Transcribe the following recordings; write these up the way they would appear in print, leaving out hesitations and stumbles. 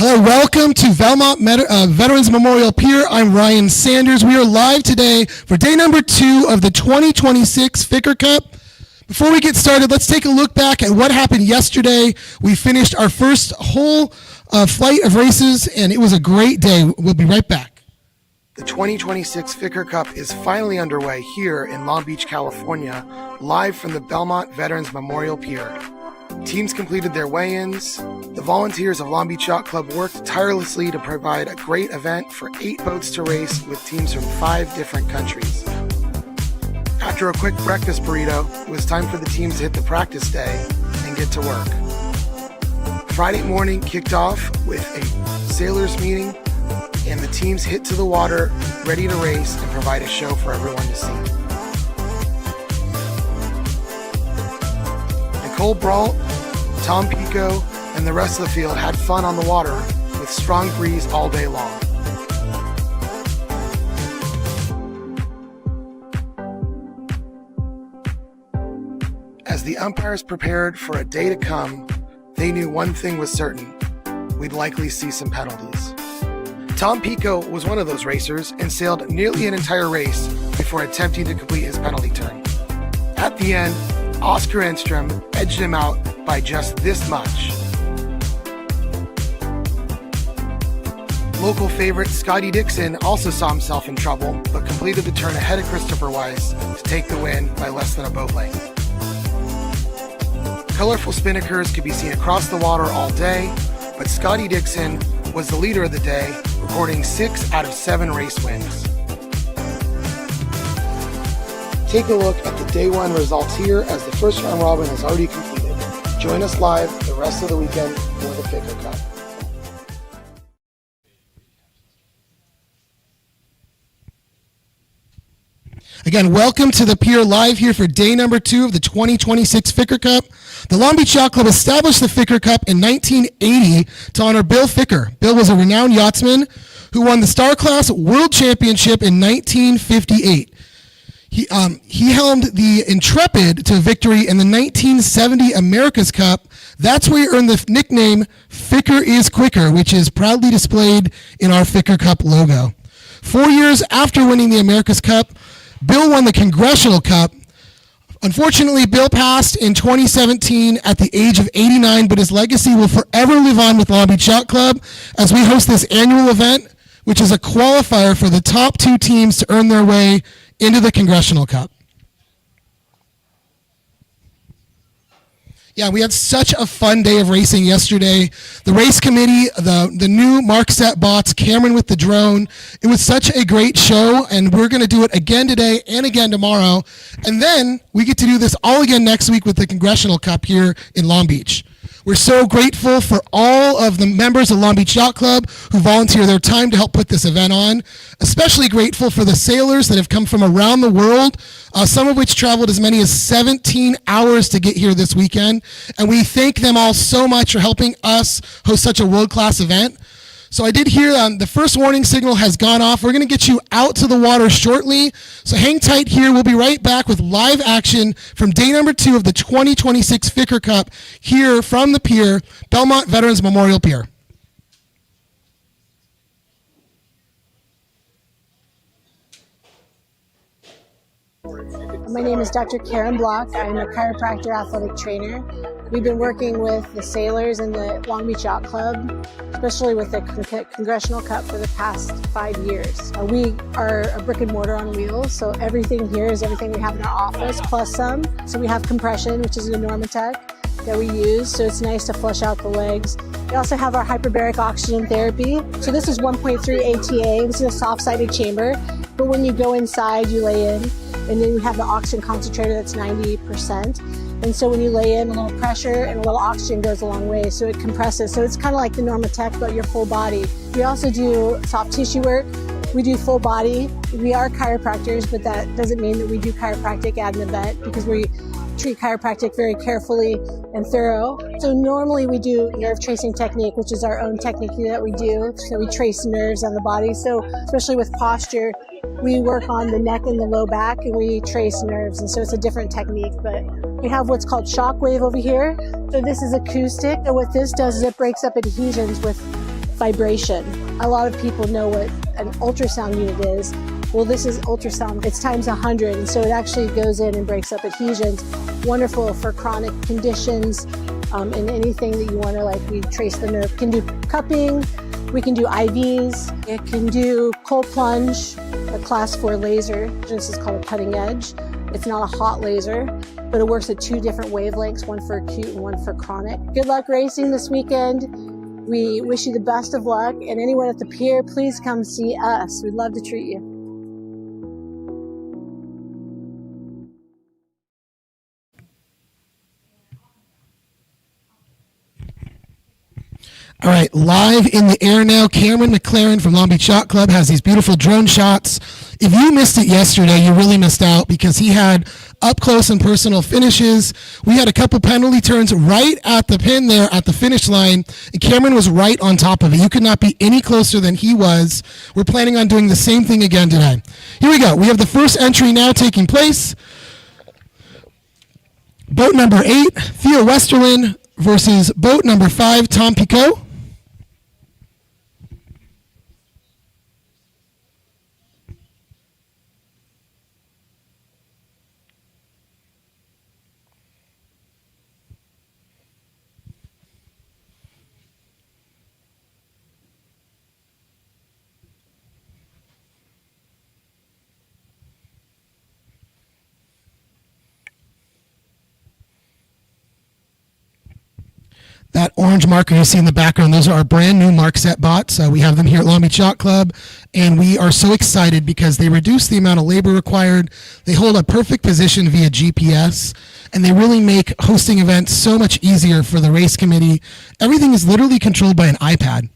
Hello, welcome to Belmont Veterans Memorial Pier. I'm Ryan Sanders. We are live today for day number 2 of the 2026 Ficker Cup. Before we get started, let's take a look back at what happened yesterday. We finished our first whole flight of races, and it was a great day. We'll be right back. The 2026 Ficker Cup is finally underway here in Long Beach, California, live from the Belmont Veterans Memorial Pier. Teams completed their weigh-ins. The volunteers of Long Beach Yacht Club worked tirelessly to provide a great event for 8 boats to race with teams from 5 different countries. After a quick breakfast burrito, it was time for the teams to hit the practice day and get to work. Friday morning kicked off with a sailors meeting, and the teams hit to the water, ready to race and provide a show for everyone to see. Nicole Brault, Tom Pico, and the rest of the field had fun on the water with strong breeze all day long. As the umpires prepared for a day to come, they knew one thing was certain: we'd likely see some penalties. Tom Pico was one of those racers and sailed nearly an entire race before attempting to complete his penalty turn. At the end, Oscar Enstrom edged him out by just this much. Local favorite Scotty Dixon also saw himself in trouble, but completed the turn ahead of Christopher Weiss to take the win by less than a boat length. Colorful Spinnakers could be seen across the water all day, but Scotty Dixon was the leader of the day, recording 6 out of 7 race wins. Take a look at the day 1 results here, as the first round robin is already completed. Join us live the rest of the weekend for the Ficker Cup. Again, welcome to the pier live here for day number 2 of the 2026 Ficker Cup. The Long Beach Yacht Club established the Ficker Cup in 1980 to honor Bill Ficker. Bill was a renowned yachtsman who won the Star Class World Championship in 1958. He helmed the Intrepid to victory in the 1970 America's Cup. That's where he earned the nickname Ficker is Quicker, which is proudly displayed in our Ficker Cup logo. 4 years after winning the America's Cup, Bill won the Congressional Cup. Unfortunately, Bill passed in 2017 at the age of 89, but his legacy will forever live on with Long Beach Yacht Club as we host this annual event, which is a qualifier for the top 2 teams to earn their way into the Congressional Cup. Yeah, we had such a fun day of racing yesterday. The race committee, the new Mark Set bots, Cameron with the drone. It was such a great show, and we're going to do it again today and again tomorrow. And then we get to do this all again next week with the Congressional Cup here in Long Beach. We're so grateful for all of the members of Long Beach Yacht Club who volunteer their time to help put this event on. Especially grateful for the sailors that have come from around the world, some of which traveled as many as 17 hours to get here this weekend. And we thank them all so much for helping us host such a world-class event. So I did hear the first warning signal has gone off. We're going to get you out to the water shortly. So hang tight here. We'll be right back with live action from day number 2 of the 2026 Ficker Cup here from the pier, Belmont Veterans Memorial Pier. My name is Dr. Karen Block. I'm a chiropractor athletic trainer. We've been working with the sailors in the Long Beach Yacht Club, especially with the Congressional Cup, for the past 5 years. We are a brick and mortar on wheels, so everything here is everything we have in our office, plus some. So we have compression, which is a Normatec that we use, so it's nice to flush out the legs. We also have our hyperbaric oxygen therapy. So this is 1.3 ATA. This is a soft-sided chamber, but when you go inside, you lay in, and then we have the oxygen concentrator that's 90%. And so when you lay in, a little pressure and a little oxygen goes a long way, so it compresses. So it's kind of like the Normatec, but your full body. We also do soft tissue work. We do full body. We are chiropractors, but that doesn't mean that we do chiropractic at an event, because we treat chiropractic very carefully and thorough. So normally we do nerve tracing technique, which is our own technique that we do. So we trace nerves on the body. So especially with posture, we work on the neck and the low back, and we trace nerves. And so it's a different technique, but we have what's called shock wave over here. So this is acoustic. And what this does is it breaks up adhesions with vibration. A lot of people know what an ultrasound unit is. Well, this is ultrasound. It's times 100, and so it actually goes in and breaks up adhesions. Wonderful for chronic conditions and anything that you want to, like, we trace the nerve. Can do cupping, we can do IVs, it can do cold plunge, a class 4 laser. This is called a cutting edge. It's not a hot laser, but it works at 2 different wavelengths, one for acute and one for chronic. Good luck racing this weekend. We wish you the best of luck, and anyone at the pier, please come see us. We'd love to treat you. All right, live in the air now, Cameron McLaren from Long Beach Yacht Club has these beautiful drone shots. If you missed it yesterday, you really missed out because he had up close and personal finishes. We had a couple penalty turns right at the pin there at the finish line, and Cameron was right on top of it. You could not be any closer than he was. We're planning on doing the same thing again today. Here we go. We have the first entry now taking place. Boat number 8, Theo Westerlin versus boat number 5, Tom Picot. That orange marker you see in the background, those are our brand new Markset bots. We have them here at Long Beach Yacht Club, and we are so excited because they reduce the amount of labor required. They hold a perfect position via GPS, and they really make hosting events so much easier for the race committee. Everything is literally controlled by an iPad.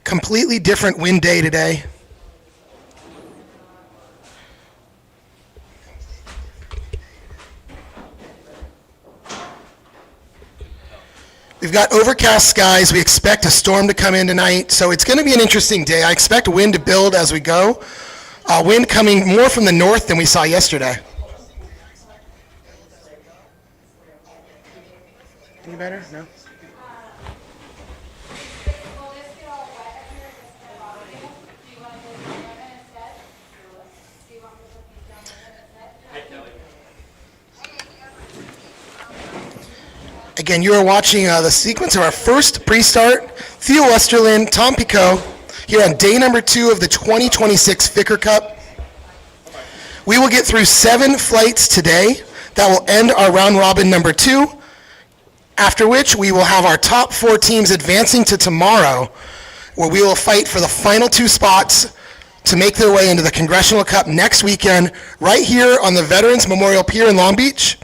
Completely different wind day today. We've got overcast skies. We expect a storm to come in tonight, so it's going to be an interesting day. I expect wind to build as we go. Wind coming more from the north than we saw yesterday. Any better? No? Again, you are watching the sequence of our first pre-start. Theo Westerlin, Tom Picot, here on day number 2 of the 2026 Ficker Cup. We will get through 7 flights today. That will end our round robin number 2, after which we will have our top 4 teams advancing to tomorrow, where we will fight for the final 2 spots to make their way into the Congressional Cup next weekend, right here on the Veterans Memorial Pier in Long Beach.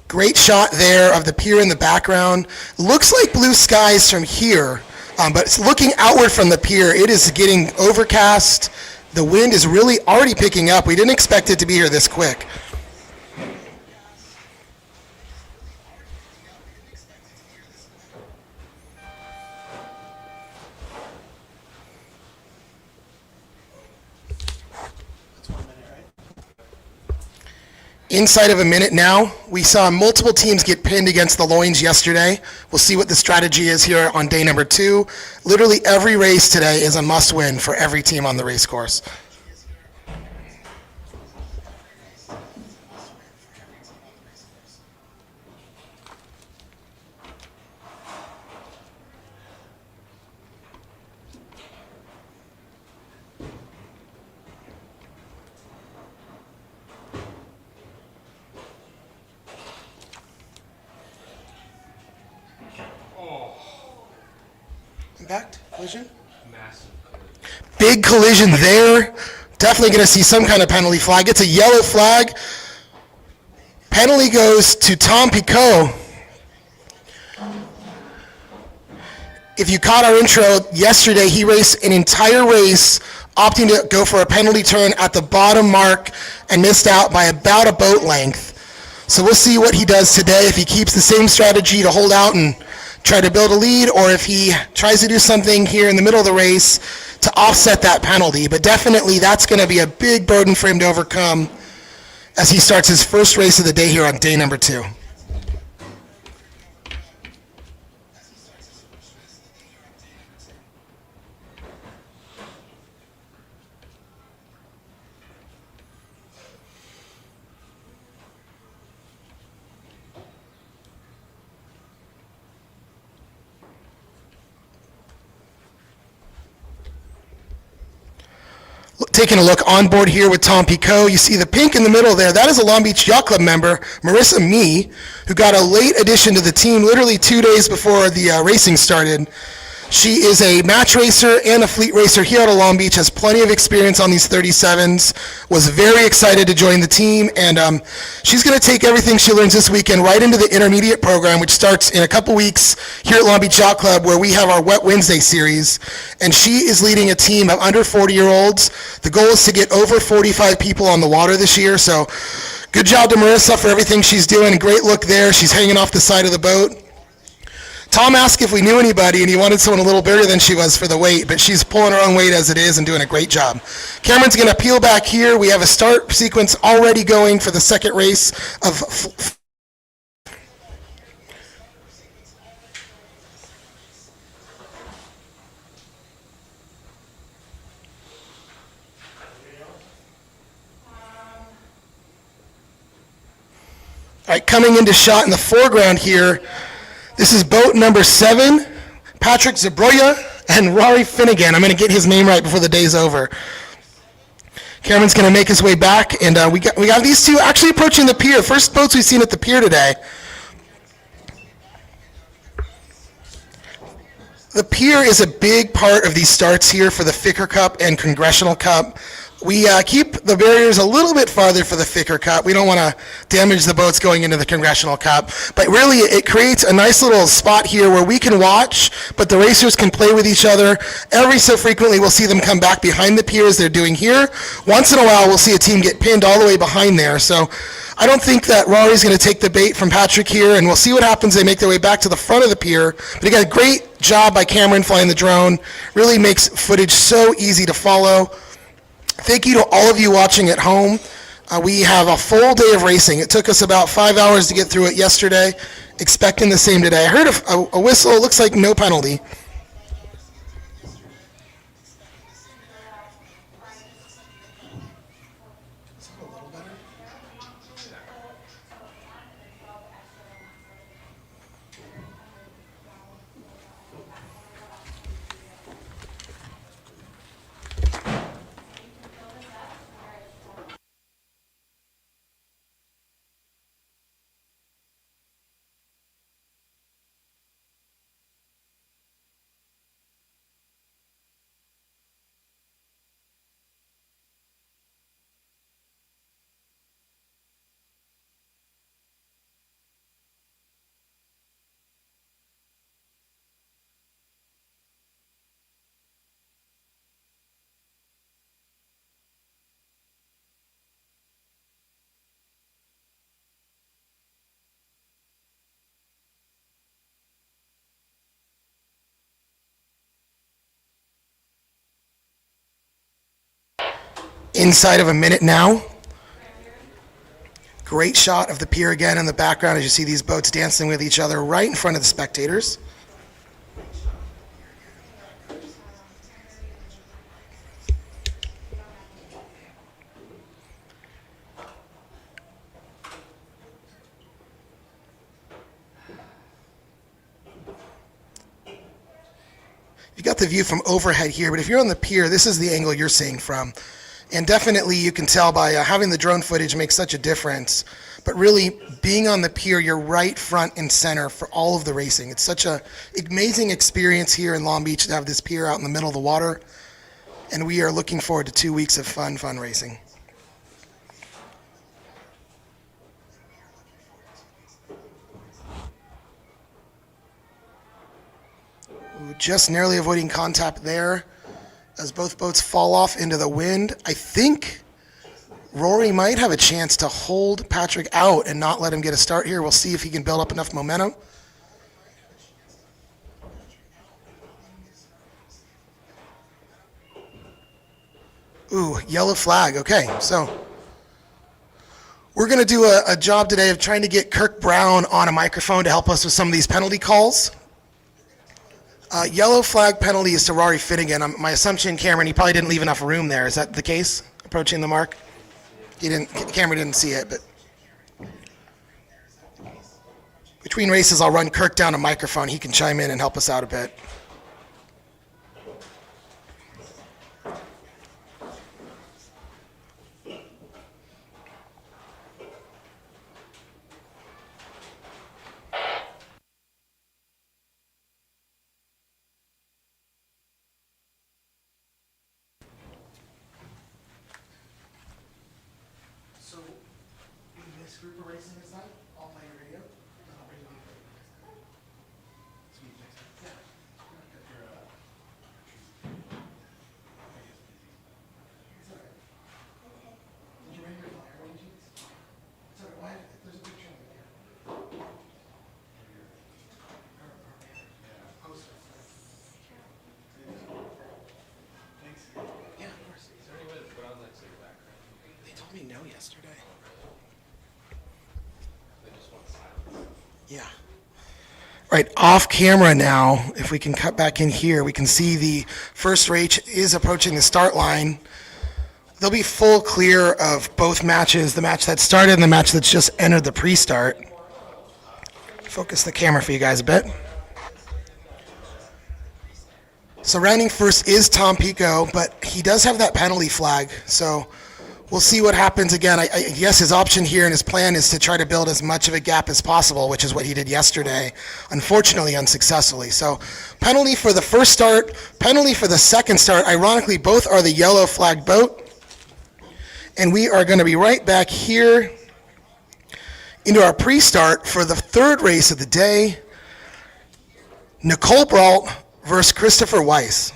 Great shot there of the pier in the background. Looks like blue skies from here, but it's looking outward from the pier. It is getting overcast. The wind is really already picking up. We didn't expect it to be here this quick. Inside of a minute now. We saw multiple teams get pinned against the loins yesterday. We'll see what the strategy is here on day number 2. Literally every race today is a must-win for every team on the race course. Impact? Collision? Massive collision. Big collision there. Definitely going to see some kind of penalty flag. It's a yellow flag. Penalty goes to Tom Picot. If you caught our intro yesterday, he raced an entire race opting to go for a penalty turn at the bottom mark and missed out by about a boat length. So we'll see what he does today, if he keeps the same strategy to hold out and try to build a lead, or if he tries to do something here in the middle of the race to offset that penalty. But definitely that's going to be a big burden for him to overcome as he starts his first race of the day here on day number 2. Taking a look on board here with Tom Picot, you see the pink in the middle there. That is a Long Beach Yacht Club member, Marissa Mee, who got a late addition to the team literally 2 days before the racing started. She is a match racer and a fleet racer here out of Long Beach, has plenty of experience on these 37s, was very excited to join the team, and she's going to take everything she learns this weekend right into the intermediate program, which starts in a couple weeks here at Long Beach Yacht Club, where we have our Wet Wednesday series, and she is leading a team of under 40-year-olds. The goal is to get over 45 people on the water this year, so good job to Marissa for everything she's doing. Great look there. She's hanging off the side of the boat. Tom asked if we knew anybody, and he wanted someone a little bigger than she was for the weight, but she's pulling her own weight as it is and doing a great job. Cameron's going to peel back here. We have a start sequence already going for the second race of All right, coming into shot in the foreground here, this is boat number 7, Patrick Zabroya and Rory Finnegan. I'm going to get his name right before the day's over. Cameron's going to make his way back, and we got these two actually approaching the pier. First boats we've seen at the pier today. The pier is a big part of these starts here for the Ficker Cup and Congressional Cup. We keep the barriers a little bit farther for the Ficker Cup. We don't want to damage the boats going into the Congressional Cup. But really, it creates a nice little spot here where we can watch, but the racers can play with each other. Every so frequently, we'll see them come back behind the pier as they're doing here. Once in a while, we'll see a team get pinned all the way behind there. So I don't think that Rory's going to take the bait from Patrick here, and we'll see what happens. They make their way back to the front of the pier. But again, great job by Cameron flying the drone. Really makes footage so easy to follow. Thank you to all of you watching at home. We have a full day of racing. It took us about 5 hours to get through it yesterday. Expecting the same today. I heard a whistle. Looks like no penalty. Inside of a minute now. Great shot of the pier again in the background as you see these boats dancing with each other right in front of the spectators. You got the view from overhead here, but if you're on the pier, this is the angle you're seeing from. And definitely you can tell by having the drone footage makes such a difference. But really, being on the pier, you're right front and center for all of the racing. It's such an amazing experience here in Long Beach to have this pier out in the middle of the water. And we are looking forward to 2 weeks of fun racing. Ooh, just narrowly avoiding contact there as both boats fall off into the wind. I think Rory might have a chance to hold Patrick out and not let him get a start here. We'll see if he can build up enough momentum. Ooh, yellow flag. Okay, so we're going to do a job today of trying to get Kirk Brown on a microphone to help us with some of these penalty calls. Yellow flag penalty is to Rory Finnegan. My assumption, Cameron, he probably didn't leave enough room there. Is that the case? Approaching the mark? Cameron didn't see it, but between races, I'll run Kirk down a microphone. He can chime in and help us out a bit. So, in this group of racing this time, I'll play your video. And I'll bring you on. Sweet, thanks. Yeah. It's all right. Did you bring your flyer, Jeans? It's all right. Why? There's a picture of it here. Poster. Thanks. Yeah, of course. Is there any way to put on like some background? They told me no yesterday. They just want silence. Yeah. Right, off camera now, if we can cut back in here, we can see the first race is approaching the start line. They'll be full clear of both matches, the match that started and the match that's just entered the pre-start. Focus the camera for you guys a bit. So rounding first is Tom Pico, but he does have that penalty flag, so we'll see what happens again. I guess his option here and his plan is to try to build as much of a gap as possible, which is what he did yesterday, unfortunately unsuccessfully. So penalty for the first start, penalty for the second start. Ironically, both are the yellow flag boat. And we are going to be right back here into our pre-start for the third race of the day. Nicole Brault versus Christopher Weiss.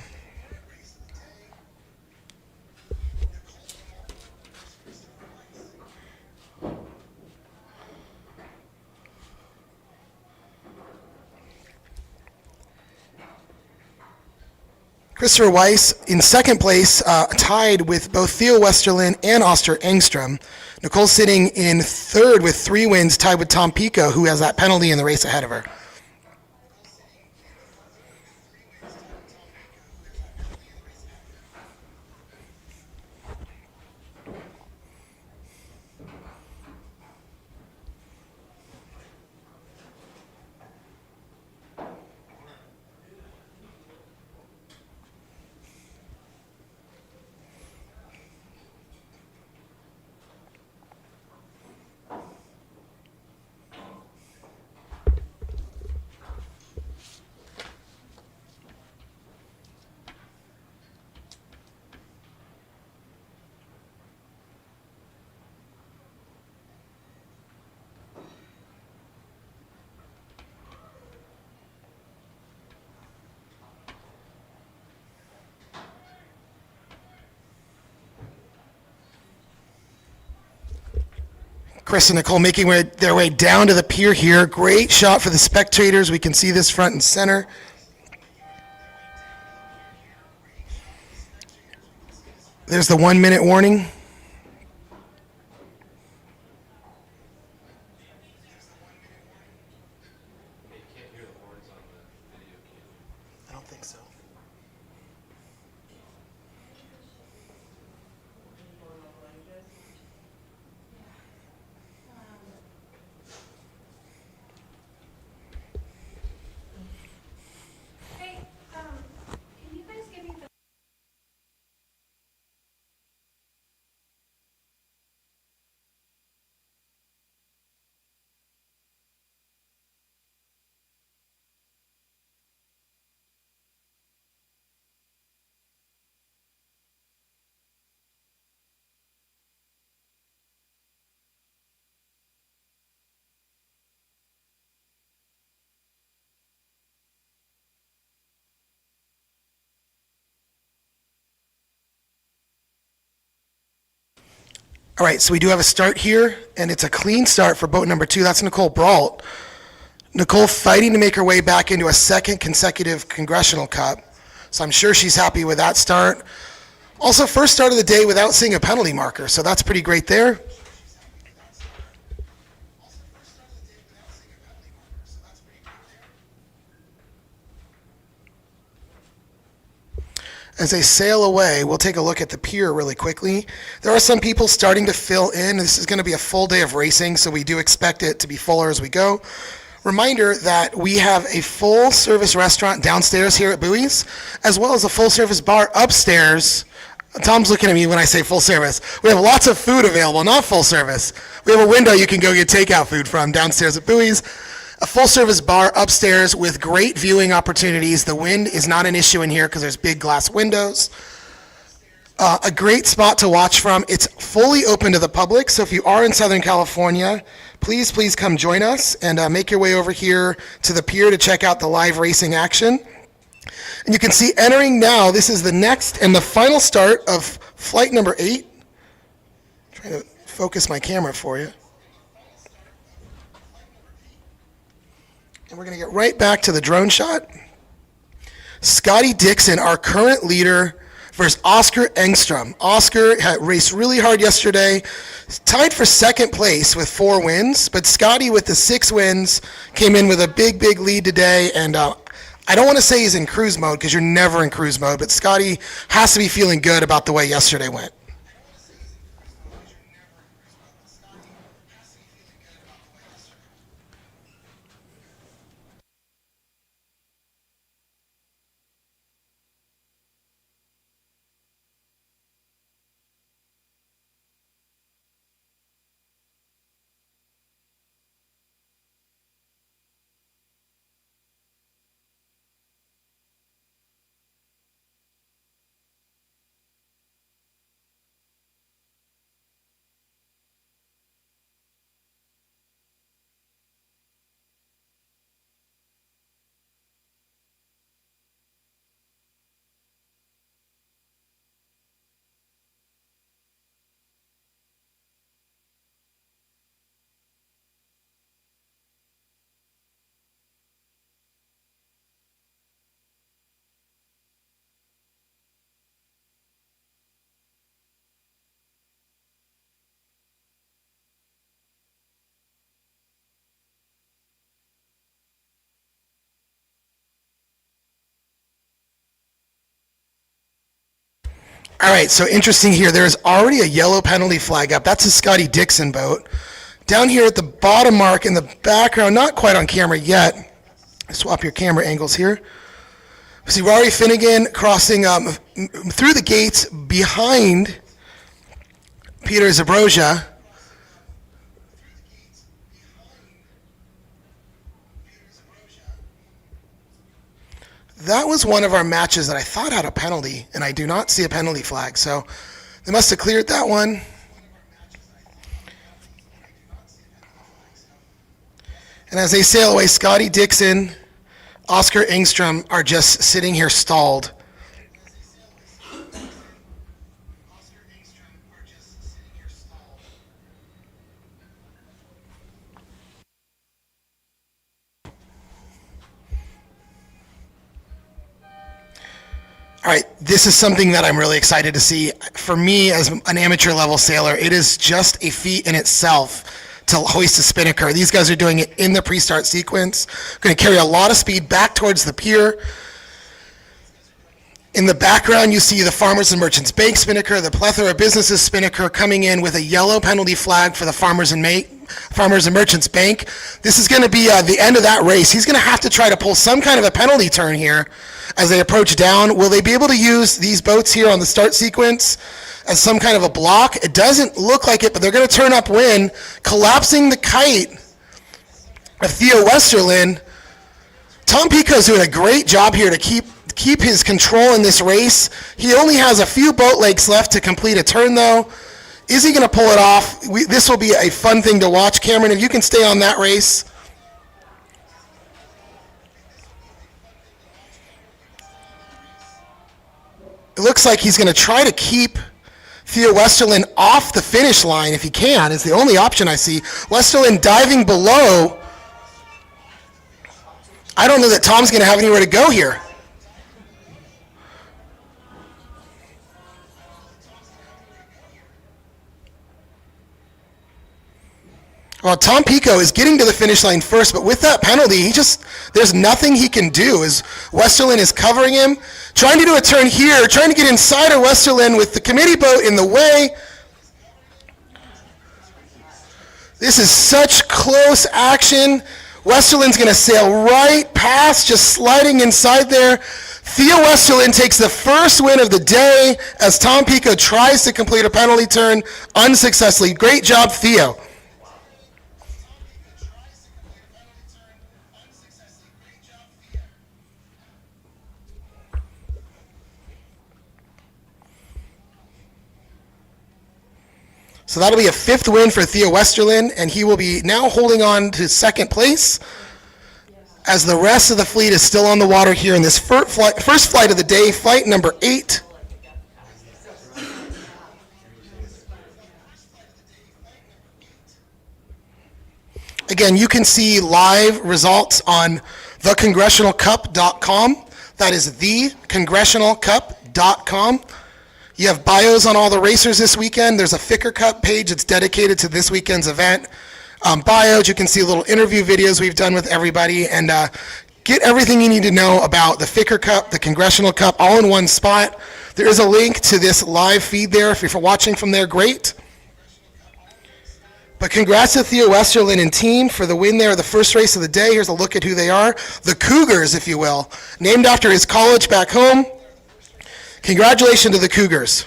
Christopher Weiss in second place, tied with both Theo Westerlin and Oster Engstrom. Nicole sitting in third with 3 wins, tied with Tom Pico, who has that penalty in the race ahead of her. Chris and Nicole making their way down to the pier here. Great shot for the spectators. We can see this front and center. There's the 1 minute warning. You can't hear the horns on the video cam. I don't think so. Hey, can you guys give me the All right, so we do have a start here, and it's a clean start for boat number 2. That's Nicole Brault. Nicole fighting to make her way back into a second consecutive Congressional Cup. So I'm sure she's happy with that start. Also, first start of the day without seeing a penalty marker, so that's pretty great there. As they sail away, we'll take a look at the pier really quickly. There are some people starting to fill in. This is going to be a full day of racing, so we do expect it to be fuller as we go. Reminder that we have a full-service restaurant downstairs here at Bowie's, as well as a full-service bar upstairs. Tom's looking at me when I say full service. We have lots of food available, not full service. We have a window you can go get takeout food from downstairs at Bowie's. A full-service bar upstairs with great viewing opportunities. The wind is not an issue in here because there's big glass windows. A great spot to watch from. It's fully open to the public, so if you are in Southern California, please come join us and make your way over here to the pier to check out the live racing action. And you can see entering now, this is the next and the final start of flight number 8. Trying to focus my camera for you. And we're going to get right back to the drone shot. Scotty Dixon, our current leader, versus Oscar Engstrom. Oscar had raced really hard yesterday, tied for second place with 4 wins, but Scotty with the 6 wins came in with a big lead today, and I don't want to say he's in cruise mode because you're never in cruise mode, but Scotty has to be feeling good about the way yesterday went. All right, so interesting here. There's already a yellow penalty flag up. That's a Scotty Dixon boat. Down here at the bottom mark in the background, not quite on camera yet. Swap your camera angles here. See Rory Finnegan crossing through the gates behind Peter Zabroja. That was one of our matches that I thought had a penalty, and I do not see a penalty flag. So they must have cleared that one. And as they sail away, Scotty Dixon, Oscar Engstrom are just sitting here stalled. All right, this is something that I'm really excited to see. For me, as an amateur level sailor, it is just a feat in itself to hoist a Spinnaker. These guys are doing it in the pre-start sequence. Going to carry a lot of speed back towards the pier. In the background, you see the Farmers and Merchants Bank Spinnaker, the Plethora Businesses Spinnaker coming in with a yellow penalty flag for the Farmers and Merchants Bank. This is going to be the end of that race. He's going to have to try to pull some kind of a penalty turn here as they approach down. Will they be able to use these boats here on the start sequence as some kind of a block? It doesn't look like it, but they're going to turn upwind, collapsing the kite of Theo Westerlin. Tom Pico's doing a great job here to keep his control in this race. He only has a few boat legs left to complete a turn, though. Is he going to pull it off? This will be a fun thing to watch. Cameron, if you can stay on that race. It looks like he's going to try to keep Theo Westerlin off the finish line if he can, is the only option I see. Westerlin diving below. I don't know that Tom's going to have anywhere to go here. Well, Tom Pico is getting to the finish line first, but with that penalty, there's nothing he can do as Westerlin is covering him, trying to do a turn here, trying to get inside of Westerlin with the committee boat in the way. This is such close action. Westerlin's going to sail right past, just sliding inside there. Theo Westerlin takes the first win of the day as Tom Pico tries to complete a penalty turn unsuccessfully. Great job, Theo. So that'll be a fifth win for Theo Westerlin, and he will be now holding on to second place as the rest of the fleet is still on the water here in this first flight of the day, flight number 8. Again, you can see live results on thecongressionalcup.com. That is thecongressionalcup.com. You have bios on all the racers this weekend. There's a Ficker Cup page that's dedicated to this weekend's event. Bios, you can see little interview videos we've done with everybody, and get everything you need to know about the Ficker Cup, the Congressional Cup, all in one spot. There is a link to this live feed there. If you're watching from there, great. But congrats to Theo Westerlin and team for the win there, the first race of the day. Here's a look at who they are. The Cougars, if you will, named after his college back home. Congratulations to the Cougars.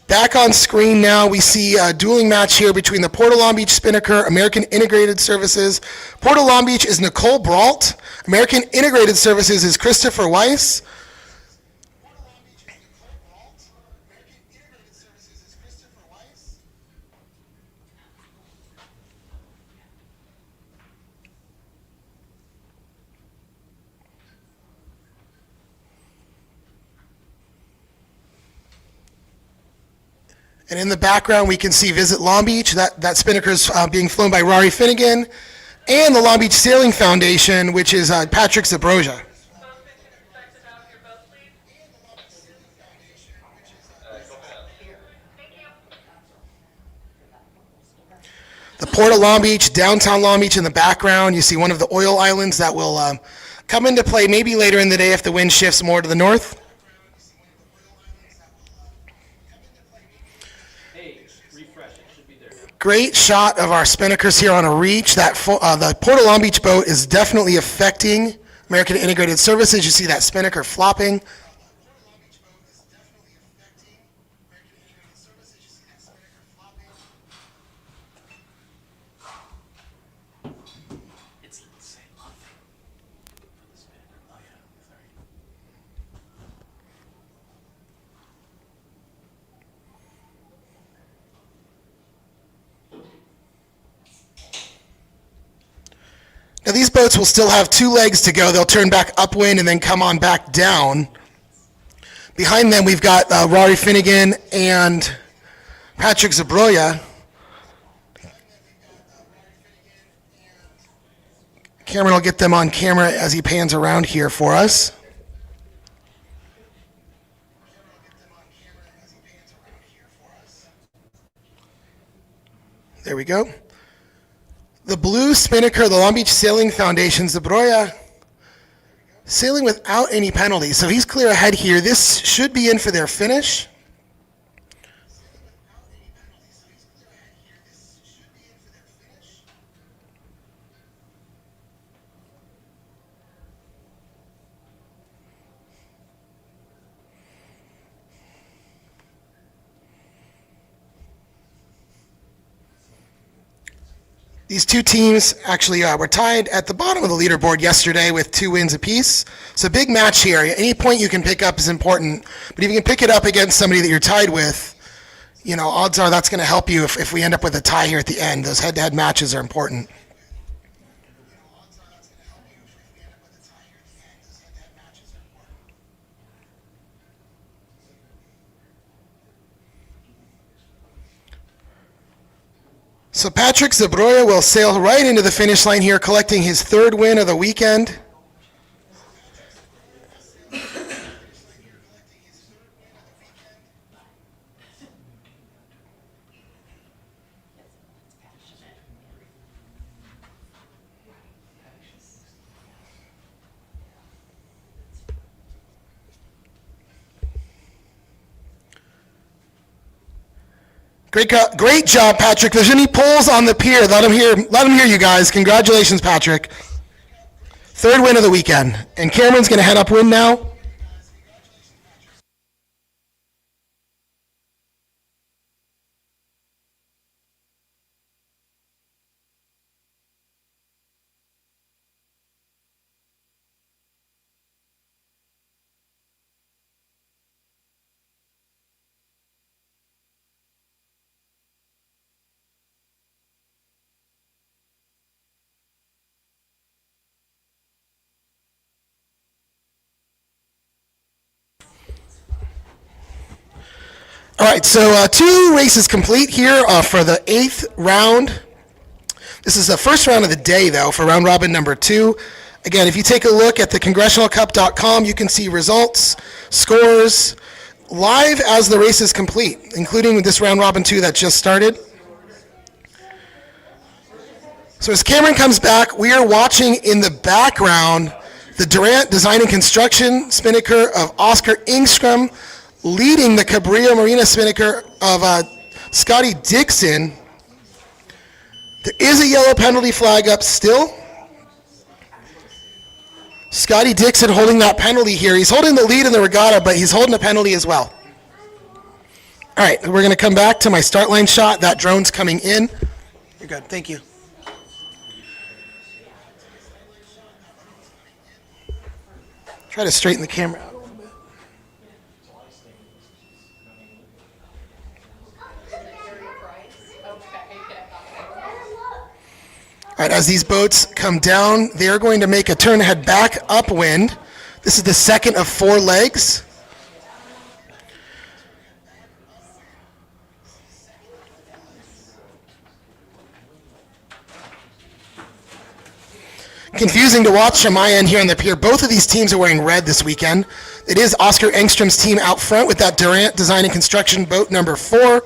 Back on screen now, we see a dueling match here between the Port of Long Beach Spinnaker, American Integrated Services. Port of Long Beach is Nicole Brault. American Integrated Services is Christopher Weiss. And in the background, we can see Visit Long Beach. That Spinnaker's being flown by Rory Finnegan. And the Long Beach Sailing Foundation, which is Patrick Zabroja. The Port of Long Beach, downtown Long Beach in the background. You see one of the oil islands that will come into play maybe later in the day if the wind shifts more to the north. Great shot of our Spinnakers here on a reach. The Port of Long Beach boat is definitely affecting American Integrated Services. You see that Spinnaker flopping. Now these boats will still have 2 legs to go. They'll turn back upwind and then come on back down. Behind them we've got Rory Finnegan and Patrick Zabroja. Cameron will get them on camera as he pans around here for us. There we go. The blue Spinnaker, the Long Beach Sailing Foundation, Zabroja, sailing without any penalties. So he's clear ahead here. This should be in for their finish. These two teams actually were tied at the bottom of the leaderboard yesterday with 2 wins apiece. It's a big match here. Any point you can pick up is important, but if you can pick it up against somebody that you're tied with, you know, odds are that's going to help you if we end up with a tie here at the end. Those head-to-head matches are important. So Patrick Zabroya will sail right into the finish line here, collecting his third win of the weekend. Great job, Patrick. If there's any polls on the pier, let them hear you guys. Congratulations, Patrick. Third win of the weekend. And Cameron's going to head upwind now. All right, so 2 races complete here for the 8th round. This is the first round of the day, though, for round robin number 2. Again, if you take a look at the congressionalcup.com, you can see results, scores, live as the race is complete, including this round robin 2 that just started. So as Cameron comes back, we are watching in the background the Durant Design and Construction Spinnaker of Oscar Engstrom, leading the Cabrillo Marina Spinnaker of Scotty Dixon. There is a yellow penalty flag up still. Scotty Dixon holding that penalty here. He's holding the lead in the regatta, but he's holding a penalty as well. All right, we're going to come back to my start line shot. That drone's coming in. You're good. Thank you. Try to straighten the camera out. All right, as these boats come down, they're going to make a turn to head back upwind. This is the second of 4 legs. Confusing to watch on my end here on the pier. Both of these teams are wearing red this weekend. It is Oscar Engstrom's team out front with that Durant Design and Construction boat number 4.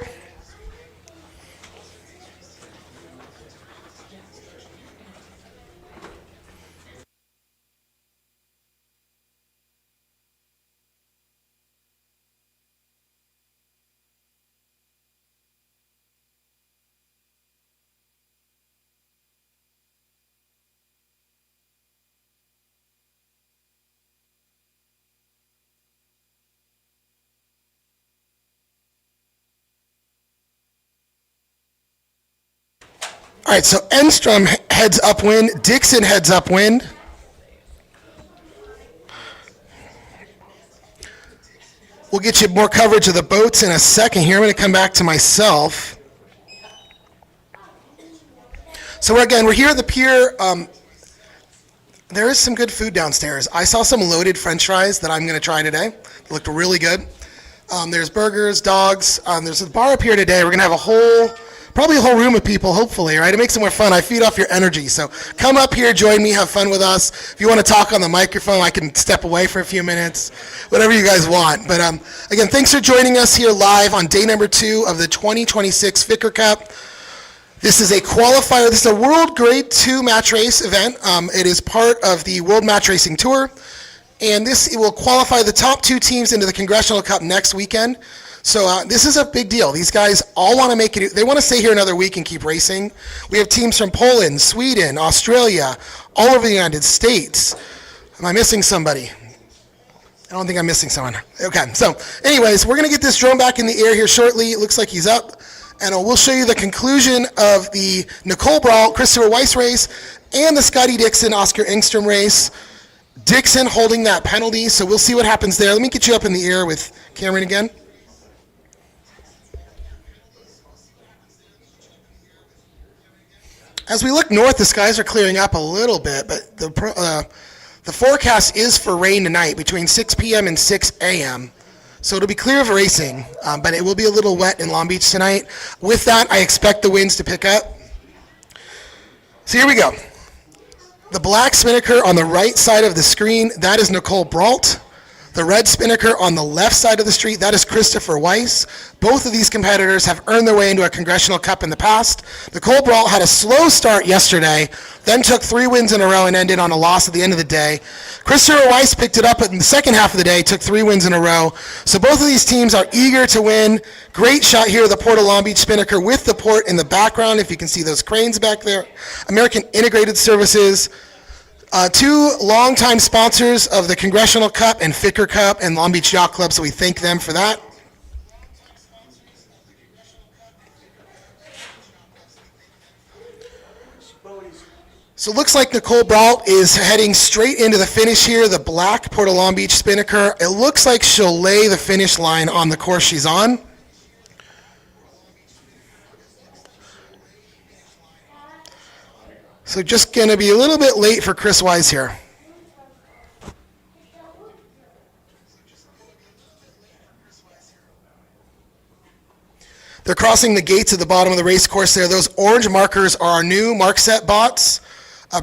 All right, so Engstrom heads upwind, Dixon heads upwind. We'll get you more coverage of the boats in a second here. I'm going to come back to myself. So we're here at the pier. There is some good food downstairs. I saw some loaded French fries that I'm going to try today. They looked really good. There's burgers, dogs. There's a bar up here today. We're going to have probably a whole room of people, hopefully, right? It makes it more fun. I feed off your energy. So come up here, join me, have fun with us. If you want to talk on the microphone, I can step away for a few minutes, whatever you guys want. But again, thanks for joining us here live on day number 2 of the 2026 Ficker Cup. This is a qualifier. This is a World Grade 2 match race event. It is part of the World Match Racing Tour. And it will qualify the top 2 teams into the Congressional Cup next weekend. So this is a big deal. These guys all want to make it. They want to stay here another week and keep racing. We have teams from Poland, Sweden, Australia, all over the United States. Am I missing somebody? I don't think I'm missing someone. Okay, so anyways, we're going to get this drone back in the air here shortly. It looks like he's up. And we'll show you the conclusion of the Nicole Brawl, Christopher Weiss race and the Scotty Dixon, Oscar Engstrom race. Dixon holding that penalty, so we'll see what happens there. Let me get you up in the air with Cameron again. As we look north, the skies are clearing up a little bit, but the forecast is for rain tonight between 6 p.m. and 6 a.m. So it'll be clear of racing, but it will be a little wet in Long Beach tonight. With that, I expect the winds to pick up. So here we go. The black Spinnaker on the right side of the screen, that is Nicole Brault. The red Spinnaker on the left side of the street, that is Christopher Weiss. Both of these competitors have earned their way into a Congressional Cup in the past. Nicole Brault had a slow start yesterday, then took 3 wins in a row and ended on a loss at the end of the day. Christopher Weiss picked it up in the second half of the day, took 3 wins in a row. So both of these teams are eager to win. Great shot here of the Port of Long Beach Spinnaker with the port in the background, if you can see those cranes back there. American Integrated Services. 2 longtime sponsors of the Congressional Cup and Ficker Cup and Long Beach Yacht Club, so we thank them for that. So it looks like Nicole Brault is heading straight into the finish here, the black Port of Long Beach Spinnaker. It looks like she'll lay the finish line on the course she's on. So just going to be a little bit late for Chris Wise here. They're crossing the gates at the bottom of the race course there. Those orange markers are our new mark set bots,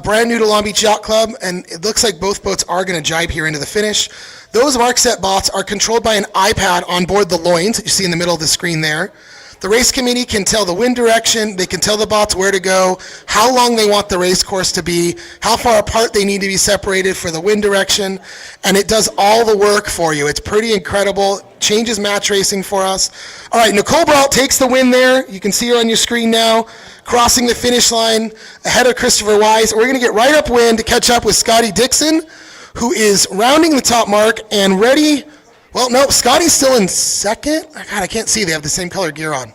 brand new to Long Beach Yacht Club, and it looks like both boats are going to jibe here into the finish. Those mark set bots are controlled by an iPad on board the loins that you see in the middle of the screen there. The race committee can tell the wind direction, they can tell the bots where to go, how long they want the race course to be, how far apart they need to be separated for the wind direction, and it does all the work for you. It's pretty incredible. Changes match racing for us. All right, Nicole Brault takes the win there. You can see her on your screen now, crossing the finish line ahead of Christopher Wise. We're going to get right upwind to catch up with Scotty Dixon, who is rounding the top mark and ready. Well, no, Scotty's still in second. God, I can't see. They have the same color gear on.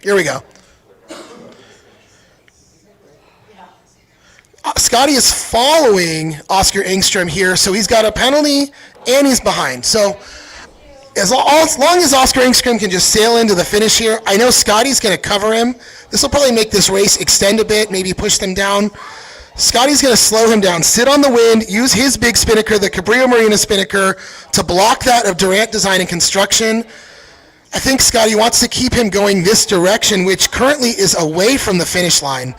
Here we go. Scotty is following Oscar Engstrom here, so he's got a penalty and he's behind. So as long as Oscar Engstrom can just sail into the finish here, I know Scotty's going to cover him. This will probably make this race extend a bit, maybe push them down. Scotty's going to slow him down, sit on the wind, use his big Spinnaker, the Cabrillo Marina Spinnaker, to block that of Durant Design and Construction. I think Scotty wants to keep him going this direction, which currently is away from the finish line.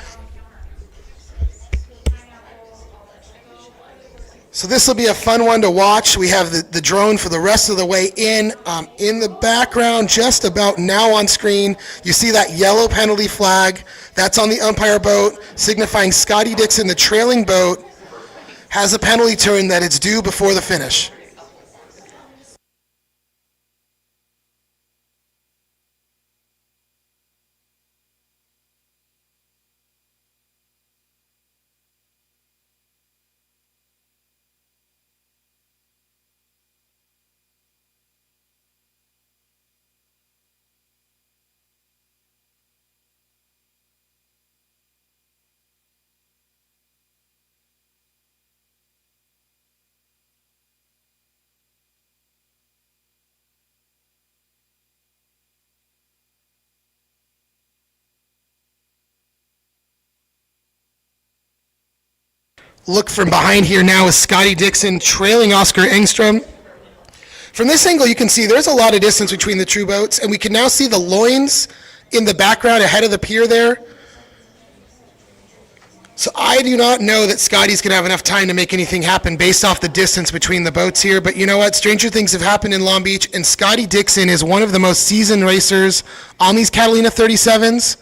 So this will be a fun one to watch. We have the drone for the rest of the way in the background, just about now on screen. You see that yellow penalty flag. That's on the umpire boat, signifying Scotty Dixon, the trailing boat, has a penalty turn that it's due before the finish. Look from behind here now is Scotty Dixon trailing Oscar Engstrom. From this angle, you can see there's a lot of distance between the two boats, and we can now see the loins in the background ahead of the pier there. So I do not know that Scotty's going to have enough time to make anything happen based off the distance between the boats here, but you know what? Stranger things have happened in Long Beach, and Scotty Dixon is one of the most seasoned racers on these Catalina 37s.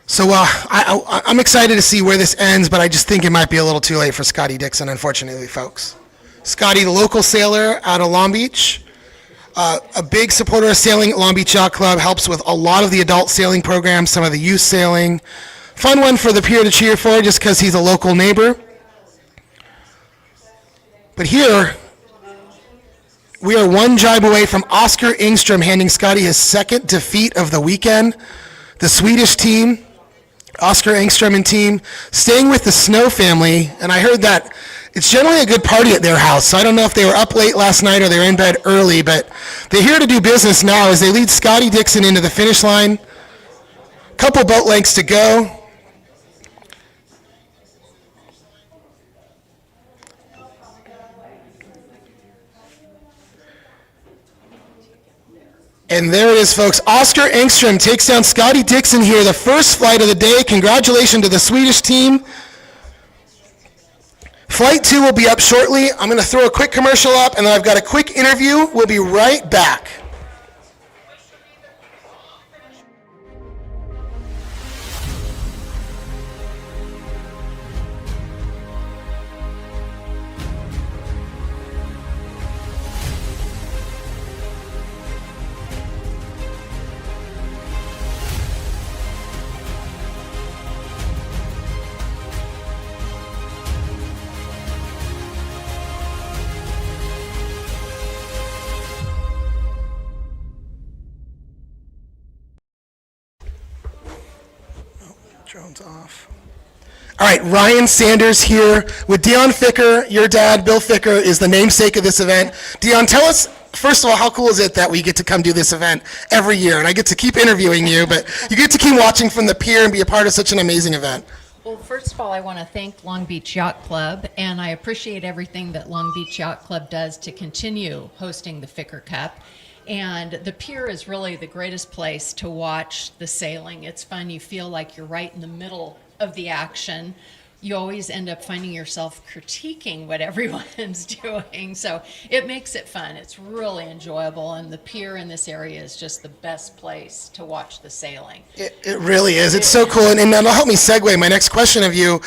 So I'm excited to see where this ends, but I just think it might be a little too late for Scotty Dixon, unfortunately, folks. Scotty, the local sailor out of Long Beach, a big supporter of sailing at Long Beach Yacht Club, helps with a lot of the adult sailing programs, some of the youth sailing. Fun one for the pier to cheer for just because he's a local neighbor. But here, we are one jibe away from Oscar Engstrom handing Scotty his second defeat of the weekend. The Swedish team, Oscar Engstrom and team, staying with the Snow family, and I heard that it's generally a good party at their house, so I don't know if they were up late last night or they were in bed early, but they're here to do business now as they lead Scotty Dixon into the finish line. Couple boat lengths to go. And there it is, folks. Oscar Engstrom takes down Scotty Dixon here, the first flight of the day. Congratulations to the Swedish team. Flight 2 will be up shortly. I'm going to throw a quick commercial up, and then I've got a quick interview. We'll be right back. Drone's off. All right, Ryan Sanders here with Dion Ficker. Your dad, Bill Ficker, is the namesake of this event. Dion, tell us, first of all, how cool is it that we get to come do this event every year? And I get to keep interviewing you, but you get to keep watching from the pier and be a part of such an amazing event. Well, first of all, I want to thank Long Beach Yacht Club, and I appreciate everything that Long Beach Yacht Club does to continue hosting the Ficker Cup. And the pier is really the greatest place to watch the sailing. It's fun. You feel like you're right in the middle of the action. You always end up finding yourself critiquing what everyone's doing. So it makes it fun. It's really enjoyable. And the pier in this area is just the best place to watch the sailing. It really is. It's so cool. And that'll help me segue my next question of you.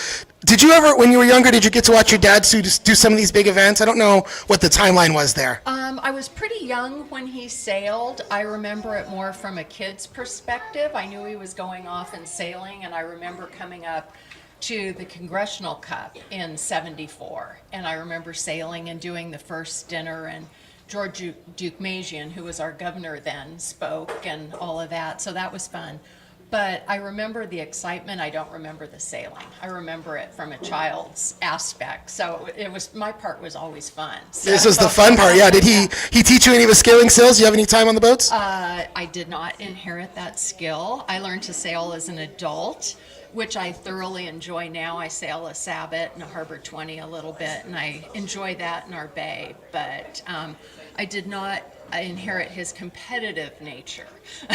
Did you ever, when you were younger, did you get to watch your dad do some of these big events? I don't know what the timeline was there. I was pretty young when he sailed. I remember it more from a kid's perspective. I knew he was going off and sailing, and I remember coming up to the Congressional Cup in '74. And I remember sailing and doing the first dinner, and George Dukmajian, who was our governor then, spoke and all of that. So that was fun. But I remember the excitement. I don't remember the sailing. I remember it from a child's aspect. So it was, my part was always fun. So, This was the fun part, yeah. Did he teach you any of his sailing skills? Do you have any time on the boats? I did not inherit that skill. I learned to sail as an adult, which I thoroughly enjoy now. I sail a Sabot and a Harbor 20 a little bit, and I enjoy that in our bay. But I did not inherit his competitive nature.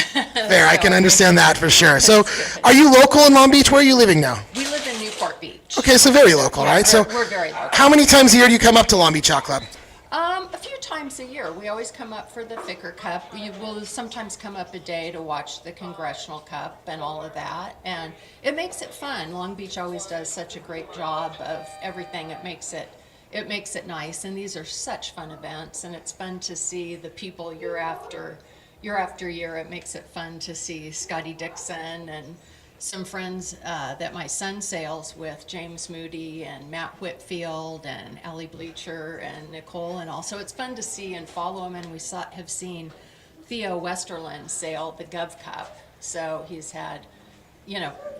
Fair, I can understand that for sure. So are you local in Long Beach? Where are you living now? We live in Newport Beach. Okay, so very local, right? So We're very local. how many times a year do you come up to Long Beach Yacht Club? A few times a year. We always come up for the Ficker Cup. We will sometimes come up a day to watch the Congressional Cup and all of that. And it makes it fun. Long Beach always does such a great job of everything. It makes it nice. And these are such fun events. And it's fun to see the people year after year. It makes it fun to see Scotty Dixon and some friends that my son sails with, James Moody and Matt Whitfield and Allie Bleacher and Nicole, and also it's fun to see and follow him. And we have seen Theo Westerland sail the Gov Cup, so he's had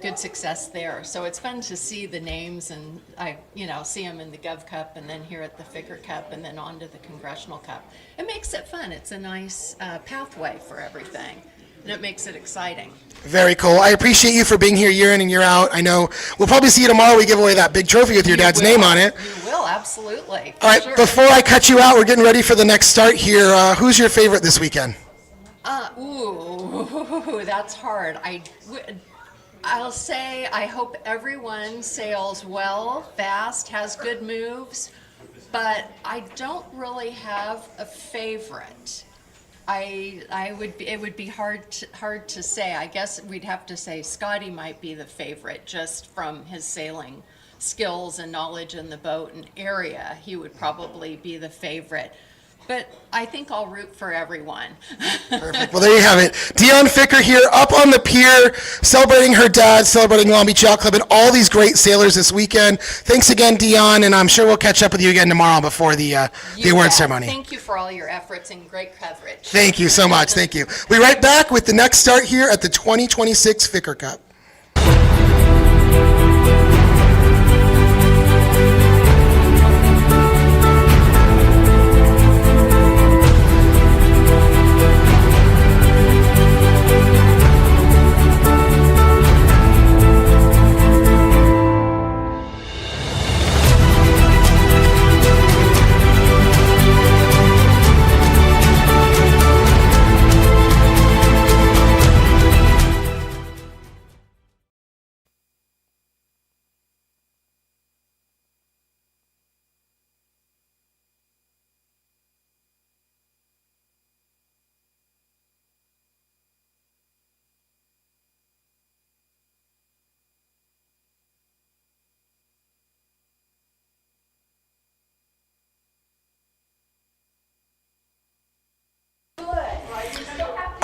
good success there. So it's fun to see the names, and I see him in the Gov Cup and then here at the Ficker Cup and then on to the Congressional Cup. It makes it fun. It's a nice pathway for everything, and it makes it exciting. Very cool. I appreciate you for being here year in and year out. I know we'll probably see you tomorrow. We give away that big trophy with your dad's name on it. You will, absolutely. All right, Sure. before I cut you out, we're getting ready for the next start here. Who's your favorite this weekend? That's hard. I'll say I hope everyone sails well, fast, has good moves, but I don't really have a favorite. It would be hard to say. I guess we'd have to say Scotty might be the favorite just from his sailing skills and knowledge in the boat and area. He would probably be the favorite. But I think I'll root for everyone. Perfect. Well, there you have it. Dion Ficker here up on the pier, celebrating her dad, celebrating Long Beach Yacht Club, and all these great sailors this weekend. Thanks again, Dion, and I'm sure we'll catch up with you again tomorrow before the award ceremony. Thank you for all your efforts and great coverage. Thank you so much. Thank you. We'll be right back with the next start here at the 2026 Ficker Cup.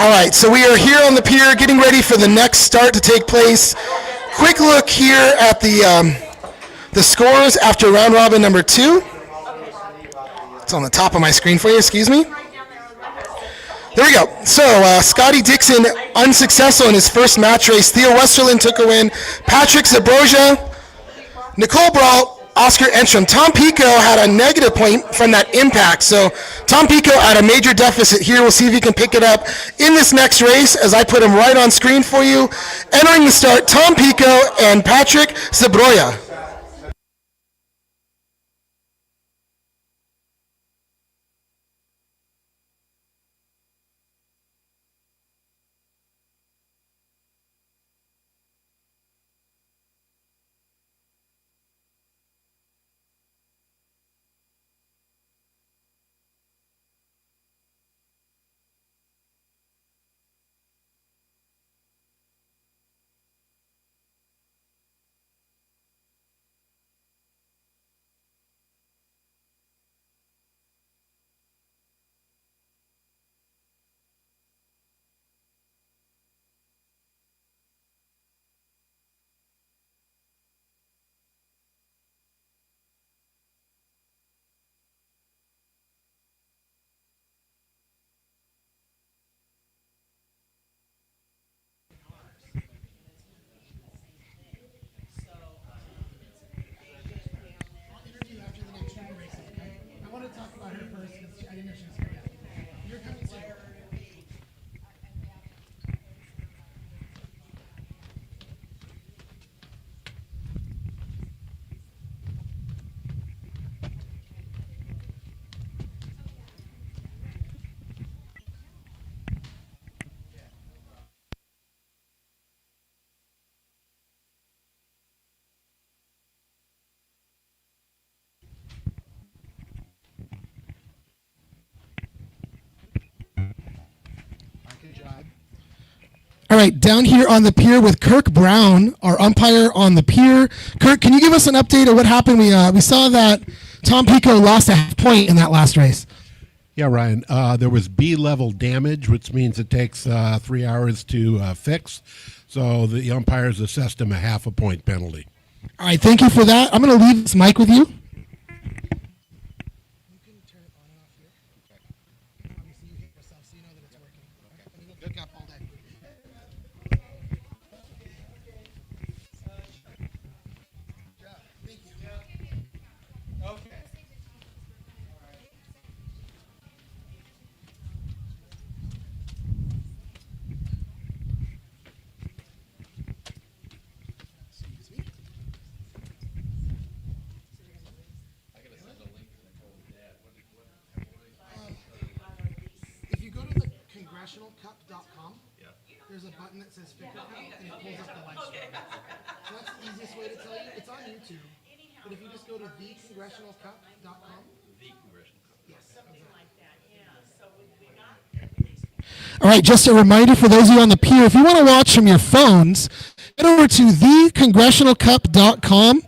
All right, so we are here on the pier getting ready for the next start to take place. Quick look here at the scores after round robin number 2. It's on the top of my screen for you, excuse me. There we go. So, Scotty Dixon unsuccessful in his first match race. Theo Westerlin took a win. Patrick Zabroja, Nicole Brault, Oscar Entrum. Tom Pico had a negative point from that impact. So, Tom Pico at a major deficit here. We'll see if he can pick it up in this next race as I put him right on screen for you. Entering the start, Tom Pico and Patrick Zabroja. All right, down here on the pier with Kirk Brown, our umpire on the pier. Kirk, can you give us an update of what happened? We saw that Tom Pico lost a half point in that last race. Yeah, Ryan. There was B-level damage, which means it takes 3 hours to fix. So the umpires assessed him a half a point penalty. All right, thank you for that. I'm going to leave this mic with you. If you go to the congressionalcup.com, there's a button that says Ficker Cup, and it pulls up the live stream. So that's the easiest way to tell you. It's on YouTube, but if you just go to thecongressionalcup.com. Yes. All right, just a reminder for those of you on the pier, if you want to watch from your phones, head over to thecongressionalcup.com.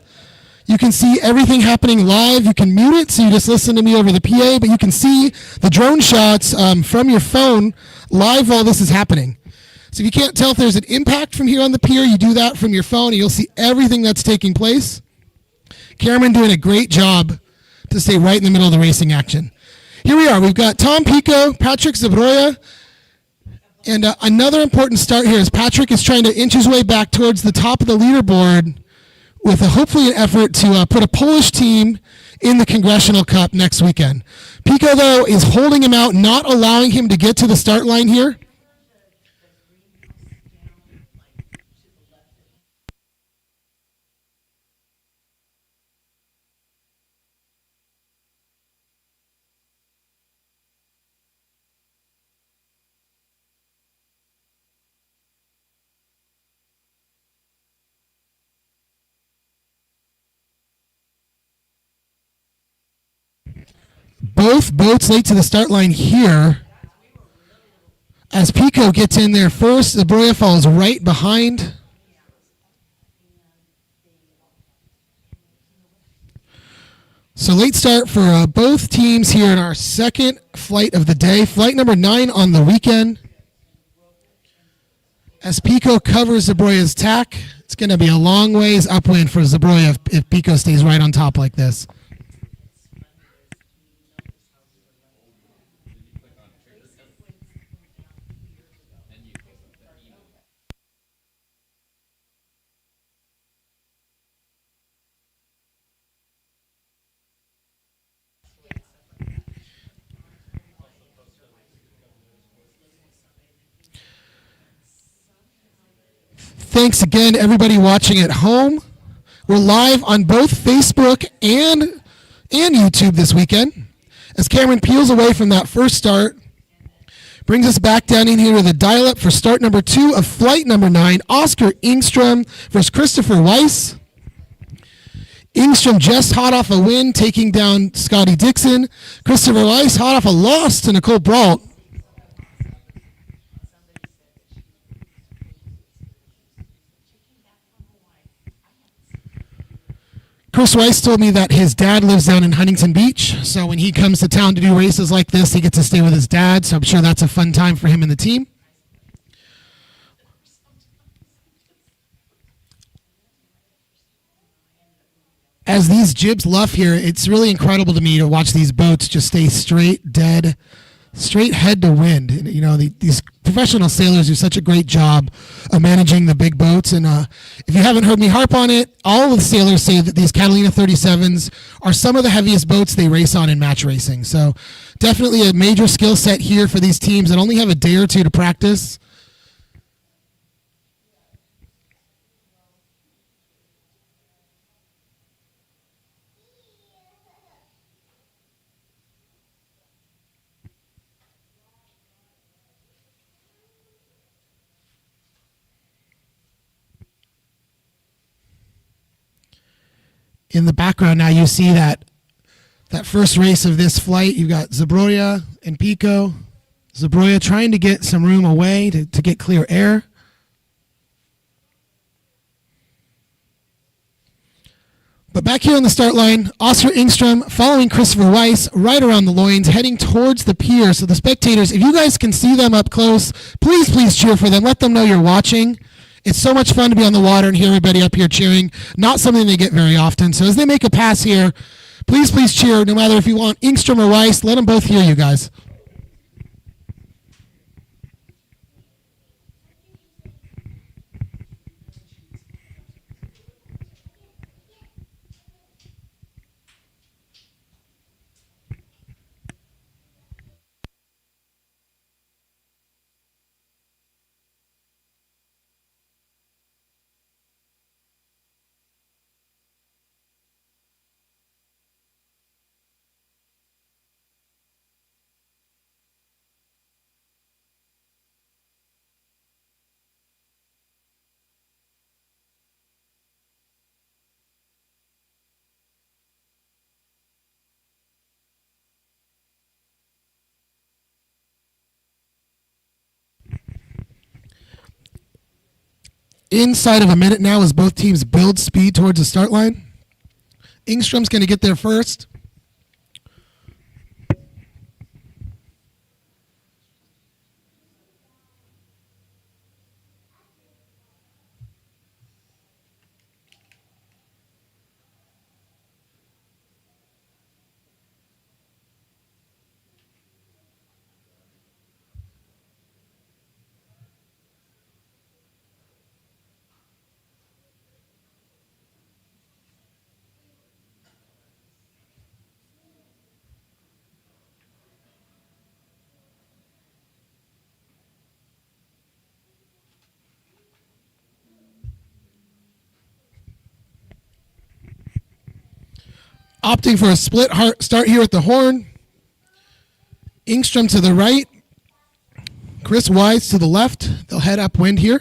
You can see everything happening live. You can mute it, so you just listen to me over the PA, but you can see the drone shots from your phone live while this is happening. So if you can't tell if there's an impact from here on the pier, you do that from your phone, and you'll see everything that's taking place. Cameron doing a great job to stay right in the middle of the racing action. Here we are. We've got Tom Pico, Patrick Zabroja, and another important start here is Patrick is trying to inch his way back towards the top of the leaderboard with hopefully an effort to put a Polish team in the Congressional Cup next weekend. Pico, though, is holding him out, not allowing him to get to the start line here. Both boats late to the start line here. As Pico gets in there first, Zabroja falls right behind. So late start for both teams here in our second flight of the day. Flight number 9 on the weekend. As Pico covers Zabroya's tack, it's going to be a long ways upwind for Zabroya if Pico stays right on top like this. Thanks again, everybody watching at home. We're live on both Facebook and YouTube this weekend. As Cameron peels away from that first start, brings us back down in here to the dial-up for start number 2 of flight number 9, Oscar Ingstrom versus Christopher Weiss. Ingstrom just hot off a win, taking down Scotty Dixon. Christopher Weiss hot off a loss to Nicole Brault. Chris Weiss told me that his dad lives down in Huntington Beach, so when he comes to town to do races like this, he gets to stay with his dad, so I'm sure that's a fun time for him and the team. As these jibs luff here, it's really incredible to me to watch these boats just stay straight, dead, straight head to wind. You know, these professional sailors do such a great job of managing the big boats. And if you haven't heard me harp on it, all of the sailors say that these Catalina 37s are some of the heaviest boats they race on in match racing. So definitely a major skill set here for these teams that only have a day or two to practice. In the background now, you see that first race of this flight. You've got Zabroya and Pico. Zabroya trying to get some room away to get clear air. But back here on the start line, Oscar Ingstrom following Christopher Weiss right around the loins, heading towards the pier. So the spectators, if you guys can see them up close, please cheer for them. Let them know you're watching. It's so much fun to be on the water and hear everybody up here cheering. Not something they get very often. So as they make a pass here, please cheer. No matter if you want Ingstrom or Weiss, let them both hear you guys. Inside of a minute now as both teams build speed towards the start line. Ingstrom's going to get there first. Opting for a split start here at the horn. Ingstrom to the right. Chris Weiss to the left. They'll head upwind here.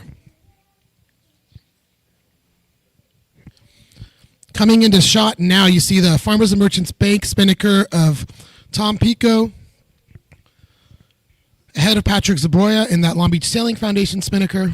Coming into shot now, you see the Farmers and Merchants Bank Spinnaker of Tom Pico ahead of Patrick Zabroya in that Long Beach Sailing Foundation Spinnaker.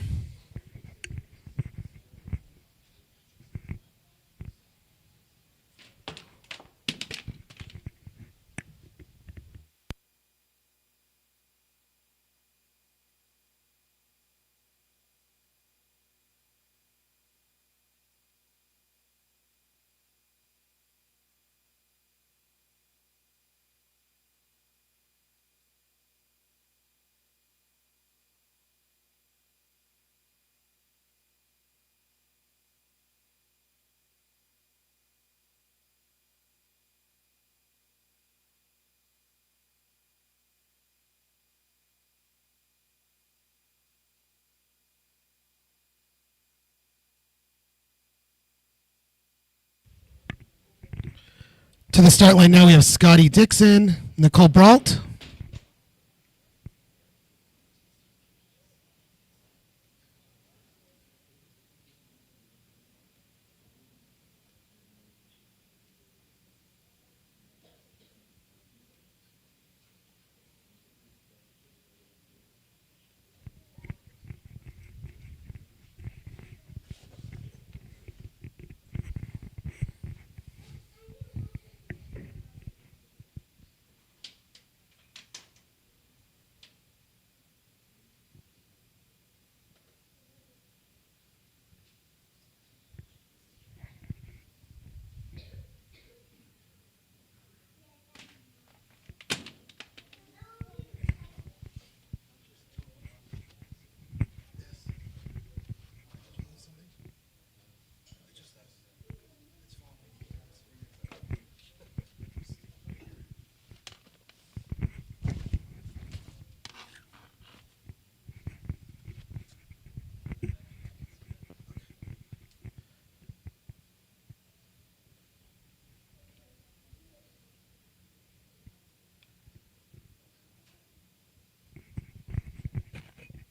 To the start line now, we have Scotty Dixon, Nicole Brault.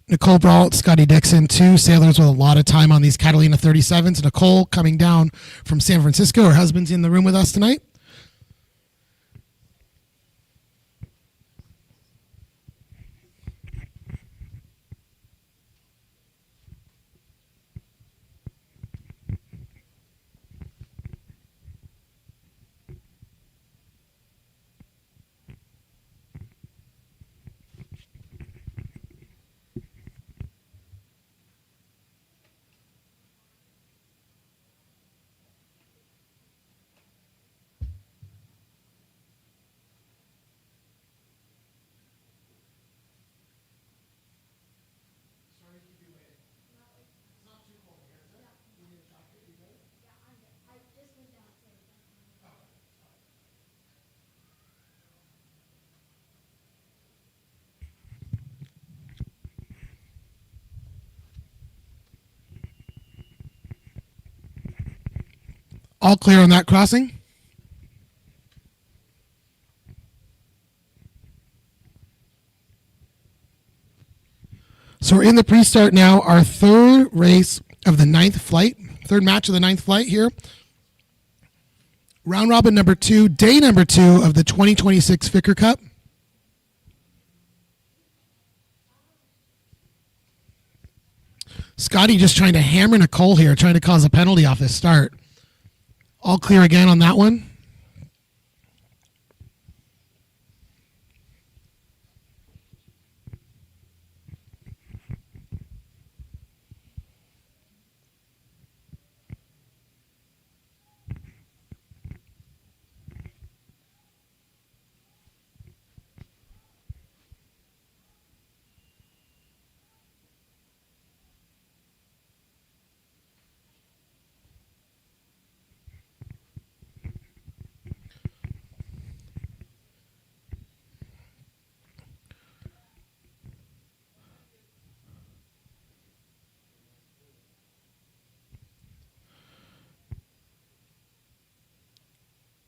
Nicole Brault, Scotty Dixon, two sailors with a lot of time on these Catalina 37s. Nicole coming down from San Francisco. Her husband's in the room with us tonight. All clear on that crossing. So we're in the pre-start now, our third race of the ninth flight, third match of the ninth flight here. Round robin number 2, day number 2 of the 2026 Ficker Cup. Scotty just trying to hammer Nicole here, trying to cause a penalty off this start. All clear again on that one.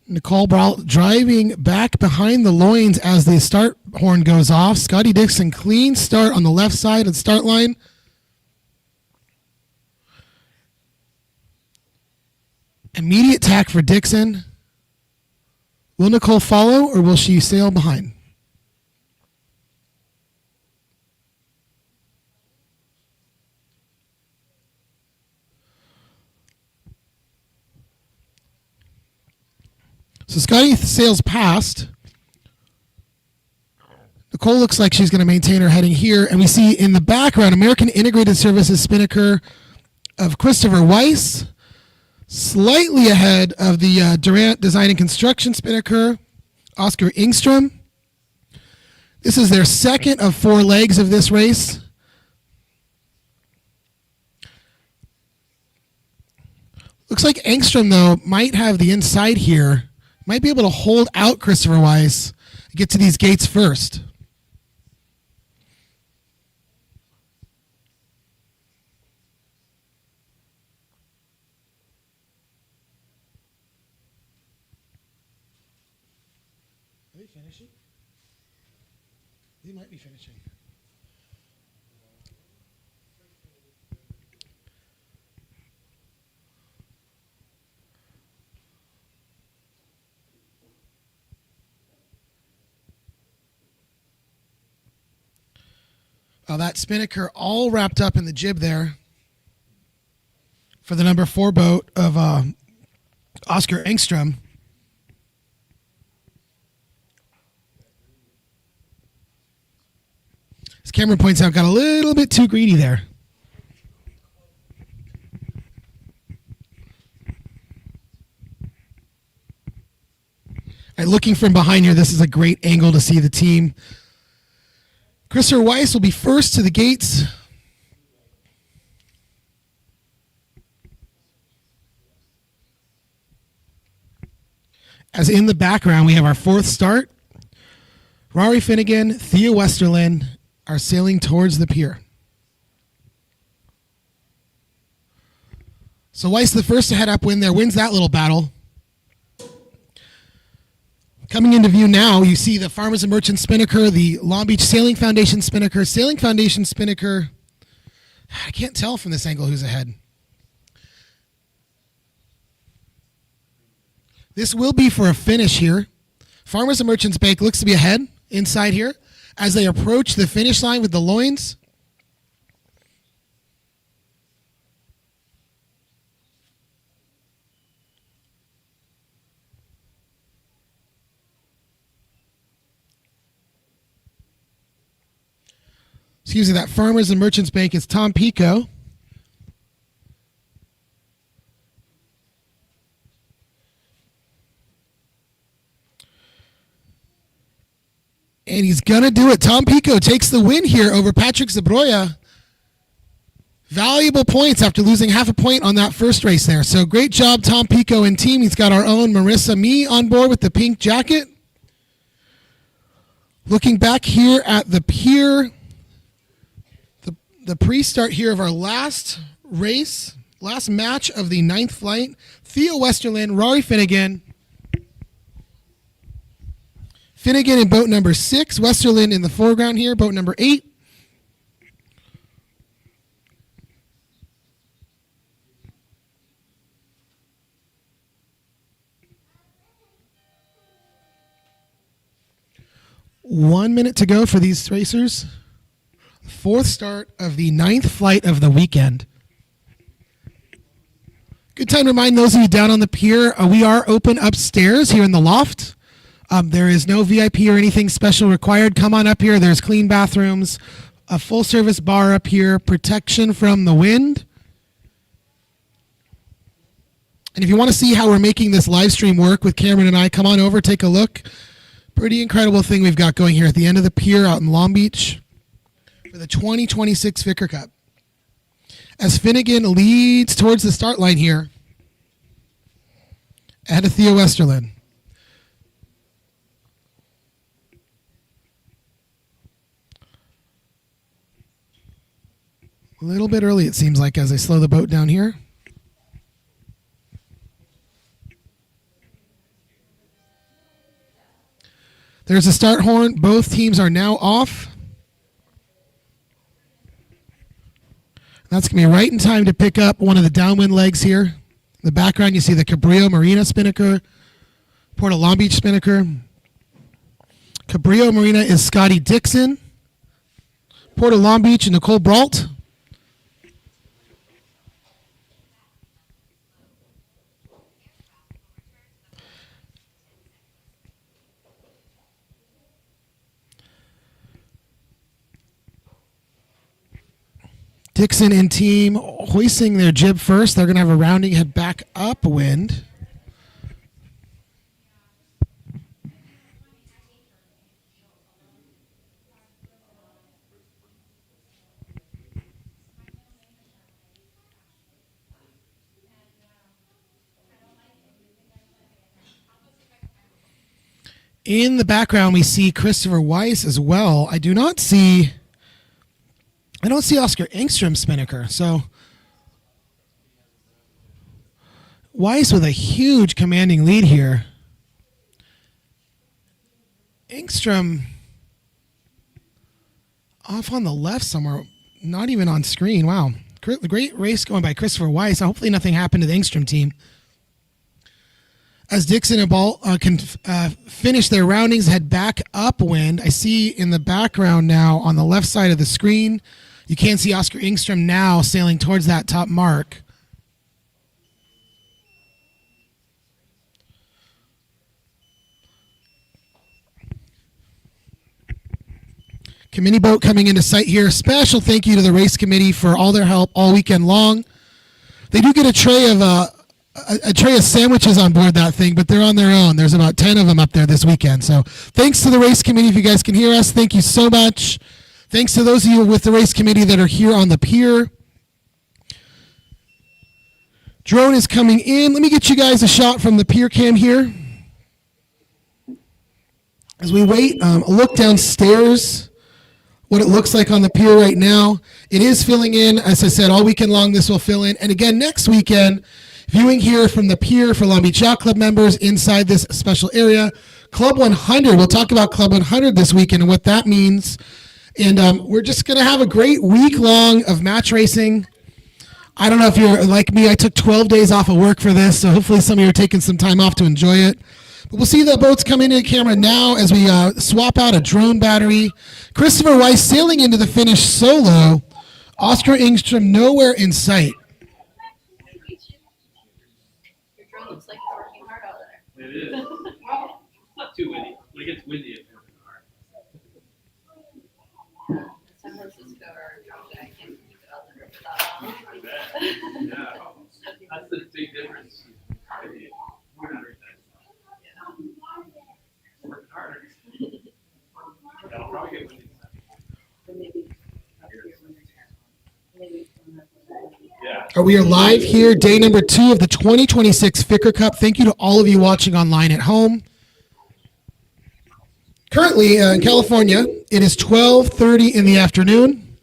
Nicole Brault driving back behind the loins as the start horn goes off. Scotty Dixon, clean start on the left side of the start line. Immediate tack for Dixon. Will Nicole follow or will she sail behind? So Scotty sails past. Nicole looks like she's going to maintain her heading here. And we see in the background, American Integrated Services Spinnaker of Christopher Weiss. Slightly ahead of the Durant Design and Construction Spinnaker, Oscar Ingstrom. This is their second of 4 legs of this race. Looks like Engstrom, though, might have the inside here. Might be able to hold out Christopher Weiss and get to these gates first. they finishing? They might be finishing. Oh, that Spinnaker all wrapped up in the jib there for the number 4 boat of Oscar Engstrom. As Cameron points out, got a little bit too greedy there. All right, looking from behind here, this is a great angle to see the team. Christopher Weiss will be first to the gates. As in the background, we have our 4th start. Rory Finnegan, Thea Westerlin are sailing towards the pier. So Weiss, the first to head upwind there, wins that little battle. Coming into view now, you see the Farmers and Merchants Spinnaker, the Long Beach Sailing Foundation Spinnaker. Sailing Foundation Spinnaker, I can't tell from this angle who's ahead. This will be for a finish here. Farmers and Merchants Bank looks to be ahead inside here as they approach the finish line with the loins. Excuse me, that Farmers and Merchants Bank is Tom Pico. And he's going to do it. Tom Pico takes the win here over Patrick Zabroya. Valuable points after losing half a point on that first race there. So great job, Tom Pico and team. He's got our own Marissa Mee on board with the pink jacket. Looking back here at the pier, the pre-start here of our last race, last match of the 9th flight. Theo Westerlin, Rory Finnegan. Finnegan in boat number 6. Westerlin in the foreground here, boat number 8. One minute to go for these racers. 4th start of the 9th flight of the weekend. Good time to remind those of you down on the pier, we are open upstairs here in the loft. There is no VIP or anything special required. Come on up here. There's clean bathrooms, a full-service bar up here, protection from the wind. And if you want to see how we're making this live stream work with Cameron and I, come on over, take a look. Pretty incredible thing we've got going here at the end of the pier out in Long Beach for the 2026 Ficker Cup. As Finnegan leads towards the start line here, ahead of Theo Westerlin. A little bit early, it seems like, as I slow the boat down here. There's a start horn. Both teams are now off. That's going to be right in time to pick up one of the downwind legs here. In the background, you see the Cabrillo Marina Spinnaker, Port of Long Beach Spinnaker. Cabrillo Marina is Scotty Dixon. Port of Long Beach and Nicole Brault. Dixon and team hoisting their jib first. They're going to have a rounding head back upwind. In the background, we see Christopher Weiss as well. I don't see Oscar Engstrom Spinnaker. So Weiss with a huge commanding lead here. Engstrom off on the left somewhere, not even on screen. Wow. Great race going by Christopher Weiss. Hopefully nothing happened to the Engstrom team. As Dixon and Ball can finish their roundings, head back upwind. I see in the background now on the left side of the screen, you can see Oscar Engstrom now sailing towards that top mark. Committee boat coming into sight here. Special thank you to the race committee for all their help all weekend long. They do get a tray of sandwiches on board that thing, but they're on their own. There's about 10 of them up there this weekend. So thanks to the race committee. If you guys can hear us, thank you so much. Thanks to those of you with the race committee that are here on the pier. Drone is coming in. Let me get you guys a shot from the pier cam here. As we wait, a look downstairs, what it looks like on the pier right now. It is filling in. As I said, all weekend long this will fill in. And again, next weekend, viewing here from the pier for Long Beach Yacht Club members inside this special area. Club 100, we'll talk about Club 100 this weekend and what that means. And we're just going to have a great week long of match racing. I don't know if you're like me, I took 12 days off of work for this, so hopefully some of you are taking some time off to enjoy it. But we'll see the boats come into the camera now as we swap out a drone battery. Christopher Weiss sailing into the finish solo. Oscar Engstrom nowhere in sight. Your drone looks like it's working hard out there. It is. Not too windy. When it gets windy, it's working hard. San Francisco or drone guy can't keep it out there without I bet. Yeah. That's the big difference. We're not working hard. That'll probably get windy. Yeah. We are live here, day number 2 of the 2026 Ficker Cup. Thank you to all of you watching online at home. Currently in California, it is 12:30 in the afternoon,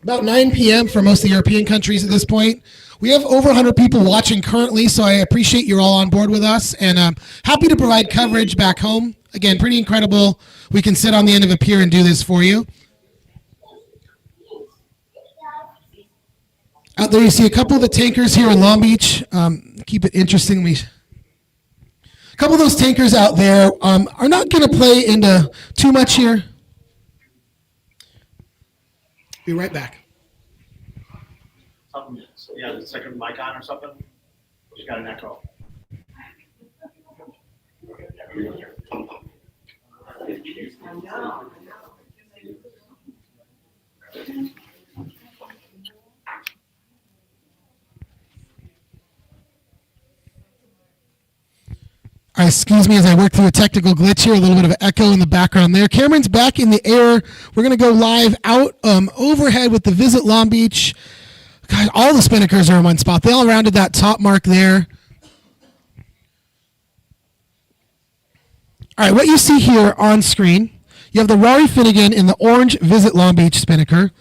about 9 p.m. for most of the European countries at this point. We have over 100 people watching currently, so I appreciate you're all on board with us, and I'm happy to provide coverage back home. Again, pretty incredible. We can sit on the end of a pier and do this for you. Out there you see a couple of the tankers here in Long Beach. Keep it interesting. A couple of those tankers out there are not going to play into too much here. Be right back. Something, yeah, the second mic on or something? She's got an echo. All right, excuse me as I work through a technical glitch here, a little bit of echo in the background there. Cameron's back in the air. We're going to go live out overhead with the Visit Long Beach. God, all the Spinnakers are in one spot. They all rounded that top mark there. All right, what you see here on screen, you have the Rory Finnegan in the orange Visit Long Beach Spinnaker.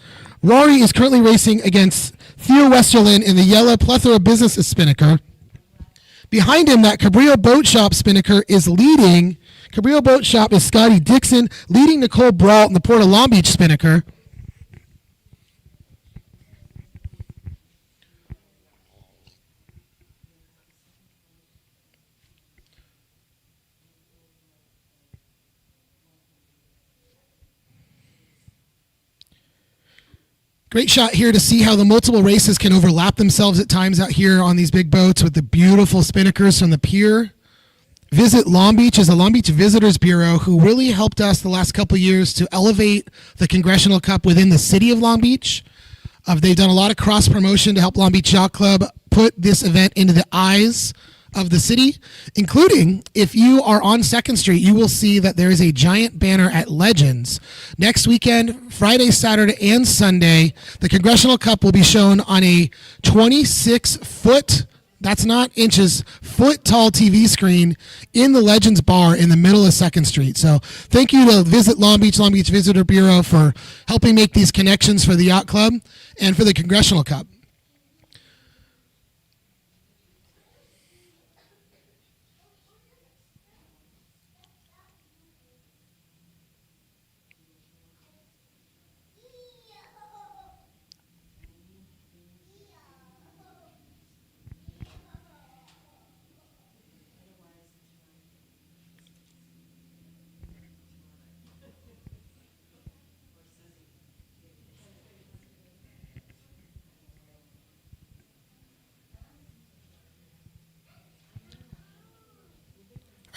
Rory is currently racing against Theo Westerlin in the yellow Plethora Business Spinnaker. Behind him, that Cabrillo Boat Shop Spinnaker is leading. Cabrillo Boat Shop is Scotty Dixon, leading Nicole Brault in the Port of Long Beach Spinnaker. Great shot here to see how the multiple races can overlap themselves at times out here on these big boats with the beautiful Spinnakers from the pier. Visit Long Beach is the Long Beach Visitors Bureau who really helped us the last couple of years to elevate the Congressional Cup within the city of Long Beach. They've done a lot of cross promotion to help Long Beach Yacht Club put this event into the eyes of the city, including if you are on 2nd Street, you will see that there is a giant banner at Legends. Next weekend, Friday, Saturday, and Sunday, the Congressional Cup will be shown on a 26-foot, that's not inches, foot-tall TV screen in the Legends Bar in the middle of 2nd Street. So thank you to Visit Long Beach Visitor Bureau for helping make these connections for the Yacht Club and for the Congressional Cup.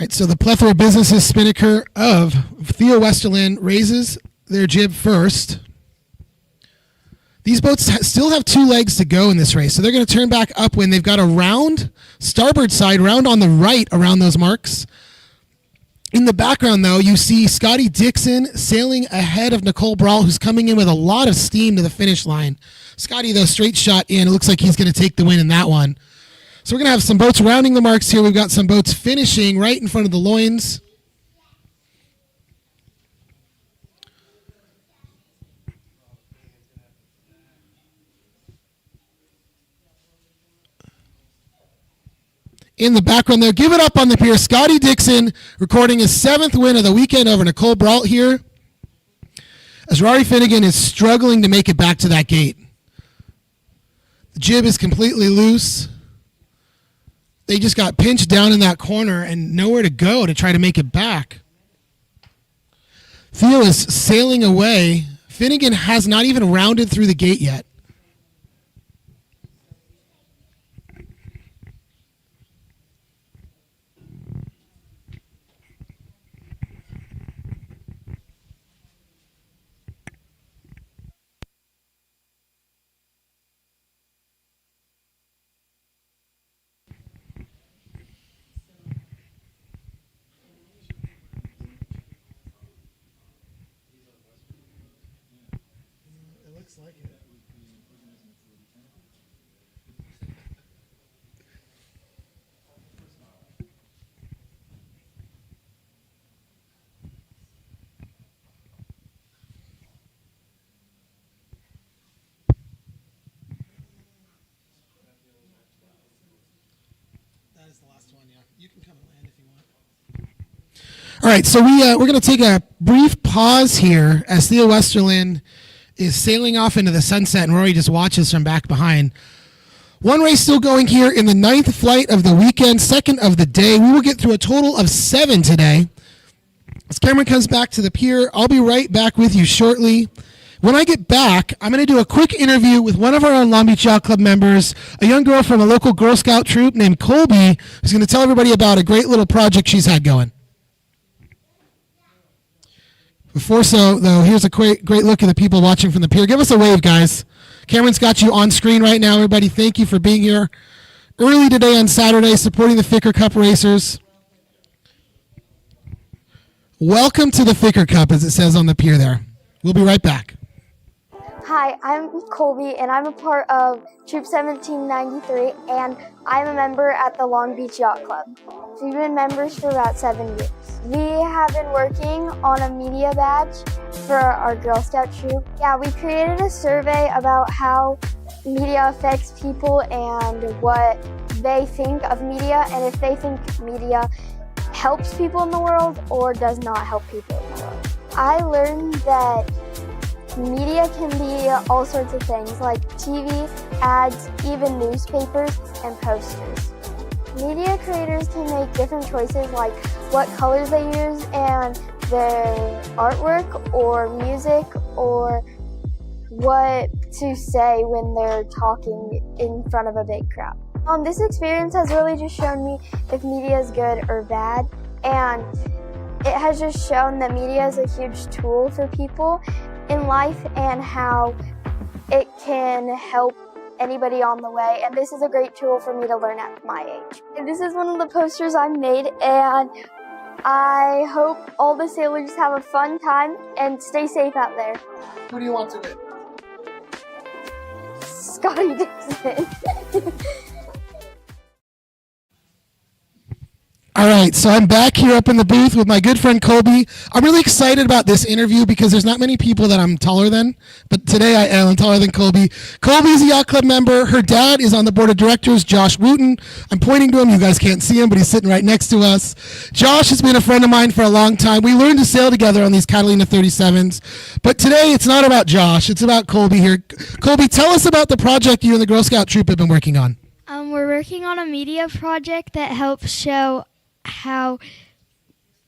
right, so the plethora of businesses Spinnaker of Theo Westerland raises their jib first. These boats still have 2 legs to go in this race, so they're going to turn back upwind. They've got a round, starboard side, round on the right around those marks. In the background, though, you see Scotty Dixon sailing ahead of Nicole Brawl, who's coming in with a lot of steam to the finish line. Scotty, though, straight shot in. It looks like he's going to take the win in that one. So we're going to have some boats rounding the marks here. We've got some boats finishing right in front of the loins. In the background there, give it up on the pier. Scotty Dixon recording his 7th win of the weekend over Nicole Brault here, as Rory Finnegan is struggling to make it back to that gate. The jib is completely loose. They just got pinched down in that corner and nowhere to go to try to make it back. Theo is sailing away. Finnegan has not even rounded through the gate yet. All right, so we're going to take a brief pause here as Theo Westerland is sailing off into the sunset, and Rory just watches from back behind. One race still going here in the 9th flight of the weekend, 2nd of the day. We will get through a total of 7 today. As Cameron comes back to the pier, I'll be right back with you shortly. When I get back, I'm going to do a quick interview with one of our Long Beach Yacht Club members, a young girl from a local Girl Scout troop named Colby, who's going to tell everybody about a great little project she's had going. Before so, though, here's a great look at the people watching from the pier. Give us a wave, guys. Cameron's got you on screen right now. Everybody, thank you for being here early today on Saturday, supporting the Ficker Cup racers. Welcome to the Ficker Cup, as it says on the pier there. We'll be right back. Hi, I'm Colby, and I'm a part of Troop 1793, and I'm a member at the Long Beach Yacht Club. We've been members for about 7 years. We have been working on a media badge for our Girl Scout troop. Yeah, we created a survey about how media affects people and what they think of media, and if they think media helps people in the world or does not help people in the world. I learned that media can be all sorts of things, like TV, ads, even newspapers, and posters. Media creators can make different choices, like what colors they use and their artwork or music, or what to say when they're talking in front of a big crowd. This experience has really just shown me if media is good or bad, and it has just shown that media is a huge tool for people in life and how it can help anybody on the way, and this is a great tool for me to learn at my age. And this is one of the posters I made, and I hope all the sailors have a fun time and stay safe out there. Who do you want to win? Scotty Dixon. All right, so I'm back here up in the booth with my good friend Colby. I'm really excited about this interview because there's not many people that I'm taller than, but today I am taller than Colby. Colby's a yacht club member. Her dad is on the board of directors, Josh Wooten. I'm pointing to him. You guys can't see him, but he's sitting right next to us. Josh has been a friend of mine for a long time. We learned to sail together on these Catalina 37s, but today it's not about Josh. It's about Colby here. Colby, tell us about the project you and the Girl Scout troop have been working on. We're working on a media project that helps show how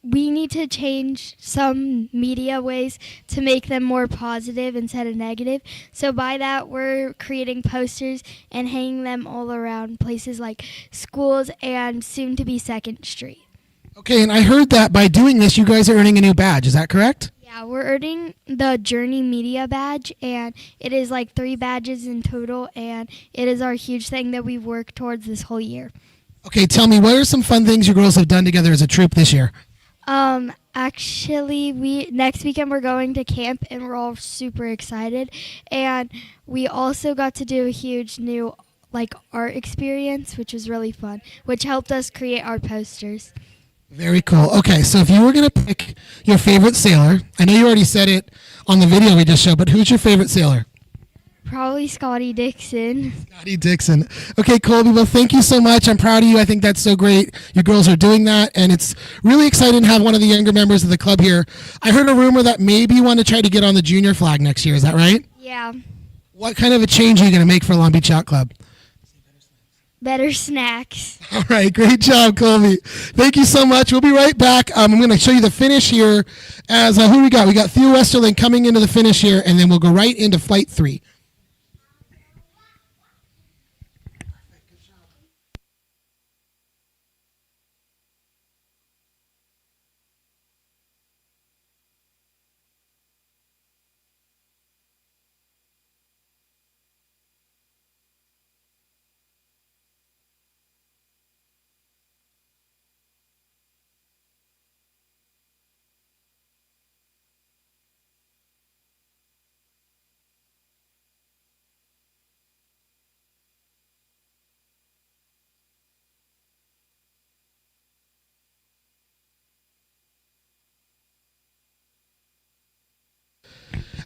we need to change some media ways to make them more positive instead of negative. So by that, we're creating posters and hanging them all around places like schools and soon to be 2nd Street. Okay, and I heard that by doing this, you guys are earning a new badge. Is that correct? Yeah, we're earning the Journey Media badge, and it is like 3 badges in total, and it is our huge thing that we've worked towards this whole year. Okay, tell me, what are some fun things you girls have done together as a troop this year? Actually, next weekend we're going to camp, and we're all super excited, and we also got to do a huge new art experience, which was really fun, which helped us create our posters. Very cool. Okay, so if you were going to pick your favorite sailor, I know you already said it on the video we just showed, but who's your favorite sailor? Probably Scotty Dixon. Scotty Dixon. Okay, Colby, well, thank you so much. I'm proud of you. I think that's so great. You girls are doing that, and it's really exciting to have one of the younger members of the club here. I heard a rumor that maybe you want to try to get on the junior flag next year. Is that right? Yeah. What kind of a change are you going to make for Long Beach Yacht Club? Better snacks. All right, great job, Colby. Thank you so much. We'll be right back. I'm going to show you the finish here. As who we got? We got Theo Westerling coming into the finish here, and then we'll go right into Flight 3.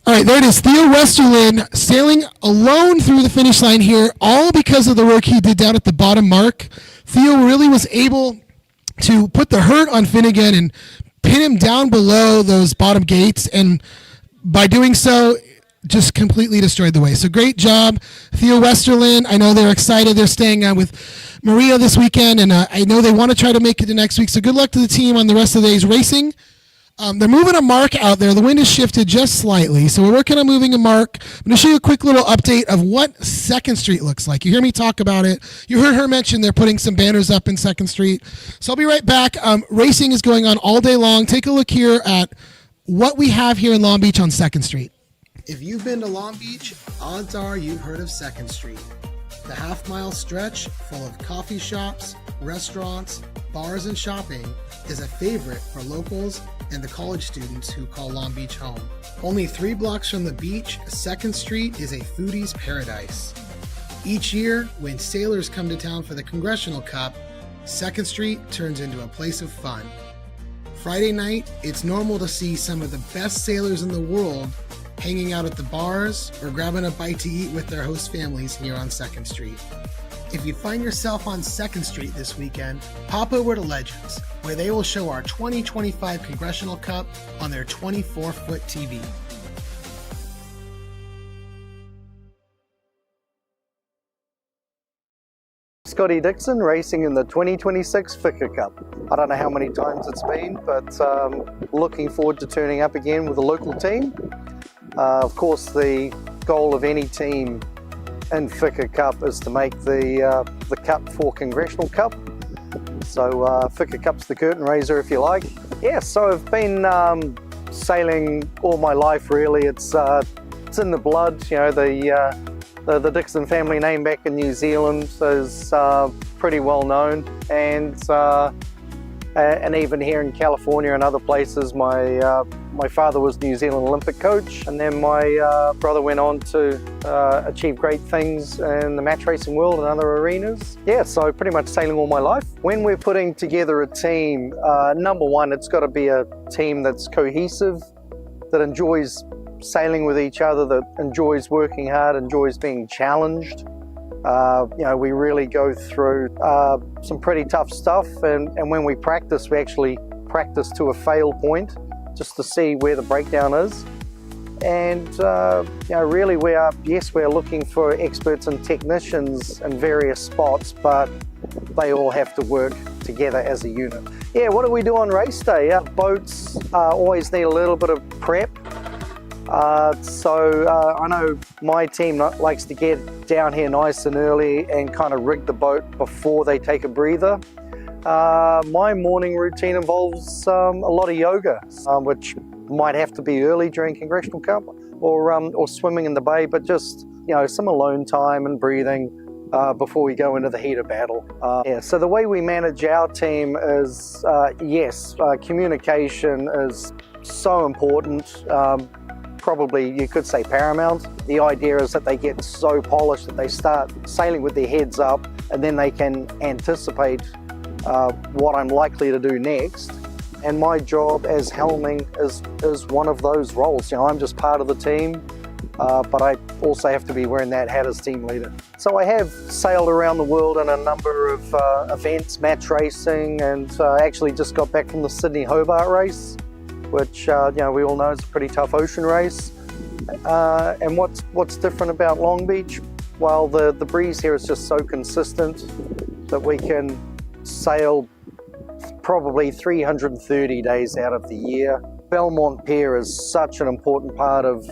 All right, there it is. Theo Westerlin sailing alone through the finish line here, all because of the work he did down at the bottom mark. Theo really was able to put the hurt on Finnegan and pin him down below those bottom gates, and by doing so, just completely destroyed the way. So great job, Theo Westerlin. I know they're excited. They're staying with Maria this weekend, and I know they want to try to make it to next week. So good luck to the team on the rest of the day's racing. They're moving a mark out there. The wind has shifted just slightly, so we're working on moving a mark. I'm going to show you a quick little update of what 2nd Street looks like. You hear me talk about it. You heard her mention they're putting some banners up in 2nd Street. So I'll be right back. Racing is going on all day long. Take a look here at what we have here in Long Beach on 2nd Street. If you've been to Long Beach, odds are you've heard of 2nd Street. The half-mile stretch full of coffee shops, restaurants, bars, and shopping is a favorite for locals and the college students who call Long Beach home. Only 3 blocks from the beach, 2nd Street is a foodie's paradise. Each year, when sailors come to town for the Congressional Cup, 2nd Street turns into a place of fun. Friday night, it's normal to see some of the best sailors in the world hanging out at the bars or grabbing a bite to eat with their host families here on 2nd Street. If you find yourself on 2nd Street this weekend, pop over to Legends, where they will show our 2025 Congressional Cup on their 24-foot TV. Scotty Dixon racing in the 2026 Ficker Cup. I don't know how many times it's been, but looking forward to turning up again with a local team. Of course, the goal of any team in Ficker Cup is to make the cup for Congressional Cup. So Ficker Cup's the curtain raiser, if you like. Yeah, so I've been sailing all my life, really. It's in the blood. You know, the Dixon family name back in New Zealand is pretty well known, and even here in California and other places, my father was New Zealand Olympic coach, and then my brother went on to achieve great things in the match racing world and other arenas. Yeah, so pretty much sailing all my life. When we're putting together a team, number one, it's got to be a team that's cohesive, that enjoys sailing with each other, that enjoys working hard, enjoys being challenged. You know, we really go through some pretty tough stuff, and when we practice, we actually practice to a fail point just to see where the breakdown is. And you know, really we're looking for experts and technicians in various spots, but they all have to work together as a unit. Yeah, what do we do on race day? Our boats always need a little bit of prep. So I know my team likes to get down here nice and early and kind of rig the boat before they take a breather. My morning routine involves a lot of yoga, which might have to be early during Congressional Cup, or swimming in the bay, but just some alone time and breathing before we go into the heat of battle. So the way we manage our team is, communication is so important. Probably you could say paramount. The idea is that they get so polished that they start sailing with their heads up, and then they can anticipate what I'm likely to do next. And my job as helming is one of those roles. I'm just part of the team, but I also have to be wearing that hat as team leader. So I have sailed around the world in a number of events, match racing, and actually just got back from the Sydney Hobart race, which we all know is a pretty tough ocean race. And what's different about Long Beach? Well, the breeze here is just so consistent that we can sail probably 330 days out of the year. Belmont Pier is such an important part of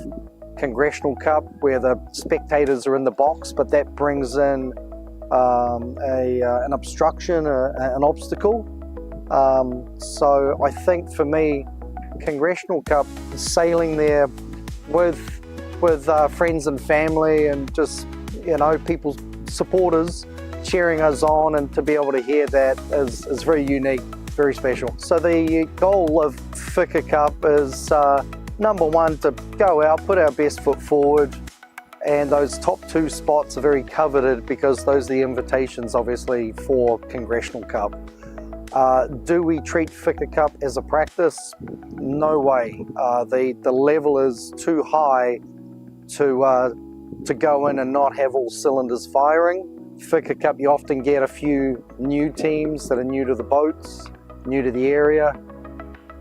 Congressional Cup, where the spectators are in the box, but that brings in an obstruction, an obstacle. So I think for me, Congressional Cup, sailing there with friends and family, and just people's supporters cheering us on, and to be able to hear that is very unique, very special. So the goal of Ficker Cup is number one, to go out, put our best foot forward, and those top two spots are very coveted because those are the invitations obviously for Congressional Cup. Do we treat Ficker Cup as a practice? No way. The level is too high to go in and not have all cylinders firing. Ficker Cup, you often get a few new teams that are new to the boats, new to the area.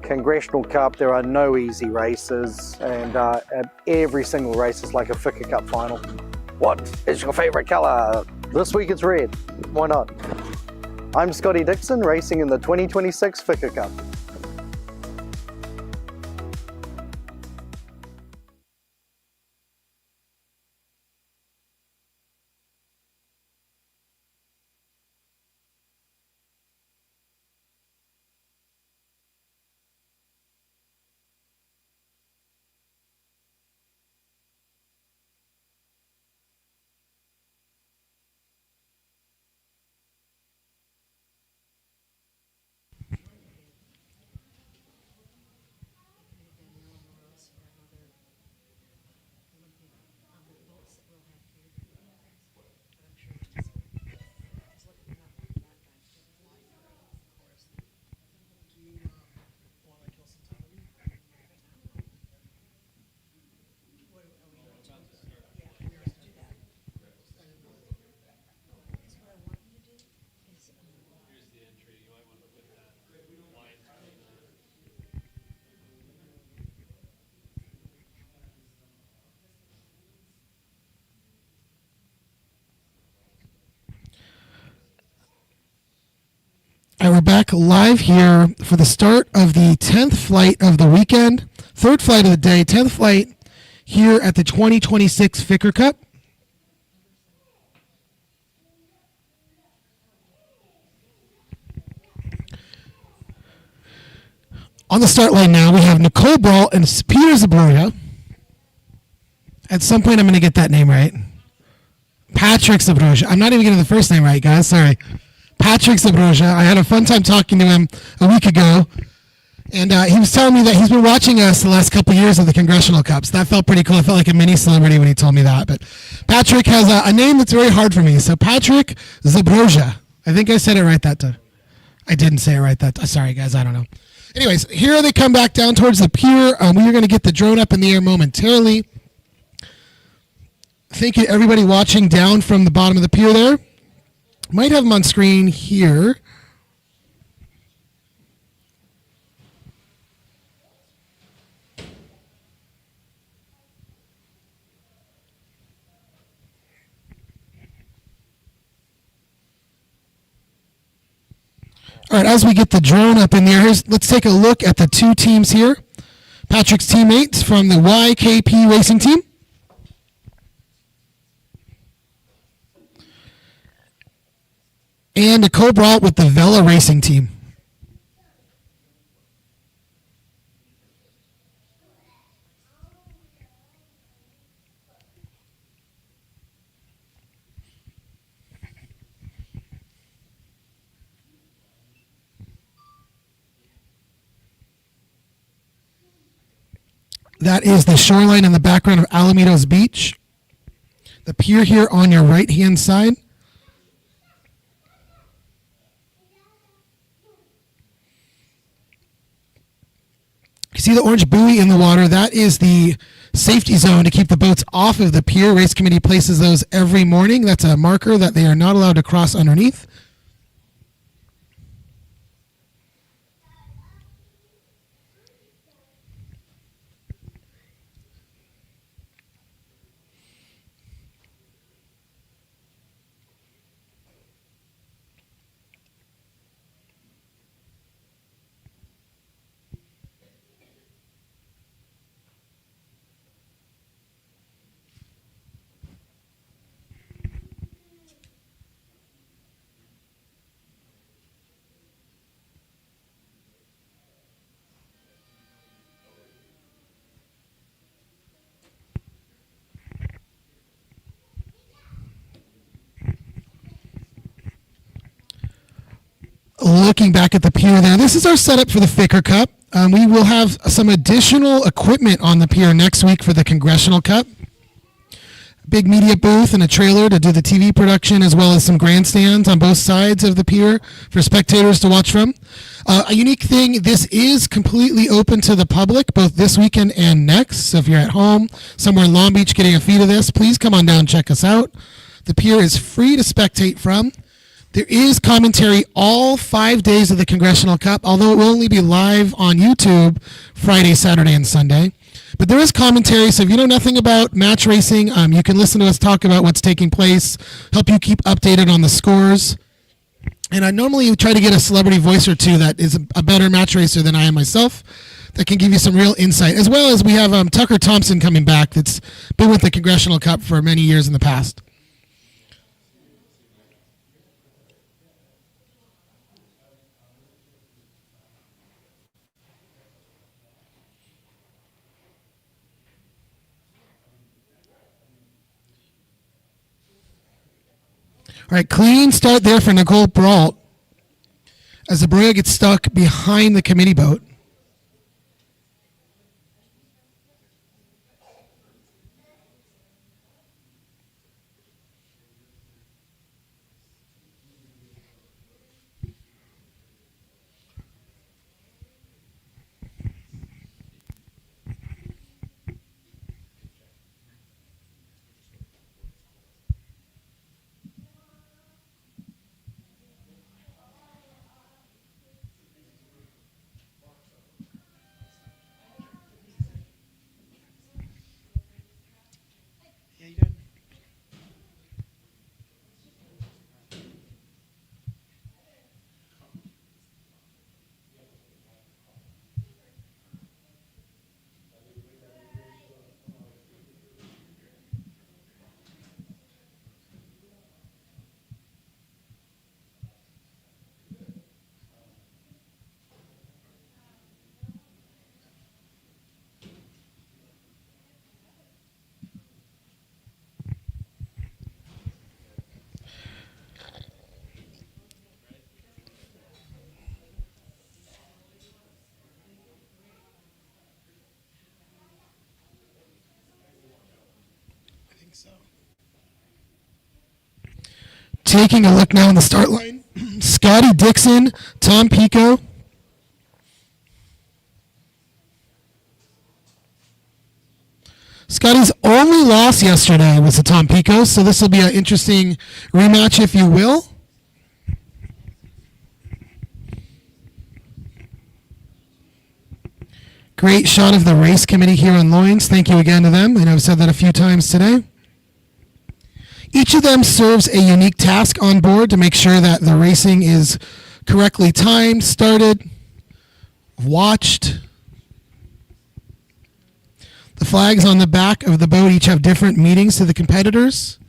Congressional Cup, there are no easy races, and every single race is like a Ficker Cup final. What is your favorite color? This week it's red. Why not? I'm Scotty Dixon, racing in the 2026 Ficker Cup. All right, we're back live here for the start of the 10th flight of the weekend, third flight of the day, 10th flight here at the 2026 Ficker Cup. On the start line now, we have Nicole Brault and Peter Zabroja. At some point, I'm going to get that name right. Patrick Zabroja. I'm not even getting the first name right, guys. Sorry. Patrick Zabroja. I had a fun time talking to him a week ago, and he was telling me that he's been watching us the last couple of years of the Congressional Cups. That felt pretty cool. I felt like a mini celebrity when he told me that. But Patrick has a name that's very hard for me. So Patrick Zabroja. I think I said it right that time. I didn't say it right that time. Sorry, guys. I don't know. Anyways, here they come back down towards the pier. We are going to get the drone up in the air momentarily. Thank you, everybody watching down from the bottom of the pier there. Might have them on screen here. All right, as we get the drone up in there, let's take a look at the two teams here. Patrick's teammates from the YKP racing team. and Nicole Brault with the Vela Racing Team. That is the shoreline in the background of Alamitos Beach. The pier here on your right-hand side. You see the orange buoy in the water? That is the safety zone to keep the boats off of the pier. Race committee places those every morning. That's a marker that they are not allowed to cross underneath. Looking back at the pier there, this is our setup for the Ficker Cup. We will have some additional equipment on the pier next week for the Congressional Cup. Big media booth and a trailer to do the TV production, as well as some grandstands on both sides of the pier for spectators to watch from. A unique thing, this is completely open to the public, both this weekend and next. So if you're at home, somewhere in Long Beach getting a feed of this, please come on down and check us out. The pier is free to spectate from. There is commentary all 5 days of the Congressional Cup, although it will only be live on YouTube Friday, Saturday, and Sunday. But there is commentary, so if you know nothing about match racing, you can listen to us talk about what's taking place, help you keep updated on the scores. And I normally try to get a celebrity voice or two that is a better match racer than I am myself, that can give you some real insight, as well as we have Tucker Thompson coming back that's been with the Congressional Cup for many years in the past. All right, clean start there for Nicole Brault as the Broya gets stuck behind the committee boat. Taking a look now on the start line, Scotty Dixon, Tom Pico. Scotty's only loss yesterday was to Tom Pico, so this will be an interesting rematch, if you will. Great shot of the race committee here on Loins. Thank you again to them. I know I've said that a few times today. Each of them serves a unique task on board to make sure that the racing is correctly timed, started, watched. The flags on the back of the boat each have different meanings to the competitors.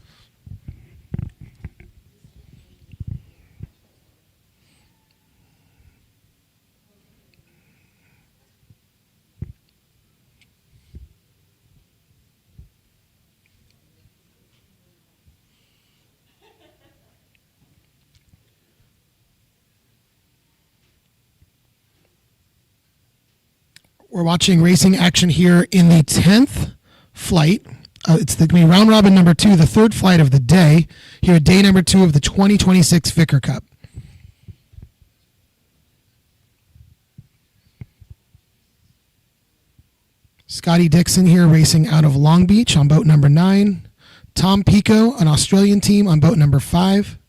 We're watching racing action here in the 10th flight. It's going to be round robin number 2, the third flight of the day, here at day number 2 of the 2026 Ficker Cup. Scotty Dixon here racing out of Long Beach on boat number 9. Tom Pico, an Australian team, on boat number 5.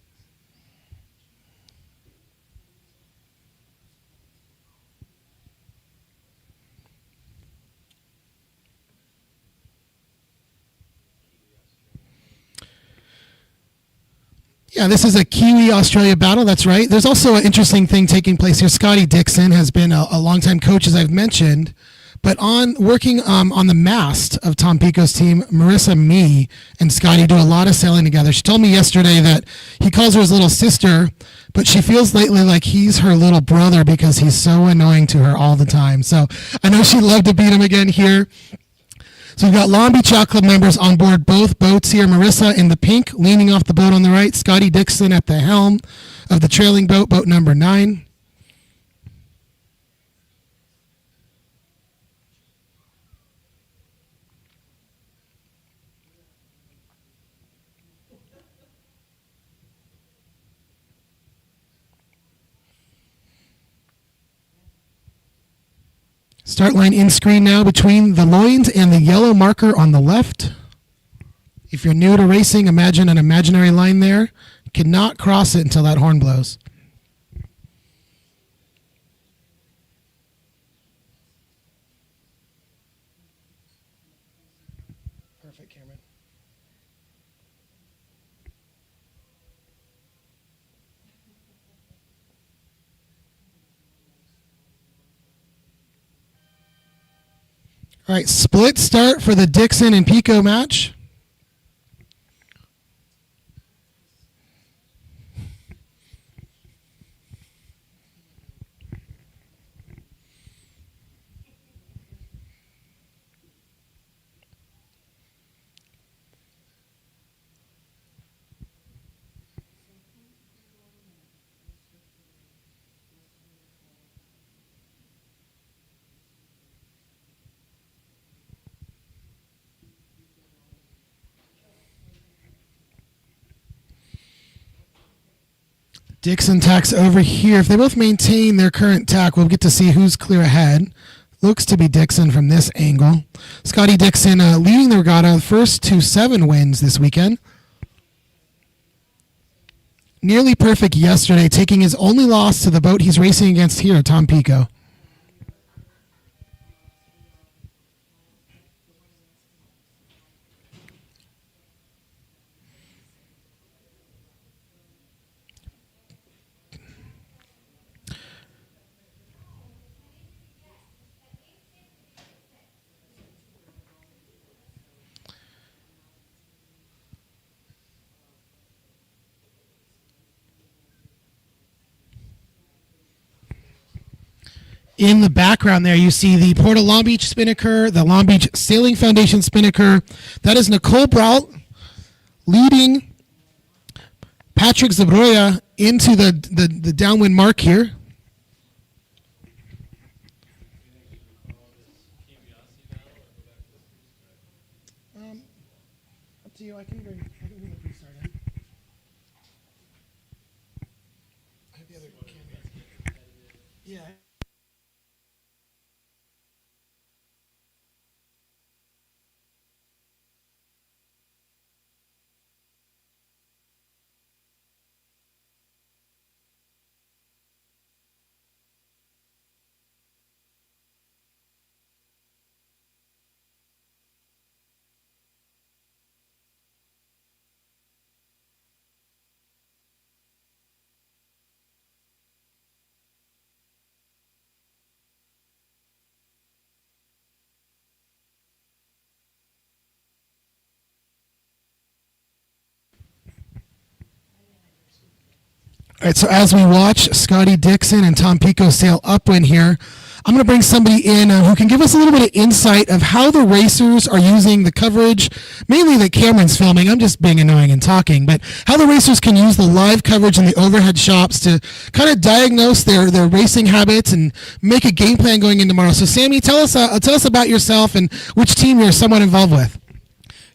Yeah, this is a Kiwi-Australia battle, that's right. There's also an interesting thing taking place here. Scotty Dixon has been a longtime coach, as I've mentioned, but working on the mast of Tom Pico's team, Marissa Mee and Scotty do a lot of sailing together. She told me yesterday that he calls her his little sister, but she feels lately like he's her little brother because he's so annoying to her all the time. So I know she'd love to beat him again here. So we've got Long Beach Yacht Club members on board both boats here. Marissa in the pink, leaning off the boat on the right. Scotty Dixon at the helm of the trailing boat, boat number 9. Start line in screen now between the loins and the yellow marker on the left. If you're new to racing, imagine an imaginary line there. You cannot cross it until that horn blows. Perfect, Cameron. All right, split start for the Dixon and Pico match. Dixon tacks over here. If they both maintain their current tack, we'll get to see who's clear ahead. Looks to be Dixon from this angle. Scotty Dixon leading the regatta, first to 7 wins this weekend. Nearly perfect yesterday, taking his only loss to the boat he's racing against here, Tom Pico. In the background there, you see the Port of Long Beach Spinnaker, the Long Beach Sailing Foundation Spinnaker. That is Nicole Brault leading Patrick Zabroya into the downwind mark here. Up to you. I can bring the pre-start in. I have the other camera. Yeah. All right, so as we watch Scotty Dixon and Tom Pico sail upwind here, I'm going to bring somebody in who can give us a little bit of insight of how the racers are using the coverage, mainly that Cameron's filming. I'm just being annoying and talking, but how the racers can use the live coverage in the overhead shops to kind of diagnose their racing habits and make a game plan going in tomorrow. So, Sammy, tell us about yourself and which team you're somewhat involved with.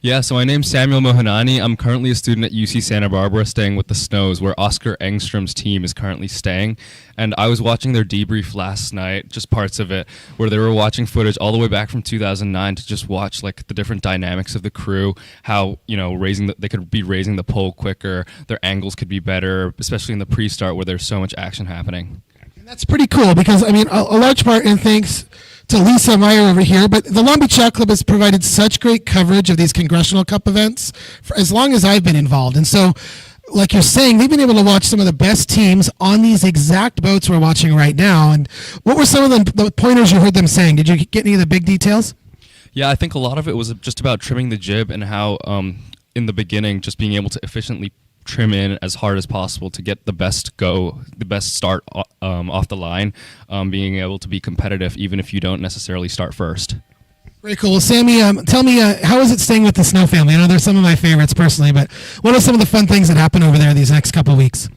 Yeah, so my name's Samuel Mohanani. I'm currently a student at UC Santa Barbara staying with the Snows, where Oscar Engstrom's team is currently staying. And I was watching their debrief last night, just parts of it, where they were watching footage all the way back from 2009 to just watch like the different dynamics of the crew, how, you know, they could be raising the pole quicker, their angles could be better, especially in the pre-start where there's so much action happening. And that's pretty cool because, I mean, a large part, and thanks to Lisa Meyer over here, but the Long Beach Yacht Club has provided such great coverage of these Congressional Cup events for as long as I've been involved. And so, like you're saying, they've been able to watch some of the best teams on these exact boats we're watching right now. And what were some of the pointers you heard them saying? Did you get any of the big details? Yeah, I think a lot of it was just about trimming the jib and how, in the beginning, just being able to efficiently trim in as hard as possible to get the best start off the line, being able to be competitive even if you don't necessarily start first. Very cool. Well, Sammy, tell me, how is it staying with the Snow family? I know they're some of my favorites personally, but what are some of the fun things that happen over there these next couple of weeks?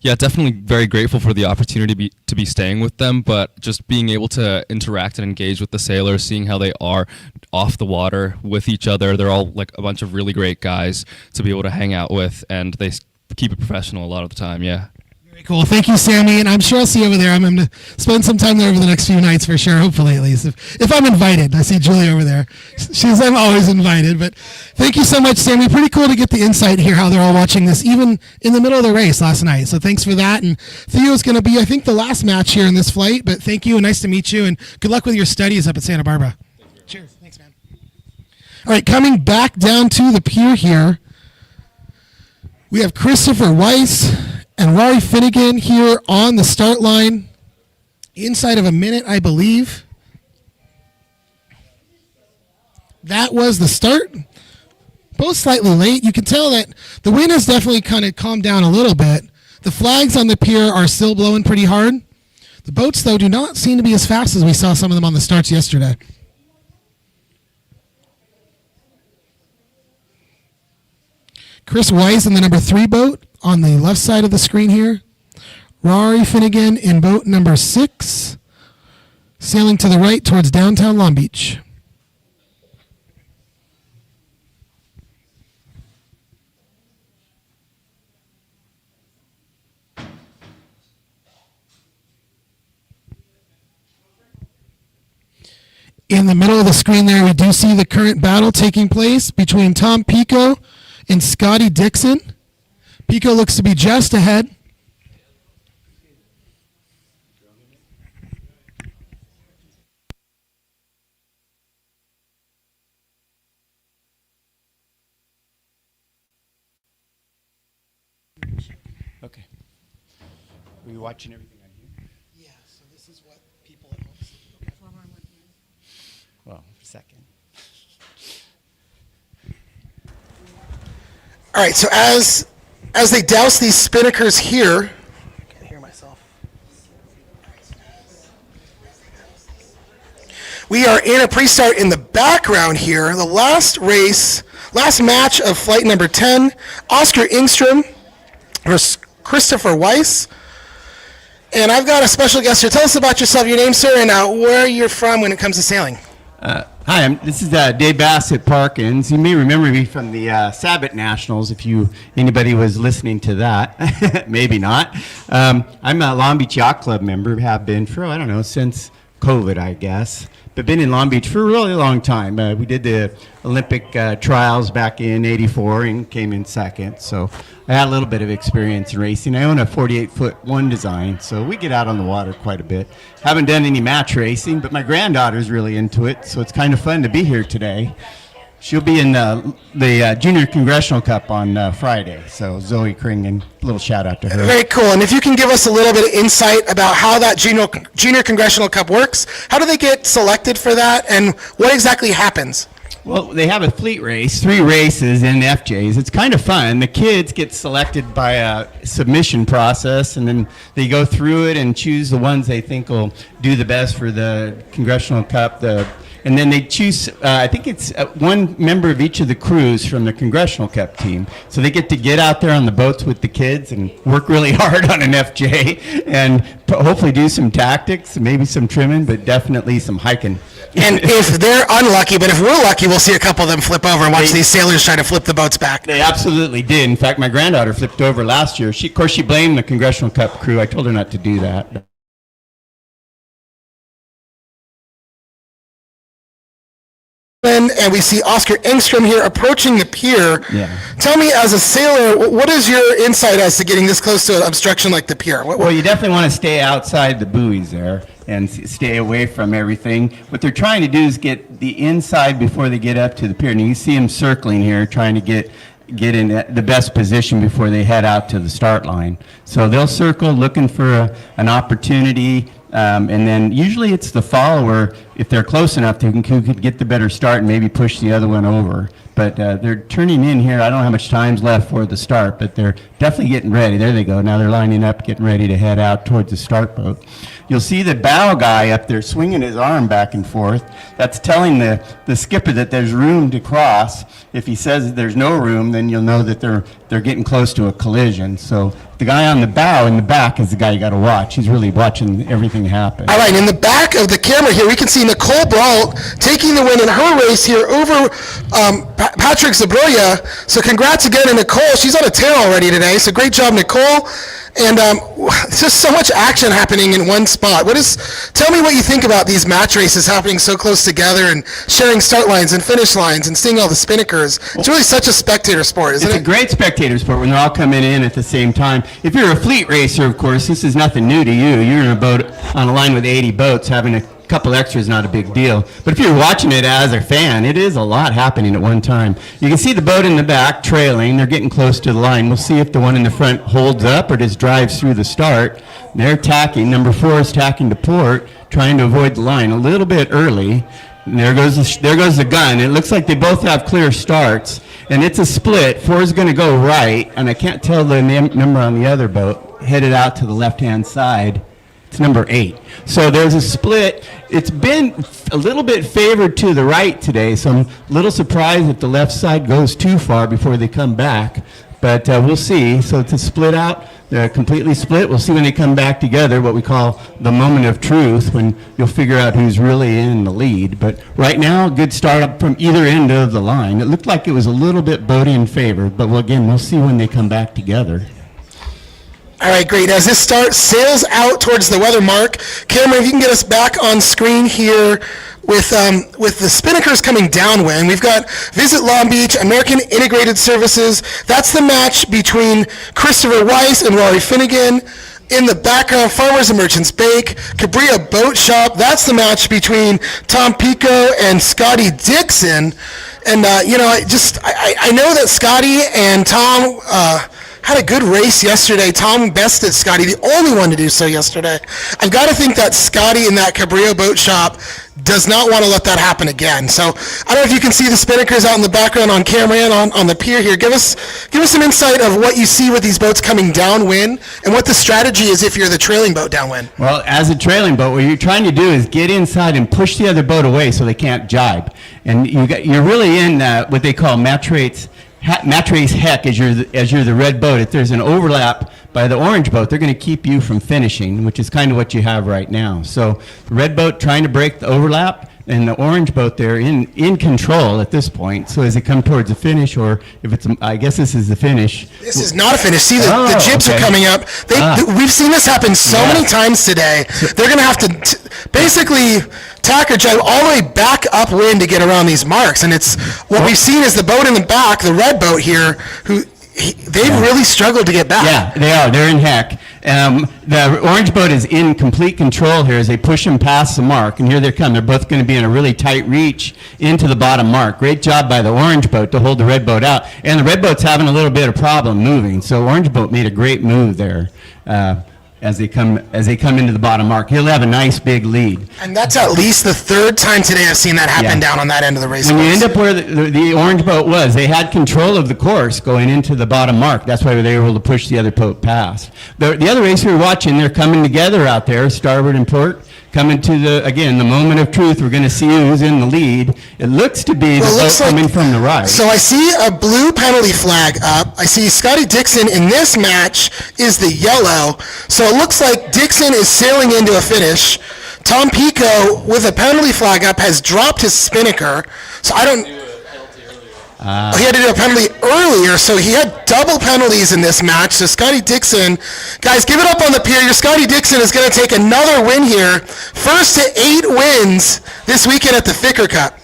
Yeah, definitely very grateful for the opportunity to be staying with them, but just being able to interact and engage with the sailors, seeing how they are off the water with each other. They're all like a bunch of really great guys to be able to hang out with, and they keep it professional a lot of the time, yeah. Very cool. Thank you, Sammy, and I'm sure I'll see you over there. I'm going to spend some time there over the next few nights for sure, hopefully at least. If I'm invited. I see Julie over there. I'm always invited, but thank you so much, Sammy. Pretty cool to get the insight here, how they're all watching this, even in the middle of the race last night. So thanks for that, and Theo's going to be, I think, the last match here in this flight, but thank you, and nice to meet you, and good luck with your studies up at Santa Barbara. Cheers. Thanks, man. All right, coming back down to the pier here, we have Christopher Weiss and Rory Finnegan here on the start line inside of a minute, I believe. That was the start. Both slightly late. You can tell that the wind has definitely kind of calmed down a little bit. The flags on the pier are still blowing pretty hard. The boats, though, do not seem to be as fast as we saw some of them on the starts yesterday. Chris Weiss in the number 3 boat on the left side of the screen here. Rory Finnegan in boat number 6, sailing to the right towards downtown Long Beach. In the middle of the screen there, we do see the current battle taking place between Tom Pico and Scotty Dixon. Pico looks to be just ahead. Okay. Were you watching everything on here? Yeah, so this is what people at home see. Well, a second. All right, so as they douse these Spinnakers here, I can't hear myself. We are in a pre-start in the background here. The last match of flight number 10, Oscar Engstrom versus Christopher Weiss. And I've got a special guest here. Tell us about yourself, your name, sir, and where you're from when it comes to sailing. Hi, this is Dave Bassett Parkins. You may remember me from the Sabbath Nationals if anybody was listening to that. Maybe not. I'm a Long Beach Yacht Club member, have been for, I don't know, since COVID, I guess. But been in Long Beach for a really long time. We did the Olympic trials back in '84 and came in second. So I had a little bit of experience in racing. I own a 48-foot one design, so we get out on the water quite a bit. Haven't done any match racing, but my granddaughter's really into it, so it's kind of fun to be here today. She'll be in the Junior Congressional Cup on Friday, so Zoe Kringen, a little shout out to her. Very cool. And if you can give us a little bit of insight about how that Junior Congressional Cup works, how do they get selected for that, and what exactly happens? Well, they have a fleet race, 3 races in FJs. It's kind of fun. The kids get selected by a submission process, and then they go through it and choose the ones they think will do the best for the Congressional Cup. And then they choose, I think it's one member of each of the crews from the Congressional Cup team. So they get out there on the boats with the kids and work really hard on an FJ and hopefully do some tactics, maybe some trimming, but definitely some hiking. And if they're unlucky, but if we're lucky, we'll see a couple of them flip over and watch these sailors try to flip the boats back. They absolutely did. In fact, my granddaughter flipped over last year. Of course, she blamed the Congressional Cup crew. I told her not to do that. And we see Oscar Engstrom here approaching the pier. Yeah. Tell me, as a sailor, what is your insight as to getting this close to an obstruction like the pier? Well, you definitely want to stay outside the buoys there and stay away from everything. What they're trying to do is get the inside before they get up to the pier. And you see them circling here, trying to get in the best position before they head out to the start line. So they'll circle looking for an opportunity. And then usually it's the follower, if they're close enough, who could get the better start and maybe push the other one over. But they're turning in here. I don't know how much time's left for the start, but they're definitely getting ready. There they go. Now they're lining up, getting ready to head out towards the start boat. You'll see the bow guy up there swinging his arm back and forth. That's telling the skipper that there's room to cross. If he says that there's no room, then you'll know that they're getting close to a collision. So the guy on the bow in the back is the guy you got to watch. He's really watching everything happen. All right, in the back of the camera here, we can see Nicole Brault taking the win in her race here over Patrick Zabroya. So congrats again to Nicole. She's on a tear already today, so great job, Nicole. And just so much action happening in one spot. Tell me what you think about these match races happening so close together and sharing start lines and finish lines and seeing all the Spinnakers. It's really such a spectator sport, isn't it? It's a great spectator sport when they're all coming in at the same time. If you're a fleet racer, of course, this is nothing new to you. You're in a boat on a line with 80 boats, having a couple extras not a big deal. But if you're watching it as a fan, it is a lot happening at one time. You can see the boat in the back trailing. They're getting close to the line. We'll see if the one in the front holds up or just drives through the start. They're tacking. Number 4 is tacking to port, trying to avoid the line a little bit early. And there goes the gun. It looks like they both have clear starts, and it's a split. 4 is going to go right, and I can't tell the number on the other boat, headed out to the left-hand side. It's number 8. So there's a split. It's been a little bit favored to the right today, so I'm a little surprised if the left side goes too far before they come back. But we'll see. So it's a split out. They're completely split. We'll see when they come back together, what we call the moment of truth, when you'll figure out who's really in the lead. But right now, good start up from either end of the line. It looked like it was a little bit boat in favor, but we'll see when they come back together. All right, great. As this start sails out towards the weather mark, Cameron, if you can get us back on screen here with the Spinnakers coming downwind. We've got Visit Long Beach, American Integrated Services. That's the match between Christopher Weiss and Rory Finnegan. In the background, Farmers and Merchants Bake, Cabria Boat Shop. That's the match between Tom Pico and Scotty Dixon. And, I know that Scotty and Tom had a good race yesterday. Tom bested Scotty, the only one to do so yesterday. I've got to think that Scotty in that Cabrillo Boat Shop does not want to let that happen again. So I don't know if you can see the Spinnakers out in the background on camera and on the pier here. Give us some insight of what you see with these boats coming downwind and what the strategy is if you're the trailing boat downwind. Well, as a trailing boat, what you're trying to do is get inside and push the other boat away so they can't jibe. And you're really in what they call match race heck as you're the red boat. If there's an overlap by the orange boat, they're going to keep you from finishing, which is kind of what you have right now. So the red boat trying to break the overlap, and the orange boat there in control at this point. So as they come towards the finish, or if it's, I guess this is the finish. This is not a finish. See, the jibs are coming up. We've seen this happen so many times today. They're going to have to basically tack or jibe all the way back upwind to get around these marks. And it's what we've seen is the boat in the back, the red boat here, they've really struggled to get back. Yeah, they are. They're in heck. The orange boat is in complete control here as they push them past the mark. And here they come. They're both going to be in a really tight reach into the bottom mark. Great job by the orange boat to hold the red boat out. And the red boat's having a little bit of problem moving. So orange boat made a great move there. as they come into the bottom mark. He'll have a nice big lead. And that's at least the third time today I've seen that happen down on that end of the race When you course. end up where the orange boat was, they had control of the course going into the bottom mark. That's why they were able to push the other boat past. The other race we were watching, they're coming together out there, starboard and port, coming to the moment of truth. We're going to see who's in the lead. It looks to be the boat coming from the right. So I see a blue penalty flag up. I see Scotty Dixon in this match is the yellow. So it looks like Dixon is sailing into a finish. Tom Pico, with a penalty flag up, has dropped his Spinnaker. So I don't... he had to do a penalty earlier, so he had double penalties in this match. So Scotty Dixon, guys, give it up on the pier. Your Scotty Dixon is going to take another win here. First to 8 wins this weekend at the Ficker Cup.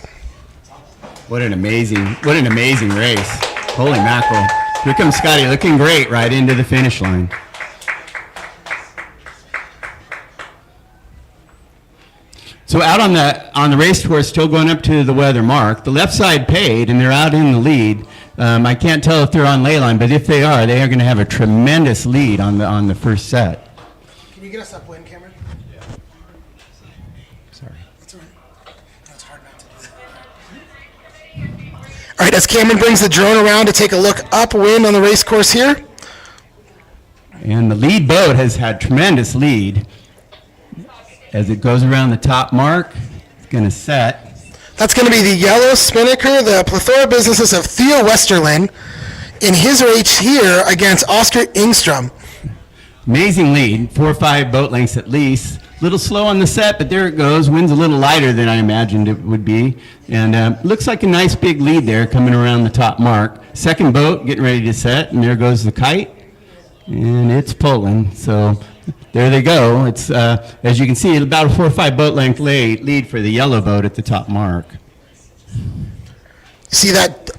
What an amazing race. Holy mackerel. Here comes Scotty, looking great right into the finish line. So out on the race course, still going up to the weather mark. The left side paid, and they're out in the lead. I can't tell if they're on ley line, but if they are going to have a tremendous lead on the first set. Can you get us upwind, Cameron? Yeah. Sorry. That's all right. No, it's hard not to do that. All right, as Cameron brings the drone around to take a look upwind on the race course here. And the lead boat has had tremendous lead. As it goes around the top mark, it's going to set. That's going to be the yellow Spinnaker, the plethora businesses of Theo Westerlin in his race here against Oscar Engstrom. Amazing lead, 4 or 5 boat lengths at least. A little slow on the set, but there it goes. Wind's a little lighter than I imagined it would be. And looks like a nice big lead there coming around the top mark. Second boat getting ready to set, and there goes the kite. And it's pulling, so... There they go. It's, as you can see, about a 4 or 5 boat length lead for the yellow boat at the top mark. See that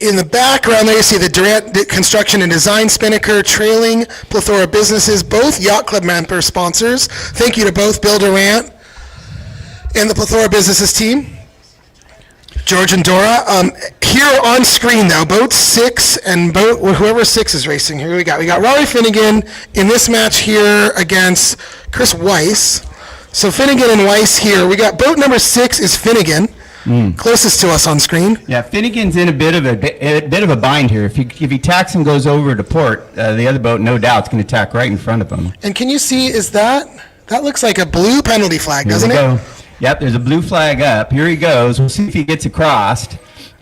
in the background there, you see the Durant Construction and Design Spinnaker trailing plethora businesses, both Yacht Club member sponsors. Thank you to both Bill Durant and the plethora businesses team. George and Dora. Here on screen, though, boat 6 and whoever 6 is racing here. We got Rory Finnegan in this match here against Chris Weiss. So Finnegan and Weiss here. We got boat number 6 is Finnegan, closest to us on screen. Yeah, Finnegan's in a bit of a bind here. If he tacks and goes over to port, the other boat, no doubt, is going to tack right in front of him. And can you see? Is that looks like a blue penalty flag, doesn't it? Yep, there's a blue flag up. Here he goes. We'll see if he gets across,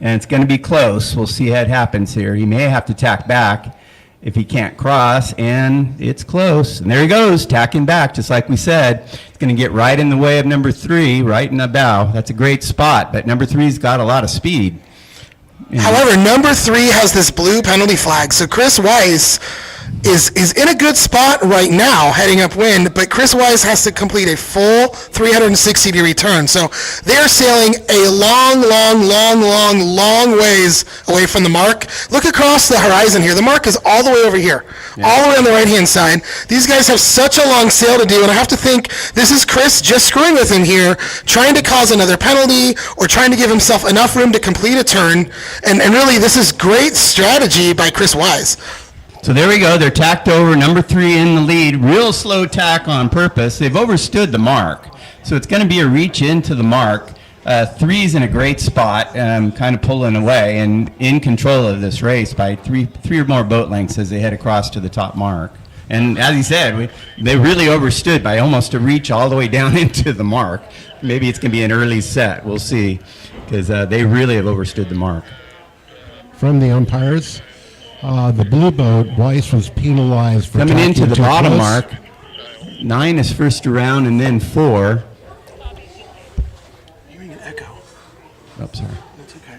and it's going to be close. We'll see how it happens here. He may have to tack back if he can't cross, and it's close. And there he goes, tacking back, just like we said. It's going to get right in the way of number 3, right in the bow. That's a great spot, but number 3's got a lot of speed. However, number 3 has this blue penalty flag, so Chris Weiss is in a good spot right now, heading upwind, but Chris Weiss has to complete a full 360-degree turn. So they're sailing a long ways away from the mark. Look across the horizon here. The mark is all the way over here, all the way on the right-hand side. These guys have such a long sail to do, and I have to think this is Chris just screwing with him here, trying to cause another penalty or trying to give himself enough room to complete a turn. And really, this is great strategy by Chris Weiss. So there we go. They're tacked over. Number 3 in the lead. Real slow tack on purpose. They've overstood the mark. So it's going to be a reach into the mark. 3's in a great spot, kind of pulling away and in control of this race by three or more boat lengths as they head across to the top mark. And as he said, they really overstood by almost a reach all the way down into the mark. Maybe it's going to be an early set. We'll see, because they really have overstood the mark. From the umpires, the blue boat, Weiss was penalized for coming into the bottom close. mark. 9 is first around, and then 4. Hearing an echo. Oh, sorry. That's okay.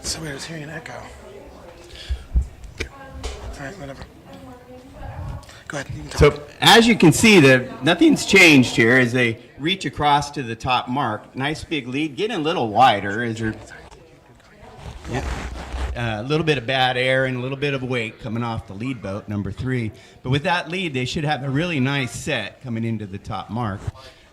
So weird, I was hearing an echo. All right, whatever. Go ahead. You can talk. So as you can see, nothing's changed here as they reach across to the top mark. Nice big lead, getting a little wider as they're. Yeah. A little bit of bad air and a little bit of weight coming off the lead boat, number 3. But with that lead, they should have a really nice set coming into the top mark.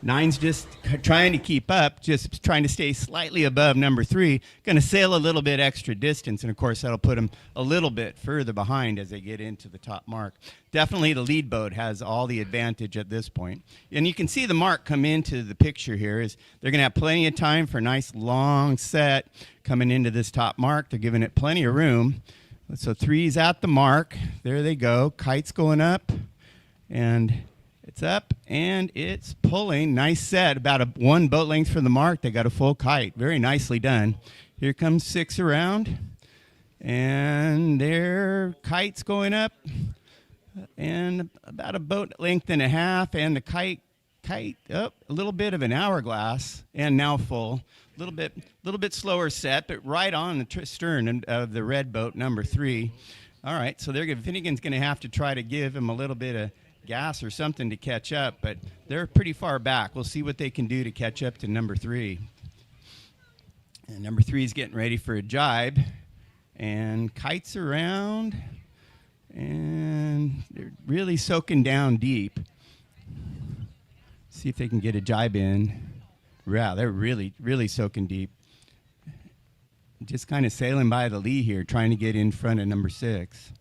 Nine's just trying to keep up, just trying to stay slightly above number 3. Going to sail a little bit extra distance, and of course that'll put them a little bit further behind as they get into the top mark. Definitely the lead boat has all the advantage at this point. And you can see the mark come into the picture here. Is they're going to have plenty of time for a nice long set coming into this top mark. They're giving it plenty of room. So 3's at the mark. There they go. Kite's going up, and it's up, and it's pulling. Nice set, about 1 boat length from the mark. They got a full kite. Very nicely done. Here comes 6 around, and their kite's going up, and about a boat length and a half, and the kite up a little bit of an hourglass, and now full. A little bit slower set, but right on the stern of the red boat, number 3. All right, so Finnegan's going to have to try to give him a little bit of gas or something to catch up, but they're pretty far back. We'll see what they can do to catch up to number 3. And number 3 is getting ready for a jibe, and kites around, and they're really soaking down deep. See if they can get a jibe in. Wow, they're really soaking deep. Just kind of sailing by the lee here, trying to get in front of number 6.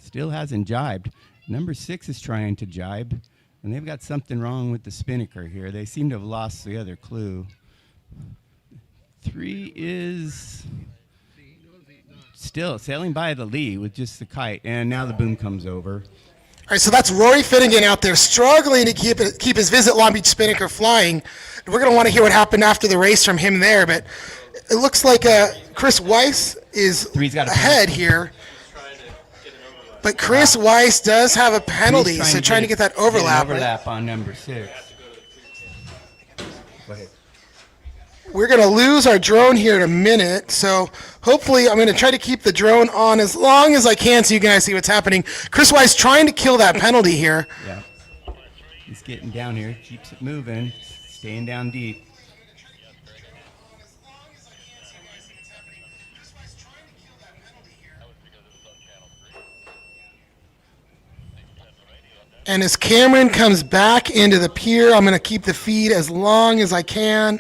Still hasn't jibed. Number 6 is trying to jibe, and they've got something wrong with the Spinnaker here. They seem to have lost the other clue. 3 is still sailing by the lee with just the kite, and now the boom comes over. All right, so that's Rory Finnegan out there struggling to keep his Visit Long Beach Spinnaker flying. We're going to want to hear what happened after the race from him there, but it looks like Chris Weiss is ahead here. But Chris Weiss does have a penalty, so trying to get that overlap. Overlap on number 6. Go ahead. We're going to lose our drone here in a minute, so hopefully I'm going to try to keep the drone on as long as I can so you guys see what's happening. Chris Weiss trying to kill that penalty here. Yeah. He's getting down here, keeps it moving, staying down deep. And as Cameron comes back into the pier, I'm going to keep the feed as long as I can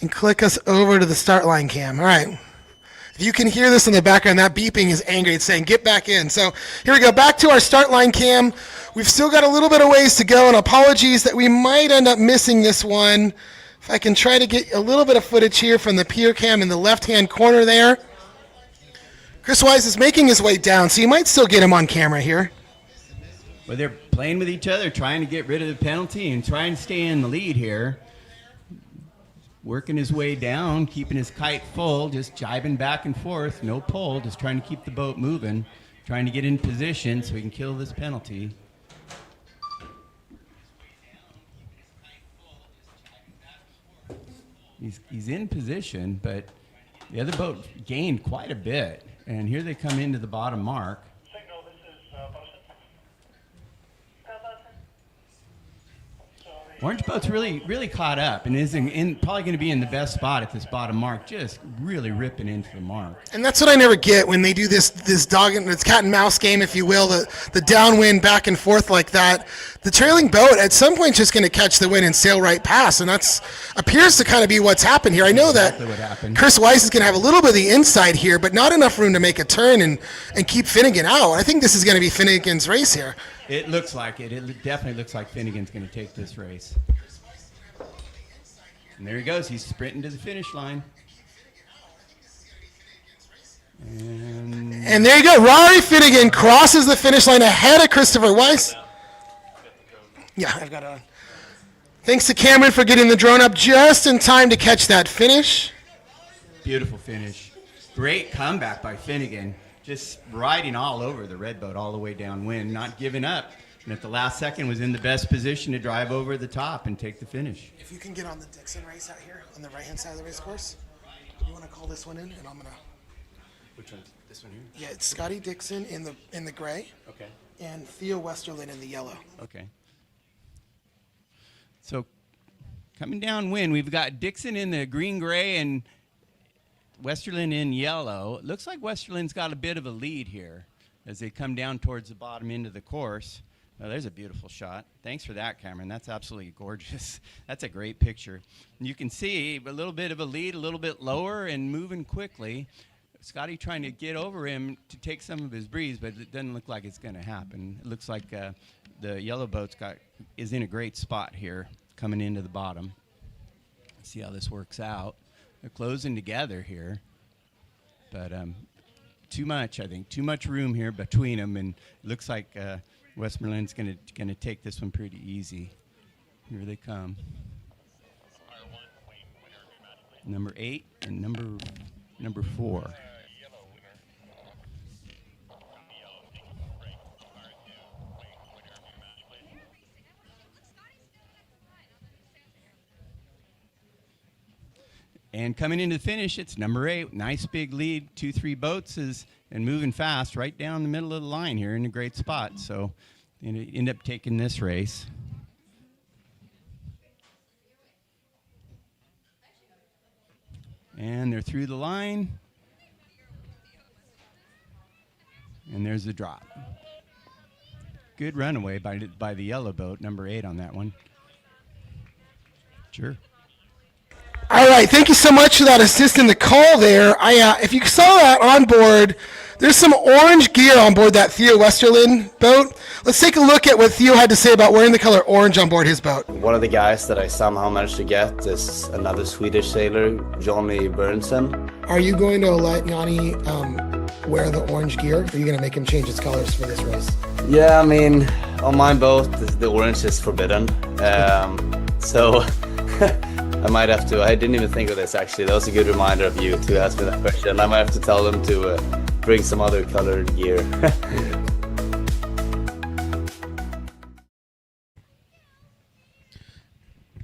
and click us over to the start line cam. All right. If you can hear this in the background, that beeping is angry. It's saying, get back in. So here we go. Back to our start line cam. We've still got a little bit of ways to go, and apologies that we might end up missing this one. If I can try to get a little bit of footage here from the pier cam in the left-hand corner there. Chris Weiss is making his way down, so you might still get him on camera here. Well, they're playing with each other, trying to get rid of the penalty and trying to stay in the lead here. Working his way down, keeping his kite full, just jibing back and forth, no pull, just trying to keep the boat moving, trying to get in position so he can kill this penalty. He's in position, but the other boat gained quite a bit, and here they come into the bottom mark. Orange boat's really caught up and is probably going to be in the best spot at this bottom mark, just really ripping into the mark. And that's what I never get when they do this dog and this cat and mouse game, if you will, the downwind back and forth like that. The trailing boat at some point just going to catch the wind and sail right past, and that's appears to kind of be what's happened here. I know that Chris Weiss is going to have a little bit of the inside here, but not enough room to make a turn and keep Finnegan out. I think this is going to be Finnegan's race here. It looks like it. It definitely looks like Finnegan's going to take this race. And there he goes. He's sprinting to the finish line. And there you go. Rory Finnegan crosses the finish line ahead of Christopher Weiss. Yeah, I've got it on. Thanks to Cameron for getting the drone up just in time to catch that finish. Beautiful finish. Great comeback by Finnegan. Just riding all over the red boat all the way downwind, not giving up. And at the last second was in the best position to drive over the top and take the finish. If you can get on the Dixon race out here on the right-hand side of the race course, you want to call this one in, and I'm going to... Which one? This one here? Yeah, it's Scotty Dixon in the gray. Okay. And Theo Westerlin in the yellow. Okay. So coming downwind, we've got Dixon in the green-gray and Westerlin in yellow. It looks like Westerlin's got a bit of a lead here as they come down towards the bottom end of the course. Oh, there's a beautiful shot. Thanks for that, Cameron. That's absolutely gorgeous. That's a great picture. You can see a little bit of a lead, a little bit lower, and moving quickly. Scotty trying to get over him to take some of his breeze, but it doesn't look like it's going to happen. It looks like the yellow boat's is in a great spot here, coming into the bottom. Let's see how this works out. They're closing together here, but too much, I think. Too much room here between them, and it looks like Westmoreland's gonna take this one pretty easy. Here they come. Number 8 and number 4. And coming into the finish, it's number 8. Nice big lead, 2-3 boats and moving fast right down the middle of the line here in a great spot. So end up taking this race. And they're through the line. And there's the drop. Good runaway by the yellow boat, number 8 on that one. Sure. All right, thank you so much for that assist in the call there. If you saw that on board, there's some orange gear on board that Theo Westerlin boat. Let's take a look at what Theo had to say about wearing the color orange on board his boat. One of the guys that I somehow managed to get is another Swedish sailor, Johnny Bernsen. Are you going to let Yanni wear the orange gear? Or are you going to make him change his colors for this race? Yeah, I mean, on my boat, the orange is forbidden. So I might have to. I didn't even think of this, actually. That was a good reminder of you to ask me that question. I might have to tell them to bring some other colored gear.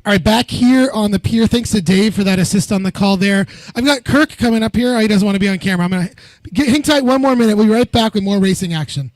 All right, back here on the pier. Thanks to Dave for that assist on the call there. I've got Kirk coming up here. He doesn't want to be on camera. I'm going to hang tight one more minute. We'll be right back with more racing action.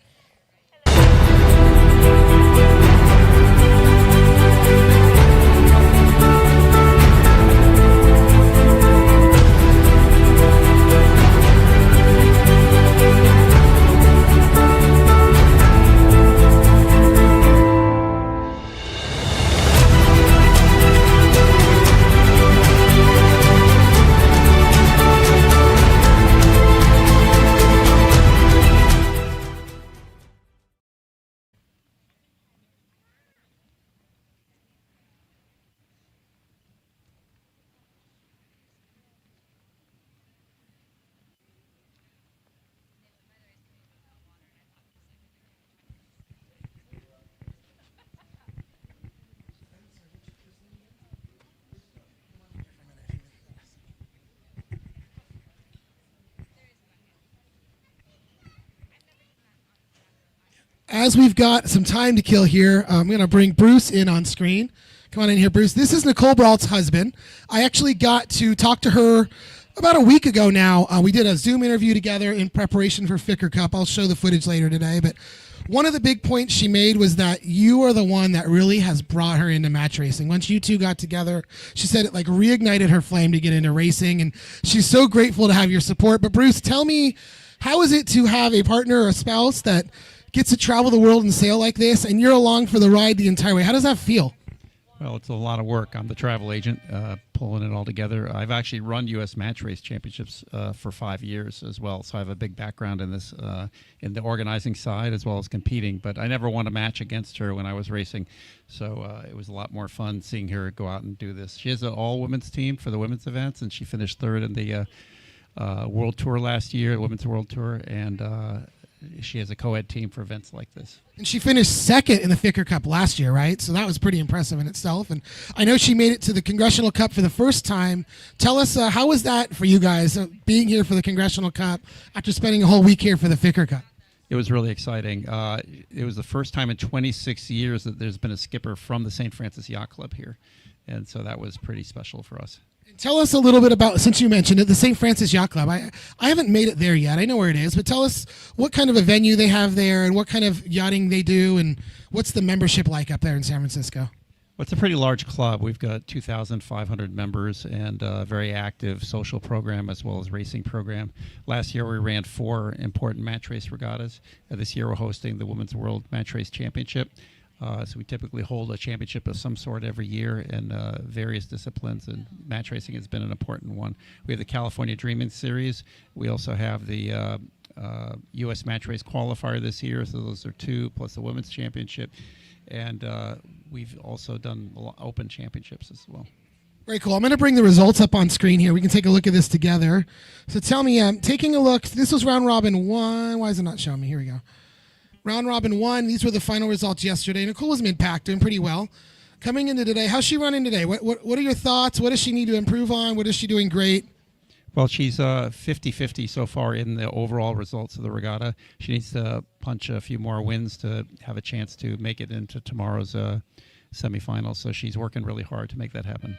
As we've got some time to kill here, I'm going to bring Bruce in on screen. Come on in here, Bruce. This is Nicole Brault's husband. I actually got to talk to her about a week ago now. We did a Zoom interview together in preparation for Ficker Cup. I'll show the footage later today. But one of the big points she made was that you are the one that really has brought her into match racing. Once you two got together, she said it like reignited her flame to get into racing. And she's so grateful to have your support. But Bruce, tell me, how is it to have a partner or a spouse that gets to travel the world and sail like this, and you're along for the ride the entire way? How does that feel? Well, it's a lot of work. I'm the travel agent, pulling it all together. I've actually run U.S. Match Race Championships for 5 years as well, so I have a big background in this, in the organizing side as well as competing. But I never won a match against her when I was racing, so it was a lot more fun seeing her go out and do this. She has an all-women's team for the women's events, and she finished 3rd in the World Tour last year, Women's World Tour, and she has a co-ed team for events like this. And she finished 2nd in the Ficker Cup last year, right? So that was pretty impressive in itself. And I know she made it to the Congressional Cup for the first time. Tell us, how was that for you guys, being here for the Congressional Cup after spending a whole week here for the Ficker Cup? It was really exciting. It was the first time in 26 years that there's been a skipper from the St. Francis Yacht Club here. And so that was pretty special for us. Tell us a little bit about, since you mentioned it, the St. Francis Yacht Club. I haven't made it there yet. I know where it is, but tell us what kind of a venue they have there and what kind of yachting they do and what's the membership like up there in San Francisco? Well, it's a pretty large club. We've got 2,500 members and a very active social program as well as racing program. Last year we ran 4 important match race regattas. This year we're hosting the Women's World Match Race Championship. So we typically hold a championship of some sort every year in various disciplines, and match racing has been an important one. We have the California Dreaming Series. We also have the U.S. Match Race Qualifier this year, so those are 2, plus the Women's Championship. And we've also done open championships as well. Very cool. I'm going to bring the results up on screen here. We can take a look at this together. So tell me, taking a look, this was round robin 1. Why is it not showing me? Here we go. Round robin 1, these were the final results yesterday. Nicole was mid-pack, doing pretty well. Coming into today, how's she running today? What are your thoughts? What does she need to improve on? What is she doing great? Well, she's 50-50 so far in the overall results of the regatta. She needs to punch a few more wins to have a chance to make it into tomorrow's semifinals. So she's working really hard to make that happen.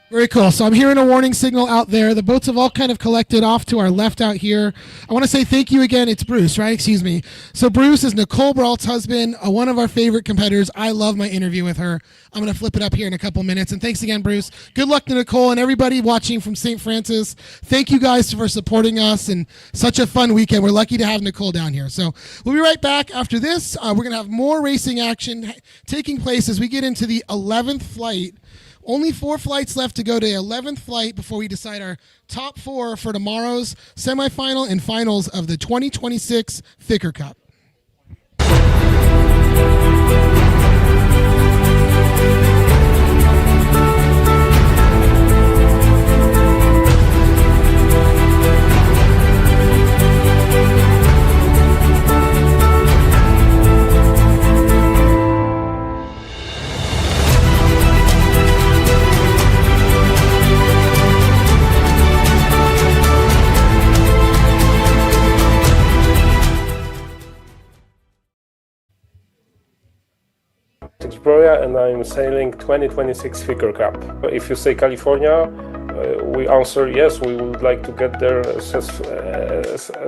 Very cool. So I'm hearing a warning signal out there. The boats have all kind of collected off to our left out here. I want to say thank you again. It's Bruce, right? Excuse me. So Bruce is Nicole Brault's husband, one of our favorite competitors. I love my interview with her. I'm going to flip it up here in a couple minutes. And thanks again, Bruce. Good luck to Nicole and everybody watching from St. Francis. Thank you guys for supporting us, and such a fun weekend. We're lucky to have Nicole down here. So we'll be right back after this. We're going to have more racing action taking place as we get into the 11th flight. Only 4 flights left to go to the 11th flight before we decide our top 4 for tomorrow's semifinal and finals of the 2026 Ficker Cup. Broya, and I'm sailing 2026 Ficker Cup. If you say California, we answer yes, we would like to get there as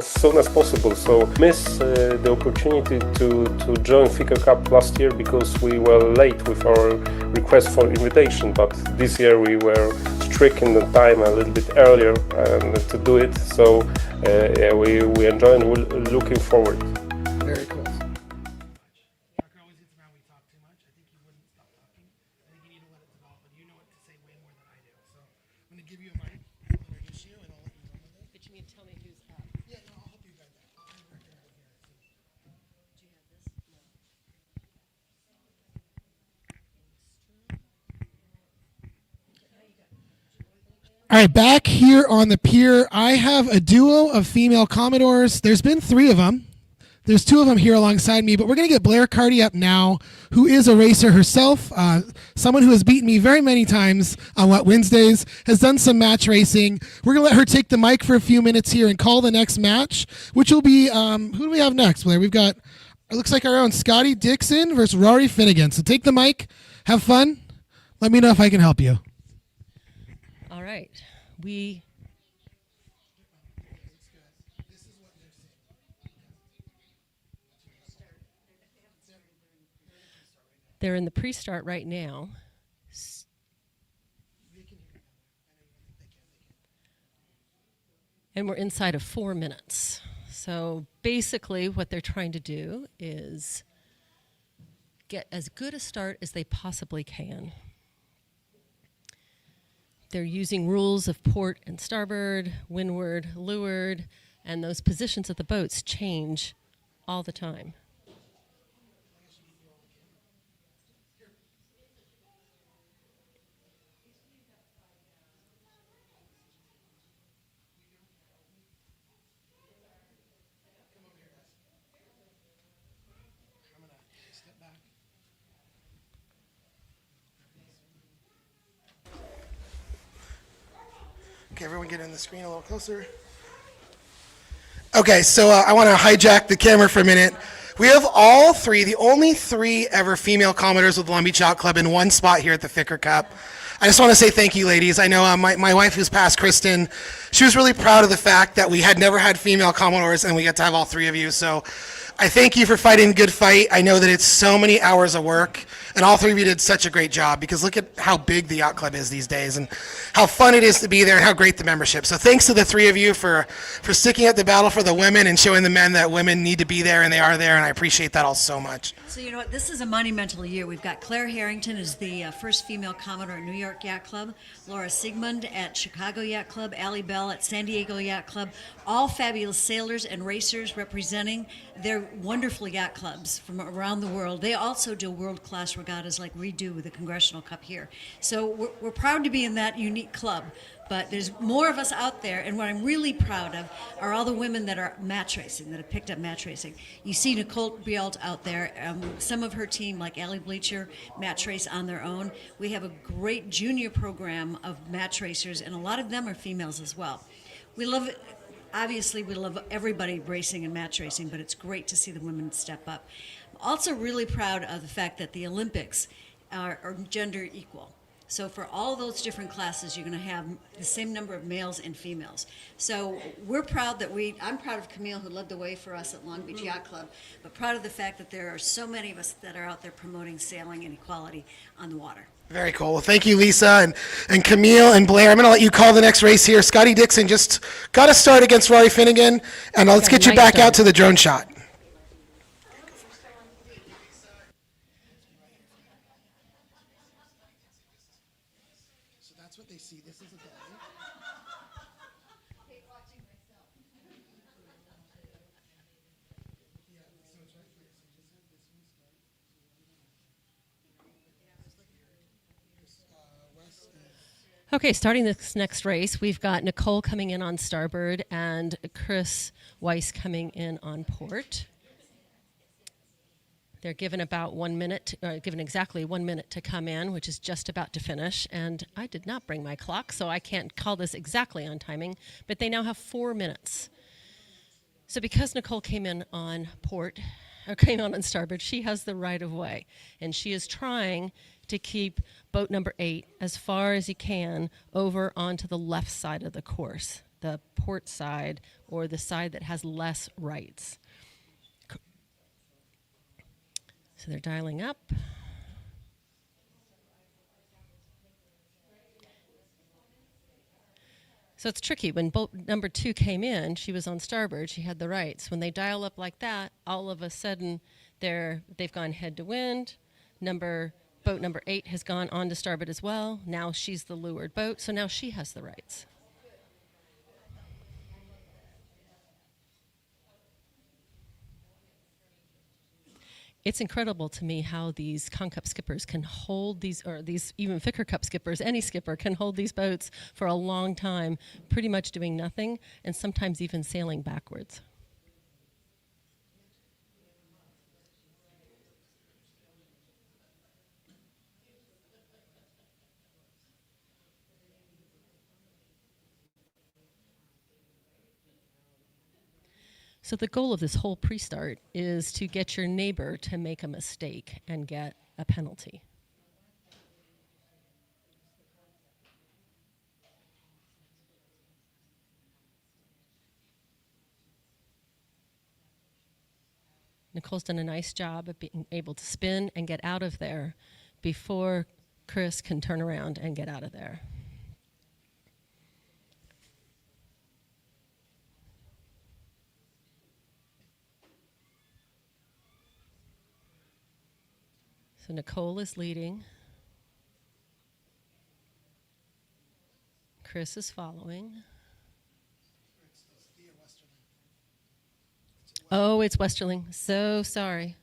soon as possible. So miss the opportunity to join Ficker Cup last year because we were late with our request for invitation, but this year we were strict in the time a little bit earlier to do it. So yeah, we enjoy and we're looking forward. Very cool. All right, back here on the pier, I have a duo of female Commodores. There's been 3 of them. There's 2 of them here alongside me, but we're going to get Blair Carty up now, who is a racer herself, someone who has beaten me very many times on Wednesdays, has done some match racing. We're going to let her take the mic for a few minutes here and call the next match, which will be, who do we have next, Blair? We've got, it looks like our own Scotty Dixon versus Rory Finnegan. So take the mic, have fun. Let me know if I can help you. All right. They're in the pre-start right now. And we're inside of 4 minutes. So basically what they're trying to do is get as good a start as they possibly can. They're using rules of port and starboard, windward, leeward, and those positions of the boats change all the time. Okay, everyone get in the screen a little closer. Okay, so I want to hijack the camera for a minute. We have all 3, the only 3 ever female Commodores with the Long Beach Yacht Club in one spot here at the Ficker Cup. I just want to say thank you, ladies. I know my wife who's passed, Kristen, she was really proud of the fact that we had never had female Commodores and we get to have all 3 of you. So I thank you for fighting a good fight. I know that it's so many hours of work, and all three of you did such a great job because look at how big the yacht club is these days and how fun it is to be there and how great the membership. So thanks to the three of you for sticking at the battle for the women and showing the men that women need to be there and they are there, and I appreciate that all so much. So you know what, this is a monumental year. We've got Claire Harrington as the first female Commodore at New York Yacht Club, Laura Sigmund at Chicago Yacht Club, Allie Bell at San Diego Yacht Club, all fabulous sailors and racers representing their wonderful yacht clubs from around the world. They also do world-class regattas like we do with the Congressional Cup here. So we're proud to be in that unique club. But there's more of us out there, and what I'm really proud of are all the women that are match racing, that have picked up match racing. You see Nicole Bialt out there. Some of her team, like Allie Bleacher, match race on their own. We have a great junior program of match racers, and a lot of them are females as well. We love it. Obviously, we love everybody racing and match racing, but it's great to see the women step up. I'm also really proud of the fact that the Olympics are gender equal. So for all those different classes, you're going to have the same number of males and females. So we're proud that I'm proud of Camille, who led the way for us at Long Beach Yacht Club, but proud of the fact that there are so many of us that are out there promoting sailing and equality on the water. Very cool. Well, thank you, Lisa and Camille and Blair. I'm going to let you call the next race here. Scotty Dixon just got a start against Rory Finnegan, and let's get you back out to the drone shot. Okay, starting this next race, we've got Nicole coming in on starboard and Chris Weiss coming in on port. They're given about 1 minute, given exactly 1 minute to come in, which is just about to finish. And I did not bring my clock, so I can't call this exactly on timing, but they now have 4 minutes. So because Nicole came in on port, or came on starboard, she has the right of way. And she is trying to keep boat number 8 as far as he can over onto the left side of the course, the port side, or the side that has less rights. So they're dialing up. So it's tricky. When boat number 2 came in, she was on starboard, she had the rights. When they dial up like that, all of a sudden they've gone head to wind. Boat number 8 has gone on to starboard as well. Now she's the leeward boat, so now she has the rights. It's incredible to me how these Con Cup skippers can hold these, or these even Ficker Cup skippers, any skipper can hold these boats for a long time, pretty much doing nothing, and sometimes even sailing backwards. So the goal of this whole pre-start is to get your neighbor to make a mistake and get a penalty. Nicole's done a nice job of being able to spin and get out of there before Chris can turn around and get out of there. So Nicole is leading. Chris is following. Oh, it's Westerling. So sorry.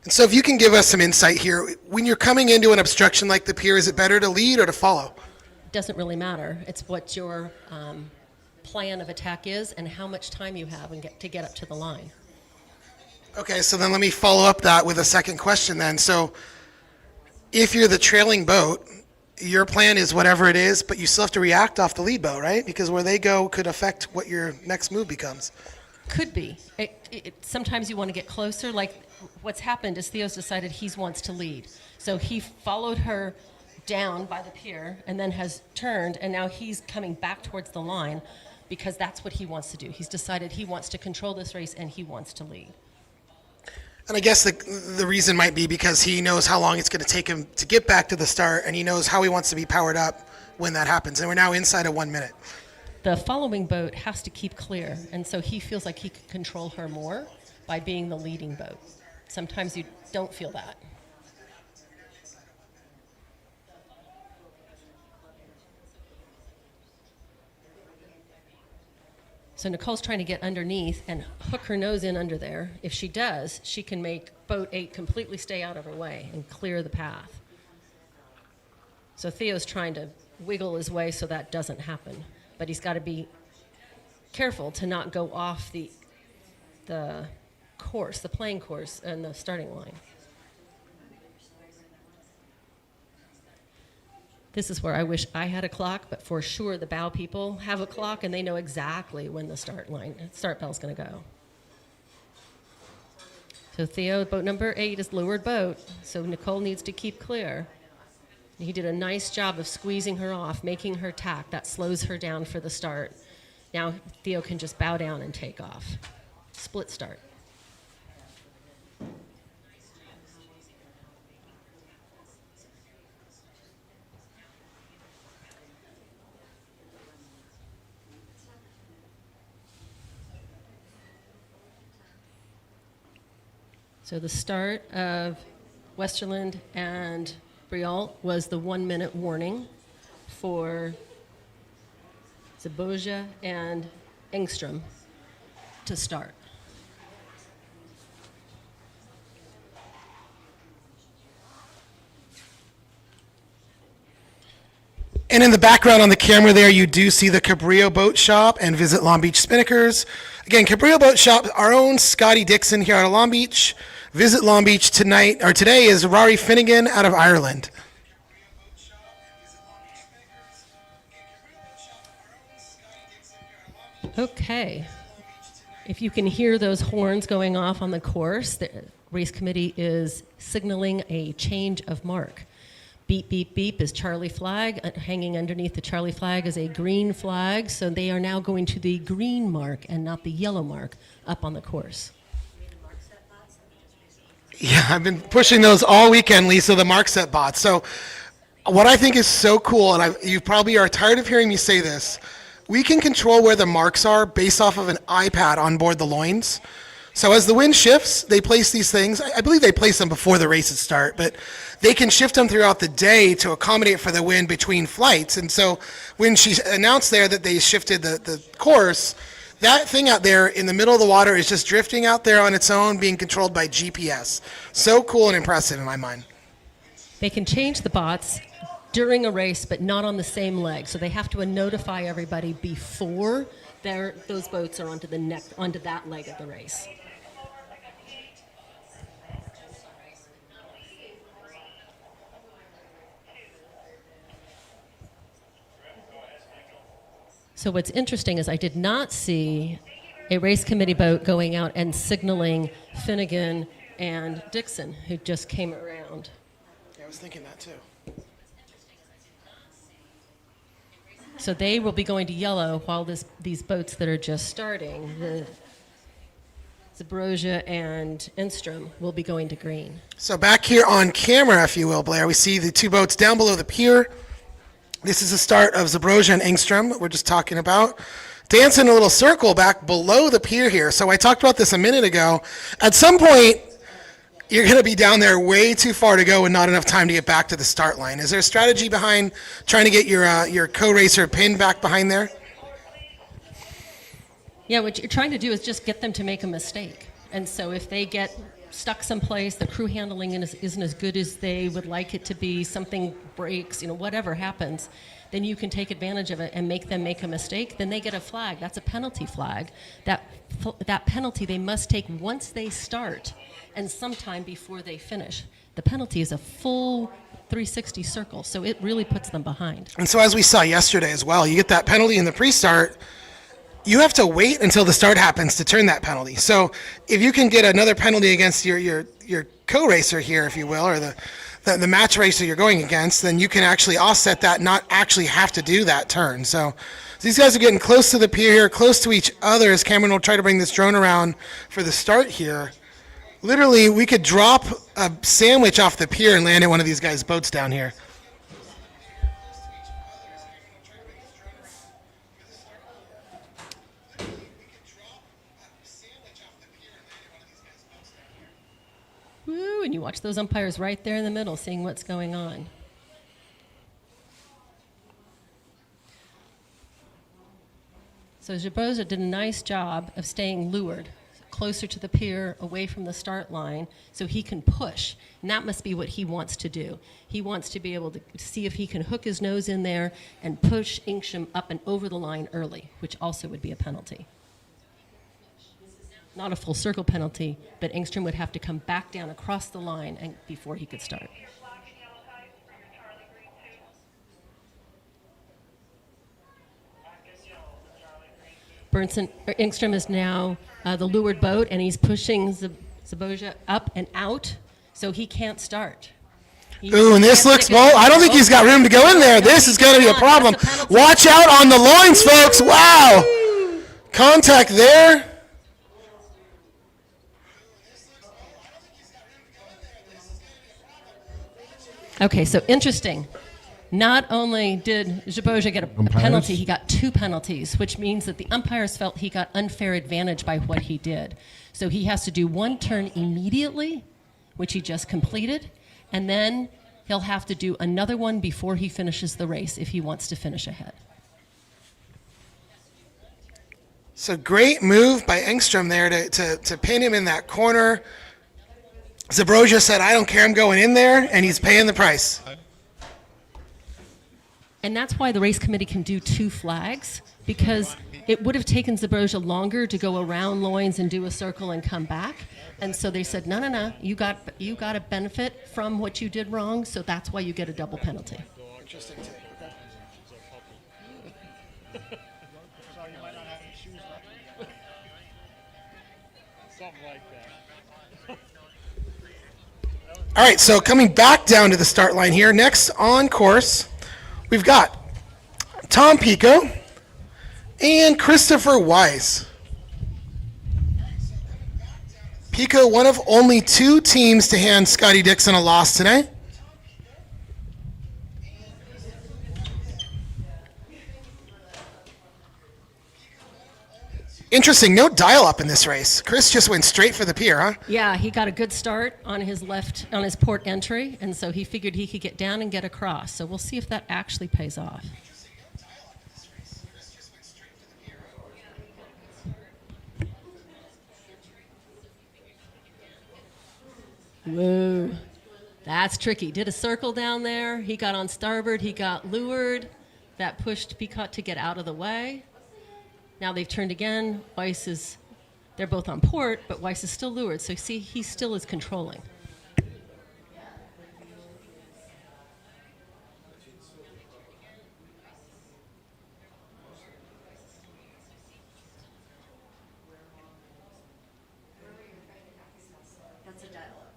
And so if you can give us some insight here, when you're coming into an obstruction like the pier, is it better to lead or to follow? Doesn't really matter. It's what your plan of attack is and how much time you have to get up to the line. Okay, so then let me follow up that with a second question then. So if you're the trailing boat, your plan is whatever it is, but you still have to react off the lead boat, right? Because where they go could affect what your next move becomes. Could be. Sometimes you want to get closer. Like what's happened is Theo's decided he wants to lead. So he followed her down by the pier and then has turned, and now he's coming back towards the line. because that's what he wants to do. He's decided he wants to control this race and he wants to lead. And I guess the reason might be because he knows how long it's going to take him to get back to the start, and he knows how he wants to be powered up when that happens. And we're now inside of 1 minute. The following boat has to keep clear, and so he feels like he can control her more by being the leading boat. Sometimes you don't feel that. So Nicole's trying to get underneath and hook her nose in under there. If she does, she can make boat 8 completely stay out of her way and clear the path. So Theo's trying to wiggle his way so that doesn't happen. But he's got to be careful to not go off the course, the playing course, and the starting line. This is where I wish I had a clock, but for sure the bow people have a clock and they know exactly when the start bell's going to go. So Theo, boat number 8 is leeward boat, so Nicole needs to keep clear. He did a nice job of squeezing her off, making her tack. That slows her down for the start. Now Theo can just bow down and take off. Split start. So the start of Westerland and Briol was the 1 minute warning for Zaboja and Engstrom to start. And in the background on the camera there, you do see the Cabrillo Boat Shop and Visit Long Beach Spinnakers. Again, Cabrillo Boat Shop, our own Scotty Dixon here out of Long Beach. Visit Long Beach tonight, or today, is Rory Finnegan out of Ireland. Okay. If you can hear those horns going off on the course, the race committee is signaling a change of mark. Beep, beep, beep is Charlie flag. Hanging underneath the Charlie flag is a green flag. So they are now going to the green mark and not the yellow mark up on the course. Yeah, I've been pushing those all weekend, Lisa, the mark set bots. So what I think is so cool, and you probably are tired of hearing me say this, we can control where the marks are based off of an iPad on board the loins. So as the wind shifts, they place these things. I believe they place them before the races start, but they can shift them throughout the day to accommodate for the wind between flights. And so when she announced there that they shifted the course, that thing out there in the middle of the water is just drifting out there on its own, being controlled by GPS. So cool and impressive in my mind. They can change the bots during a race, but not on the same leg. So they have to notify everybody before those boats are onto that leg of the race. So what's interesting is I did not see a race committee boat going out and signaling Finnegan and Dixon, who just came around. Yeah, I was thinking that too. So they will be going to yellow while these boats that are just starting, the Zabrozhia and Enstrom, will be going to green. So back here on camera, if you will, Blair, we see the two boats down below the pier. This is the start of Zabrozhia and Engstrom that we're just talking about. Dancing a little circle back below the pier here. So I talked about this a minute ago. At some point, you're going to be down there way too far to go and not enough time to get back to the start line. Is there a strategy behind trying to get your co-racer pinned back behind there? Yeah, what you're trying to do is just get them to make a mistake. And so if they get stuck someplace, the crew handling isn't as good as they would like it to be, something breaks, whatever happens, then you can take advantage of it and make them make a mistake. Then they get a flag. That's a penalty flag. That penalty they must take once they start and sometime before they finish. The penalty is a full 360 circle, so it really puts them behind. And so as we saw yesterday as well, you get that penalty in the pre-start, you have to wait until the start happens to turn that penalty. So if you can get another penalty against your co-racer here, if you will, or the the match racer you're going against, then you can actually offset that, not actually have to do that turn. So these guys are getting close to the pier here, close to each other as Cameron will try to bring this drone around for the start here. Literally, we could drop a sandwich off the pier and land in one of these guys' boats down here. Woo, and you watch those umpires right there in the middle, seeing what's going on. So Zeboja did a nice job of staying lured, closer to the pier, away from the start line, so he can push. And that must be what he wants to do. He wants to be able to see if he can hook his nose in there and push Engstrom up and over the line early, which also would be a penalty. Not a full circle penalty, but Engstrom would have to come back down across the line before he could start. Engstrom is now the lured boat, and he's pushing Zeboja up and out, so he can't start. Ooh, and this looks, well, I don't think he's got room to go in there. This is going to be a problem. Watch out on the loins, folks. Wow. Contact there. Okay, so interesting. Not only did Zeboja get a penalty, he got 2 penalties, which means that the umpires felt he got unfair advantage by what he did. So he has to do 1 turn immediately, which he just completed, and then he'll have to do another one before he finishes the race if he wants to finish ahead. So great move by Engstrom there to pin him in that corner. Zeboja said, I don't care, I'm going in there, and he's paying the price. And that's why the race committee can do 2 flags, because it would have taken Zeboja longer to go around loins and do a circle and come back. And so they said, no, you got a benefit from what you did wrong, so that's why you get a double penalty. Interesting take. Okay. All right, so coming back down to the start line here, next on course, we've got Tom Pico and Christopher Weiss. Pico, one of only 2 teams to hand Scotty Dixon a loss today. Interesting, no dial-up in this race. Chris just went straight for the pier, huh? Yeah, he got a good start on his port entry, and so he figured he could get down and get across. So we'll see if that actually pays off. Whoa, that's tricky. Did a circle down there. He got on starboard. He got lured. That pushed Picot to get out of the way. Now they've turned again. They're both on port, but Weiss is still lured. So see, he still is controlling. That's a dial-up.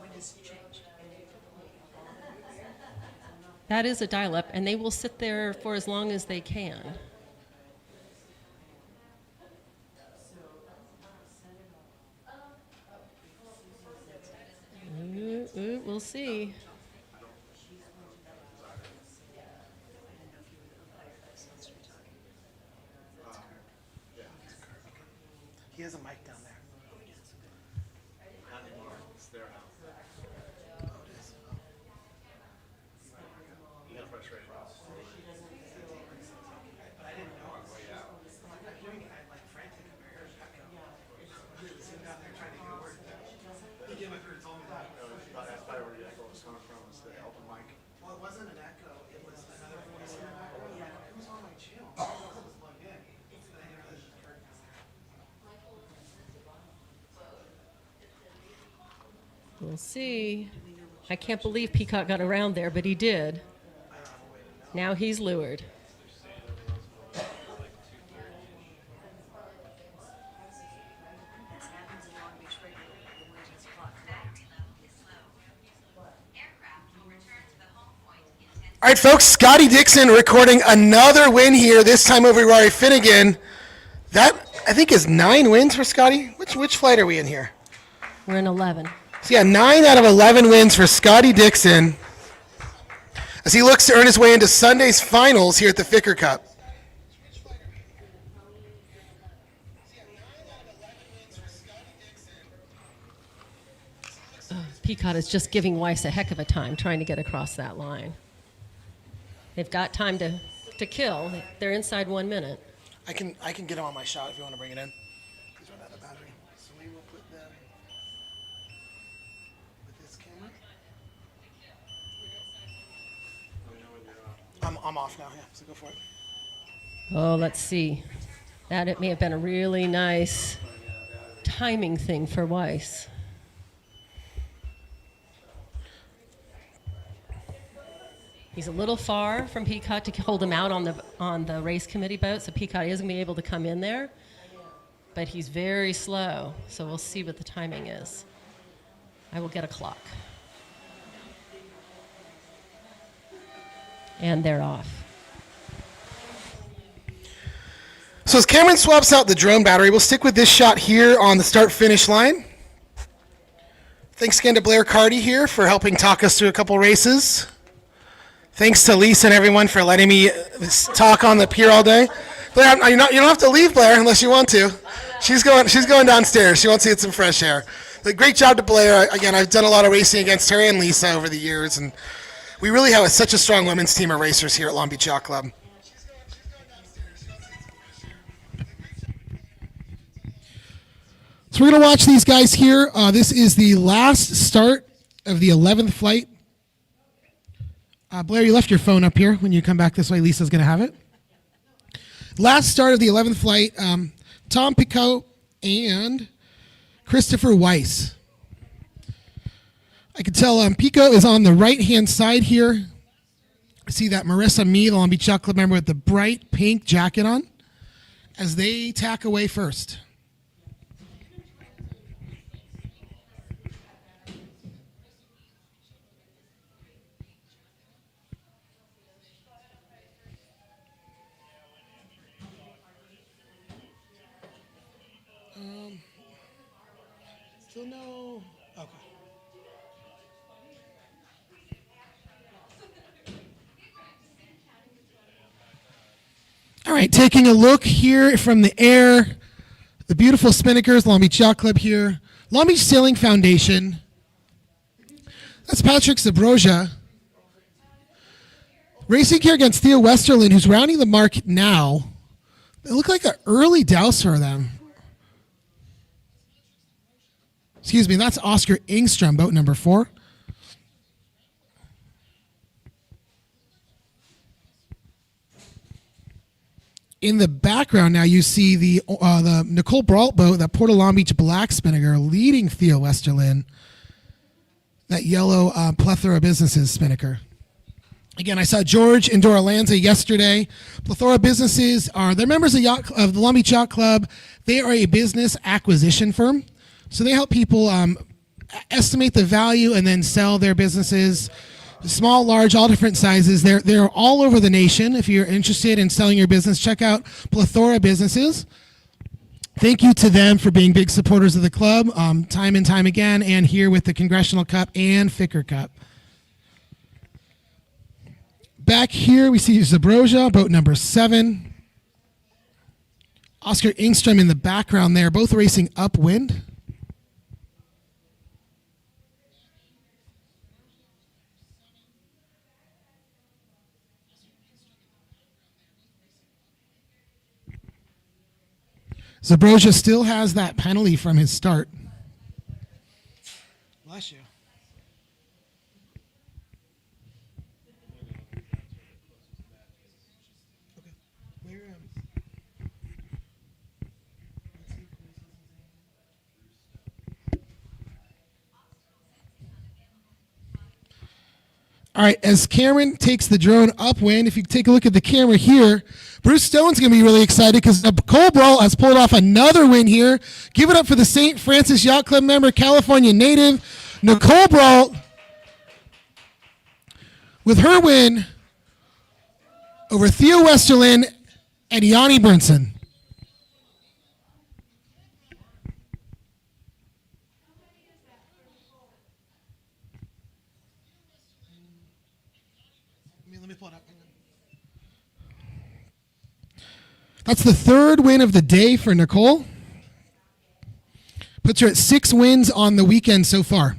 When it's changed. That is a dial-up, and they will sit there for as long as they can. We'll see. He has a mic down there. Well, it wasn't an echo, it was another voice here. Oh, yeah, who's on my channel? It was plugged in. We'll see. I can't believe Peacock got around there, but he did. Now he's lured. All right, folks, Scotty Dixon recording another win here, this time over Rory Finnegan. That, I think, is 9 wins for Scotty. Which flight are we in here? We're in 11. So yeah, 9 out of 11 wins for Scotty Dixon as he looks to earn his way into Sunday's finals here at the Ficker Cup. Peacock is just giving Weiss a heck of a time trying to get across that line. They've got time to kill. They're inside 1 minute. I can get him on my shot if you want to bring it in. He's run out of battery. So we will put them with this camera. I'm off now, yeah, so go for it. Oh, let's see. That it may have been a really nice timing thing for Weiss. He's a little far from Peacock to hold him out on the race committee boat, so Peacock isn't going to be able to come in there. But he's very slow, so we'll see what the timing is. I will get a clock. And they're off. So as Cameron swaps out the drone battery, we'll stick with this shot here on the start-finish line. Thanks again to Blair Carty here for helping talk us through a couple races. Thanks to Lisa and everyone for letting me talk on the pier all day. Blair, you don't have to leave, Blair, unless you want to. She's going downstairs. She wants to get some fresh air. But great job to Blair. Again, I've done a lot of racing against her and Lisa over the years, and we really have such a strong women's team of racers here at Long Beach Yacht Club. So we're going to watch these guys here. This is the last start of the 11th flight. Blair, you left your phone up here. When you come back this way, Lisa's going to have it. Last start of the 11th flight, Tom Picot and Christopher Weiss. I can tell Pico is on the right-hand side here. I see that Marissa Mee, the Long Beach Yacht Club member, with the bright pink jacket on as they tack away first. Still no. Okay. All right, taking a look here from the air, the beautiful Spinnakers, Long Beach Yacht Club here, Long Beach Sailing Foundation. That's Patrick Zabroja. Racing here against Theo Westerlin, who's rounding the mark now. They look like an early douse for them. Excuse me, that's Oscar Engstrom, boat number 4. In the background now, you see the Nicole Brault boat, that Port of Long Beach Black Spinnaker, leading Theo Westerlin, that yellow Plethora Businesses Spinnaker. Again, I saw George and Dora Lanza yesterday. Plethora Businesses they're members of the Long Beach Yacht Club. They are a business acquisition firm. So they help people estimate the value and then sell their businesses, small, large, all different sizes. They're all over the nation. If you're interested in selling your business, check out Plethora Businesses. Thank you to them for being big supporters of the club time and time again, and here with the Congressional Cup and Ficker Cup. Back here, we see Zabroja, boat number 7. Oscar Engstrom in the background there, both racing upwind. Zabroja still has that penalty from his start. Bless you. All right, as Cameron takes the drone upwind, if you take a look at the camera here, Bruce Stone's going to be really excited because Nicole Brault has pulled off another win here. Give it up for the St. Francis Yacht Club member, California native, Nicole Brault. With her win, over Theo Westerlin and Yanni Burnson. Let me pull it up. That's the third win of the day for Nicole. Puts her at 6 wins on the weekend so far.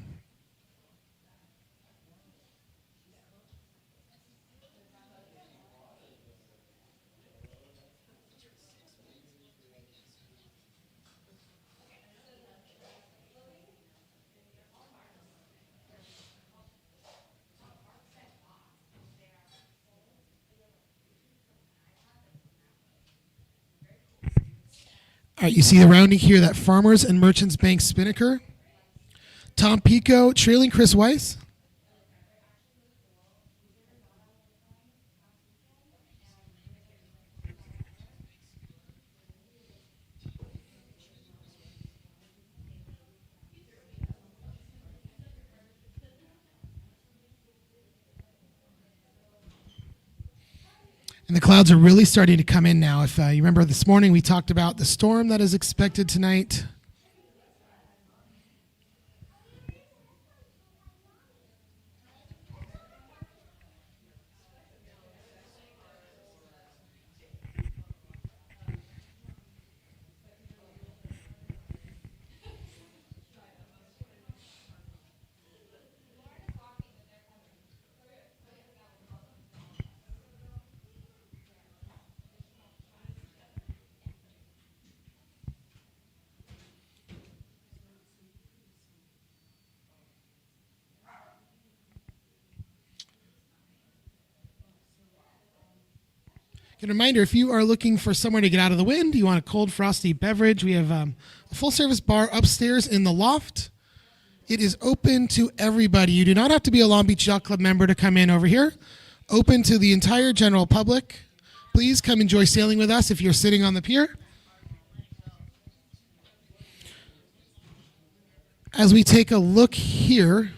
All right, you see the rounding here, that Farmers and Merchants Bank Spinnaker. Tom Pico trailing Chris Weiss. And the clouds are really starting to come in now. If you remember this morning, we talked about the storm that is expected tonight. And a reminder, if you are looking for somewhere to get out of the wind, you want a cold, frosty beverage, we have a full-service bar upstairs in the loft. It is open to everybody. You do not have to be a Long Beach Yacht Club member to come in over here. Open to the entire general public. Please come enjoy sailing with us if you're sitting on the pier. As we take a look here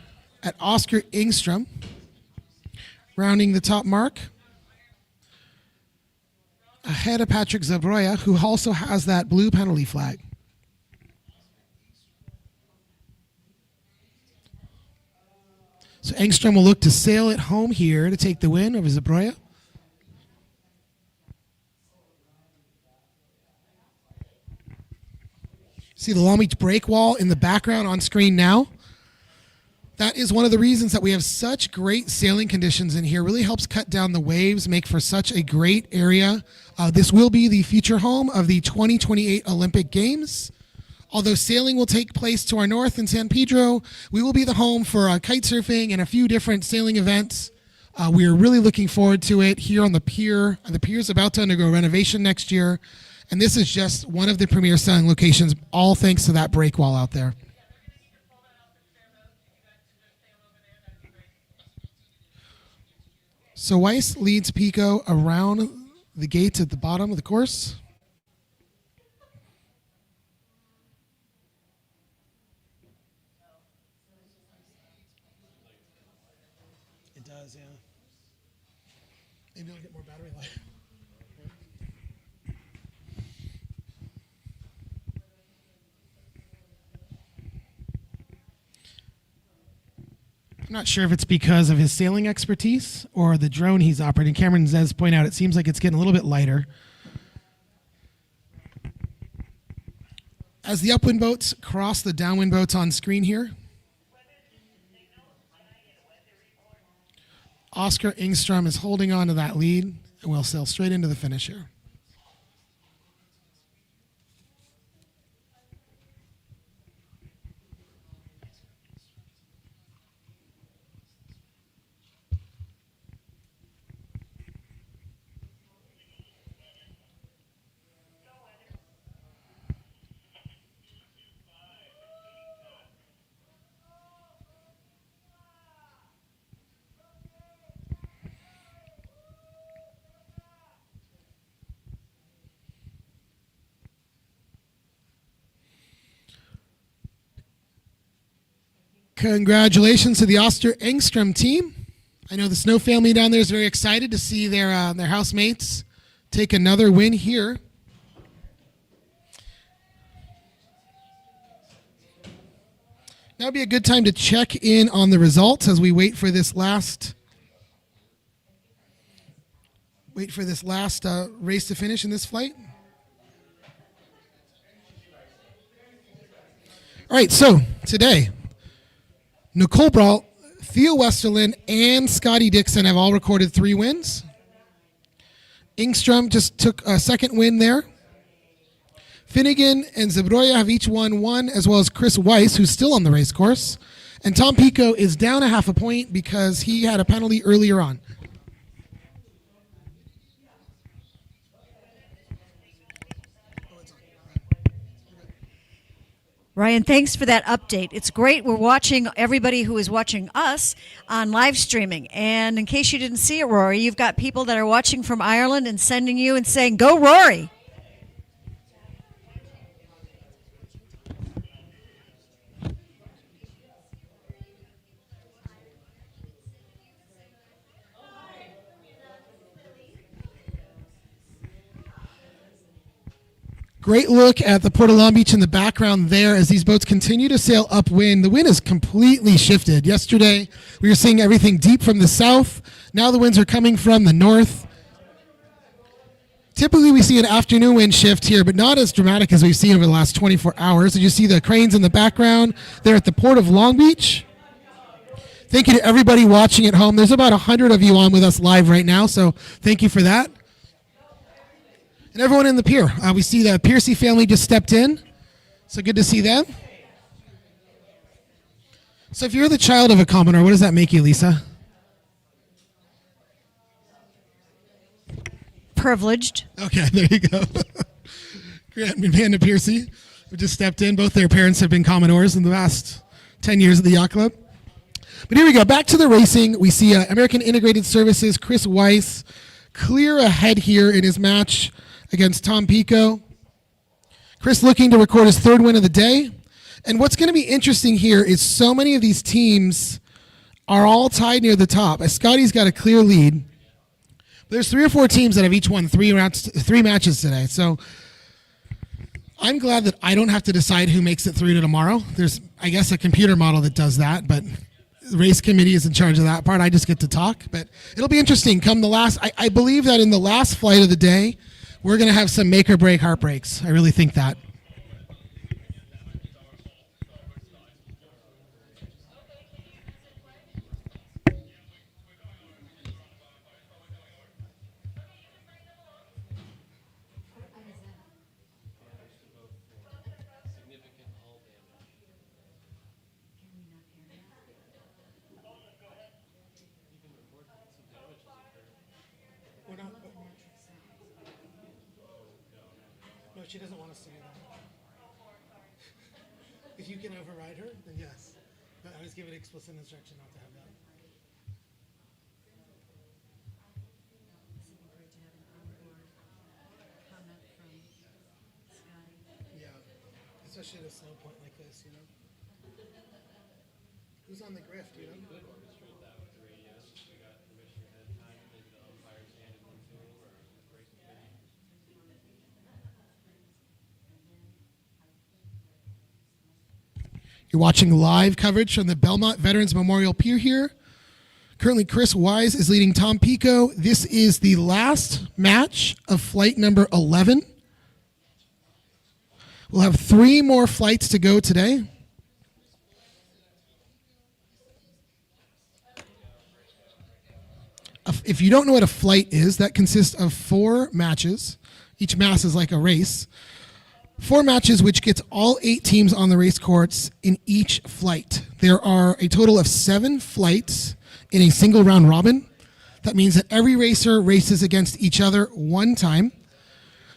at Oscar Engstrom, rounding the top mark, ahead of Patrick Zabroya, who also has that blue penalty flag. So Engstrom will look to sail it home here to take the win over Zabroya. See the Long Beach break wall in the background on screen now. That is one of the reasons that we have such great sailing conditions in here. Really helps cut down the waves, make for such a great area. This will be the future home of the 2028 Olympic Games. Although sailing will take place to our north in San Pedro, we will be the home for kite surfing and a few different sailing events. We are really looking forward to it here on the pier. The pier is about to undergo renovation next year. And this is just one of the premier sailing locations, all thanks to that break wall out there. So Weiss leads Pico around the gates at the bottom of the course. It does, yeah. Maybe I'll get more battery life. I'm not sure if it's because of his sailing expertise or the drone he's operating. Cameron Zez point out it seems like it's getting a little bit lighter. As the upwind boats cross the downwind boats on screen here, Oscar Engstrom is holding on to that lead and will sail straight into the finish here. Congratulations to the Oscar Engstrom team. I know the Snow family down there is very excited to see their housemates take another win here. Now would be a good time to check in on the results as we wait for this last race to finish in this flight. All right, so today, Nicole Brault, Theo Westerlin, and Scotty Dixon have all recorded 3 wins. Ingstrom just took a second win there. Finnegan and Zabroya have each won 1, as well as Chris Weiss, who's still on the race course. And Tom Pico is down a half a point because he had a penalty earlier on. Ryan, thanks for that update. It's great. We're watching everybody who is watching us on live streaming. And in case you didn't see it, Rory, you've got people that are watching from Ireland and sending you and saying, "Go, Rory." Great look at the Port of Long Beach in the background there as these boats continue to sail upwind. The wind has completely shifted. Yesterday, we were seeing everything deep from the south. Now the winds are coming from the north. Typically, we see an afternoon wind shift here, but not as dramatic as we've seen over the last 24 hours. Did you see the cranes in the background there at the Port of Long Beach? Thank you to everybody watching at home. There's about 100 of you on with us live right now, so thank you for that. And everyone in the pier. We see the Piercy family just stepped in. So good to see them. So if you're the child of a Commodore, what does that make you, Lisa? Privileged. Okay, there you go. Grant and Amanda Piercy, who just stepped in. Both their parents have been Commodores in the last 10 years at the yacht club. But here we go. Back to the racing. We see American Integrated Services, Chris Weiss, clear ahead here in his match against Tom Pico. Chris looking to record his 3rd win of the day. And what's going to be interesting here is so many of these teams are all tied near the top. As Scotty's got a clear lead. There's 3 or 4 teams that have each won 3 matches today. So I'm glad that I don't have to decide who makes it through to tomorrow. There's, I guess, a computer model that does that, but the race committee is in charge of that part. I just get to talk. But it'll be interesting. Come the last, I believe that in the last flight of the day, we're going to have some make or break heartbreaks. I really think that. No, she doesn't want us to do that. If you can override her, then yes. But I was given explicit instruction not to have that. Yeah, especially at a slow point like this, you know. Who's on the grift, you know? You're watching live coverage from the Belmont Veterans Memorial Pier here. Currently, Chris Wise is leading Tom Pico. This is the last match of flight number 11. We'll have 3 more flights to go today. If you don't know what a flight is, that consists of 4 matches. Each match is like a race. 4 matches, which gets all 8 teams on the race course in each flight. There are a total of 7 flights in a single round robin. That means that every racer races against each other 1 time.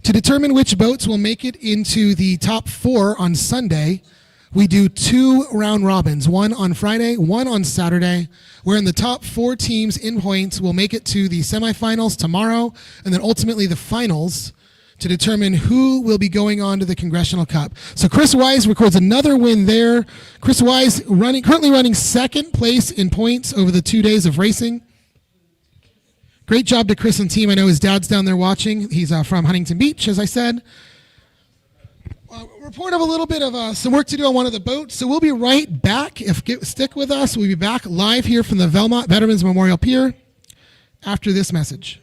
To determine which boats will make it into the top 4 on Sunday, we do 2 round robins, 1 on Friday, 1 on Saturday, wherein the top 4 teams in points will make it to the semifinals tomorrow, and then ultimately the finals to determine who will be going on to the Congressional Cup. So Chris Wise records another win there. Chris Wise currently running 2nd place in points over the 2 days of racing. Great job to Chris and team. I know his dad's down there watching. He's from Huntington Beach, as I said. Report of a little bit of some work to do on one of the boats. So we'll be right back. Stick with us. We'll be back live here from the Belmont Veterans Memorial Pier after this message.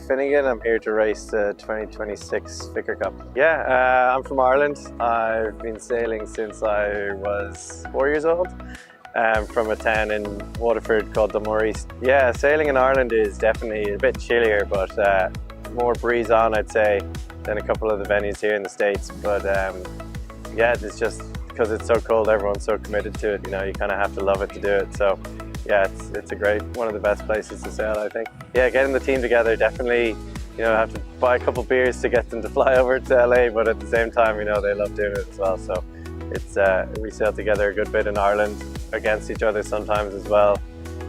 Finnegan. I'm here to race the 2026 Ficker Cup. Yeah, I'm from Ireland. I've been sailing since I was 4 years old, from a town in Waterford called Dunmore East. Yeah, sailing in Ireland is definitely a bit chillier, but more breeze on, I'd say, than a couple of the venues here in the States. But yeah, it's just because it's so cold, everyone's so committed to it. You know, you kind of have to love it to do it. So yeah, it's a great, one of the best places to sail, I think. Yeah, getting the team together, definitely, you know, have to buy a couple beers to get them to fly over to LA, but at the same time, you know, they love doing it as well. So it's, we sail together a good bit in Ireland, against each other sometimes as well.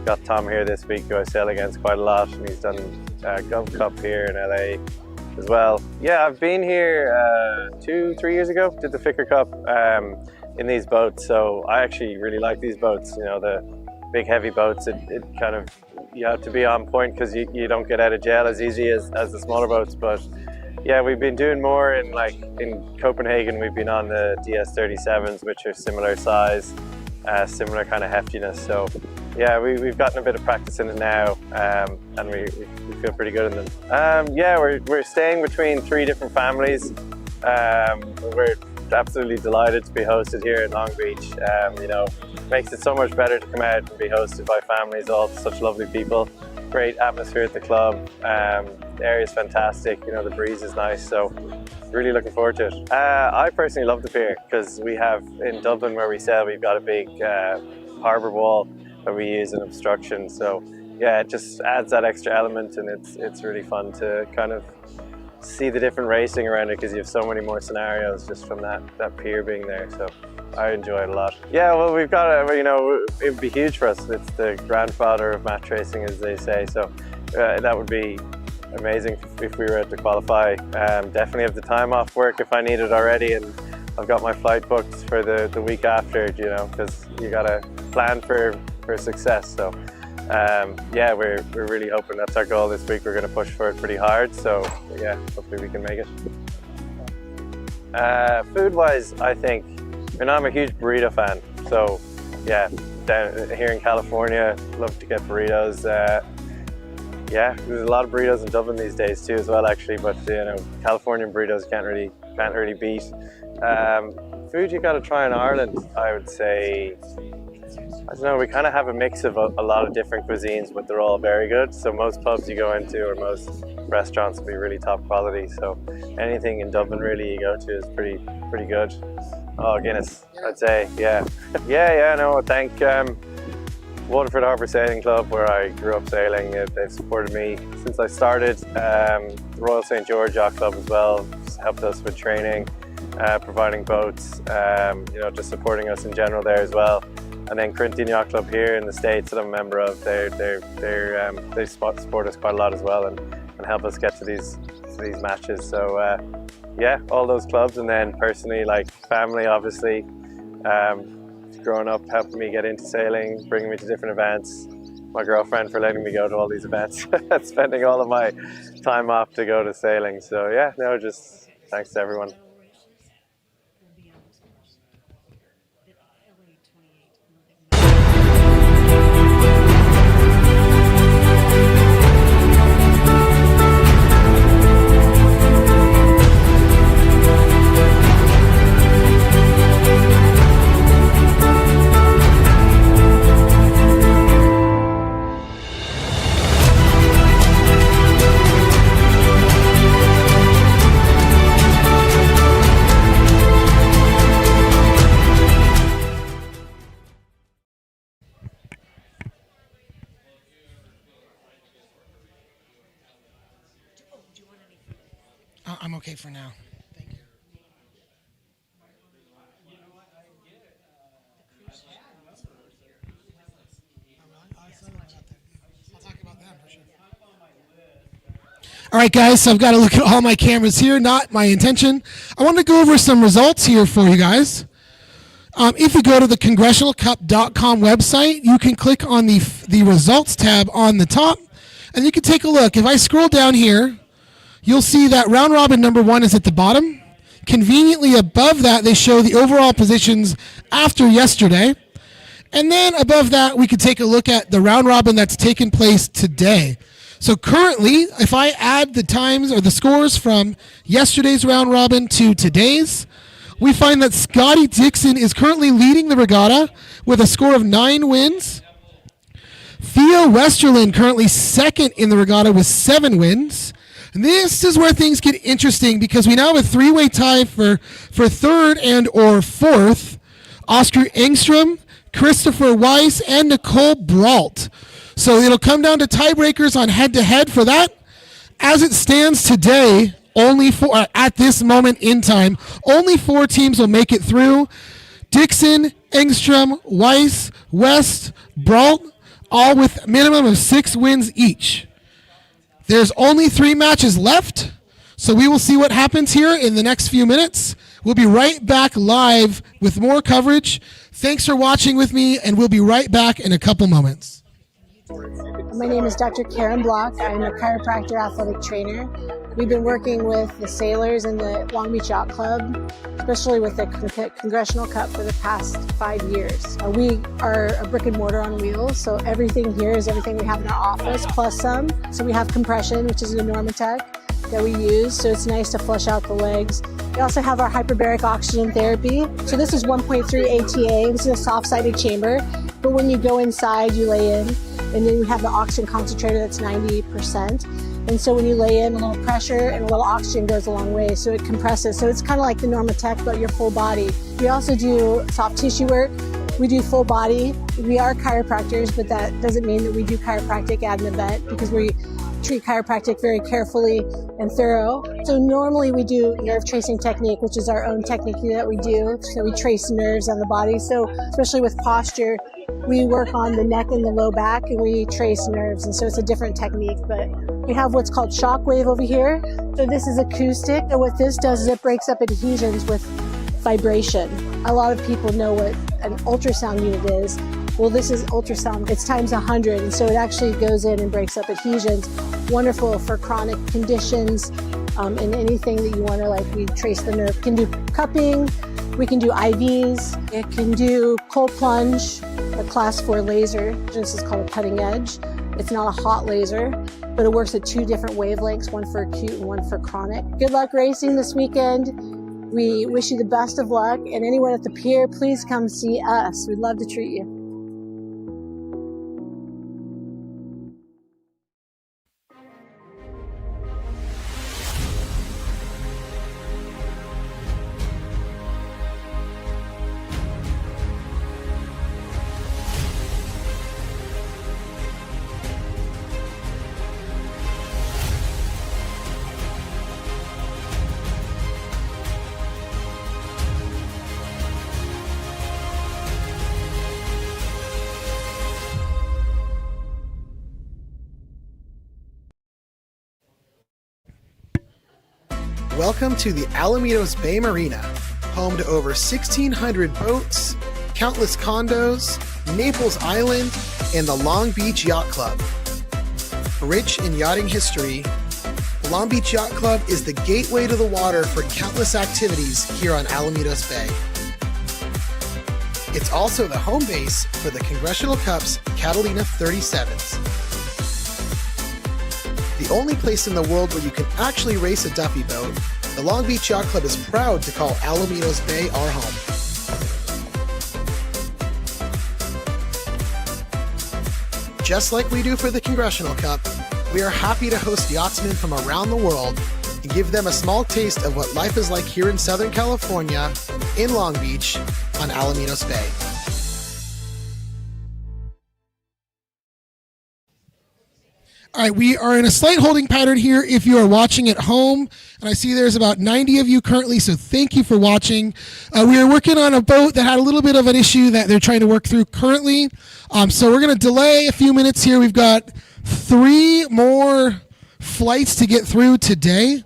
Got Tom here this week, who I sail against quite a lot, and he's done Gulf Cup here in LA as well. Yeah, I've been here 2-3 years ago, did the Ficker Cup in these boats. So I actually really like these boats, you know, the big heavy boats. It kind of, you have to be on point because you don't get out of jail as easy as the smaller boats. But yeah, we've been doing more in Copenhagen. We've been on the DS37s, which are similar size, similar kind of heftiness. So yeah, we've gotten a bit of practice in it now, and we feel pretty good in them. Yeah, we're staying between 3 different families. We're absolutely delighted to be hosted here in Long Beach. You know, makes it so much better to come out and be hosted by families, all such lovely people. Great atmosphere at the club. The area is fantastic. You know, the breeze is nice, so really looking forward to it. I personally love the pier because we have in Dublin where we sail, we've got a big harbour wall that we use in obstruction. So yeah, it just adds that extra element, and it's really fun to kind of see the different racing around it because you have so many more scenarios just from that pier being there. So I enjoy it a lot. Yeah, well, we've got you know, it would be huge for us. It's the grandfather of match racing, as they say. So that would be amazing if we were to qualify. Definitely have the time off work if I need it already, and I've got my flight booked for the week after, you know, because you got to plan for success. So yeah, we're really hoping that's our goal this week. We're going to push for it pretty hard. So yeah, hopefully we can make it. Food-wise, I think, and I'm a huge burrito fan. So yeah, down here in California, love to get burritos. Yeah, there's a lot of burritos in Dublin these days too, as well, actually. But you know, Californian burritos can't really beat. Food you got to try in Ireland, I would say. I don't know, we kind of have a mix of a lot of different cuisines, but they're all very good. So most pubs you go into or most restaurants will be really top quality. So anything in Dublin really you go to is pretty good. Oh, Guinness, I'd say, yeah. Yeah, no, thank Waterford Harbour Sailing Club, where I grew up sailing. They've supported me since I started. The Royal St. George Yacht Club as well helped us with training, providing boats, you know, just supporting us in general there as well. And then Congressional Yacht Club here in the States that I'm a member of, they support us quite a lot as well and help us get to these matches. So yeah, all those clubs, and then personally, like family, obviously, growing up, helping me get into sailing, bringing me to different events. My girlfriend for letting me go to all these events, spending all of my time off to go to sailing. So yeah, no, just thanks to everyone. I'm okay for now. Thank you. I'll talk about that for sure. All right, guys, so I've got to look at all my cameras here, not my intention. I want to go over some results here for you guys. If you go to the congressionalcup.com website, you can click on the results tab on the top, and you can take a look. If I scroll down here, you'll see that round robin number 1 is at the bottom. Conveniently above that, they show the overall positions after yesterday. And then above that, we could take a look at the round robin that's taken place today. So currently, if I add the times or the scores from yesterday's round robin to today's, we find that Scotty Dixon is currently leading the regatta with a score of 9 wins. Theo Westerlin currently second in the regatta with 7 wins. And this is where things get interesting because we now have a 3-way tie for third and or fourth. Oscar Engstrom, Christopher Weiss, and Nicole Brault. So it'll come down to tiebreakers on head-to-head for that. As it stands today, at this moment in time, only 4 teams will make it through. Dixon, Engstrom, Weiss, West, Brault, all with a minimum of 6 wins each. There's only 3 matches left, so we will see what happens here in the next few minutes. We'll be right back live with more coverage. Thanks for watching with me, and we'll be right back in a couple moments. My name is Dr. Karen Block. I'm a chiropractor athletic trainer. We've been working with the sailors in the Long Beach Yacht Club, especially with the Congressional Cup for the past 5 years. We are a brick and mortar on wheels, so everything here is everything we have in our office, plus some. So we have compression, which is a Normatec that we use, so it's nice to flush out the legs. We also have our hyperbaric oxygen therapy. So this is 1.3 ATA. This is a soft-sided chamber, but when you go inside, you lay in, and then we have the oxygen concentrator that's 90%. And so when you lay in, a little pressure and a little oxygen goes a long way, so it compresses. So it's kind of like the Normatec, but your full body. We also do soft tissue work. We do full body. We are chiropractors, but that doesn't mean that we do chiropractic at an event because we treat chiropractic very carefully and thorough. So normally we do nerve tracing technique, which is our own technique that we do. So we trace nerves on the body. So especially with posture, we work on the neck and the low back and we trace nerves. And so it's a different technique, but we have what's called shockwave over here. So this is acoustic. And what this does is it breaks up adhesions with vibration. A lot of people know what an ultrasound unit is. Well, this is ultrasound. It's times 100, and so it actually goes in and breaks up adhesions. Wonderful for chronic conditions and anything that you want to, like, we trace the nerve. We can do cupping, we can do IVs, it can do cold plunge, a class 4 laser. This is called a cutting edge. It's not a hot laser, but it works at 2 different wavelengths, one for acute and one for chronic. Good luck racing this weekend. We wish you the best of luck, and anyone at the pier, please come see us. We'd love to treat you. Welcome to the Alamitos Bay Marina, home to over 1,600 boats, countless condos, Naples Island, and the Long Beach Yacht Club. Rich in yachting history, the Long Beach Yacht Club is the gateway to the water for countless activities here on Alamitos Bay. It's also the home base for the Congressional Cup's Catalina 37s. The only place in the world where you can actually race a Duffy boat, the Long Beach Yacht Club is proud to call Alamitos Bay our home. Just like we do for the Congressional Cup, we are happy to host yachtsmen from around the world and give them a small taste of what life is like here in Southern California, in Long Beach, on Alamitos Bay. All right, we are in a slight holding pattern here if you are watching at home, and I see there's about 90 of you currently, so thank you for watching. We are working on a boat that had a little bit of an issue that they're trying to work through currently, so we're going to delay a few minutes here. We've got 3 more flights to get through today.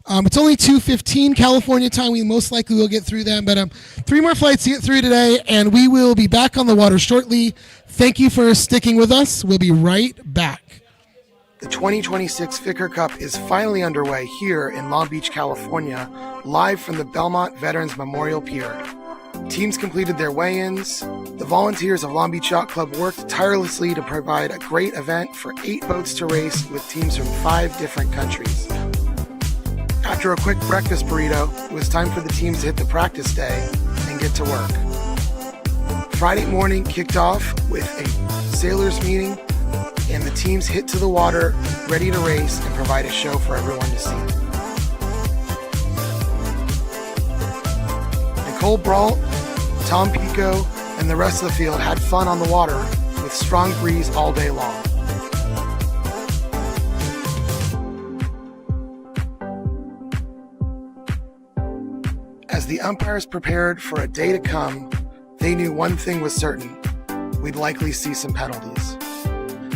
It's only 2:15 California time. We most likely will get through them, but 3 more flights to get through today, and we will be back on the water shortly. Thank you for sticking with us. We'll be right back. The 2026 Ficker Cup is finally underway here in Long Beach, California, live from the Belmont Veterans Memorial Pier. Teams completed their weigh-ins. The volunteers of Long Beach Yacht Club worked tirelessly to provide a great event for 8 boats to race with teams from 5 different countries. After a quick breakfast burrito, it was time for the teams to hit the practice day and get to work. Friday morning kicked off with a sailors meeting, and the teams hit to the water, ready to race and provide a show for everyone to see. Nicole Brault, Tom Pico, and the rest of the field had fun on the water with strong breeze all day long. As the umpires prepared for a day to come, they knew one thing was certain: we'd likely see some penalties.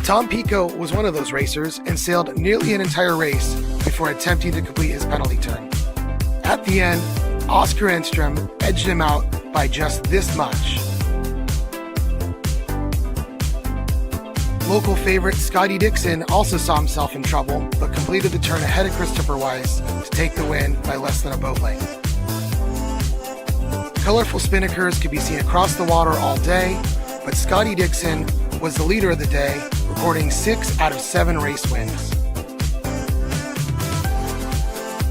Tom Pico was one of those racers and sailed nearly an entire race before attempting to complete his penalty turn. At the end, Oscar Engstrom edged him out by just this much. Local favorite Scotty Dixon also saw himself in trouble, but completed the turn ahead of Christopher Weiss to take the win by less than a boat length. Colorful Spinnakers could be seen across the water all day, but Scotty Dixon was the leader of the day, recording 6 out of 7 race wins.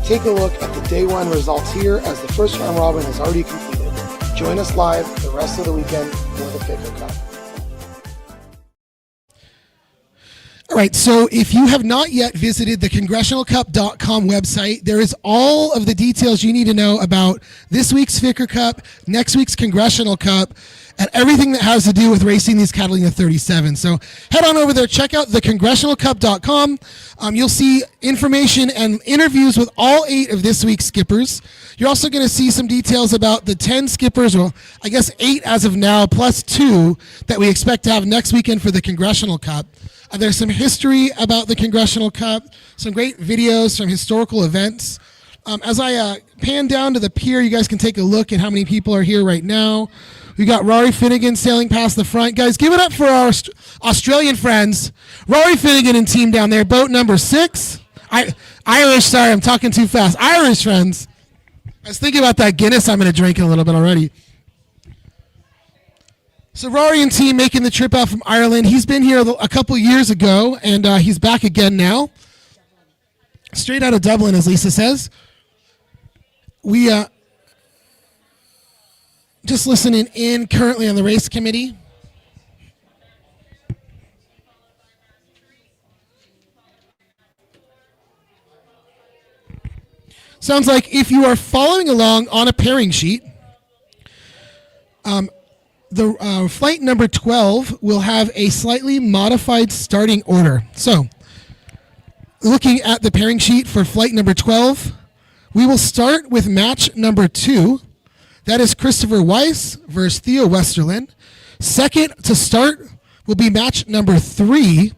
Take a look at the day 1 results here, as the first round robin is already completed. Join us live the rest of the weekend for the Ficker Cup. All right, so if you have not yet visited the congressionalcup.com website, there is all of the details you need to know about this week's Ficker Cup, next week's Congressional Cup, and everything that has to do with racing these Catalina 37. So head on over there, check out the congressionalcup.com. You'll see information and interviews with all 8 of this week's skippers. You're also going to see some details about the 10 skippers, well, I guess 8 as of now, plus 2 that we expect to have next weekend for the Congressional Cup. There's some history about the Congressional Cup, some great videos from historical events. As I pan down to the pier, you guys can take a look at how many people are here right now. We got Rory Finnegan sailing past the front. Guys, give it up for our Australian friends. Rory Finnegan and team down there, boat number 6. Irish, sorry, I'm talking too fast. Irish friends. I was thinking about that Guinness I'm going to drink in a little bit already. So Rory and team making the trip out from Ireland. He's been here a couple years ago, and he's back again now. Straight out of Dublin, as Lisa says. We just listening in currently on the race committee. Sounds like if you are following along on a pairing sheet, the flight number 12 will have a slightly modified starting order. So, looking at the pairing sheet for flight number 12, we will start with match number 2. That is Christopher Weiss versus Theo Westerlin. Second to start will be match number 3,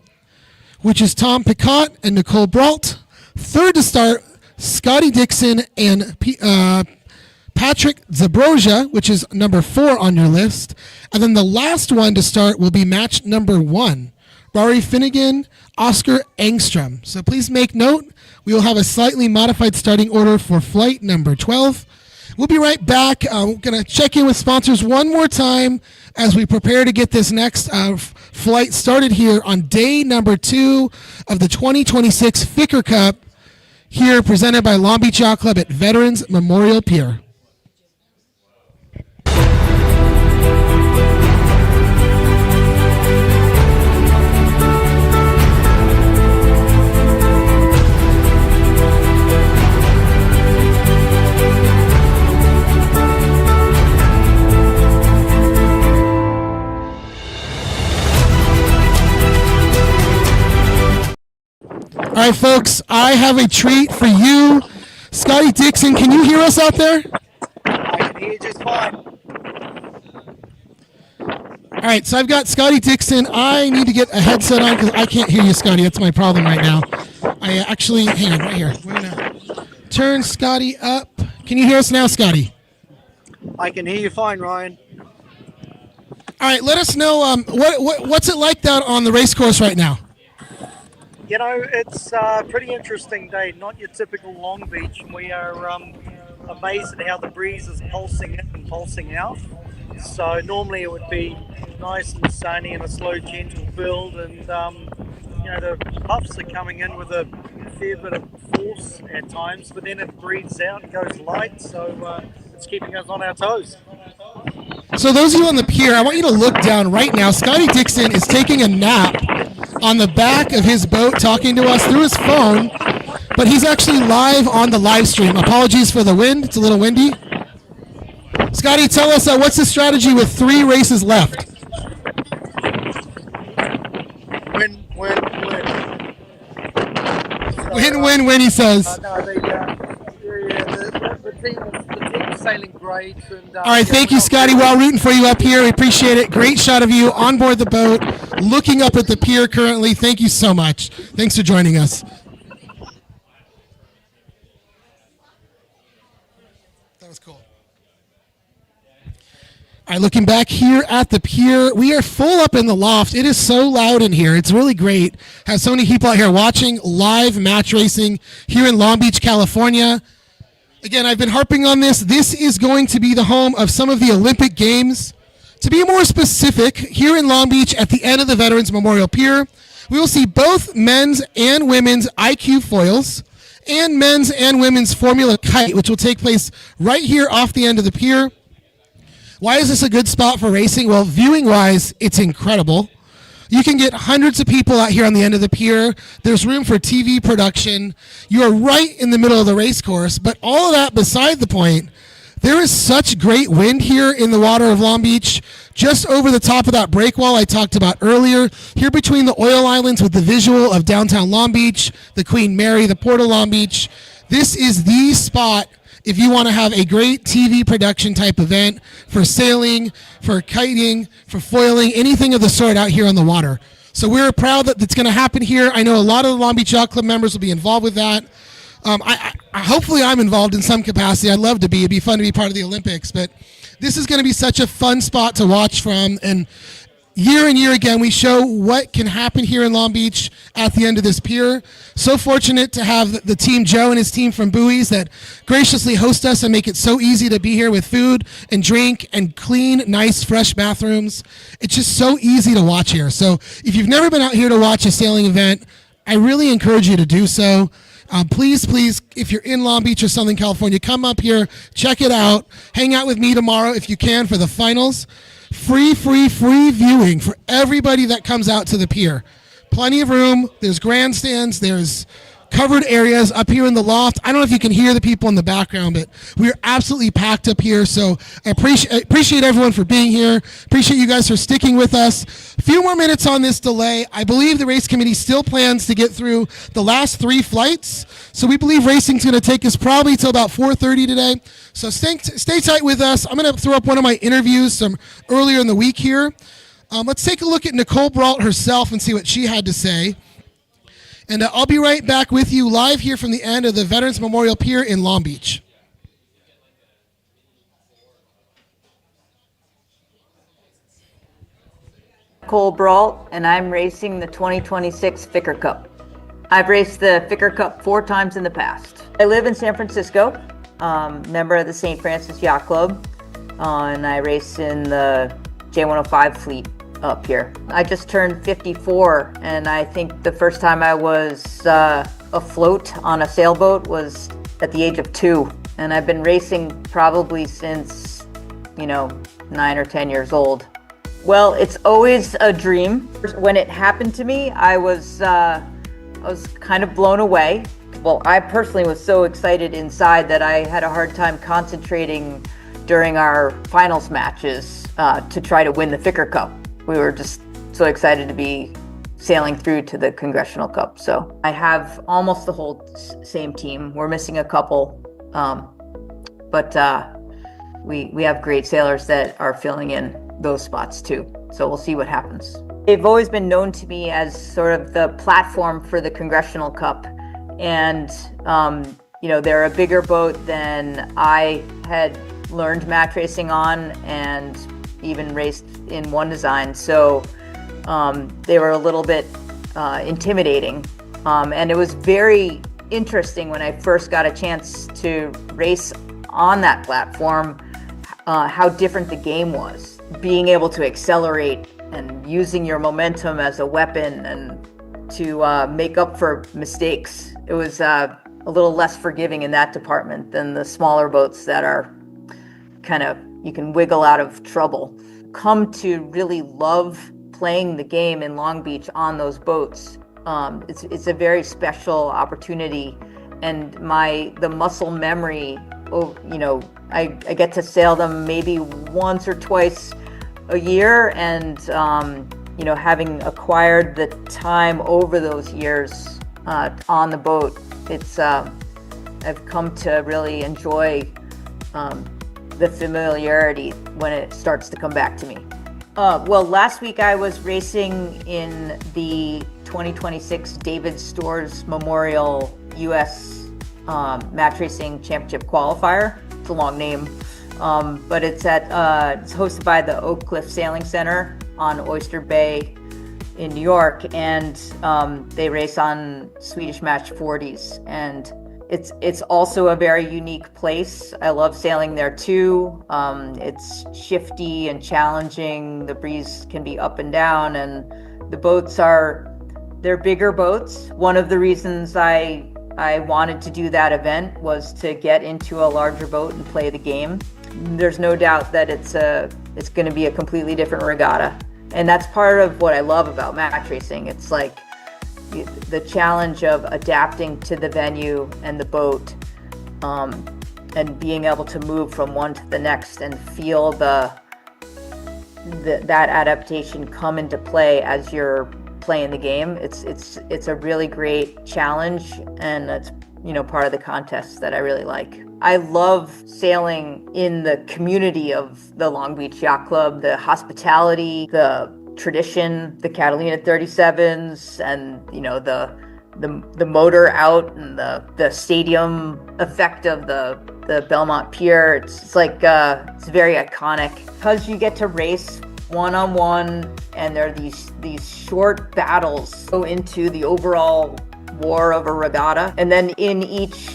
which is Tom Picott and Nicole Brault. Third to start, Scotty Dixon and Patrick Zabroja, which is number 4 on your list. And then the last one to start will be match number 1, Rory Finnegan, Oscar Engstrom. So please make note, we will have a slightly modified starting order for flight number 12. We'll be right back. We're going to check in with sponsors one more time as we prepare to get this next flight started here on day number 2 of the 2026 Ficker Cup, here presented by Long Beach Yacht Club at Veterans Memorial Pier. right, folks, I have a treat for you. Scotty Dixon, can you hear us out there? I can hear you just fine. All right, so I've got Scotty Dixon. I need to get a headset on because I can't hear you, Scotty. That's my problem right now. I actually, hang on, right here. We're gonna turn Scotty up. Can you hear us now, Scotty? I can hear you fine, Ryan. All right, let us know what's it like down on the race course right now. You know, it's a pretty interesting day, not your typical Long Beach. We are amazed at how the breeze is pulsing in and pulsing out. So normally it would be nice and sunny and a slow, gentle build, and you know, the puffs are coming in with a fair bit of force at times, but then it breathes out and goes light, so it's keeping us on our toes. So those of you on the pier, I want you to look down right now. Scotty Dixon is taking a nap on the back of his boat, talking to us through his phone, but he's actually live on the live stream. Apologies for the wind. It's a little windy. Scotty, tell us what's the strategy with 3 races left? Win. Win, he says. The team's sailing great. And, All right, thank you, Scotty. We're all rooting for you up here. We appreciate it. Great shot of you on board the boat, looking up at the pier currently. Thank you so much. Thanks for joining us. That was cool. All right, looking back here at the pier, we are full up in the loft. It is so loud in here. It's really great. Have so many people out here watching live match racing here in Long Beach, California. Again, I've been harping on this. This is going to be the home of some of the Olympic Games. To be more specific, here in Long Beach at the end of the Veterans Memorial Pier, we will see both men's and women's IQ foils and men's and women's Formula Kite, which will take place right here off the end of the pier. Why is this a good spot for racing? Well, viewing-wise, it's incredible. You can get hundreds of people out here on the end of the pier. There's room for TV production. You are right in the middle of the race course, but all of that beside the point, there is such great wind here in the water of Long Beach, just over the top of that break wall I talked about earlier, here between the oil islands with the visual of downtown Long Beach, the Queen Mary, the Port of Long Beach. This is the spot if you want to have a great TV production type event for sailing, for kiting, for foiling, anything of the sort out here on the water. So we're proud that it's going to happen here. I know a lot of the Long Beach Yacht Club members will be involved with that. Hopefully I'm involved in some capacity. I'd love to be. It'd be fun to be part of the Olympics. But this is going to be such a fun spot to watch from. And year and year again, we show what can happen here in Long Beach at the end of this pier. So fortunate to have the team, Joe and his team from Buoys, that graciously host us and make it so easy to be here with food and drink and clean, nice, fresh bathrooms. It's just so easy to watch here. So if you've never been out here to watch a sailing event, I really encourage you to do so. Please, if you're in Long Beach or Southern California, come up here, check it out, hang out with me tomorrow if you can for the finals. Free viewing for everybody that comes out to the pier. Plenty of room. There's grandstands. There's covered areas up here in the loft. I don't know if you can hear the people in the background, but we're absolutely packed up here. So I appreciate everyone for being here. Appreciate you guys for sticking with us. A few more minutes on this delay. I believe the race committee still plans to get through the last 3 flights. So we believe racing's going to take us probably till about 4:30 today. So stay tight with us. I'm going to throw up one of my interviews from earlier in the week here. Let's take a look at Nicole Brault herself and see what she had to say. And I'll be right back with you live here from the end of the Veterans Memorial Pier in Long Beach. Nicole Brault, and I'm racing the 2026 Ficker Cup. I've raced the Ficker Cup 4 times in the past. I live in San Francisco, member of the St. Francis Yacht Club, and I race in the J105 fleet up here. I just turned 54, and I think the first time I was afloat on a sailboat was at the age of 2, and I've been racing probably since, 9 or 10 years old. Well, it's always a dream. When it happened to me, I was kind of blown away. Well, I personally was so excited inside that I had a hard time concentrating during our finals matches to try to win the Ficker Cup. We were just so excited to be sailing through to the Congressional Cup. So I have almost the whole same team. We're missing a couple, but we have great sailors that are filling in those spots too. So we'll see what happens. They've always been known to me as sort of the platform for the Congressional Cup. And, they're a bigger boat than I had learned match racing on and even raced in one design. So they were a little bit intimidating. And it was very interesting when I first got a chance to race on that platform, how different the game was. Being able to accelerate and using your momentum as a weapon and to make up for mistakes. It was a little less forgiving in that department than the smaller boats that are kind of, you can wiggle out of trouble. Come to really love playing the game in Long Beach on those boats. It's a very special opportunity, and the muscle memory, I get to sail them maybe once or twice a year, and having acquired the time over those years on the boat, I've come to really enjoy the familiarity when it starts to come back to me. Well, last week I was racing in the 2026 David Storrs Memorial U.S. Match Racing Championship Qualifier. It's a long name, but it's hosted by the Oak Cliff Sailing Center on Oyster Bay in New York, and they race on Swedish Match 40s, and it's also a very unique place. I love sailing there too. It's shifty and challenging. The breeze can be up and down, and the boats they're bigger boats. One of the reasons I wanted to do that event was to get into a larger boat and play the game. There's no doubt that it's going to be a completely different regatta. And that's part of what I love about match racing. It's like the challenge of adapting to the venue and the boat, and being able to move from one to the next and feel that adaptation come into play as you're playing the game. It's a really great challenge, and that's part of the contest that I really like. I love sailing in the community of the Long Beach Yacht Club, the hospitality, the tradition, the Catalina 37s, and the motor out, and the stadium effect of the Belmont Pier. It's it's very iconic because you get to race one-on-one, and there are these short battles go into the overall war of a regatta, and then in each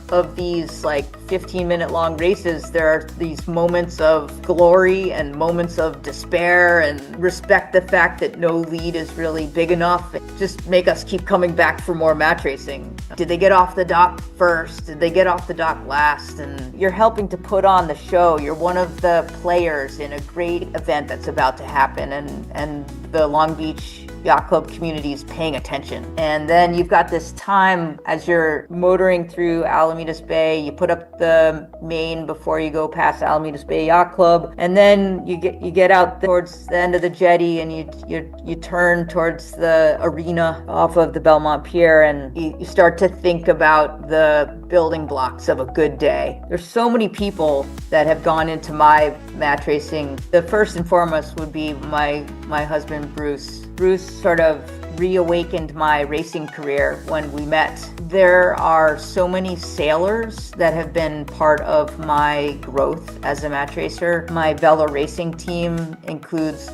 of these 15-minute long races, there are these moments of glory and moments of despair, and respect the fact that no lead is really big enough. Just make us keep coming back for more match racing. Did they get off the dock first? Did they get off the dock last? And you're helping to put on the show. You're one of the players in a great event that's about to happen, and the Long Beach Yacht Club community is paying attention. And then you've got this time as you're motoring through Alamedas Bay. You put up the main before you go past Alamedas Bay Yacht Club, and then you get out towards the end of the jetty, and you turn towards the arena off of the Belmont Pier, and you start to think about the building blocks of a good day. There's so many people that have gone into my match racing. The first and foremost would be my husband, Bruce. Bruce sort of reawakened my racing career when we met. There are so many sailors that have been part of my growth as a match racer. My Vela racing team includes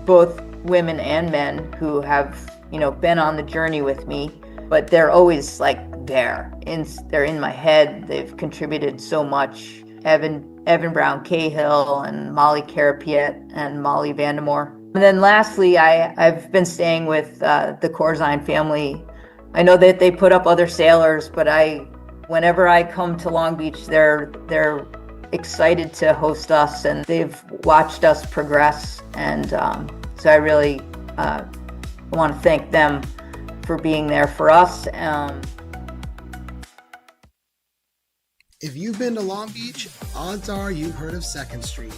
both women and men who have, been on the journey with me, but they're always they're in my head. They've contributed so much. Evan Brown Cahill and Molly Carapiet and Molly Vandemore. And then lastly, I've been staying with the Corzine family. I know that they put up other sailors, but whenever I come to Long Beach, they're excited to host us, and they've watched us progress. And so I really want to thank them for being there for us. If you've been to Long Beach, odds are you've heard of 2nd Street.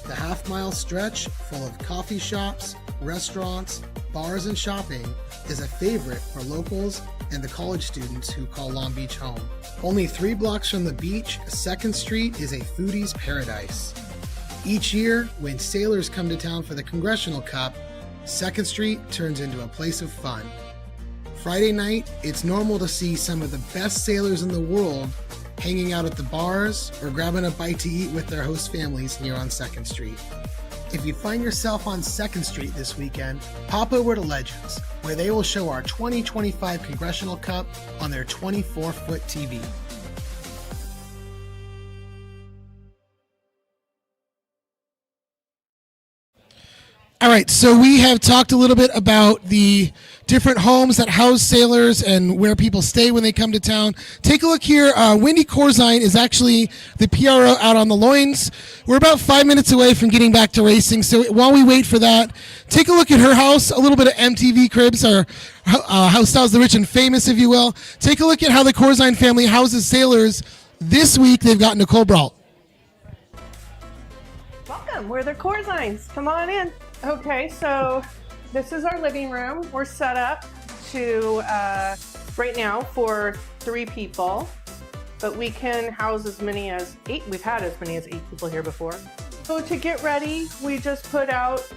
The half-mile stretch full of coffee shops, restaurants, bars and shopping is a favorite for locals and the college students who call Long Beach home. Only 3 blocks from the beach, 2nd Street is a foodie's paradise. Each year, when sailors come to town for the Congressional Cup, 2nd Street turns into a place of fun. Friday night, it's normal to see some of the best sailors in the world hanging out at the bars or grabbing a bite to eat with their host families here on 2nd Street. If you find yourself on 2nd Street this weekend, pop over to Legends, where they will show our 2025 Congressional Cup on their 24-foot TV. All right, so we have talked a little bit about the different homes that house sailors and where people stay when they come to town. Take a look here. Wendy Corzine is actually the PRO out on the loins. We're about 5 minutes away from getting back to racing, so while we wait for that, take a look at her house, a little bit of MTV Cribs, or House Styles the Rich and Famous, if you will. Take a look at how the Corzine family houses sailors. This week, they've got Nicole Brault. Welcome, we're the Corzines. Come on in. Okay, so this is our living room. We're set up to, right now, for 3 people, but we can house as many as 8. We've had as many as 8 people here before. So to get ready, we just put out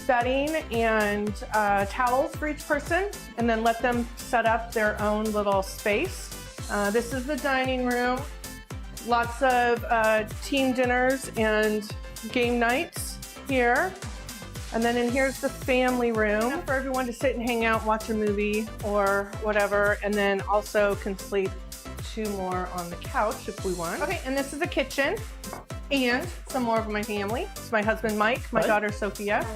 bedding and towels for each person, and then let them set up their own little space. This is the dining room. Lots of team dinners and game nights here. And then in here's the family room for everyone to sit and hang out, watch a movie or whatever, and then also can sleep 2 more on the couch if we want. Okay, and this is the kitchen and some more of my family. It's my husband Mike, my daughter Sophia.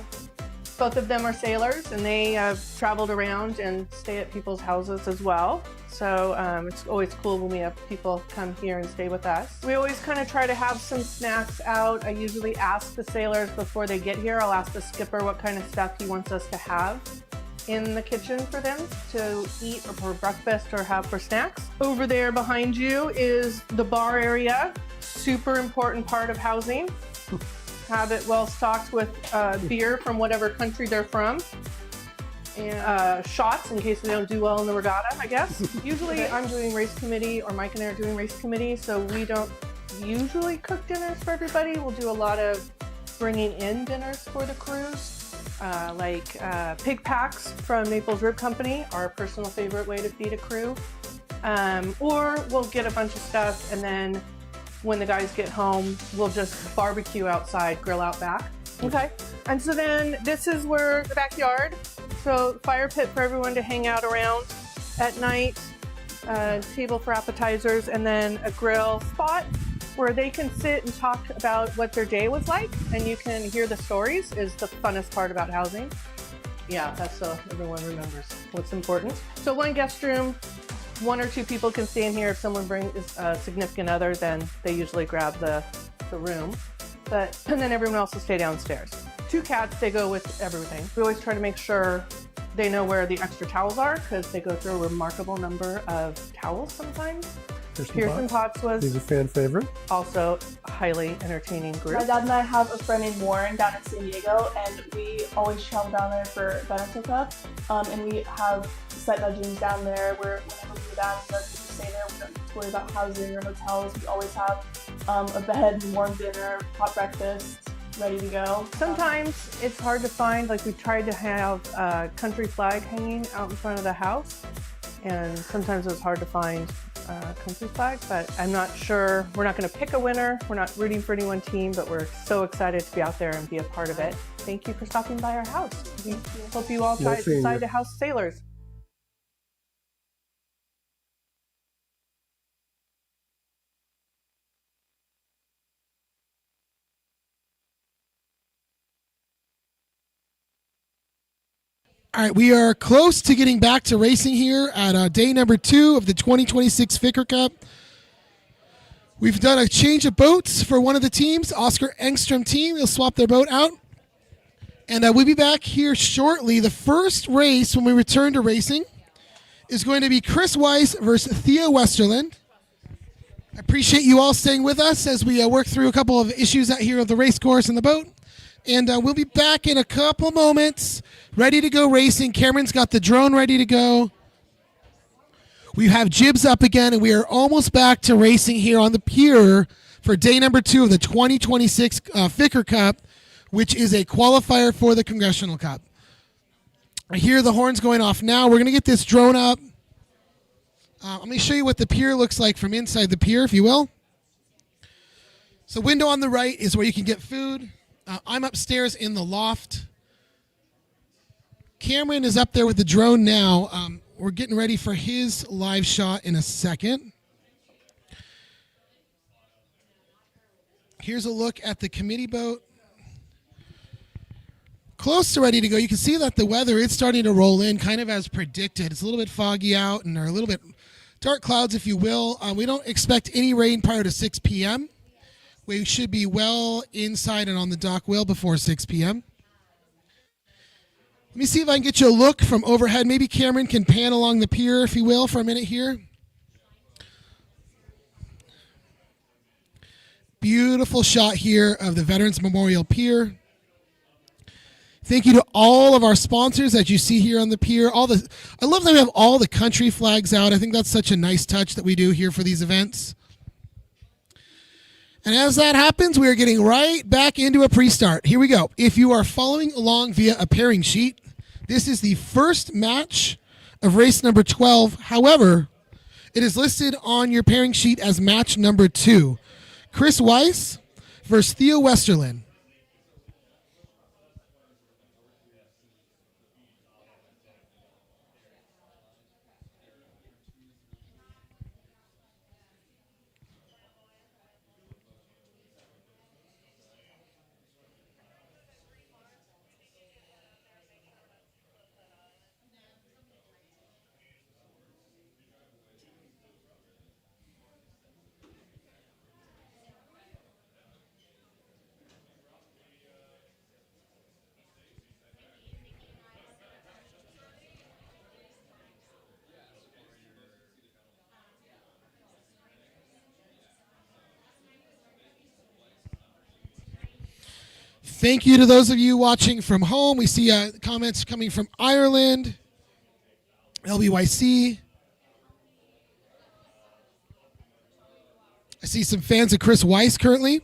Both of them are sailors, and they have traveled around and stay at people's houses as well. So it's always cool when we have people come here and stay with us. We always kind of try to have some snacks out. I usually ask the sailors before they get here. I'll ask the skipper what kind of stuff he wants us to have in the kitchen for them to eat or for breakfast or have for snacks. Over there behind you is the bar area. Super important part of housing. Have it well stocked with beer from whatever country they're from. And shots in case we don't do well in the regatta, I guess. Usually I'm doing race committee, or Mike and I are doing race committee, so we don't usually cook dinners for everybody. We'll do a lot of bringing in dinners for the crews, like pig packs from Naples Rib Company, our personal favorite way to feed a crew. Or we'll get a bunch of stuff, and then when the guys get home, we'll just barbecue outside, grill out back. Okay, and so then this is where the backyard. So fire pit for everyone to hang out around at night, table for appetizers, and then a grill spot where they can sit and talk about what their day was like, and you can hear the stories is the funnest part about housing. Yeah, that's so everyone remembers what's important. So 1 guest room, 1 or 2 people can stay in here. If someone brings a significant other, then they usually grab the room. And then everyone else will stay downstairs. 2 cats, they go with everything. We always try to make sure they know where the extra towels are, because they go through a remarkable number of towels sometimes. Pearson Potts was He's a fan favorite. also a highly entertaining group. My dad and I have a friend named Warren down in San Diego, and we always travel down there for Veterans Cup. And we have set bedrooms down there where whenever we go down, we don't need to stay there. We don't need to worry about housing or hotels. We always have a bed, warm dinner, hot breakfast, ready to go. Sometimes it's hard to find, like we tried to have a country flag hanging out in front of the house, and sometimes it was hard to find a country flag, but I'm not sure. We're not going to pick a winner. We're not rooting for any one team, but we're so excited to be out there and be a part of it. Thank you for stopping by our house. We hope you all decide to house sailors. All right, we are close to getting back to racing here at day number 2 of the 2026 Ficker Cup. We've done a change of boats for one of the teams, Oscar Engstrom team. They'll swap their boat out. And we'll be back here shortly. The first race when we return to racing is going to be Chris Weiss versus Thea Westerland. I appreciate you all staying with us as we work through a couple of issues out here at the race course and the boat. And we'll be back in a couple moments, ready to go racing. Cameron's got the drone ready to go. We have jibs up again, and we are almost back to racing here on the pier for day number 2 of the 2026 Ficker Cup, which is a qualifier for the Congressional Cup. I hear the horns going off now. We're going to get this drone up. Let me show you what the pier looks like from inside the pier, if you will. So window on the right is where you can get food. I'm upstairs in the loft. Cameron is up there with the drone now. We're getting ready for his live shot in a second. Here's a look at the committee boat. Close to ready to go. You can see that the weather is starting to roll in kind of as predicted. It's a little bit foggy out and there are a little bit dark clouds, if you will. We don't expect any rain prior to 6 p.m. We should be well inside and on the dock well before 6 p.m. Let me see if I can get you a look from overhead. Maybe Cameron can pan along the pier, if you will, for a minute here. Beautiful shot here of the Veterans Memorial Pier. Thank you to all of our sponsors that you see here on the pier. I love that we have all the country flags out. I think that's such a nice touch that we do here for these events. And as that happens, we are getting right back into a pre-start. Here we go. If you are following along via a pairing sheet, this is the first match of race number 12. However, it is listed on your pairing sheet as match number 2. Chris Weiss versus Theo Westerlin. Thank you to those of you watching from home. We see comments coming from Ireland, LBYC. I see some fans of Chris Weiss currently.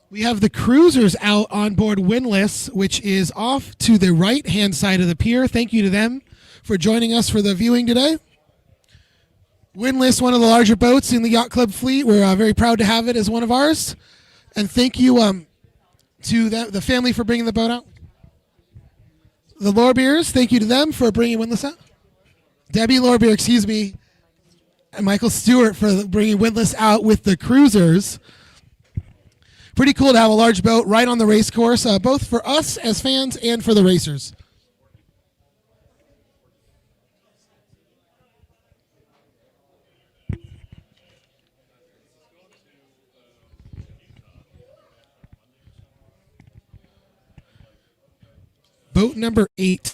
We have the cruisers out on board Windlass, which is off to the right-hand side of the pier. Thank you to them for joining us for the viewing today. Windlass, one of the larger boats in the yacht club fleet. We're very proud to have it as one of ours. And thank you to the family for bringing the boat out. The Lorbeers, thank you to them for bringing Windlass out. Debbie Lorbeer, excuse me, and Michael Stewart for bringing Windlass out with the cruisers. Pretty cool to have a large boat right on the race course, both for us as fans and for the racers. Boat number 8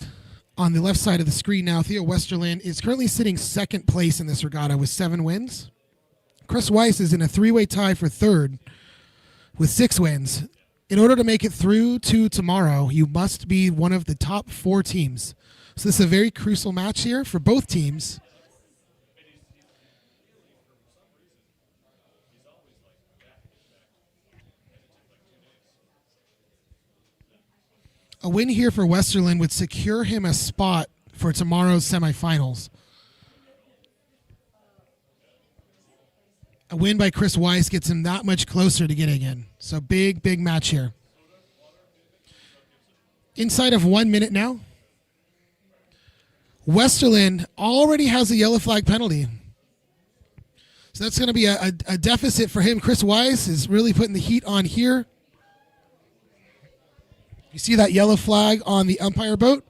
on the left side of the screen now, Theo Westerlin, is currently sitting second place in this regatta with 7 wins. Chris Weiss is in a 3-way tie for third with 6 wins. In order to make it through to tomorrow, you must be one of the top 4 teams. So this is a very crucial match here for both teams. A win here for Westerlin would secure him a spot for tomorrow's semifinals. A win by Chris Weiss gets him that much closer to getting in. So big, big match here. Inside of 1 minute now. Westerlin already has a yellow flag penalty. So that's going to be a deficit for him. Chris Weiss is really putting the heat on here. You see that yellow flag on the umpire boat?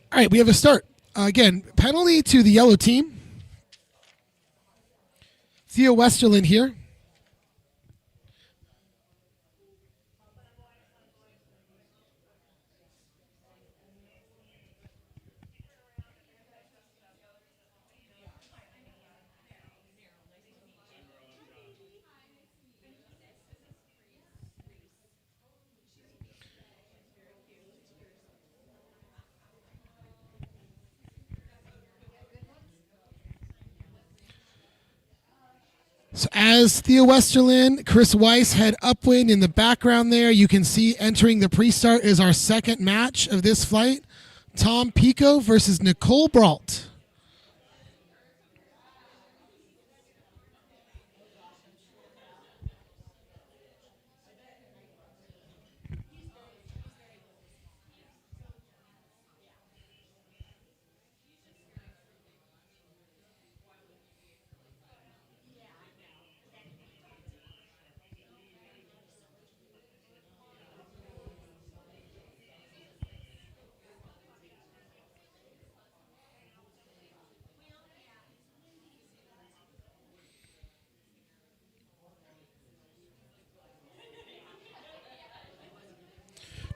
All right, we have a start. Again, penalty to the yellow team. Theo Westerland here. So as Theo Westerland, Chris Weiss head upwind in the background there. You can see entering the pre-start is our second match of this flight. Tom Pico versus Nicole Brault.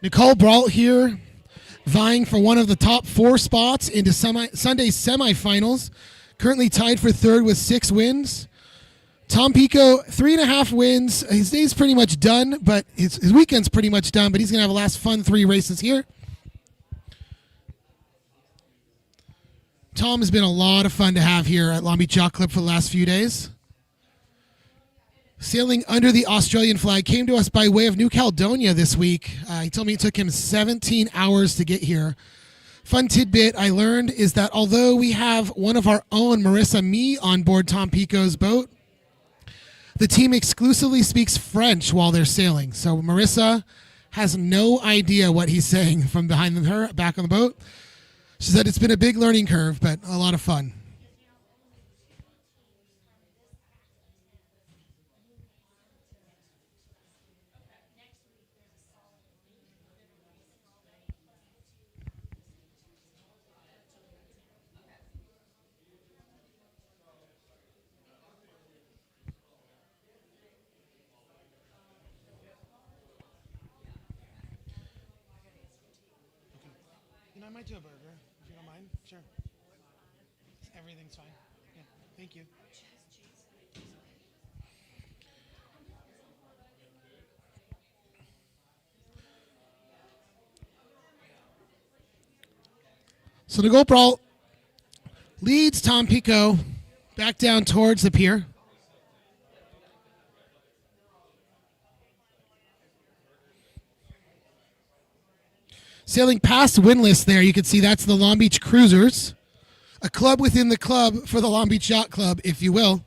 Nicole Brault here, vying for one of the top 4 spots into Sunday's semifinals. Currently tied for third with 6 wins. Tom Pico, 3.5 wins. His day's pretty much done, but his weekend's pretty much done, but he's going to have a last fun 3 races here. Tom has been a lot of fun to have here at Long Beach Yacht Club for the last few days. Sailing under the Australian flag, came to us by way of New Caledonia this week. He told me it took him 17 hours to get here. Fun tidbit I learned is that although we have one of our own, Marissa Me, on board Tom Pico's boat, the team exclusively speaks French while they're sailing. So Marissa has no idea what he's saying from behind her, back on the boat. She said it's been a big learning curve, but a lot of fun. I might do a burger, if you don't mind. Sure. Everything's fine. Yeah, thank you. So Nicole Brault leads Tom Pico back down towards the pier. Sailing past Windlass there, you can see that's the Long Beach Cruisers, a club within the club for the Long Beach Yacht Club, if you will.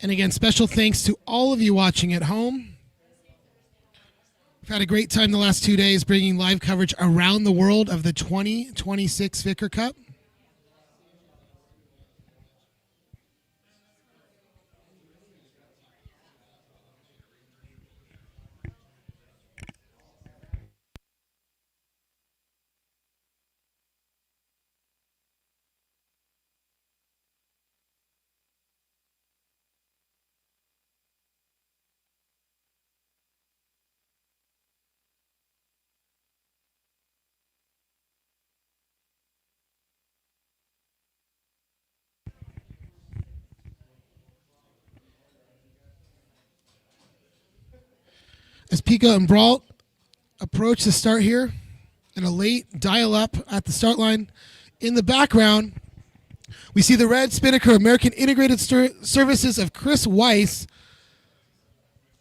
And again, special thanks to all of you watching at home. We've had a great time the last 2 days bringing live coverage around the world of the 2026 Ficker Cup. As Pico and Brault approach the start here, and a late dial-up at the start line. In the background, we see the red Spinnaker American Integrated Services of Chris Weiss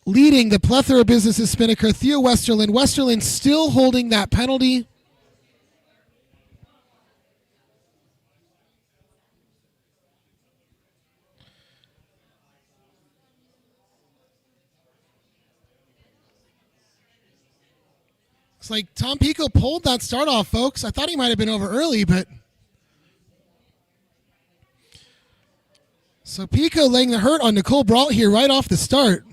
leading the plethora of businesses Spinnaker. Theo Westerland. Westerland still holding that penalty. like Tom Pico pulled that start off, folks. I thought he might have been over early, but... So Pico laying the hurt on Nicole Brault here right off the start.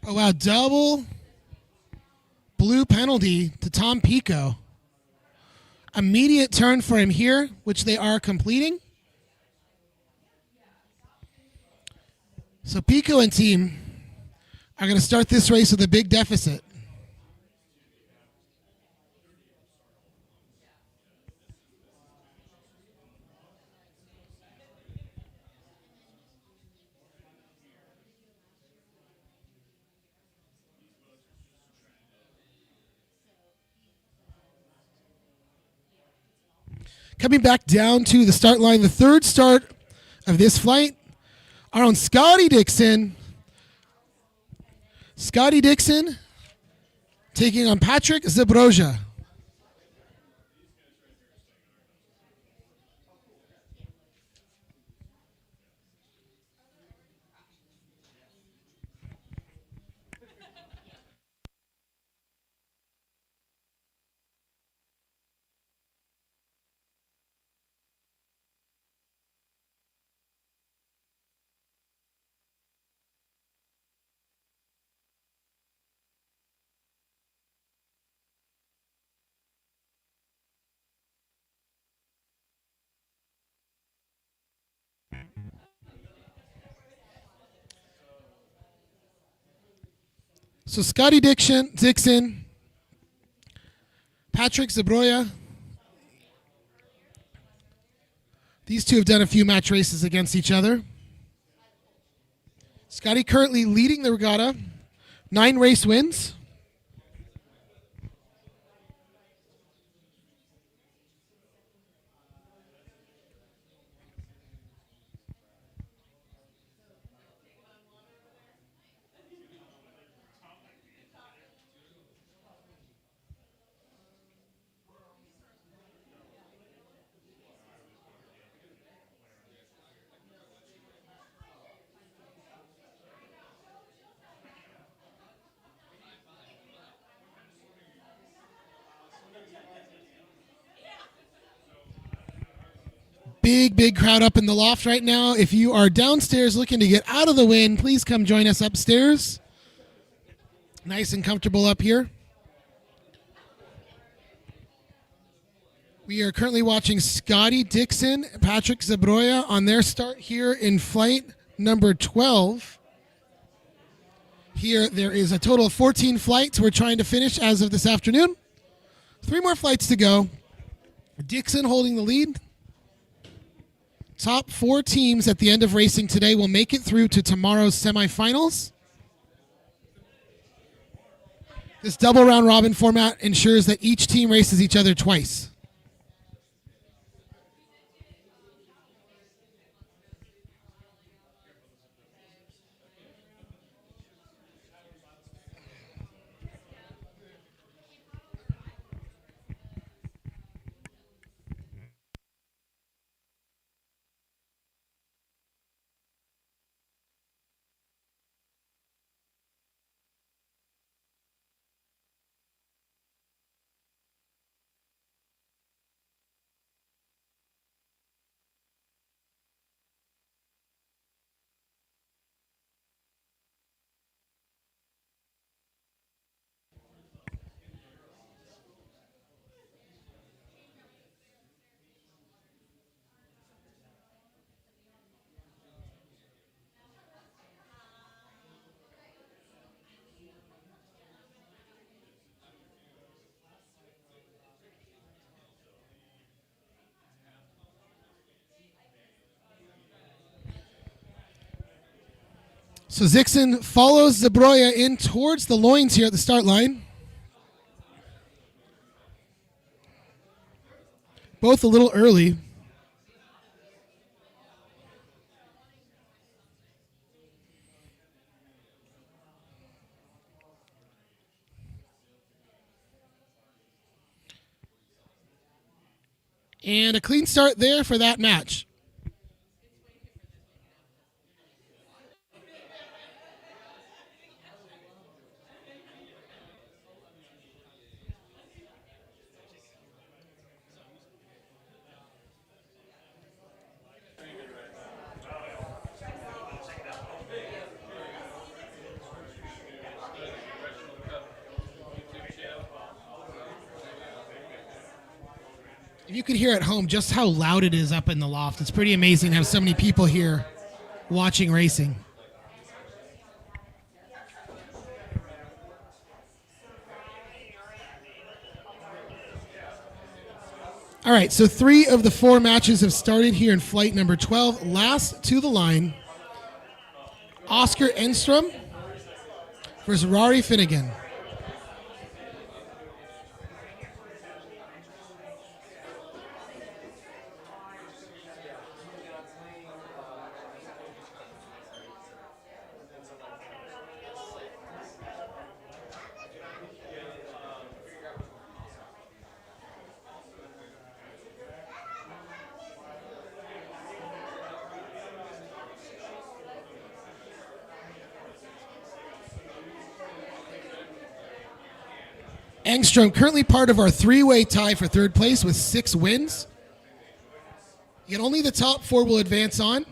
Oh, wow. Double blue penalty to Tom Pico. Immediate turn for him here, which they are completing. So Pico and team are going to start this race with a big deficit. Coming back down to the start line, the third start of this flight, our own Scotty Dixon. Scotty Dixon taking on Patrick Zabroja. So Scotty Dixon, Patrick Zabroja. These two have done a few match races against each other. Scotty currently leading the regatta, 9 race wins. Big crowd up in the loft right now. If you are downstairs looking to get out of the wind, please come join us upstairs. Nice and comfortable up here. We are currently watching Scotty Dixon, Patrick Zabroja on their start here in flight number 12. Here there is a total of 14 flights we're trying to finish as of this afternoon. 3 more flights to go. Dixon holding the lead. Top 4 teams at the end of racing today will make it through to tomorrow's semifinals. This double round robin format ensures that each team races each other twice. So Dixon follows Zabroja in towards the loins here at the start line. Both a little early. And a clean start there for that match. You could hear at home just how loud it is up in the loft. It's pretty amazing to have so many people here watching racing. All right, so 3 of the 4 matches have started here in flight number 12. Last to the line, Oscar Enstrom versus Rory Finnegan. Engstrom currently part of our 3-way tie for 3rd place with 6 wins. Yet only the top 4 will advance on.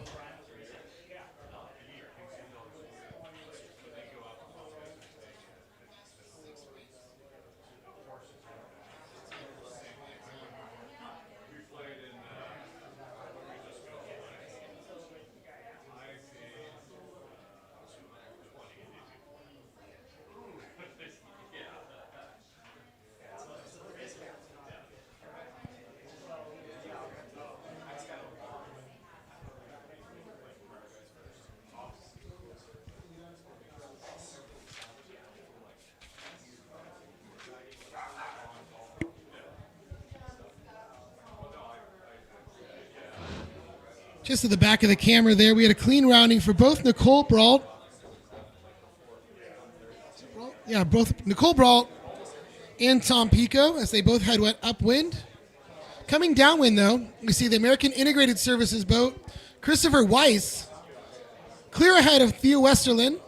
Just at the back of the camera there, we had a clean rounding for both Nicole Brault. Yeah, both Nicole Brault and Tom Pico as they both went upwind. Coming downwind, though, we see the American Integrated Services boat, Christopher Weiss, clear ahead of Theo Westerlin,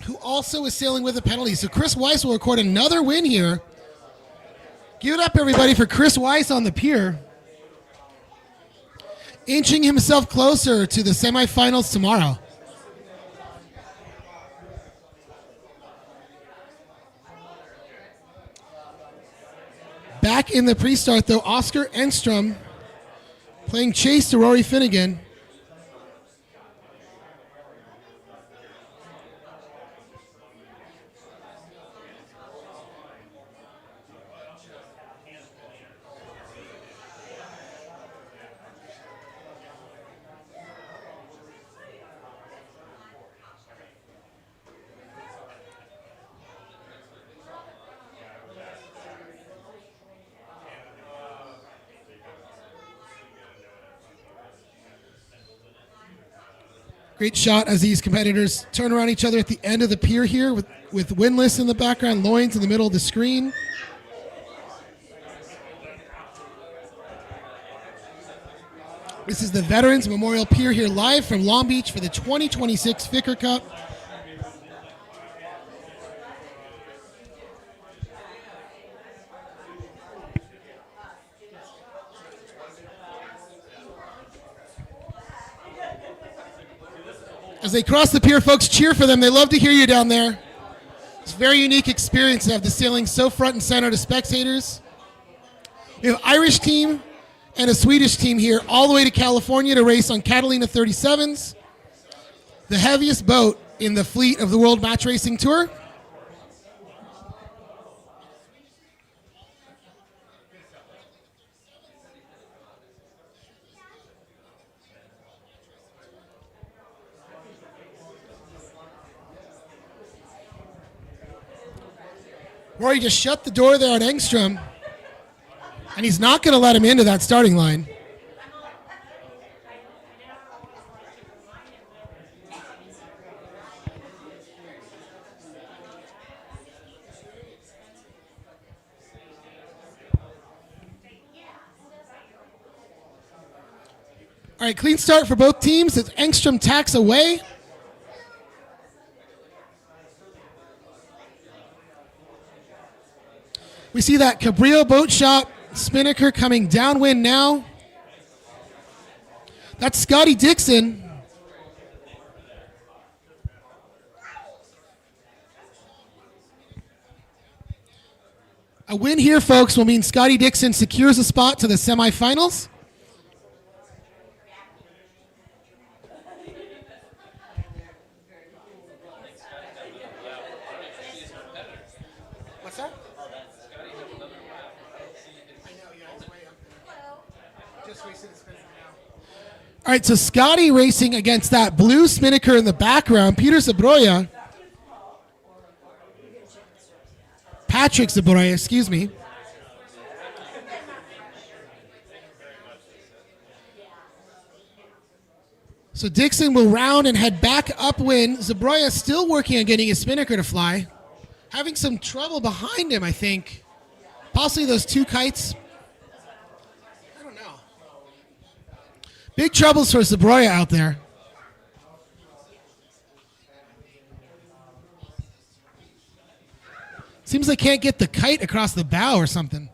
who also is sailing with a penalty. So Chris Weiss will record another win here. Give it up, everybody, for Chris Weiss on the pier. Inching himself closer to the semifinals tomorrow. Back in the pre-start, though, Oscar Enstrom playing chase to Rory Finnegan. Great shot as these competitors turn around each other at the end of the pier here with windlass in the background, loins in the middle of the screen. This is the Veterans Memorial Pier here live from Long Beach for the 2026 Ficker Cup. As they cross the pier, folks, cheer for them. They love to hear you down there. It's a very unique experience to have the sailing so front and center to spectators. We have an Irish team and a Swedish team here all the way to California to race on Catalina 37s, the heaviest boat in the fleet of the World Match Racing Tour. Rory just shut the door there on Engstrom, and he's not going to let him into that starting line. All right, clean start for both teams as Engstrom tacks away. We see that Cabrillo boat shop, Spinnaker coming downwind now. That's Scotty Dixon. A win here, folks, will mean Scotty Dixon secures a spot to the semifinals. What's that? All right, so Scotty racing against that blue Spinnaker in the background, Peter Zabroya. Patrick Zabroya, excuse me. So Dixon will round and head back upwind. Zabroya still working on getting his Spinnaker to fly. Having some trouble behind him, I think. Possibly those two kites. I don't know. Big troubles for Zabroya out there. Seems like can't get the kite across the bow or something.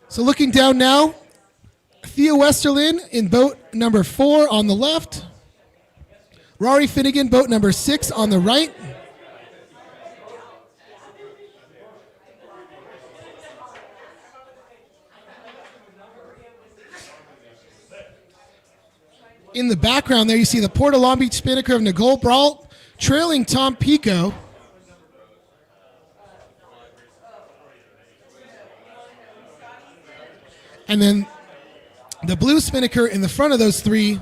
So looking down now, Theo Westerlin in boat number 4 on the left. Rory Finnegan, boat number 6 on the right. In the background there, you see the Port of Long Beach Spinnaker of Nicole Brault trailing Tom Pico. And then the blue Spinnaker in the front of those three,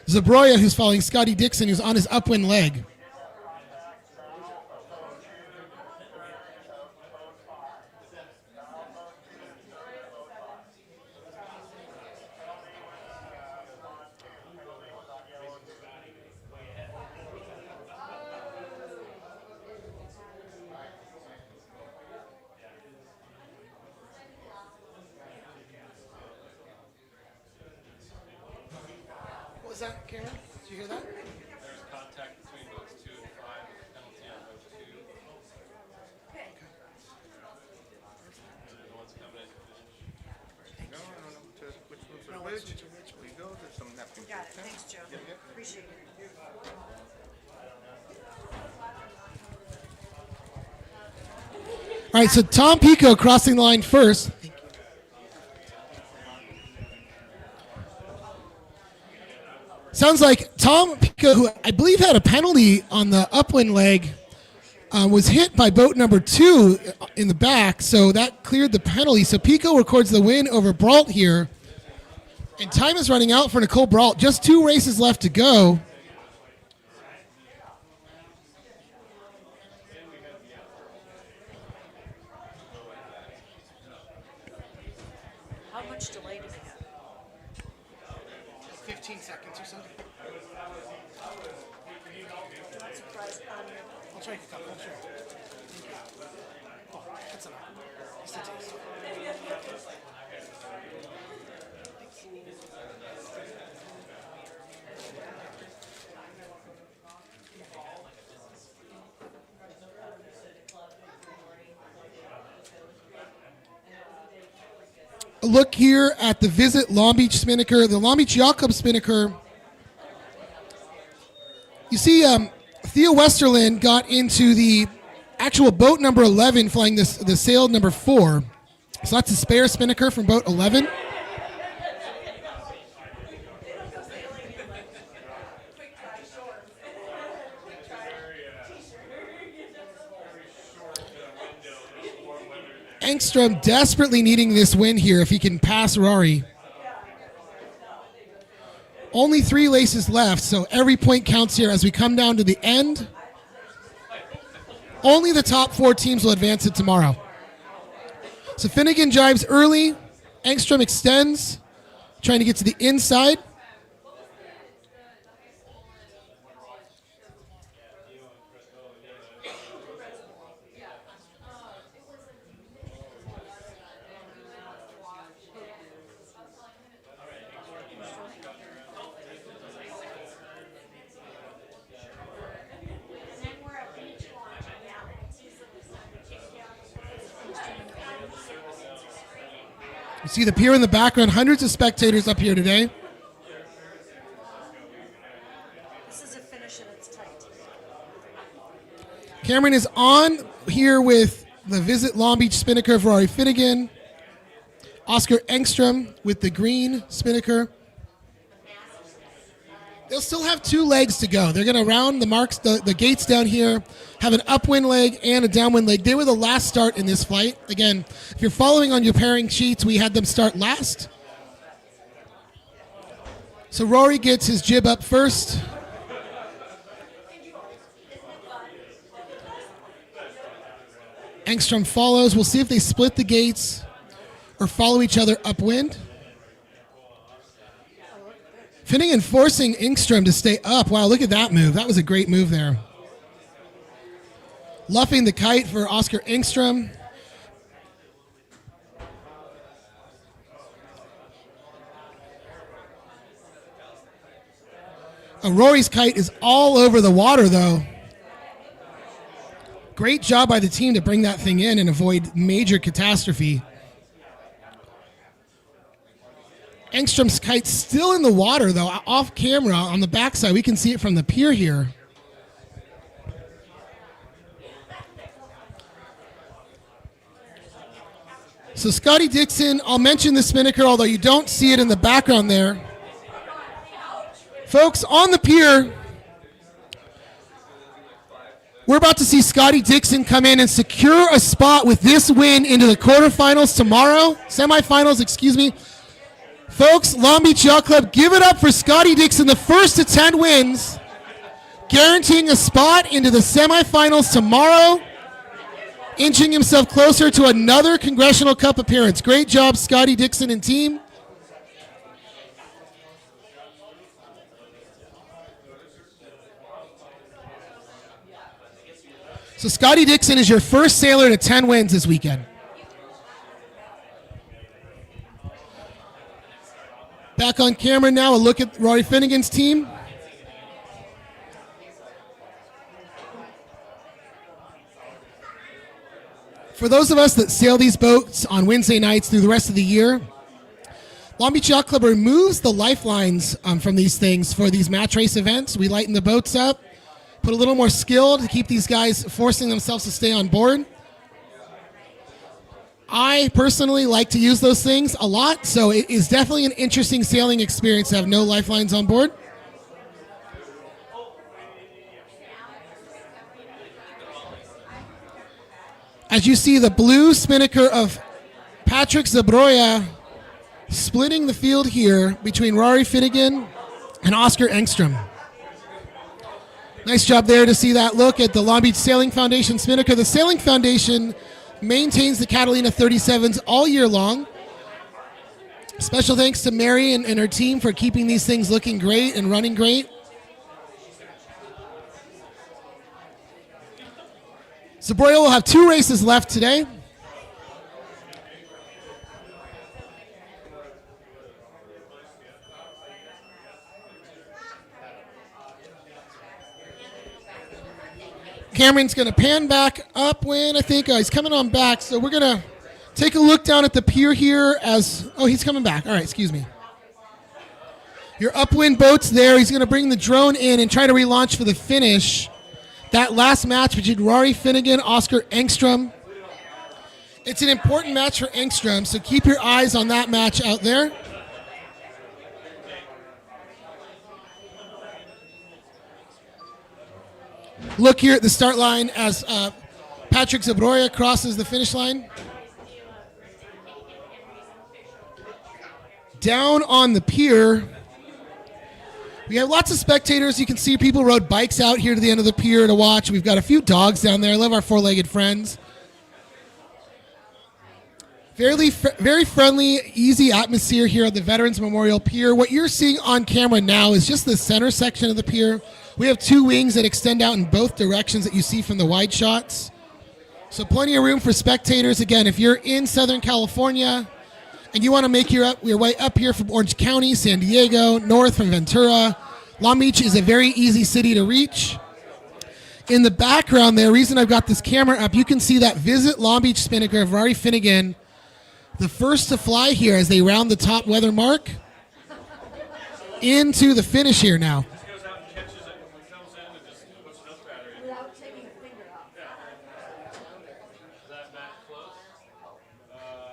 Zabroya, who's following Scotty Dixon, who's on his upwind leg. What was that, Karen? Did you hear that? There's contact between boats 2 and 5, penalty on boat 2. Okay. The ones coming in. No, to which one's are which? We go, there's some napkins. Got it. Thanks, Joe. Appreciate it. All right, so Tom Pico crossing the line first. Sounds like Tom Pico, who I believe had a penalty on the upwind leg, was hit by boat number 2 in the back, so that cleared the penalty. So Pico records the win over Brault here. And time is running out for Nicole Brault. Just 2 races left to go. How much delay do we have? 15 seconds or so. I'll try to cut one, sure. Oh, that's enough. Just a taste. A look here at the Visit Long Beach Spinnaker, the Long Beach Yacht Club Spinnaker. You see, Theo Westerlin got into the actual boat number 11, flying the sail number 4. So that's a spare Spinnaker from boat 11. Engstrom desperately needing this win here if he can pass Rory. Only 3 laces left, so every point counts here as we come down to the end. Only the top 4 teams will advance it tomorrow. So Finnegan jives early. Engstrom extends, trying to get to the inside. You see the pier in the background, hundreds of spectators up here today. This is a finish and it's tight. Cameron is on here with the Visit Long Beach Spinnaker of Rory Finnegan. Oscar Engstrom with the green Spinnaker. They'll still have 2 legs to go. They're going to round the marks, the gates down here, have an upwind leg and a downwind leg. They were the last start in this flight. Again, if you're following on your pairing sheets, we had them start last. So Rory gets his jib up first. Engstrom follows. We'll see if they split the gates or follow each other upwind. Finnegan forcing Engstrom to stay up. Wow, look at that move. That was a great move there. Luffing the kite for Oscar Engstrom. Rory's kite is all over the water, though. Great job by the team to bring that thing in and avoid major catastrophe. Engstrom's kite's still in the water, though, off camera on the backside. We can see it from the pier here. So Scotty Dixon, I'll mention the Spinnaker, although you don't see it in the background there. Folks, on the pier, we're about to see Scotty Dixon come in and secure a spot with this win into the quarterfinals tomorrow. Semifinals, excuse me. Folks, Long Beach Yacht Club, give it up for Scotty Dixon, the first to 10 wins, guaranteeing a spot into the semifinals tomorrow, inching himself closer to another Congressional Cup appearance. Great job, Scotty Dixon and team. So Scotty Dixon is your first sailor to 10 wins this weekend. Back on camera now, a look at Rory Finnegan's team. For those of us that sail these boats on Wednesday nights through the rest of the year, Long Beach Yacht Club removes the lifelines from these things for these match race events. We lighten the boats up, put a little more skill to keep these guys forcing themselves to stay on board. I personally like to use those things a lot, so it is definitely an interesting sailing experience to have no lifelines on board. As you see, the blue Spinnaker of Patrick Zabroya splitting the field here between Rory Finnegan and Oscar Engstrom. Nice job there to see that look at the Long Beach Sailing Foundation Spinnaker. The Sailing Foundation maintains the Catalina 37s all year long. Special thanks to Mary and her team for keeping these things looking great and running great. Zabroya will have 2 races left today. Cameron's going to pan back upwind. I think he's coming on back. So we're going to take a look down at the pier here as... Oh, he's coming back. All right, excuse me. Your upwind boat's there. He's going to bring the drone in and try to relaunch for the finish. That last match between Rory Finnegan, Oscar Engstrom. It's an important match for Engstrom, so keep your eyes on that match out there. Look here at the start line as Patrick Zabroya crosses the finish line. Down on the pier, we have lots of spectators. You can see people rode bikes out here to the end of the pier to watch. We've got a few dogs down there. I love our 4-legged friends. Very friendly, easy atmosphere here at the Veterans Memorial Pier. What you're seeing on camera now is just the center section of the pier. We have 2 wings that extend out in both directions that you see from the wide shots. So plenty of room for spectators. Again, if you're in Southern California and you want to make your way up here from Orange County, San Diego, north from Ventura, Long Beach is a very easy city to reach. In the background there, reason I've got this camera up, you can see that Visit Long Beach Spinnaker of Rory Finnegan the first to fly here as they round the top weather mark into the finish here now.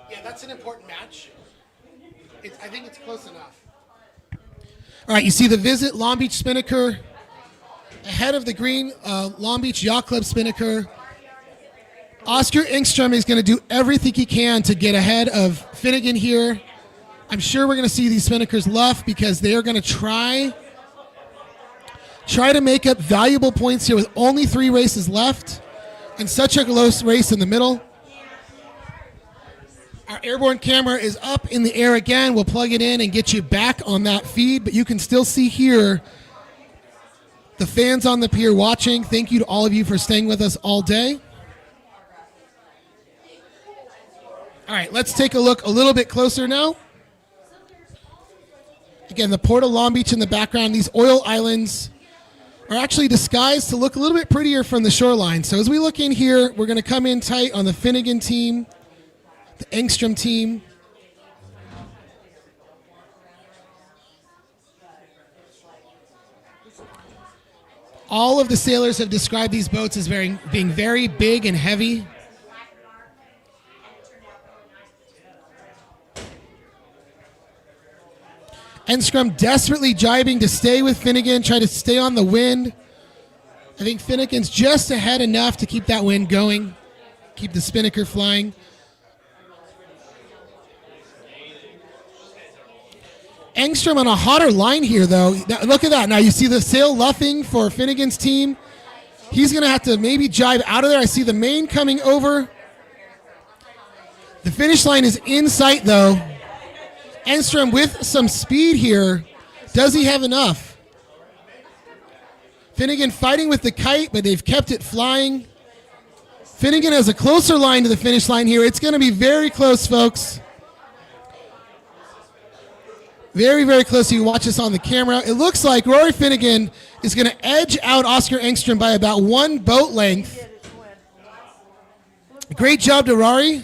Yeah, that's an important match. I think it's close enough. All right, you see the Visit Long Beach Spinnaker ahead of the green Long Beach Yacht Club Spinnaker. Oscar Engstrom is going to do everything he can to get ahead of Finnegan here. I'm sure we're going to see these Spinnakers luff because they are going to try to make up valuable points here with only 3 races left and such a close race in the middle. Our airborne camera is up in the air again. We'll plug it in and get you back on that feed, but you can still see here the fans on the pier watching. Thank you to all of you for staying with us all day. All right, let's take a look a little bit closer now. Again, the Port of Long Beach in the background. These oil islands are actually disguised to look a little bit prettier from the shoreline. So as we look in here, we're going to come in tight on the Finnegan team, the Engstrom team. All of the sailors have described these boats as being very big and heavy. Engstrom desperately jibing to stay with Finnegan, try to stay on the wind. I think Finnegan's just ahead enough to keep that wind going, keep the Spinnaker flying. Engstrom on a hotter line here, though. Now, look at that. Now you see the sail luffing for Finnegan's team. He's going to have to maybe jibe out of there. I see the main coming over. The finish line is in sight, though. Engstrom with some speed here. Does he have enough? Finnegan fighting with the kite, but they've kept it flying. Finnegan has a closer line to the finish line here. It's going to be very close, folks. Very, very close. You watch this on the camera. It looks like Rory Finnegan is going to edge out Oscar Engstrom by about 1 boat length. Great job to Rory.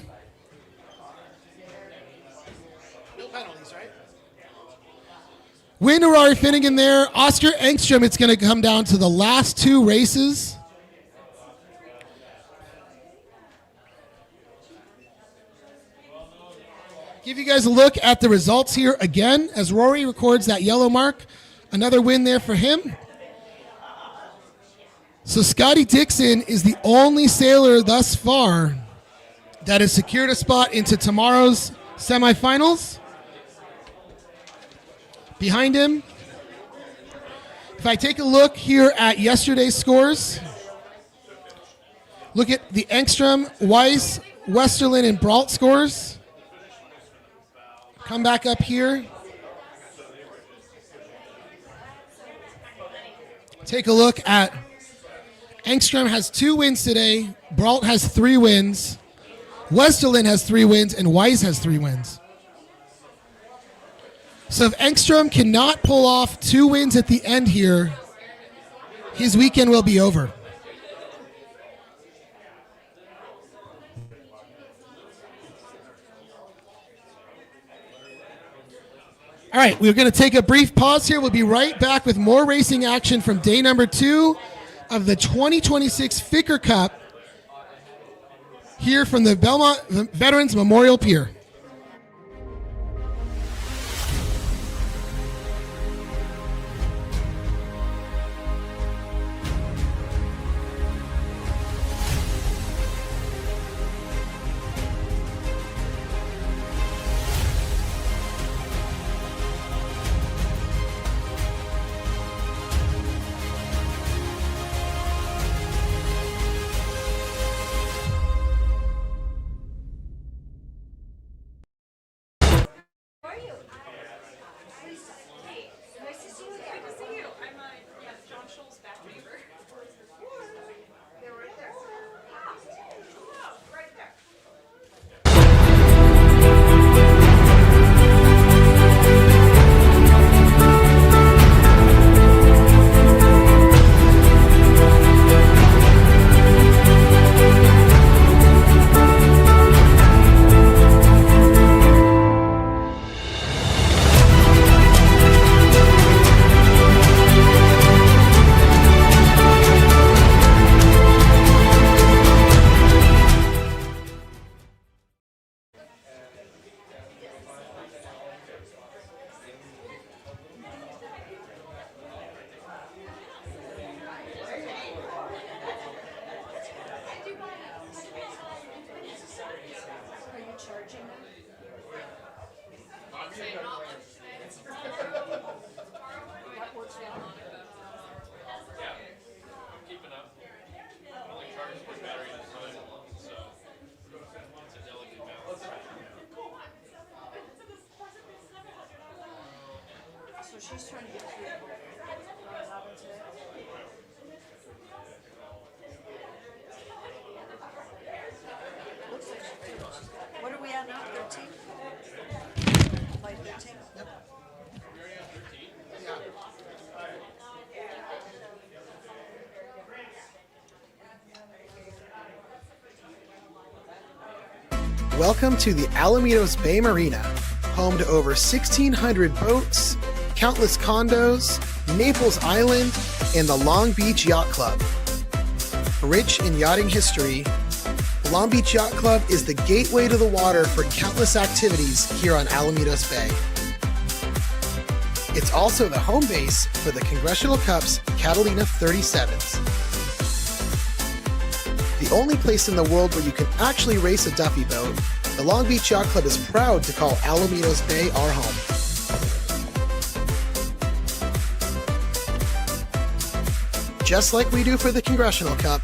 Win to Rory Finnegan there. Oscar Engstrom, it's going to come down to the last 2 races. Give you guys a look at the results here again as Rory records that yellow mark. Another win there for him. So Scotty Dixon is the only sailor thus far that has secured a spot into tomorrow's semifinals. Behind him, if I take a look here at yesterday's scores, look at the Engstrom, Weiss, Westerlin, and Brault scores. Come back up here. Take a look at Engstrom has 2 wins today. Brault has 3 wins. Westerlin has 3 wins, and Weiss has 3 wins. So if Engstrom cannot pull off 2 wins at the end here, his weekend will be over. All right, we're going to take a brief pause here. We'll be right back with more racing action from day number 2 of the 2026 Ficker Cup here from the Belmont Veterans Memorial Pier. What are we at now? 13? Flight 13? Welcome to the Alamitos Bay Marina, home to over 1,600 boats, countless condos, Naples Island, and the Long Beach Yacht Club. Rich in yachting history, the Long Beach Yacht Club is the gateway to the water for countless activities here on Alamitos Bay. It's also the home base for the Congressional Cup's Catalina 37s. The only place in the world where you can actually race a Duffy boat, the Long Beach Yacht Club is proud to call Alamitos Bay our home. Just like we do for the Congressional Cup,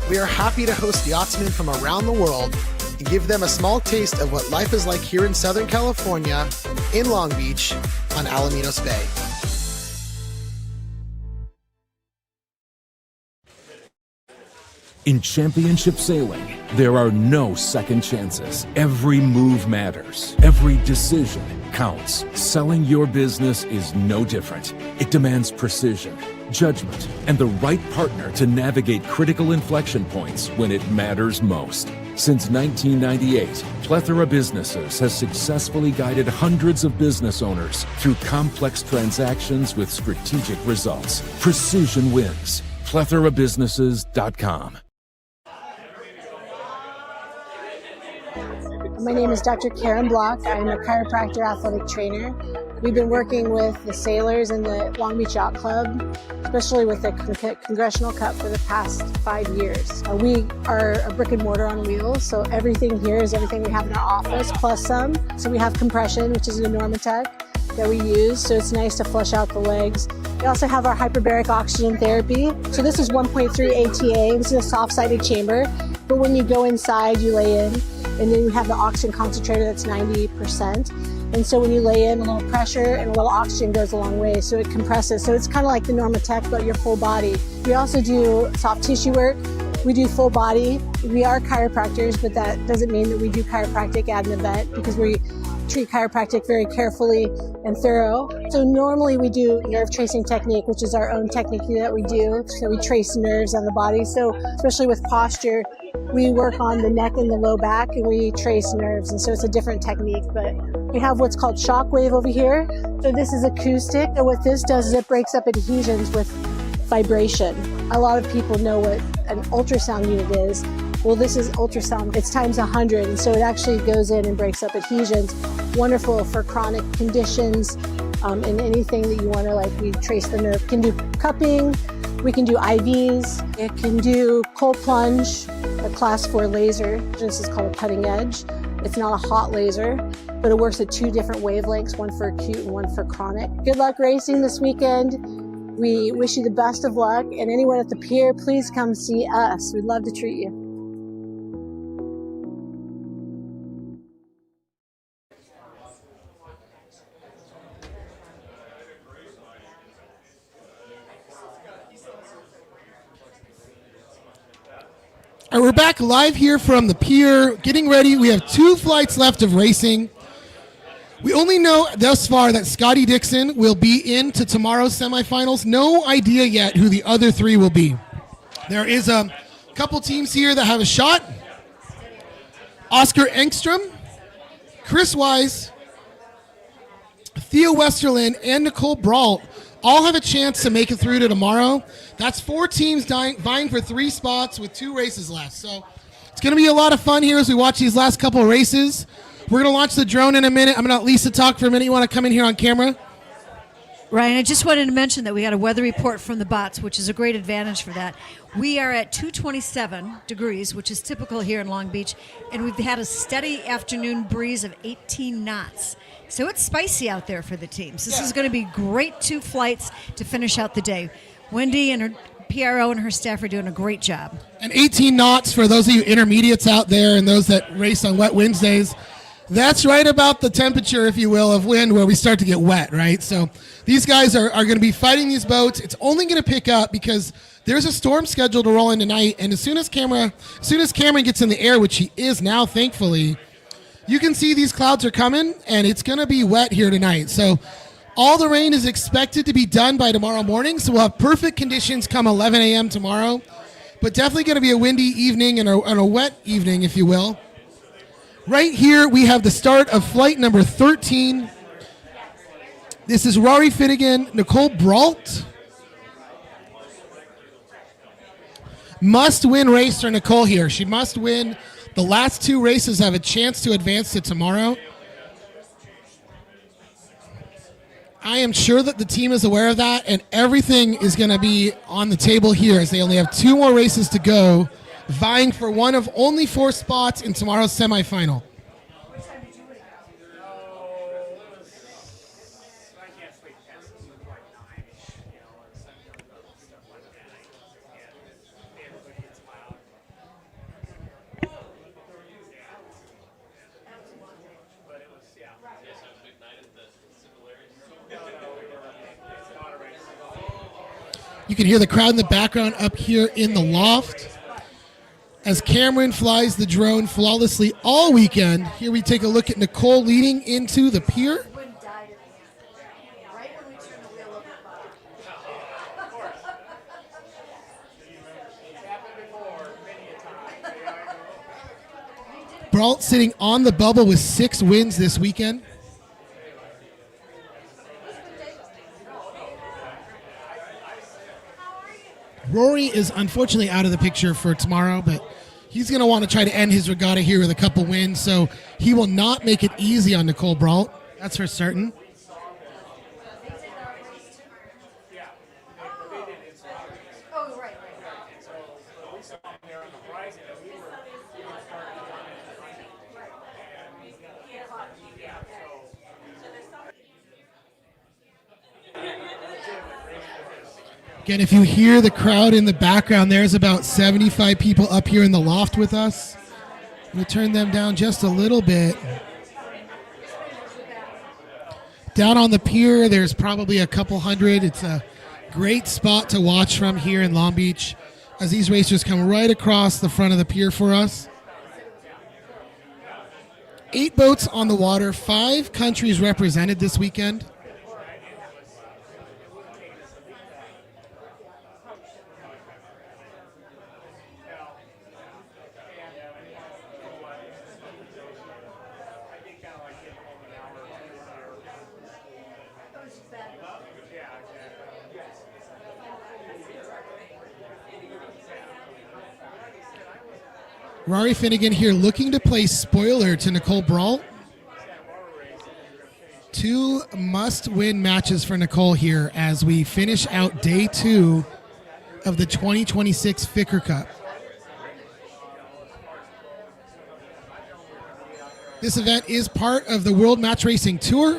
we are happy to host yachtsmen from around the world and give them a small taste of what life is like here in Southern California, in Long Beach, on Alamitos Bay. In championship sailing, there are no second chances. Every move matters. Every decision counts. Selling your business is no different. It demands precision, judgment, and the right partner to navigate critical inflection points when it matters most. Since 1998, Plethora Businesses has successfully guided hundreds of business owners through complex transactions with strategic results. Precision wins. PlethoraBusinesses.com. My name is Dr. Karen Block. I'm a chiropractor athletic trainer. We've been working with the sailors in the Long Beach Yacht Club, especially with the Congressional Cup for the past 5 years. We are a brick and mortar on wheels, so everything here is everything we have in our office, plus some. So we have compression, which is a Normatec that we use, so it's nice to flush out the legs. We also have our hyperbaric oxygen therapy. So this is 1.3 ATA. This is a soft-sided chamber, but when you go inside, you lay in, and then we have the oxygen concentrator that's 90%. And so when you lay in, a little pressure and a little oxygen goes a long way, so it compresses. So it's kind of like the Normatec, but your full body. We also do soft tissue work. We do full body. We are chiropractors, but that doesn't mean that we do chiropractic at an event, because we treat chiropractic very carefully and thorough. So normally we do nerve tracing technique, which is our own technique that we do. So we trace nerves on the body. So especially with posture, we work on the neck and the low back, and we trace nerves. And so it's a different technique, but we have what's called shockwave over here. So this is acoustic. And what this does is it breaks up adhesions with vibration. A lot of people know what an ultrasound unit is. Well, this is ultrasound. It's times 100, and so it actually goes in and breaks up adhesions. Wonderful for chronic conditions and anything that you want to, like, we trace the nerve. We can do cupping, we can do IVs, it can do cold plunge, a class 4 laser. This is called a cutting edge. It's not a hot laser, but it works at 2 different wavelengths, one for acute and one for chronic. Good luck racing this weekend. We wish you the best of luck, and anyone at the pier, please come see us. We'd love to treat you. All right, we're back live here from the pier, getting ready. We have 2 flights left of racing. We only know thus far that Scotty Dixon will be into tomorrow's semifinals. No idea yet who the other 3 will be. There is a couple teams here that have a shot. Oscar Engstrom, Chris Wise, Theo Westerland, and Nicole Brault all have a chance to make it through to tomorrow. That's 4 teams vying for 3 spots with 2 races left. So it's going to be a lot of fun here as we watch these last couple of races. We're going to launch the drone in a minute. I'm going to let Lisa talk for a minute. You want to come in here on camera? Ryan, I just wanted to mention that we got a weather report from the bots, which is a great advantage for that. We are at 227 degrees, which is typical here in Long Beach, and we've had a steady afternoon breeze of 18 knots. So it's spicy out there for the teams. This is going to be great 2 flights to finish out the day. Wendy and her PRO and her staff are doing a great job. And 18 knots for those of you intermediates out there and those that race on wet Wednesdays. That's right about the temperature, if you will, of wind where we start to get wet, right? So these guys are going to be fighting these boats. It's only going to pick up because there's a storm scheduled to roll in tonight, and as soon as Cameron gets in the air, which he is now, thankfully, you can see these clouds are coming, and it's going to be wet here tonight. So all the rain is expected to be done by tomorrow morning, so we'll have perfect conditions come 11 a.m. tomorrow, but definitely going to be a windy evening and a wet evening, if you will. Right here, we have the start of flight number 13. This is Rory Finnegan, Nicole Brault. Must-win race for Nicole here. She must win. The last two races have a chance to advance to tomorrow. I am sure that the team is aware of that, and everything is going to be on the table here as they only have 2 more races to go, vying for one of only 4 spots in tomorrow's semifinal. You can hear the crowd in the background up here in the loft as Cameron flies the drone flawlessly all weekend. Here we take a look at Nicole leading into the pier. Brault sitting on the bubble with 6 wins this weekend. Rory is unfortunately out of the picture for tomorrow, but he's going to want to try to end his regatta here with a couple wins, so he will not make it easy on Nicole Brault. That's for certain. Again, if you hear the crowd in the background, there's about 75 people up here in the loft with us. I'm going to turn them down just a little bit. Down on the pier, there's probably a couple hundred. It's a great spot to watch from here in Long Beach as these racers come right across the front of the pier for us. 8 boats on the water, 5 countries represented this weekend. Rory Finnegan here looking to play spoiler to Nicole Brault. 2 must-win matches for Nicole here as we finish out day 2 of the 2026 Ficker Cup. This event is part of the World Match Racing Tour.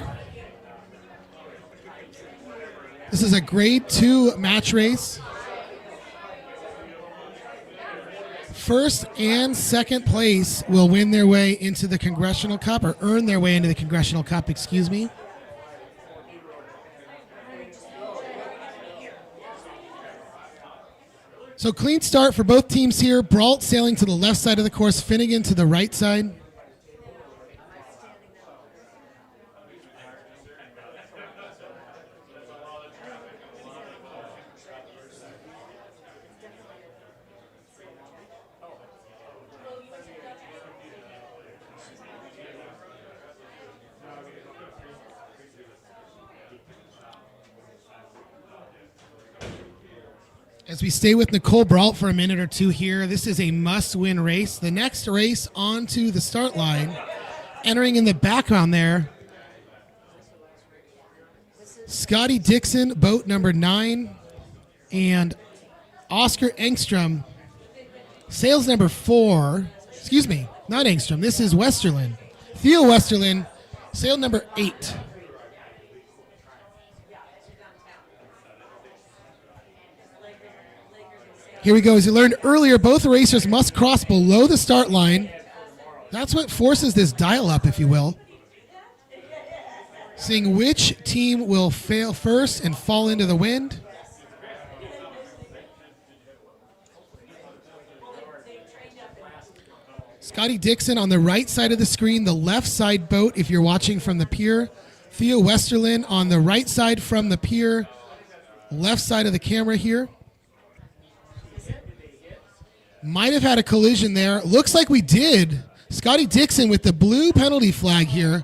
This is a Grade 2 match race. First and second place will win their way into the Congressional Cup, or earn their way into the Congressional Cup, excuse me. So clean start for both teams here. Brault sailing to the left side of the course, Finnegan to the right side. As we stay with Nicole Brault for a minute or two here, this is a must-win race. The next race onto the start line, entering in the background there, Scotty Dixon, boat number 9, and Oscar Engstrom, sails number 4. Excuse me, not Engstrom. This is Westerlin. Theo Westerlin, sail number 8. Here we go. As you learned earlier, both racers must cross below the start line. That's what forces this dial up, if you will. Seeing which team will fail first and fall into the wind. Scotty Dixon on the right side of the screen, the left side boat if you're watching from the pier. Theo Westerlin on the right side from the pier, left side of the camera here. Might have had a collision there. Looks like we did. Scotty Dixon with the blue penalty flag here.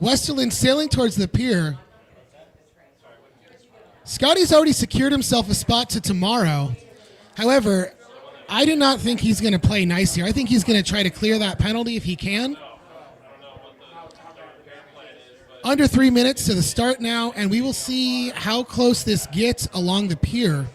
Westerlin sailing towards the pier. Scotty's already secured himself a spot to tomorrow. However, I do not think he's going to play nice here. I think he's going to try to clear that penalty if he can. Under 3 minutes to the start now, and we will see how close this gets along the pier.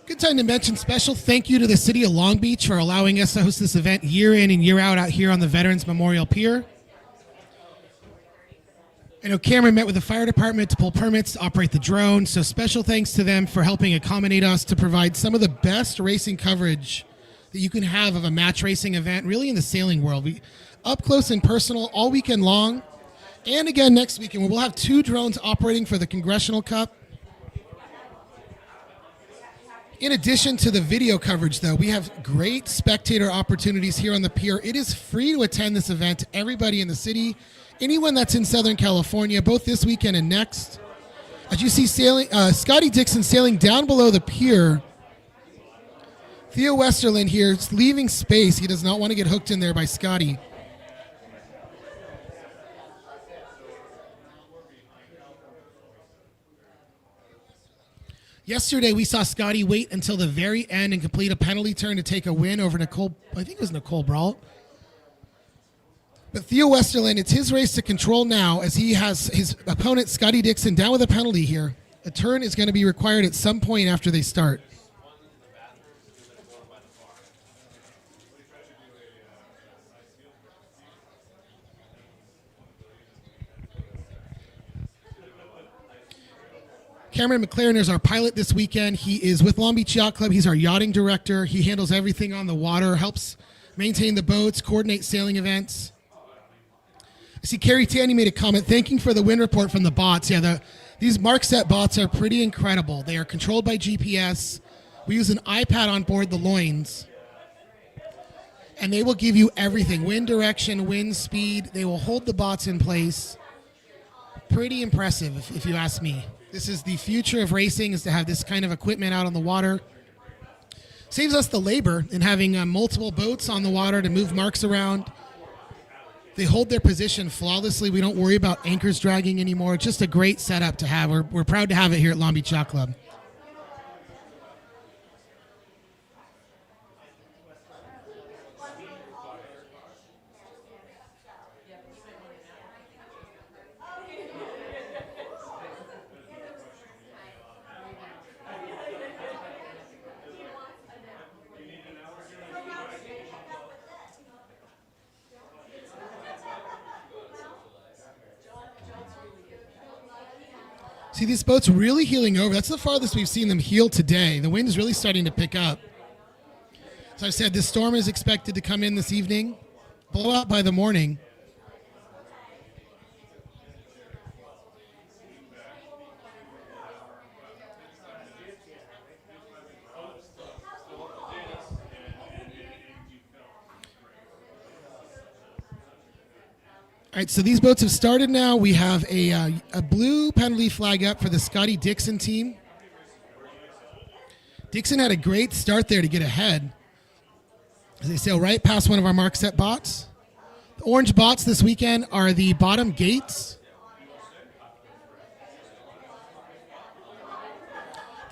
Good time to mention special thank you to the city of Long Beach for allowing us to host this event year in and year out here on the Veterans Memorial Pier. I know Cameron met with the fire department to pull permits to operate the drone, so special thanks to them for helping accommodate us to provide some of the best racing coverage that you can have of a match racing event, really in the sailing world. We up close and personal all weekend long, and again next weekend where we'll have 2 drones operating for the Congressional Cup. In addition to the video coverage, though, we have great spectator opportunities here on the pier. It is free to attend this event. Everybody in the city, anyone that's in Southern California, both this weekend and next. As you see sailing, Scotty Dixon sailing down below the pier. Theo Westerlin here is leaving space. He does not want to get hooked in there by Scotty. Yesterday, we saw Scotty wait until the very end and complete a penalty turn to take a win over Nicole, I think it was Nicole Brault. But Theo Westerlin, it's his race to control now as he has his opponent, Scotty Dixon, down with a penalty here. A turn is going to be required at some point after they start. Cameron McLaren is our pilot this weekend. He is with Long Beach Yacht Club. He's our yachting director. He handles everything on the water, helps maintain the boats, coordinate sailing events. I see Carrie Tanny made a comment thanking for the wind report from the bots. Yeah, these Markset bots are pretty incredible. They are controlled by GPS. We use an iPad on board the loins, and they will give you everything: wind direction, wind speed. They will hold the bots in place. Pretty impressive, if you ask me. This is the future of racing, is to have this kind of equipment out on the water. Saves us the labor in having multiple boats on the water to move marks around. They hold their position flawlessly. We don't worry about anchors dragging anymore. It's just a great setup to have. We're proud to have it here at Long Beach Yacht Club. See, these boats really heeling over. That's the farthest we've seen them heel today. The wind is really starting to pick up. As I said, this storm is expected to come in this evening, blow out by the morning. All right, so these boats have started now. We have a blue penalty flag up for the Scotty Dixon team. Dixon had a great start there to get ahead as they sail right past one of our Markset bots. The orange bots this weekend are the bottom gates.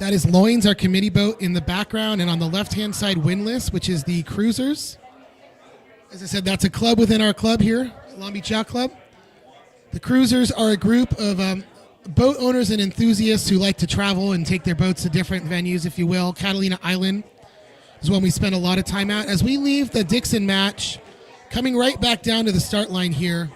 That is Loins, our committee boat, in the background, and on the left-hand side, Windlass, which is the cruisers. As I said, that's a club within our club here, Long Beach Yacht Club. The cruisers are a group of boat owners and enthusiasts who like to travel and take their boats to different venues, if you will. Catalina Island is one we spend a lot of time at. As we leave the Dixon match, coming right back down to the start line here,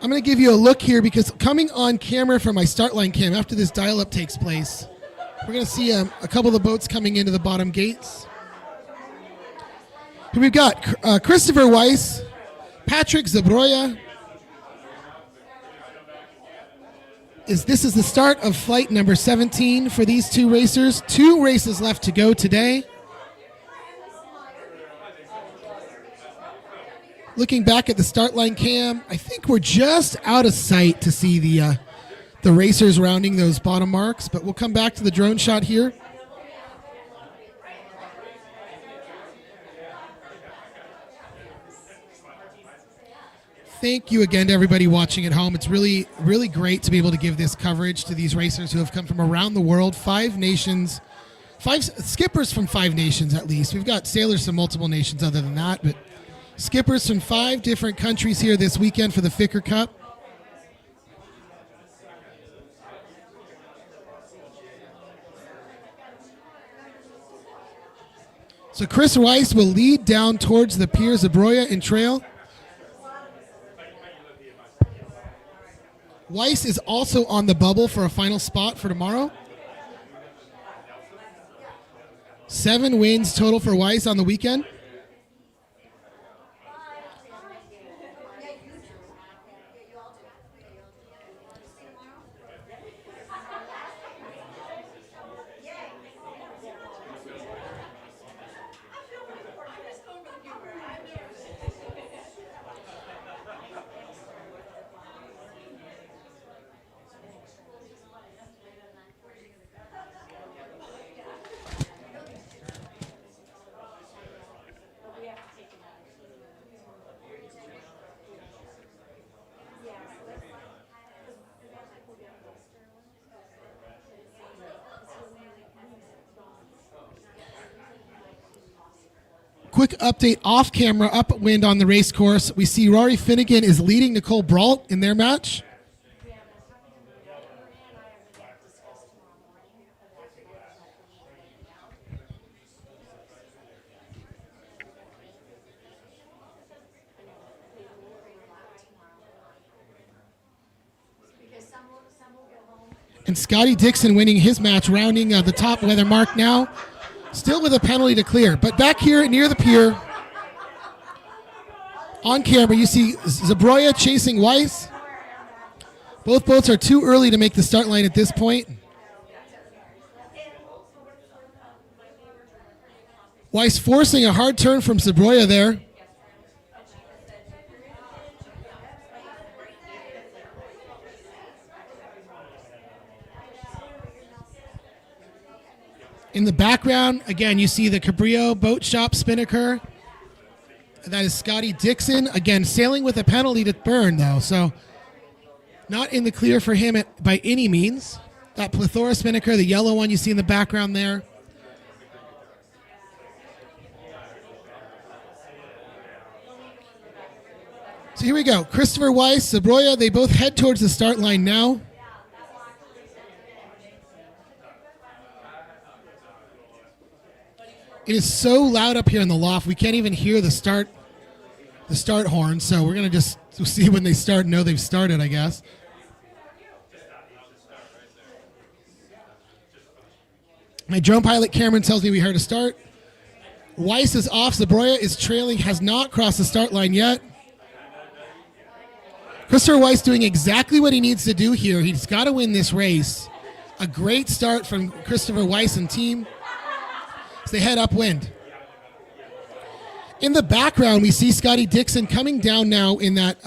I'm going to give you a look here because coming on camera from my start line cam after this dial-up takes place, we're going to see a couple of the boats coming into the bottom gates. Here we've got Christopher Weiss, Patrick Zabroya. This is the start of flight number 17 for these two racers. 2 races left to go today. Looking back at the start line cam, I think we're just out of sight to see the racers rounding those bottom marks, but we'll come back to the drone shot here. Thank you again to everybody watching at home. It's really, really great to be able to give this coverage to these racers who have come from around the world, 5 nations, 5 skippers from 5 nations at least. We've got sailors from multiple nations other than that, but skippers from 5 different countries here this weekend for the Ficker Cup. So Chris Weiss will lead down towards the pier, Zabroya and trail. Weiss is also on the bubble for a final spot for tomorrow. 7 wins total for Weiss on the weekend. Quick update off camera, upwind on the race course. We see Rory Finnegan is leading Nicole Brault in their match. And Scotty Dixon winning his match, rounding the top weather mark now. Still with a penalty to clear. But back here near the pier, on camera, you see Zabroya chasing Weiss. Both boats are too early to make the start line at this point. Weiss forcing a hard turn from Zabroya there. In the background, again, you see the Cabrillo Boat Shop Spinnaker. That is Scotty Dixon. Again, sailing with a penalty to burn, though, so not in the clear for him by any means. That Plethora Spinnaker, the yellow one you see in the background there. So here we go. Christopher Weiss, Zabroya, they both head towards the start line now. It is so loud up here in the loft, we can't even hear the start horn, so we're going to just see when they start and know they've started, I guess. My drone pilot Cameron tells me we heard a start. Weiss is off, Zabroya is trailing, has not crossed the start line yet. Christopher Weiss doing exactly what he needs to do here. He's got to win this race. A great start from Christopher Weiss and team. They head upwind. In the background, we see Scotty Dixon coming down now in that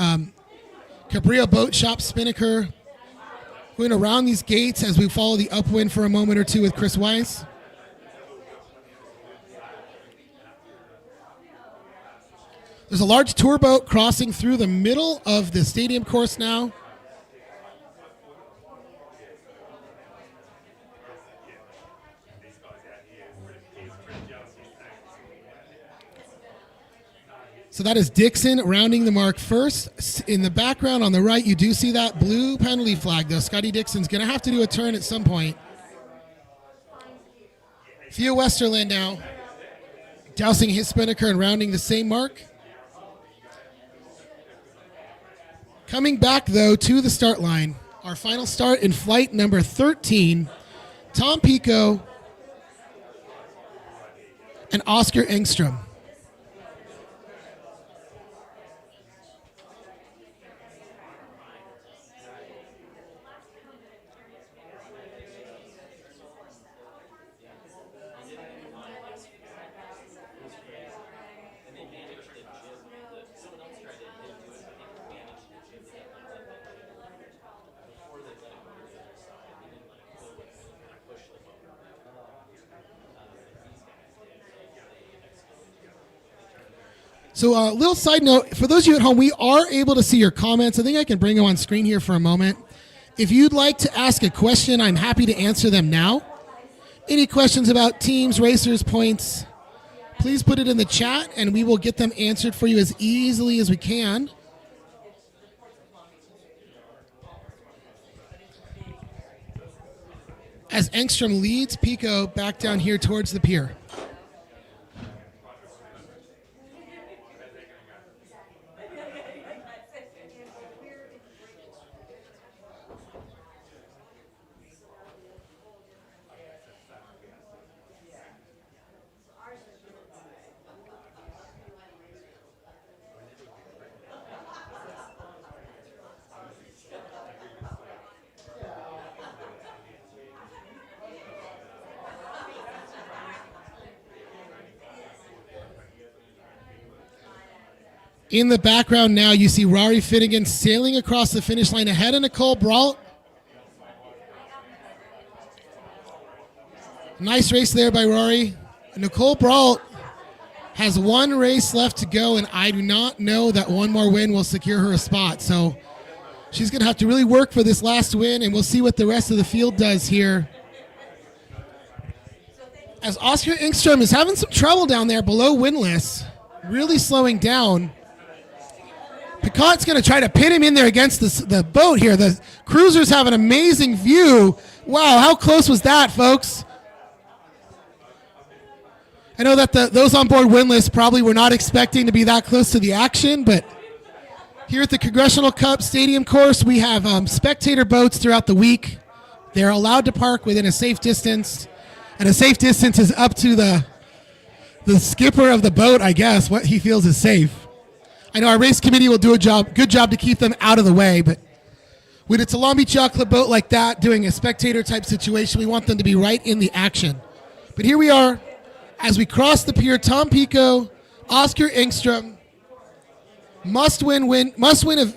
Cabrillo Boat Shop Spinnaker. Going around these gates as we follow the upwind for a moment or two with Chris Weiss. There's a large tour boat crossing through the middle of the stadium course now. So that is Dixon rounding the mark first. In the background on the right, you do see that blue penalty flag, though. Scotty Dixon's going to have to do a turn at some point. Theo Westerland now dousing his Spinnaker and rounding the same mark. Coming back, though, to the start line, our final start in flight number 13, Tom Pico and Oscar Engstrom. So a little side note, for those of you at home, we are able to see your comments. I think I can bring them on screen here for a moment. If you'd like to ask a question, I'm happy to answer them now. Any questions about teams, racers, points, please put it in the chat and we will get them answered for you as easily as we can. As Engstrom leads Pico back down here towards the pier. In the background now, you see Rory Finnegan sailing across the finish line ahead of Nicole Brault. Nice race there by Rory. Nicole Brault has one race left to go, and I do not know that one more win will secure her a spot. So she's going to have to really work for this last win, and we'll see what the rest of the field does here. As Oscar Engstrom is having some trouble down there below windlass, really slowing down. Picot's going to try to pin him in there against the boat here. The cruisers have an amazing view. Wow, how close was that, folks? I know that those on board windlass probably were not expecting to be that close to the action, but here at the Congressional Cup Stadium course, we have spectator boats throughout the week. They're allowed to park within a safe distance, and a safe distance is up to the skipper of the boat, I guess, what he feels is safe. I know our race committee will do a good job to keep them out of the way, but when it's a Long Beach Yacht Club boat like that, doing a spectator type situation, we want them to be right in the action. But here we are, as we cross the pier, Tom Pico, Oscar Engstrom, must win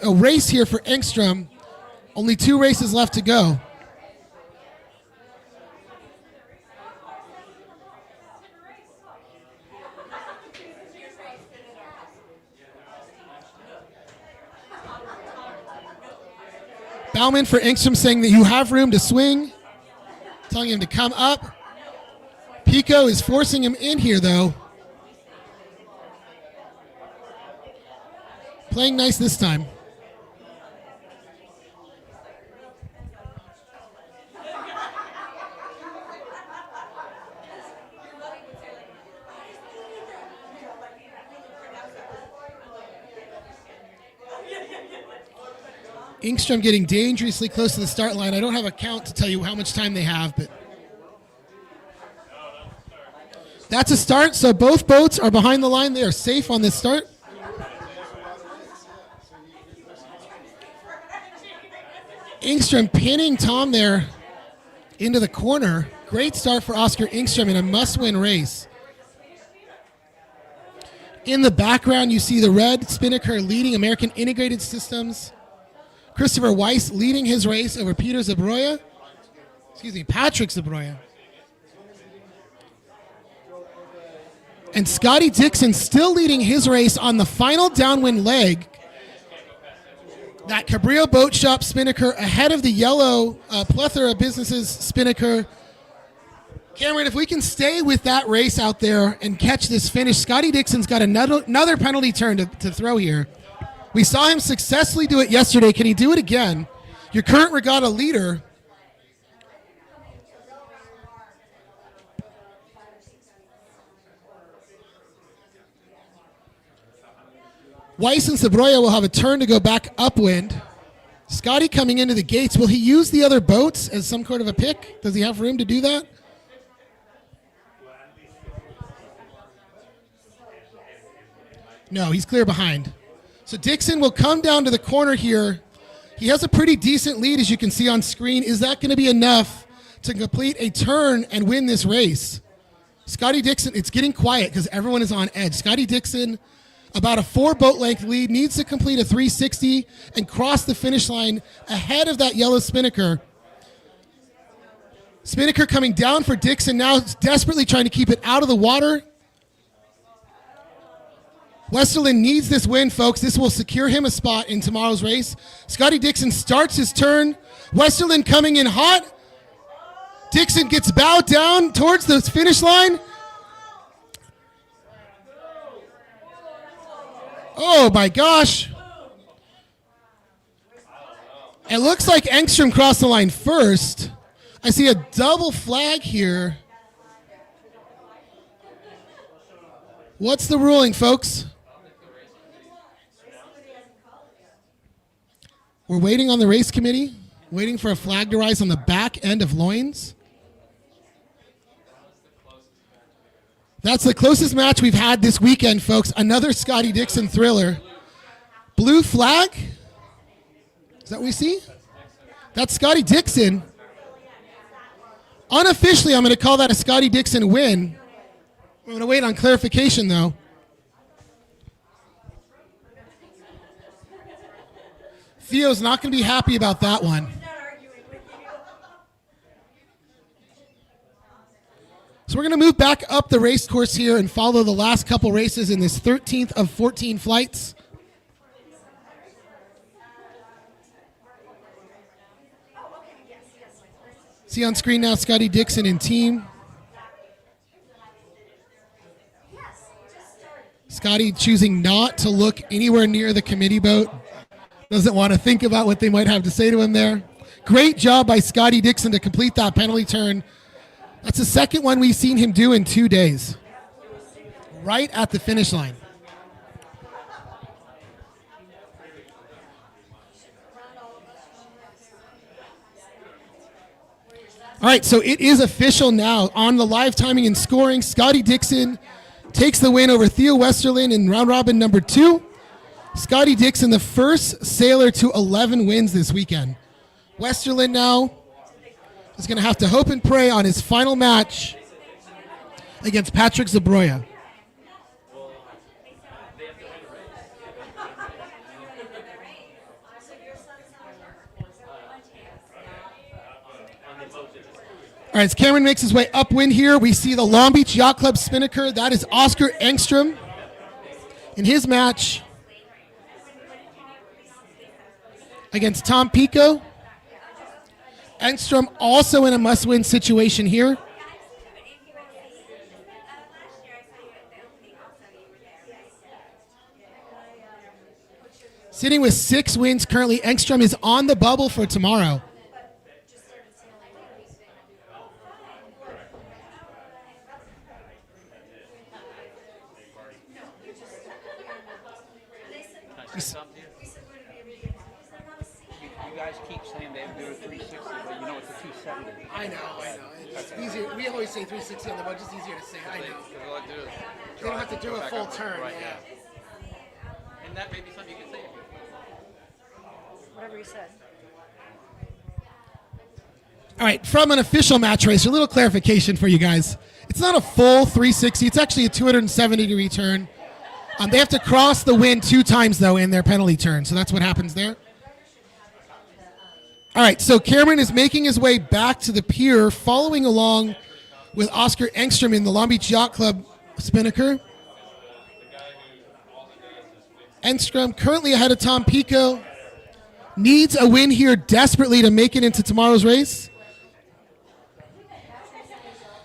a race here for Engstrom. Only 2 races left to go. Bauman for Engstrom saying that you have room to swing, telling him to come up. Pico is forcing him in here, though. Playing nice this time. Engstrom getting dangerously close to the start line. I don't have a count to tell you how much time they have, but that's a start. So both boats are behind the line. They are safe on this start. Engstrom pinning Tom there into the corner. Great start for Oscar Engstrom in a must-win race. In the background, you see the red Spinnaker leading American Integrated Systems. Christopher Weiss leading his race over Patrick Zabroya. And Scotty Dixon still leading his race on the final downwind leg. That Cabrillo Boat Shop Spinnaker ahead of the yellow Plethora Businesses Spinnaker. Cameron, if we can stay with that race out there and catch this finish, Scotty Dixon's got another penalty turn to throw here. We saw him successfully do it yesterday. Can he do it again? Your current regatta leader. Weiss and Sabroya will have a turn to go back upwind. Scotty coming into the gates. Will he use the other boats as some sort of a pick? Does he have room to do that? No, he's clear behind. So Dixon will come down to the corner here. He has a pretty decent lead, as you can see on screen. Is that going to be enough to complete a turn and win this race? Scotty Dixon, it's getting quiet because everyone is on edge. Scotty Dixon, about a 4-boat length lead, needs to complete a 360 and cross the finish line ahead of that yellow Spinnaker. Spinnaker coming down for Dixon now, desperately trying to keep it out of the water. Westerlund needs this win, folks. This will secure him a spot in tomorrow's race. Scotty Dixon starts his turn. Westerlund coming in hot. Dixon gets bowed down towards the finish line. Oh my gosh. It looks like Engstrom crossed the line first. I see a double flag here. What's the ruling, folks? We're waiting on the race committee, waiting for a flag to rise on the back end of Loins. That's the closest match we've had this weekend, folks. Another Scotty Dixon thriller. Blue flag. Is that what we see? That's Scotty Dixon. Unofficially, I'm going to call that a Scotty Dixon win. I'm going to wait on clarification, though. Theo's not going to be happy about that one. So we're going to move back up the race course here and follow the last couple races in this 13th of 14 flights. See on screen now Scotty Dixon and team. Scotty choosing not to look anywhere near the committee boat. Doesn't want to think about what they might have to say to him there. Great job by Scotty Dixon to complete that penalty turn. That's the second one we've seen him do in 2 days. Right at the finish line. All right, so it is official now. On the live timing and scoring, Scotty Dixon takes the win over Theo Westerlund in round robin number 2. Scotty Dixon, the first sailor to 11 wins this weekend. Westerlund now is going to have to hope and pray on his final match against Patrick Zabroya. All right, as Cameron makes his way upwind here, we see the Long Beach Yacht Club Spinnaker. That is Oscar Engstrom in his match against Tom Pico. Engstrom also in a must-win situation here. Sitting with 6 wins currently, Engstrom is on the bubble for tomorrow. You guys keep saying they do a 360, but you know it's a 270. I know. It's easier. We always say 360 on the boat, just easier to say. I know. They don't have to do a full turn. Right, yeah. And that may be something you can say. Whatever you said. All right, from an official match race, a little clarification for you guys. It's not a full 360. It's actually a 270-degree turn. They have to cross the wind 2 times, though, in their penalty turn. So that's what happens there. All right, so Cameron is making his way back to the pier, following along with Oscar Engstrom in the Long Beach Yacht Club Spinnaker. Engstrom currently ahead of Tom Pico. Needs a win here desperately to make it into tomorrow's race.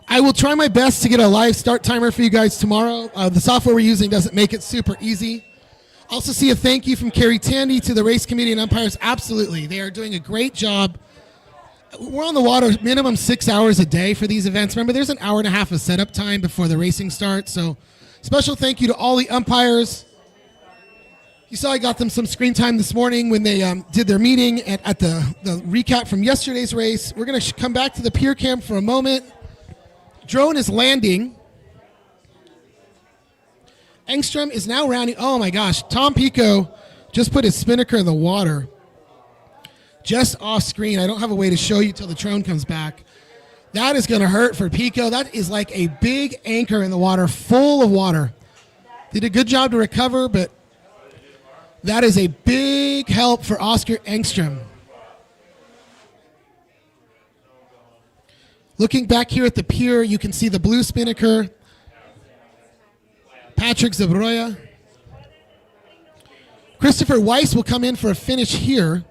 I will try my best to get a live start timer for you guys tomorrow. The software we're using doesn't make it super easy. Also see a thank you from Carrie Tandy to the race committee and umpires. Absolutely, they are doing a great job. We're on the water minimum 6 hours a day for these events. Remember, there's an hour and a half of setup time before the racing starts. So special thank you to all the umpires You saw I got them some screen time this morning when they did their meeting at the recap from yesterday's race. We're going to come back to the pier cam for a moment. Drone is landing. Engstrom is now rounding. Oh my gosh, Tom Pico just put his Spinnaker in the water. Just off screen. I don't have a way to show you till the drone comes back. That is going to hurt for Pico. That is like a big anchor in the water, full of water. Did a good job to recover, but that is a big help for Oscar Engstrom. Looking back here at the pier, you can see the blue Spinnaker, Patrick Zabroya. Christopher Weiss will come in for a finish here.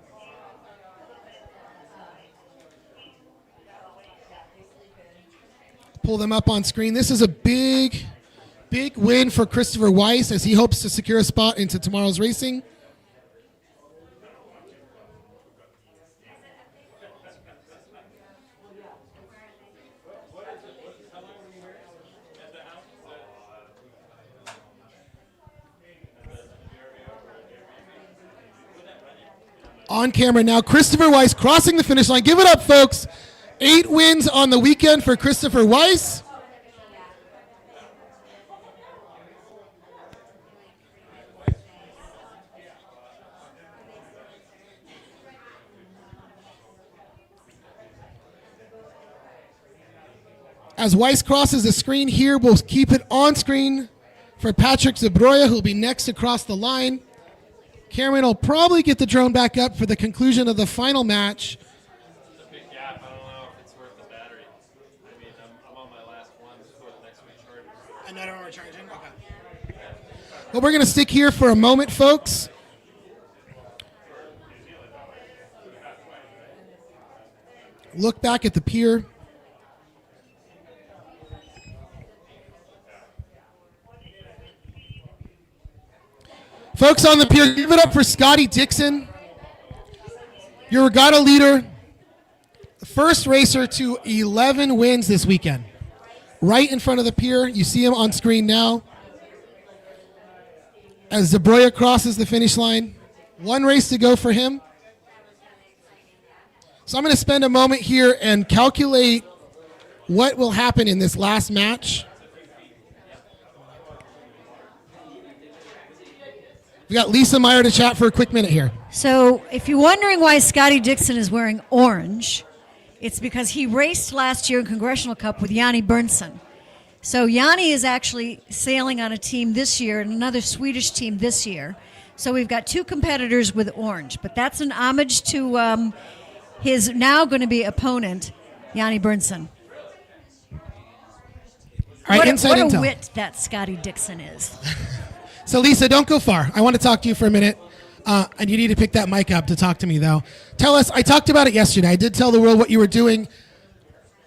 Pull them up on screen. This is a big win for Christopher Weiss as he hopes to secure a spot into tomorrow's racing. On camera now, Christopher Weiss crossing the finish line. Give it up, folks. 8 wins on the weekend for Christopher Weiss. As Weiss crosses the screen here, we'll keep it on screen for Patrick Zabroya, who will be next to cross the line. Cameron will probably get the drone back up for the conclusion of the final match. It's a big gap. I don't know if it's worth the battery. I mean, I'm on my last one before the next one charges. Another one charging? Okay. Well, we're going to stick here for a moment, folks. Look back at the pier. Folks on the pier, give it up for Scotty Dixon, your regatta leader, the first racer to 11 wins this weekend. Right in front of the pier, you see him on screen now. As Zabroya crosses the finish line, 1 race to go for him. So I'm going to spend a moment here and calculate what will happen in this last match. We got Lisa Meyer to chat for a quick minute here. So if you're wondering why Scotty Dixon is wearing orange, it's because he raced last year in Congressional Cup with Yanni Berntsson. So Yanni is actually sailing on a team this year and another Swedish team this year. So we've got 2 competitors with orange, but that's an homage to his now going to be opponent, Yanni Berntsson. All right, inside what intel. a wit that Scotty Dixon is. So, Lisa, don't go far. I want to talk to you for a minute, and you need to pick that mic up to talk to me, though. Tell us, I talked about it yesterday. I did tell the world what you were doing.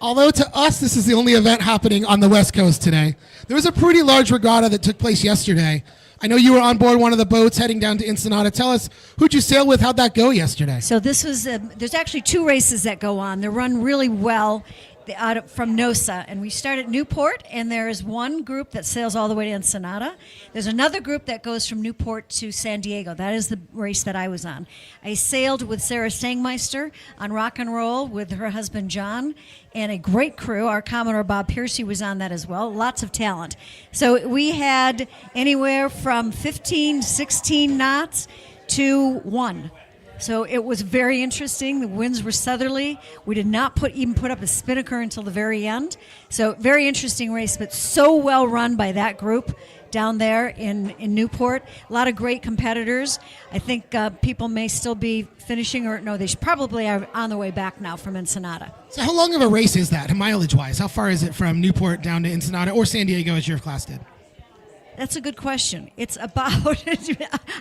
Although to us, this is the only event happening on the West Coast today. There was a pretty large regatta that took place yesterday. I know you were on board one of the boats heading down to Ensenada. Tell us, who'd you sail with? How'd that go yesterday? So this was, there's actually 2 races that go on. They're run really well from NOSA, and we start at Newport, and there is one group that sails all the way to Ensenada. There's another group that goes from Newport to San Diego. That is the race that I was on. I sailed with Sarah Stangmeister on Rock and Roll with her husband John, and a great crew. Our Commodore Bob Piercy was on that as well. Lots of talent. So we had anywhere from 15, 16 knots to 1. So it was very interesting. The winds were southerly. We did not even put up a Spinnaker until the very end. So very interesting race, but so well run by that group down there in Newport. A lot of great competitors. I think people may still be finishing, or no, they probably are on the way back now from Ensenada. So how long of a race is that, mileage-wise? How far is it from Newport down to Ensenada or San Diego, as your class did? That's a good question. It's about,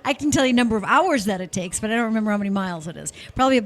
I can tell you number of hours that it takes, but I don't remember how many miles it is. Probably,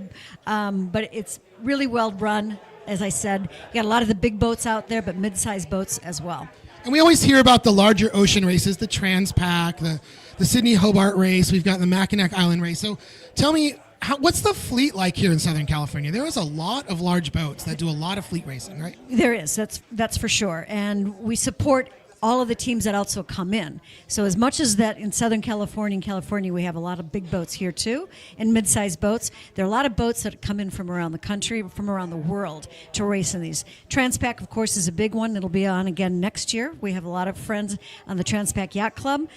but it's really well run, as I said. You got a lot of the big boats out there, but mid-sized boats as well. And we always hear about the larger ocean races, the Transpac, the Sydney Hobart race. We've got the Mackinac Island race. So tell me, what's the fleet like here in Southern California? There is a lot of large boats that do a lot of fleet racing, right? There is. That's for sure. And we support all of the teams that also come in. So as much as that in Southern California and California, we have a lot of big boats here too, and mid-sized boats. There are a lot of boats that come in from around the country, from around the world to race in these. Transpac, of course, is a big one. It'll be on again next year. We have a lot of friends on the Transpac Yacht Club.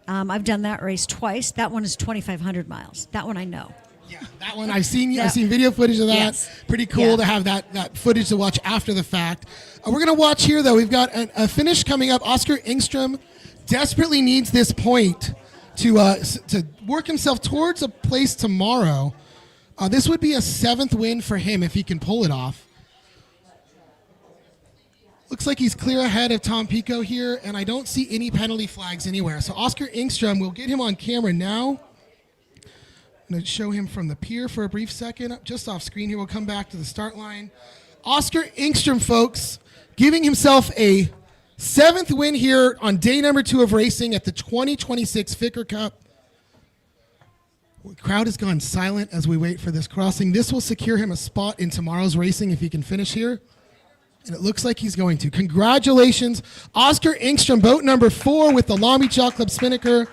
I've done that race twice. That one is 2,500 miles. That one I know. Yeah, that one I've seen video footage of that. Yes. Pretty cool to have that footage to watch after the fact. We're going to watch here, though. We've got a finish coming up. Oscar Engstrom desperately needs this point to work himself towards a place tomorrow. This would be a 7th win for him if he can pull it off. Looks like he's clear ahead of Tom Pico here, and I don't see any penalty flags anywhere. So Oscar Engstrom, we'll get him on camera now. I'm going to show him from the pier for a brief second. Just off screen here, we'll come back to the start line. Oscar Engstrom, folks, giving himself a 7th win here on day number 2 of racing at the 2026 Ficker Cup. The crowd has gone silent as we wait for this crossing. This will secure him a spot in tomorrow's racing if he can finish here. And it looks like he's going to. Congratulations, Oscar Engstrom, boat number 4 with the Long Beach Yacht Club Spinnaker.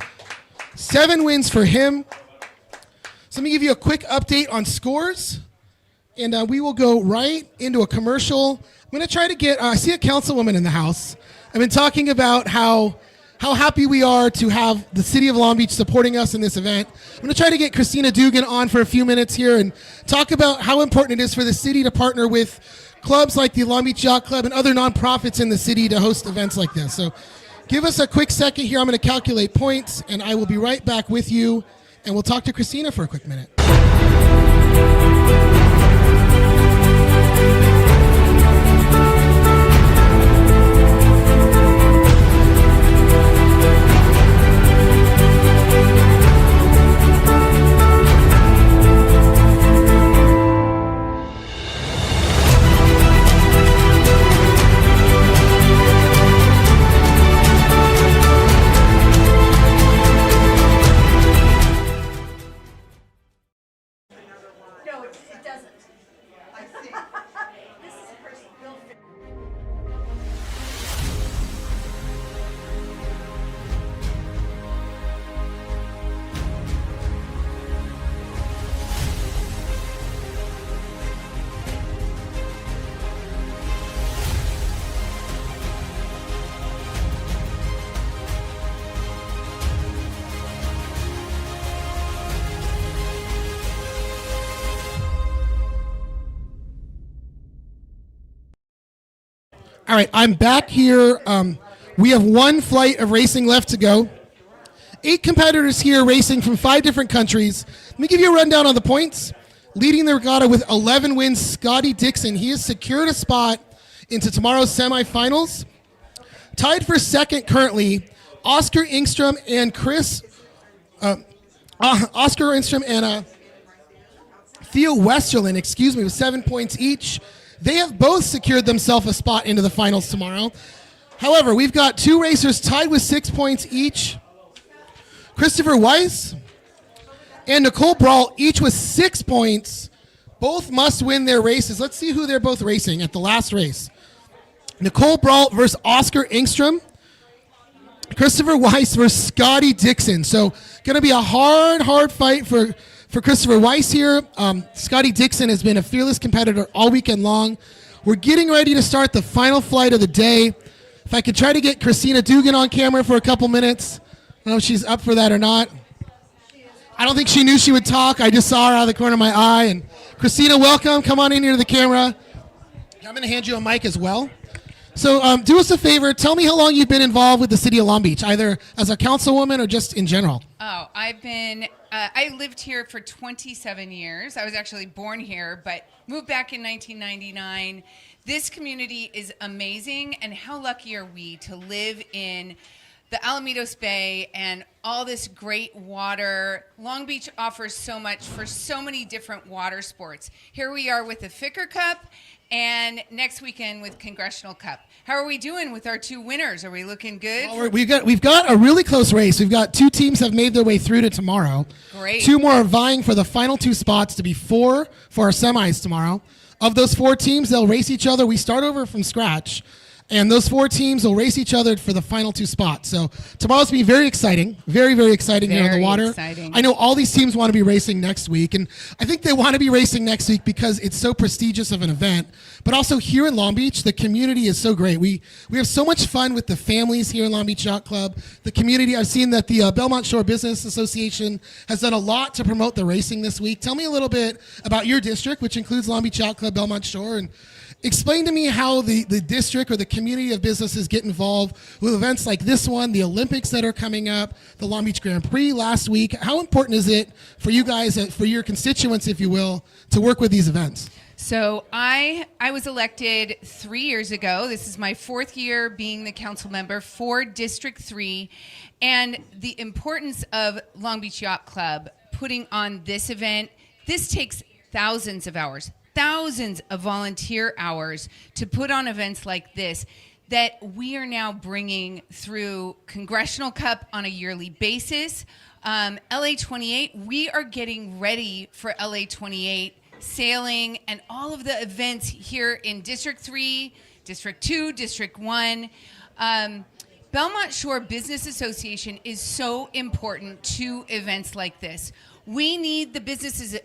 7 wins for him. So let me give you a quick update on scores, and we will go right into a commercial. I'm going to try to get, I see a councilwoman in the house. I've been talking about how happy we are to have the city of Long Beach supporting us in this event. I'm going to try to get Christina Dugan on for a few minutes here and talk about how important it is for the city to partner with clubs like the Long Beach Yacht Club and other nonprofits in the city to host events like this. So give us a quick second here. I'm going to calculate points, and I will be right back with you. And we'll talk to Christina for a quick minute. All right, I'm back here. We have 1 flight of racing left to go. 8 competitors here racing from 5 different countries. Let me give you a rundown on the points. Leading the regatta with 11 wins, Scotty Dixon. He has secured a spot into tomorrow's semifinals. Tied for 2nd currently, Oscar Engstrom and Theo Westerlin, with 7 points each. They have both secured themselves a spot into the finals tomorrow. However, we've got 2 racers tied with 6 points each. Christopher Weiss and Nicole Brault, each with 6 points. Both must win their races. Let's see who they're both racing at the last race. Nicole Brault versus Oscar Engstrom. Christopher Weiss versus Scotty Dixon. So going to be a hard fight for Christopher Weiss here. Scotty Dixon has been a fearless competitor all weekend long. We're getting ready to start the final flight of the day. If I could try to get Christina Dugan on camera for a couple minutes. I don't know if she's up for that or not. I don't think she knew she would talk. I just saw her out of the corner of my eye. And Christina, welcome. Come on in here to the camera. I'm going to hand you a mic as well. So do us a favor. Tell me how long you've been involved with the city of Long Beach, either as a councilwoman or just in general. Oh, I lived here for 27 years. I was actually born here, but moved back in 1999. This community is amazing, and how lucky are we to live in the Alamitos Bay and all this great water. Long Beach offers so much for so many different water sports. Here we are with the Ficker Cup, and next weekend with Congressional Cup. How are we doing with our 2 winners? Are we looking good? Well, we've got a really close race. We've got 2 teams have made their way through to tomorrow. Great. 2 more are vying for the final 2 spots to be 4 for our semis tomorrow. Of those 4 teams, they'll race each other. We start over from scratch. And those 4 teams will race each other for the final 2 spots. So tomorrow's going to be very exciting, very, very exciting here on the Very water. exciting. I know all these teams want to be racing next week, and I think they want to be racing next week because it's so prestigious of an event. But also here in Long Beach, the community is so great. We have so much fun with the families here in Long Beach Yacht Club. The community, I've seen that the Belmont Shore Business Association has done a lot to promote the racing this week. Tell me a little bit about your district, which includes Long Beach Yacht Club, Belmont Shore, and explain to me how the district or the community of businesses get involved with events like this one, the Olympics that are coming up, the Long Beach Grand Prix last week. How important is it for you guys, for your constituents, if you will, to work with these events? So I was elected 3 years ago. This is my 4th year being the council member for District 3. And the importance of Long Beach Yacht Club putting on this event, this takes thousands of hours, thousands of volunteer hours to put on events like this that we are now bringing through Congressional Cup on a yearly basis. LA 28, we are getting ready for LA 28 sailing and all of the events here in District 3, District 2, District 1. Belmont Shore Business Association is so important to events like this. We need the businesses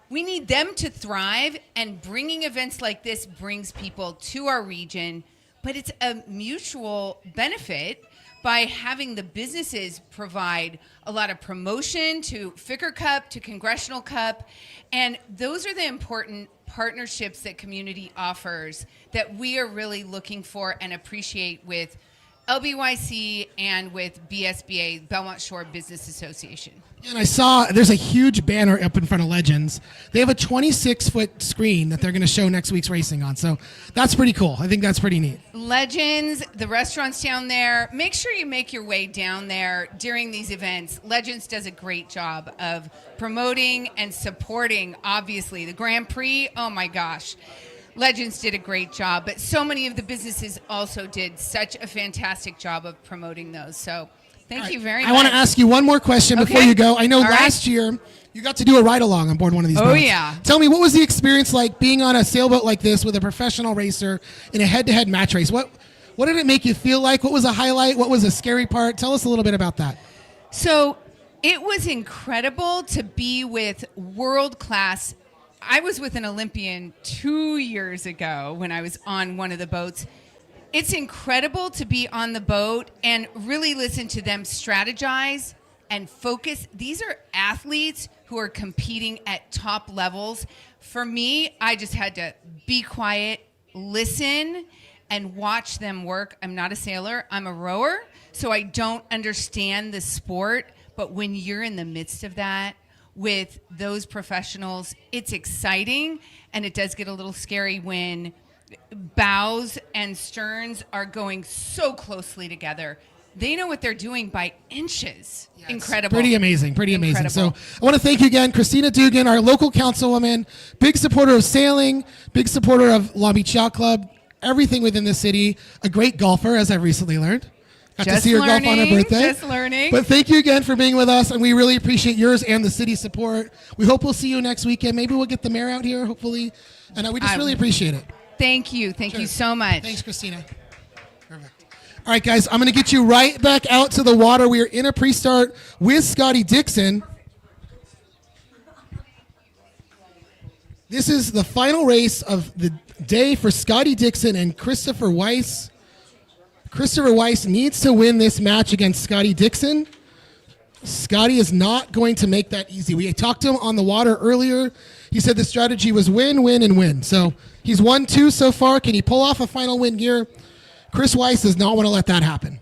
we need them to thrive, and bringing events like this brings people to our region, but it's a mutual benefit by having the businesses provide a lot of promotion to Ficker Cup, to Congressional Cup, and those are the important partnerships that community offers that we are really looking for and appreciate with LBYC and with BSBA, Belmont Shore Business Association. And I saw there's a huge banner up in front of Legends. They have a 26-foot screen that they're going to show next week's racing on. So that's pretty cool. I think that's pretty neat. Legends, the restaurants down there, make sure you make your way down there during these events. Legends does a great job of promoting and supporting, obviously. The Grand Prix, oh my gosh. Legends did a great job, but so many of the businesses also did such a fantastic job of promoting those. So thank you very much. I want to ask you one more question before you go. I know last year you got to do a ride-along on board one of these boats. Oh, yeah. Tell me, what was the experience like being on a sailboat like this with a professional racer in a head-to-head match race? What did it make you feel like? What was a highlight? What was a scary part? Tell us a little bit about that. So it was incredible to be with world-class. I was with an Olympian 2 years ago when I was on one of the boats. It's incredible to be on the boat and really listen to them strategize and focus. These are athletes who are competing at top levels. For me, I just had to be quiet, listen, and watch them work. I'm not a sailor, I'm a rower, so I don't understand the sport. But when you're in the midst of that, with those professionals, it's exciting, and it does get a little scary when bows and sterns are going so closely together. They know what they're doing by inches. Yes. Incredible. Pretty amazing, pretty amazing. Incredible. So I want to thank you again, Christina Dugan, our local councilwoman, big supporter of sailing, big supporter of Long Beach Yacht Club, everything within the city, a great golfer, as I've recently learned. Got to see her golf on her birthday. Just learning. But thank you again for being with us, and we really appreciate yours and the city's support. We hope we'll see you next weekend. Maybe we'll get the mayor out here, hopefully. And we just really appreciate it. Thank you. Thank you so much. Thanks, Christina. Perfect. All right, guys, I'm going to get you right back out to the water. We are in a pre-start with Scotty Dixon. This is the final race of the day for Scotty Dixon and Christopher Weiss. Christopher Weiss needs to win this match against Scotty Dixon. Scotty is not going to make that easy. We talked to him on the water earlier. He said the strategy was win, win, and win. So he's won 2 so far. Can he pull off a final win here? Chris Weiss does not want to let that happen.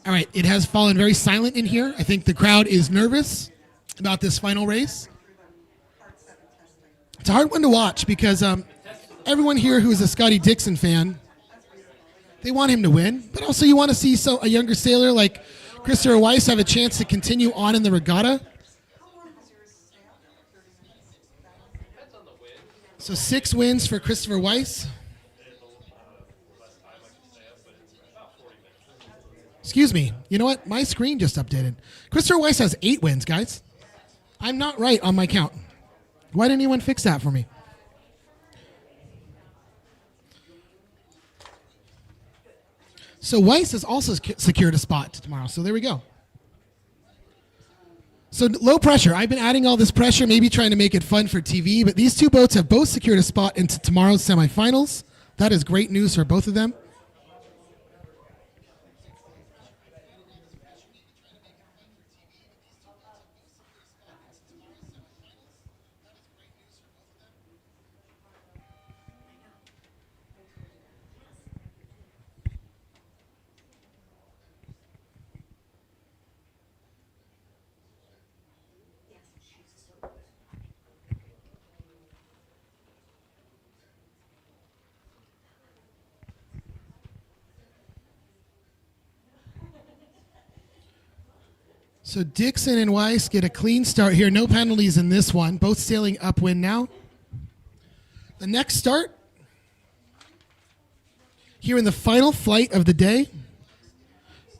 All right, it has fallen very silent in here. I think the crowd is nervous about this final race. It's a hard one to watch because everyone here who is a Scotty Dixon fan They want him to win, but also you want to see a younger sailor like Christopher Weiss have a chance to continue on in the regatta. So 6 wins for Christopher Weiss. Excuse me. You know what? My screen just updated. Christopher Weiss has 8 wins, guys. I'm not right on my count. Why didn't anyone fix that for me? So Weiss has also secured a spot tomorrow. So there we go. So low pressure. I've been adding all this pressure, maybe trying to make it fun for TV, but these 2 boats have both secured a spot into tomorrow's semifinals. That is great news for both of them. So Dixon and Weiss get a clean start here. No penalties in this one. Both sailing upwind now. The next start, here in the final flight of the day,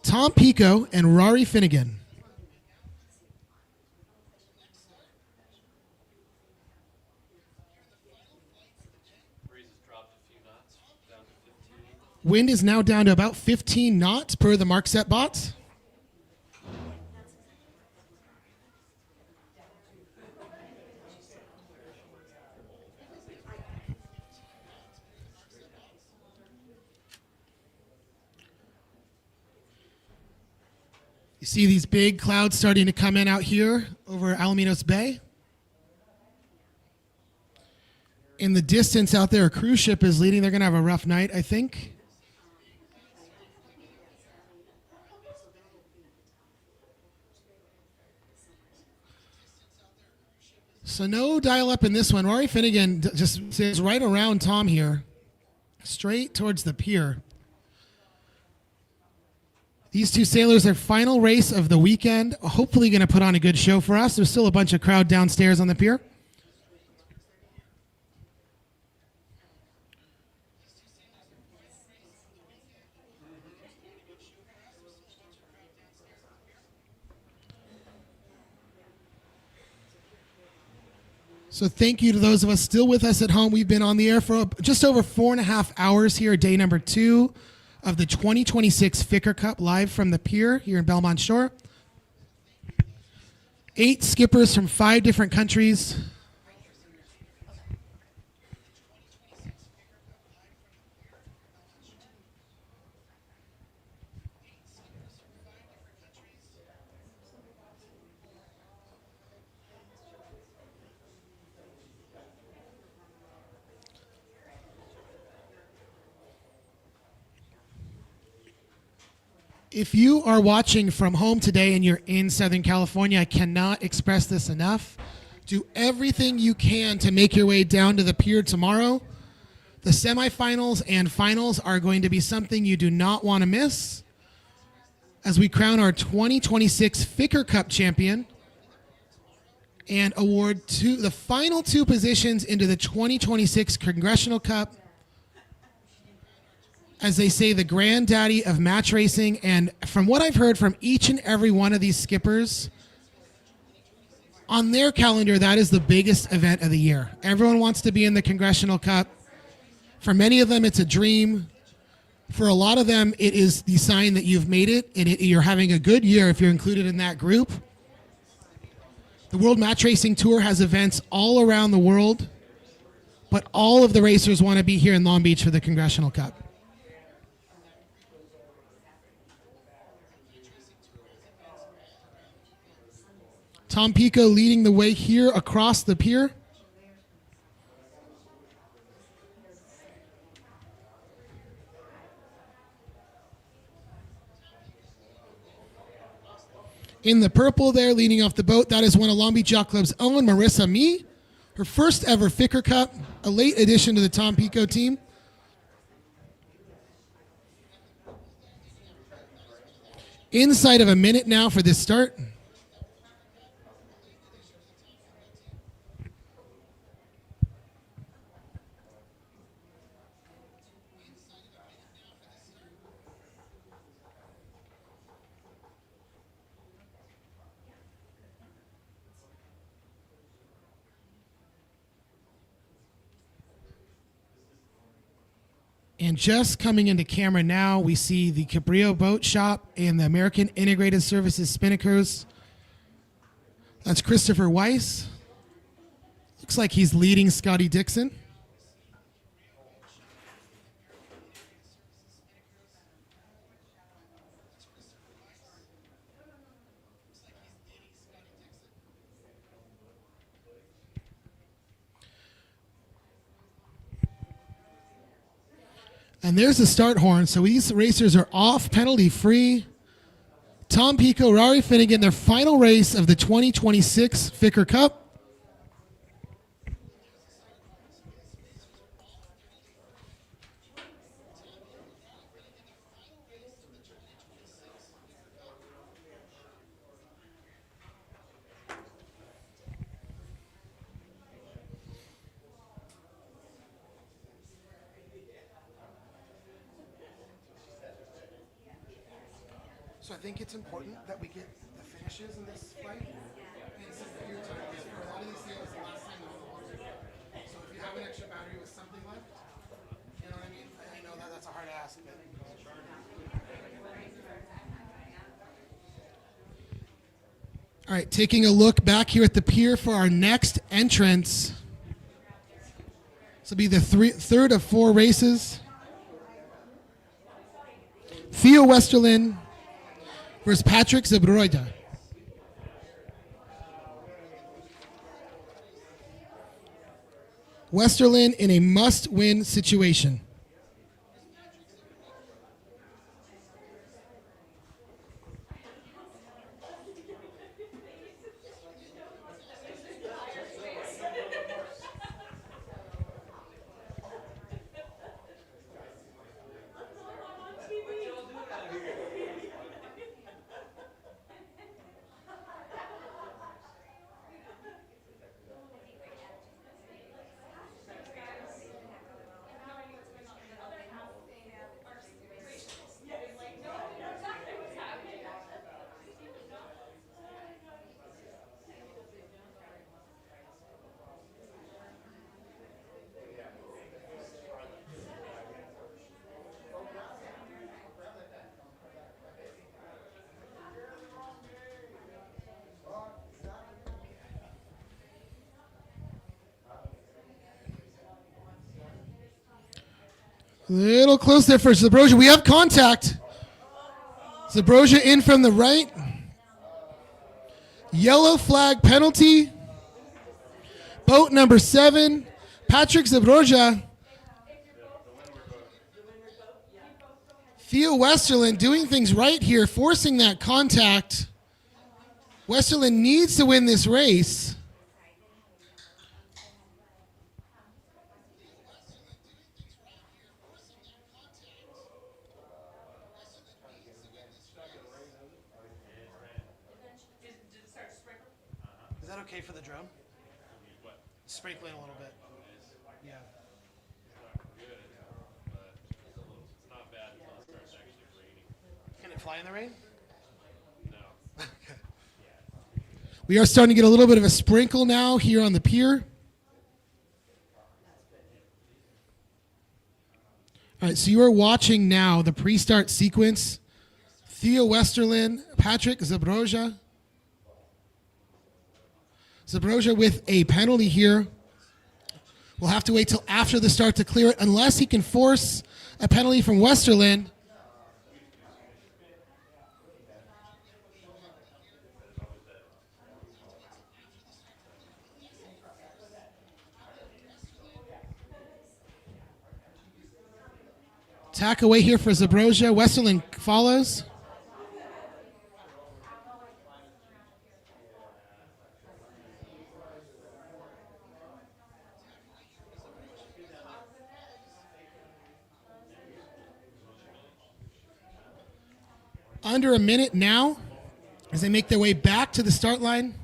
Tom Pico and Rory Finnegan. Wind is now down to about 15 knots per the Markset bots. You see these big clouds starting to come in out here over Alamitos Bay. In the distance out there, a cruise ship is leading. They're going to have a rough night, I think. So no dial up in this one. Rory Finnegan just sails right around Tom here, straight towards the pier. These 2 sailors, their final race of the weekend, hopefully going to put on a good show for us. There's still a bunch of crowd downstairs on the pier. So thank you to those of us still with us at home. We've been on the air for just over 4.5 hours here, day number 2 of the 2026 Ficker Cup, live from the pier here in Belmont Shore. 8 skippers from 5 different countries. If you are watching from home today and you're in Southern California, I cannot express this enough. Do everything you can to make your way down to the pier tomorrow. The semifinals and finals are going to be something you do not want to miss as we crown our 2026 Ficker Cup champion and award the final 2 positions into the 2026 Congressional Cup. As they say, the granddaddy of match racing. And from what I've heard from each and every one of these skippers, on their calendar, that is the biggest event of the year. Everyone wants to be in the Congressional Cup. For many of them, it's a dream. For a lot of them, it is the sign that you've made it, and you're having a good year if you're included in that group. The World Match Racing Tour has events all around the world, but all of the racers want to be here in Long Beach for the Congressional Cup. Tom Pico leading the way here across the pier. In the purple there, leading off the boat, that is one of Long Beach Yacht Club's own Marissa Mee. Her first ever Ficker Cup, a late addition to the Tom Pico team. Inside of a minute now for this start. And just coming into camera now, we see the Cabrillo Boat Shop and the American Integrated Services Spinnakers. That's Christopher Weiss. Looks like he's leading Scotty Dixon. And there's the start horn. So these racers are off penalty free. Tom Pico, Rory Finnegan, their final race of the 2026 Ficker Cup. So I think it's important that we get the finishes in this fight. And since the gear time is for a lot of these things, the last time on the water. So if you have an extra battery with something left, you know what I mean? I know that that's a hard ask, but. All right, taking a look back here at the pier for our next entrance. This will be the third of 4 races. Theo Westerlin versus Patrick Zebroida. Westerlin in a must-win situation. A little close there for Zebroja. We have contact. Zebroja in from the right. Yellow flag penalty. Boat number 7. Patrick Zebroja. Theo Westerlin doing things right here, forcing that contact. Westerlin needs to win this race. Is that okay for the drum? Sprinkling a little bit. Yeah. Can it fly in the rain? No. Okay. We are starting to get a little bit of a sprinkle now here on the pier. All right, so you are watching now the pre-start sequence. Theo Westerlin, Patrick Zebroja. Zebroja with a penalty here. We'll have to wait till after the start to clear it, unless he can force a penalty from Westerlin. Tack away here for Zebroja. Westerlin follows. under a minute now as they make their way back to the start line.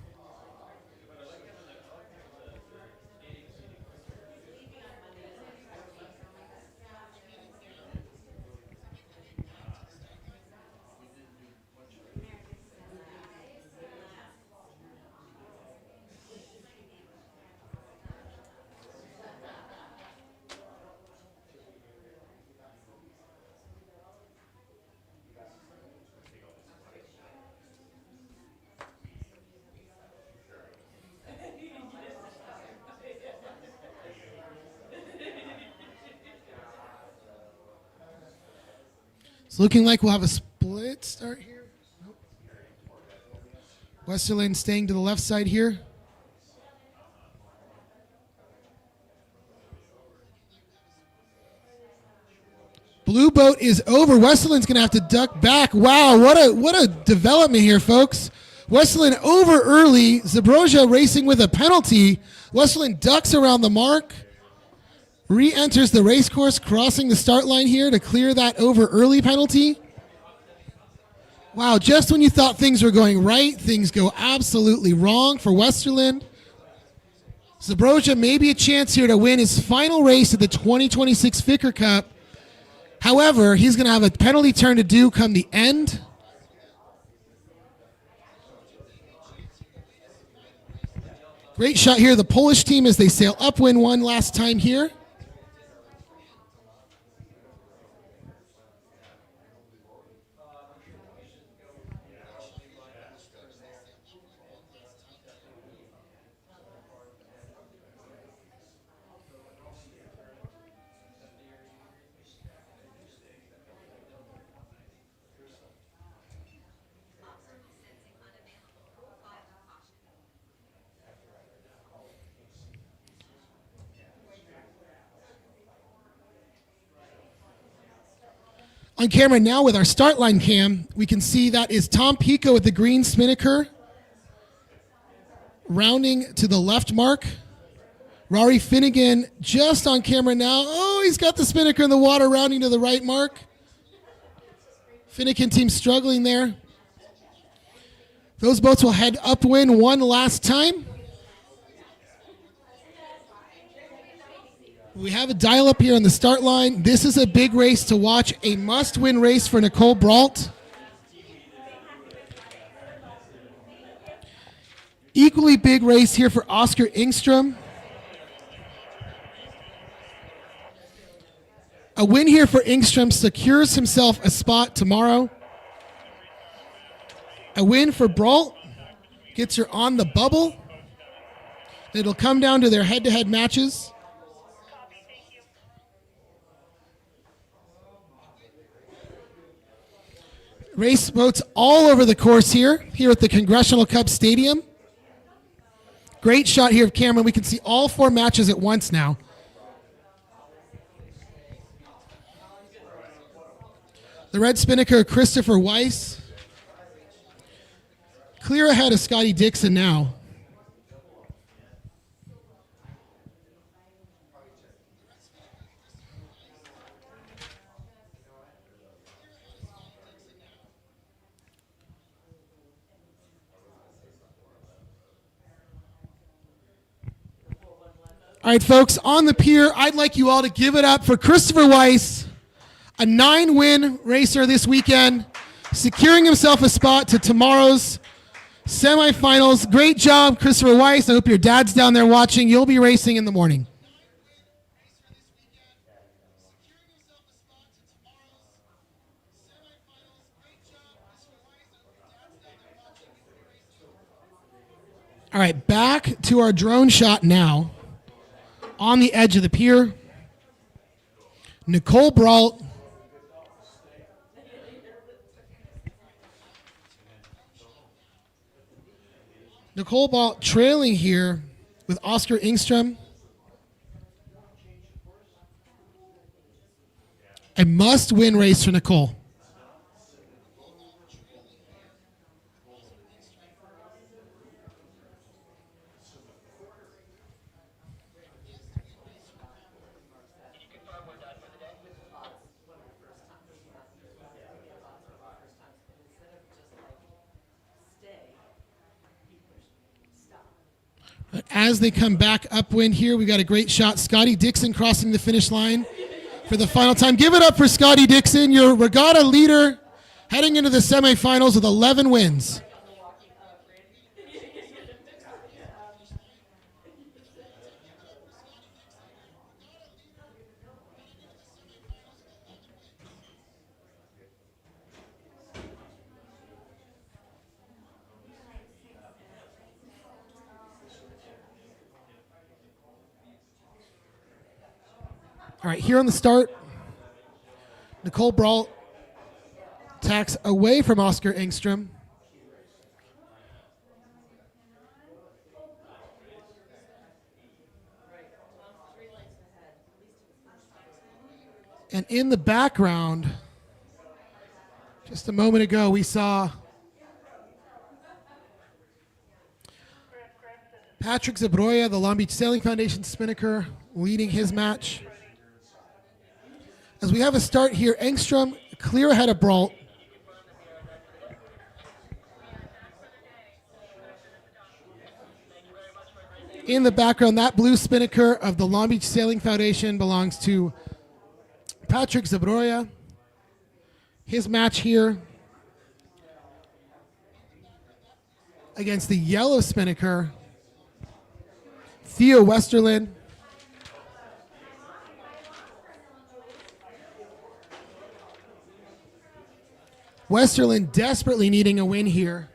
It's looking like we'll have a split start here. Nope. Westerland staying to the left side here. Blue boat is over. Westerland's going to have to duck back. Wow, what a development here, folks. Westerland over early. Zabroja racing with a penalty. Westerland ducks around the mark. Re-enters the race course, crossing the start line here to clear that over early penalty. Wow, just when you thought things were going right, things go absolutely wrong for Westerland. Zabroja maybe a chance here to win his final race of the 2026 Ficker Cup. However, he's going to have a penalty turn to do come the end. Great shot here, the Polish team as they sail upwind one last time here. On camera now with our start line cam, we can see that is Tom Pico with the green Spinnaker. Rounding to the left mark. Rory Finnegan just on camera now. Oh, he's got the Spinnaker in the water, rounding to the right mark. Finnegan team struggling there. Those boats will head upwind one last time. We have a dial up here on the start line. This is a big race to watch, a must-win race for Nicole Brault. Equally big race here for Oscar Engstrom. A win here for Engstrom secures himself a spot tomorrow. A win for Brault gets her on the bubble. It'll come down to their head-to-head matches. Race boats all over the course here at the Congressional Cup Stadium. Great shot here of Cameron. We can see all four matches at once now. The red Spinnaker, Christopher Weiss. Clear ahead of Scotty Dixon now. All right, folks, on the pier, I'd like you all to give it up for Christopher Weiss, a 9-win racer this weekend, securing himself a spot to tomorrow's semifinals. Great job, Christopher Weiss. I hope your dad's down there watching. You'll be racing in the morning. All right, back to our drone shot now. On the edge of the pier, Nicole Brault. Nicole Brault trailing here with Oscar Engstrom. A must-win race for Nicole. As they come back upwind here, we got a great shot. Scotty Dixon crossing the finish line for the final time. Give it up for Scotty Dixon, your regatta leader, heading into the semifinals with 11 wins. All right, here on the start, Nicole Brault tacks away from Oscar Engstrom. And in the background, just a moment ago, we saw Patrick Zabroya, the Long Beach Sailing Foundation Spinnaker, leading his match. As we have a start here, Engstrom clear ahead of Brault. In the background, that blue Spinnaker of the Long Beach Sailing Foundation belongs to Patrick Zabroya. His match here against the yellow Spinnaker, Theo Westerlin. Westerlin desperately needing a win here.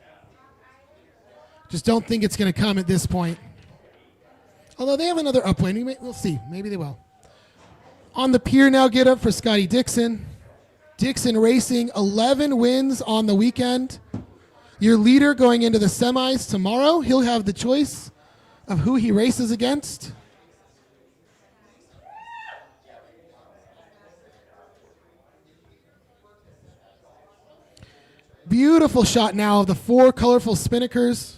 Just don't think it's going to come at this point. Although they have another upwind. We'll see. Maybe they will. On the pier now, get up for Scotty Dixon. Dixon racing 11 wins on the weekend. Your leader going into the semis tomorrow. He'll have the choice of who he races against. Beautiful shot now of the four colorful Spinnakers.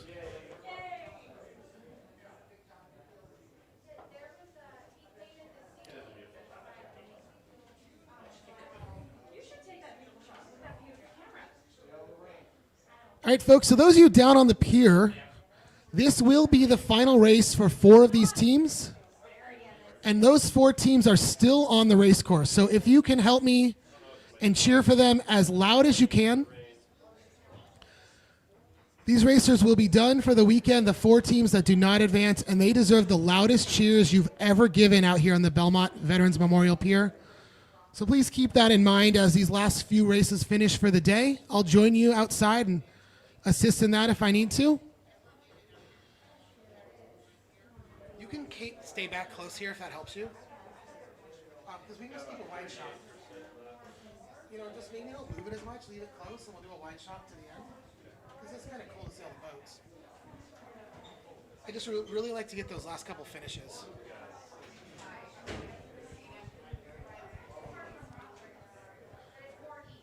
All right, folks, so those of you down on the pier, this will be the final race for 4 of these teams. And those 4 teams are still on the race course. So if you can help me and cheer for them as loud as you can. These racers will be done for the weekend, the 4 teams that do not advance, and they deserve the loudest cheers you've ever given out here on the Belmont Veterans Memorial Pier. So please keep that in mind as these last few races finish for the day. I'll join you outside and assist in that if I need to. You can stay back close here if that helps you. Because we can just take a wide shot. You know, just maybe don't move it as much, leave it close, and we'll do a wide shot to the end. Because it's kind of cool to sail the boats. I just really like to get those last couple finishes.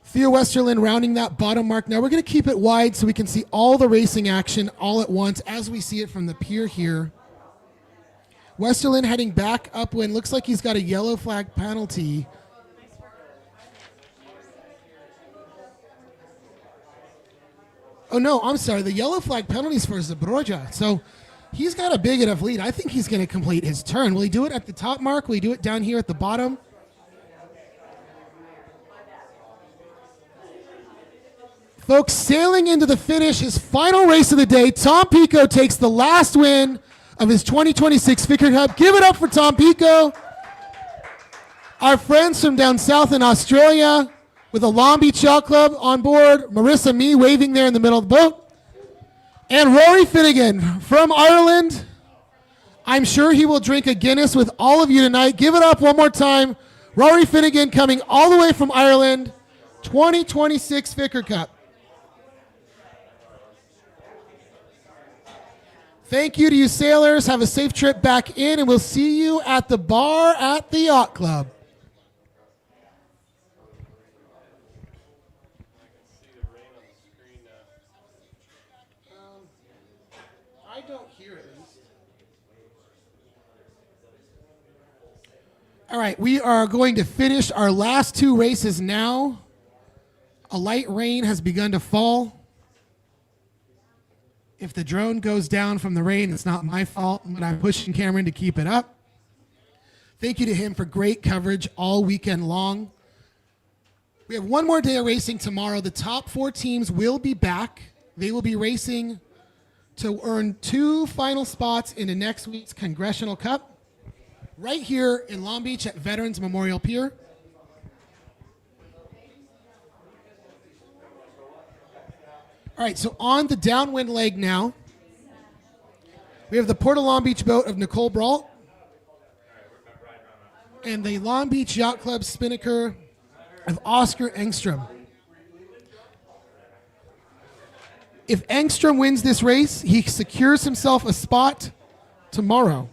Theo Westerlin rounding that bottom mark. Now we're going to keep it wide so we can see all the racing action all at once as we see it from the pier here. Westerlin heading back upwind. Looks like he's got a yellow flag penalty. Oh, no, I'm sorry. The yellow flag penalty is for Zabroja. So he's got a big enough lead. I think he's going to complete his turn. Will he do it at the top mark? Will he do it down here at the bottom? Folks, sailing into the finish, his final race of the day, Tom Pico takes the last win of his 2026 Ficker Cup. Give it up for Tom Pico. Our friends from down south in Australia with the Long Beach Yacht Club on board. Marissa Me waving there in the middle of the boat. And Rory Finnegan from Ireland. I'm sure he will drink a Guinness with all of you tonight. Give it up one more time. Rory Finnegan coming all the way from Ireland. 2026 Ficker Cup. Thank you to you sailors. Have a safe trip back in, and we'll see you at the bar at the Yacht Club. I don't hear it. All right, we are going to finish our last 2 races now. A light rain has begun to fall. If the drone goes down from the rain, it's not my fault, but I'm pushing Cameron to keep it up. Thank you to him for great coverage all weekend long. We have one more day of racing tomorrow. The top 4 teams will be back. They will be racing to earn 2 final spots into next week's Congressional Cup right here in Long Beach at Veterans Memorial Pier. All right, so on the downwind leg now, we have the Port of Long Beach boat of Nicole Brault and the Long Beach Yacht Club Spinnaker of Oscar Engstrom. If Engstrom wins this race, he secures himself a spot tomorrow.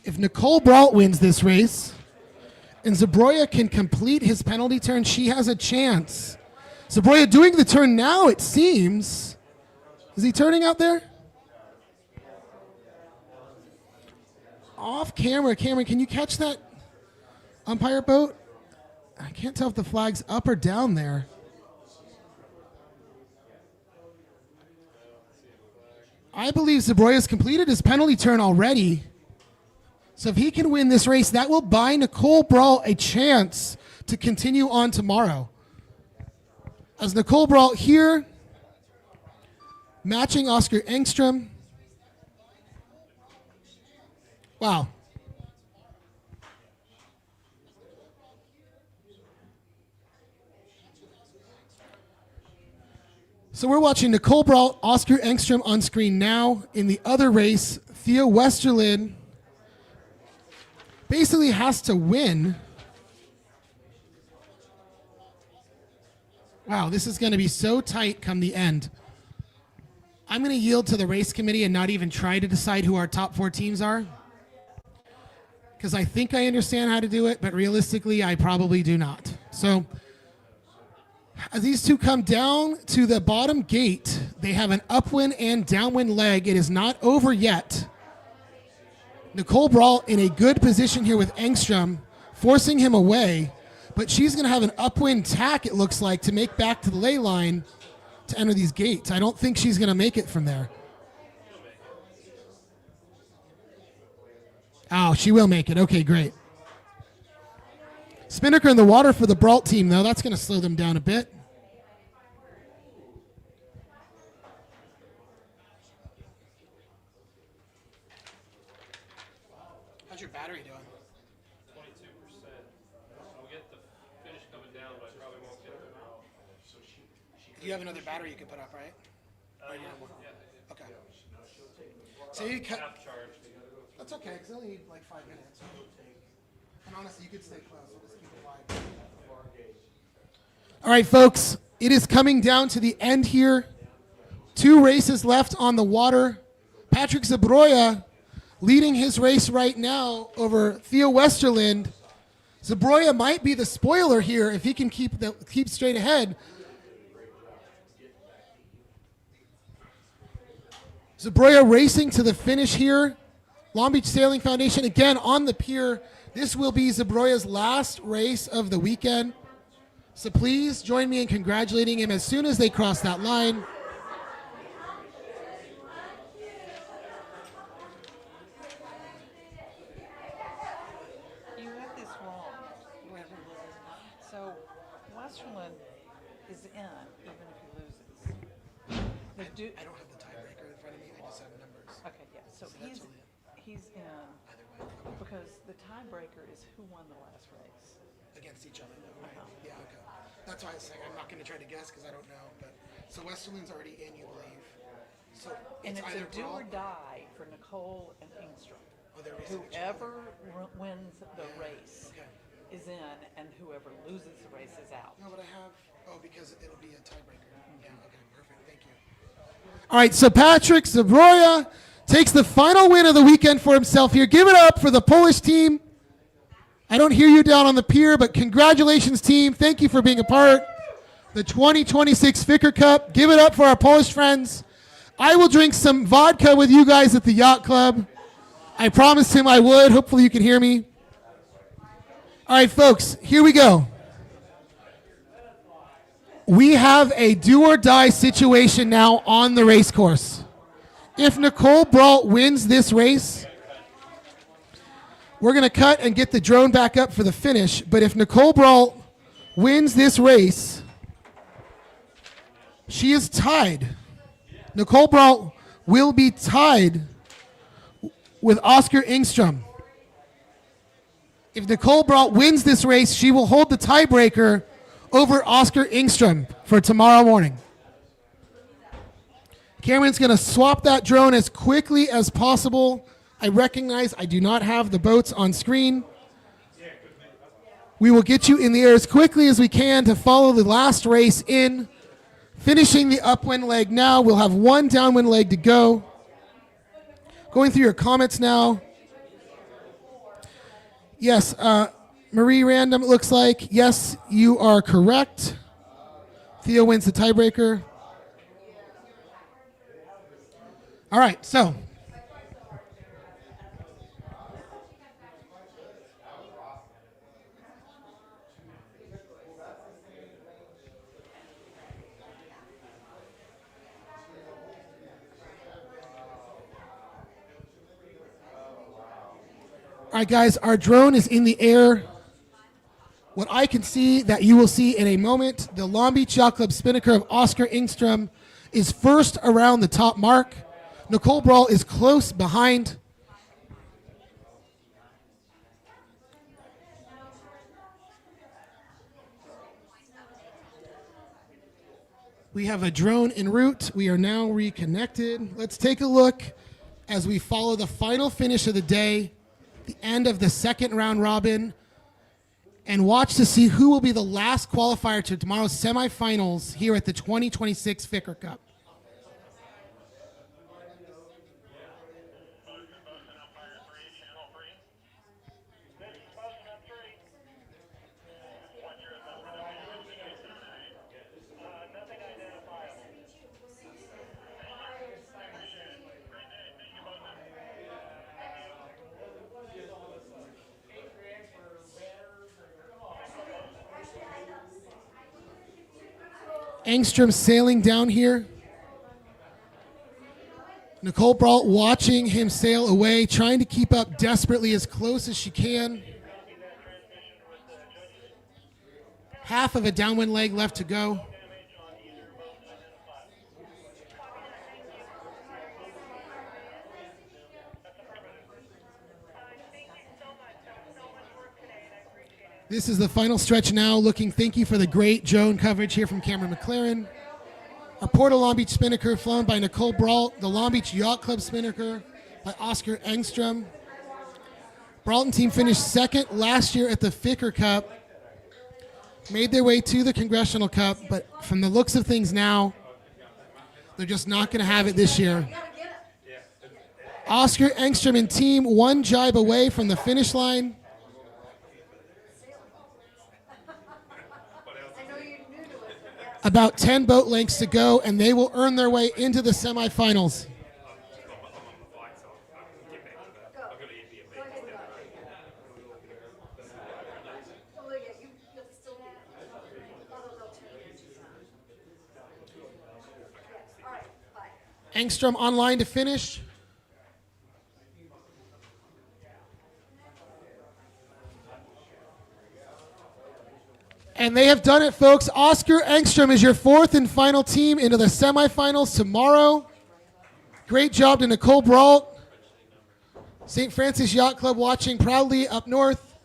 If Nicole Brault wins this race and Zabroya can complete his penalty turn, she has a chance. Zabroya doing the turn now, it seems. Is he turning out there? Off camera. Cameron, can you catch that umpire boat? I can't tell if the flag's up or down there. I believe Zabroya's completed his penalty turn already. So if he can win this race, that will buy Nicole Brault a chance to continue on tomorrow. As Nicole Brault here, matching Oscar Engstrom. Wow. So we're watching Nicole Brault, Oscar Engstrom on screen now. In the other race, Theo Westerlin basically has to win. Wow, this is going to be so tight come the end. I'm going to yield to the race committee and not even try to decide who our top 4 teams are, because I think I understand how to do it, but realistically, I probably do not. So as these two come down to the bottom gate, they have an upwind and downwind leg. It is not over yet. Nicole Brault in a good position here with Engstrom, forcing him away, but she's going to have an upwind tack, it looks like, to make back to the lay line to enter these gates. I don't think she's going to make it from there. Oh, she will make it. Okay, great. Spinnaker in the water for the Brault team, though. That's going to slow them down a bit. How's your battery doing? 22%. I'll get the finish coming down, but I probably won't get it out. You have another battery you can put up, right? Yeah. Okay. So you cut. Charge. That's okay, because I only need like 5 minutes. And honestly, you could stay close. We'll just keep it wide. All right, folks, it is coming down to the end here. 2 races left on the water. Patrick Zabroya leading his race right now over Theo Westerland. Zabroya might be the spoiler here if he can keep straight ahead. Zabroya racing to the finish here. Long Beach Sailing Foundation again on the pier. This will be Zabroya's last race of the weekend. So please join me in congratulating him as soon as they cross that line. You have this wrong, whoever loses. So Westerland is in, even if he loses. I don't have the tiebreaker in front of me. I just have numbers. Okay, yeah. So he's in because the tiebreaker is who won the last race. Against each other, though, right? Yeah, okay. That's why I was saying I'm not going to try to guess because I don't know. But so Westerland's already in, you believe? So And it's either a do or Brault- die for Nicole and Engstrom. Oh, they're racing each Whoever wins the race Okay. is in, and whoever loses the race is out. No, but I have. Oh, because it'll be a tiebreaker. Yeah. Okay. Perfect. Thank you. All right. So Patrick Zabroya takes the final win of the weekend for himself here. Give it up for the Polish team. I don't hear you down on the pier, but congratulations, team. Thank you for being a part. the 2026 Ficker Cup. Give it up for our Polish friends. I will drink some vodka with you guys at the yacht club. I promised him I would. Hopefully you can hear me. All right, folks, here we go. We have a do or die situation now on the race course. If Nicole Brault wins this race, we're going to cut and get the drone back up for the finish. But if Nicole Brault wins this race, she is tied. Nicole Brault will be tied with Oscar Engstrom. If Nicole Brault wins this race, she will hold the tiebreaker over Oscar Engstrom for tomorrow morning. Cameron's going to swap that drone as quickly as possible. I recognize I do not have the boats on screen. We will get you in the air as quickly as we can to follow the last race in. Finishing the upwind leg now. We'll have one downwind leg to go. Going through your comments now. Yes, Marie Random, it looks like. Yes, you are correct. Theo wins the tiebreaker. All right, so. All right, guys, our drone is in the air. What I can see that you will see in a moment, the Long Beach Yacht Club Spinnaker of Oscar Engstrom is first around the top mark. Nicole Brault is close behind. We have a drone en route. We are now reconnected. Let's take a look as we follow the final finish of the day, the end of the second round robin, and watch to see who will be the last qualifier to tomorrow's semifinals here at the 2026 Ficker Cup. Engstrom sailing down here. Nicole Brault watching him sail away, trying to keep up desperately as close as she can. Half of a downwind leg left to go. This is the final stretch now. Thank you for the great drone coverage here from Cameron McLaren. Our Port of Long Beach Spinnaker flown by Nicole Brault. The Long Beach Yacht Club Spinnaker by Oscar Engstrom. Brault and team finished second last year at the Ficker Cup. Made their way to the Congressional Cup, but from the looks of things now, they're just not going to have it this year. Oscar Engstrom and team one jibe away from the finish line. About 10 boat lengths to go, and they will earn their way into the semifinals. Engstrom online to finish. And they have done it, folks. Oscar Engstrom is your fourth and final team into the semifinals tomorrow. Great job to Nicole Brault. St. Francis Yacht Club watching proudly up north.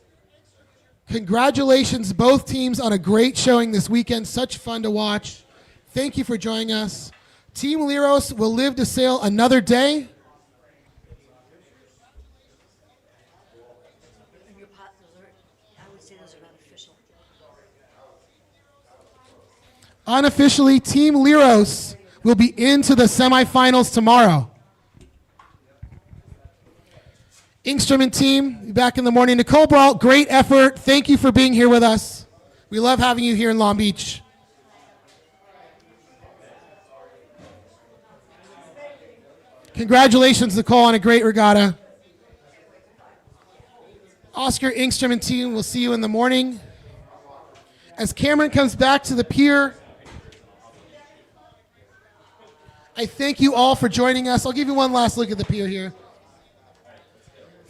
Congratulations, both teams, on a great showing this weekend. Such fun to watch. Thank you for joining us. Team Liros will live to sail another day. Unofficially, Team Liros will be into the semifinals tomorrow. Engstrom and team, be back in the morning. Nicole Brault, great effort. Thank you for being here with us. We love having you here in Long Beach. Congratulations, Nicole, on a great regatta. Oscar, Ingstrom, and team, we'll see you in the morning. As Cameron comes back to the pier, I thank you all for joining us. I'll give you one last look at the pier here.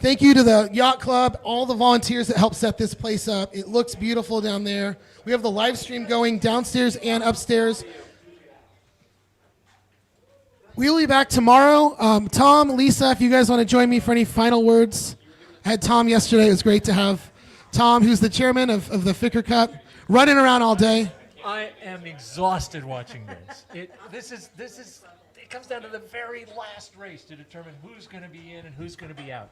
Thank you to the Yacht Club, all the volunteers that helped set this place up. It looks beautiful down there. We have the live stream going downstairs and upstairs. We'll be back tomorrow. Tom, Lisa, if you guys want to join me for any final words. I had Tom yesterday. It was great to have Tom, who's the chairman of the Ficker Cup, running around all day. I am exhausted watching this. It comes down to the very last race to determine who's going to be in and who's going to be out.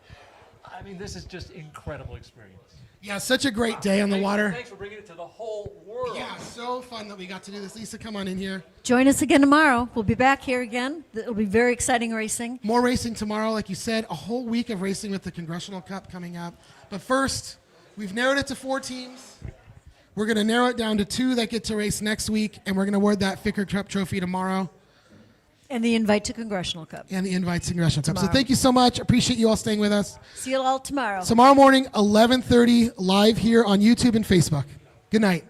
I mean, this is just incredible experience. Yeah, such a great day on the water. Thanks for bringing it to the whole world. Yeah, so fun that we got to do this. Lisa, come on in here. Join us again tomorrow. We'll be back here again. It'll be very exciting racing. More racing tomorrow, like you said, a whole week of racing with the Congressional Cup coming up. But first, we've narrowed it to 4 teams. We're going to narrow it down to 2 that get to race next week, and we're going to award that Ficker Cup trophy tomorrow. And the invite to Congressional Cup. And the invite to Congressional Cup. So Tomorrow. thank you so much. Appreciate you all staying with us. See you all tomorrow. Tomorrow morning, 11:30, live here on YouTube and Facebook. Good night.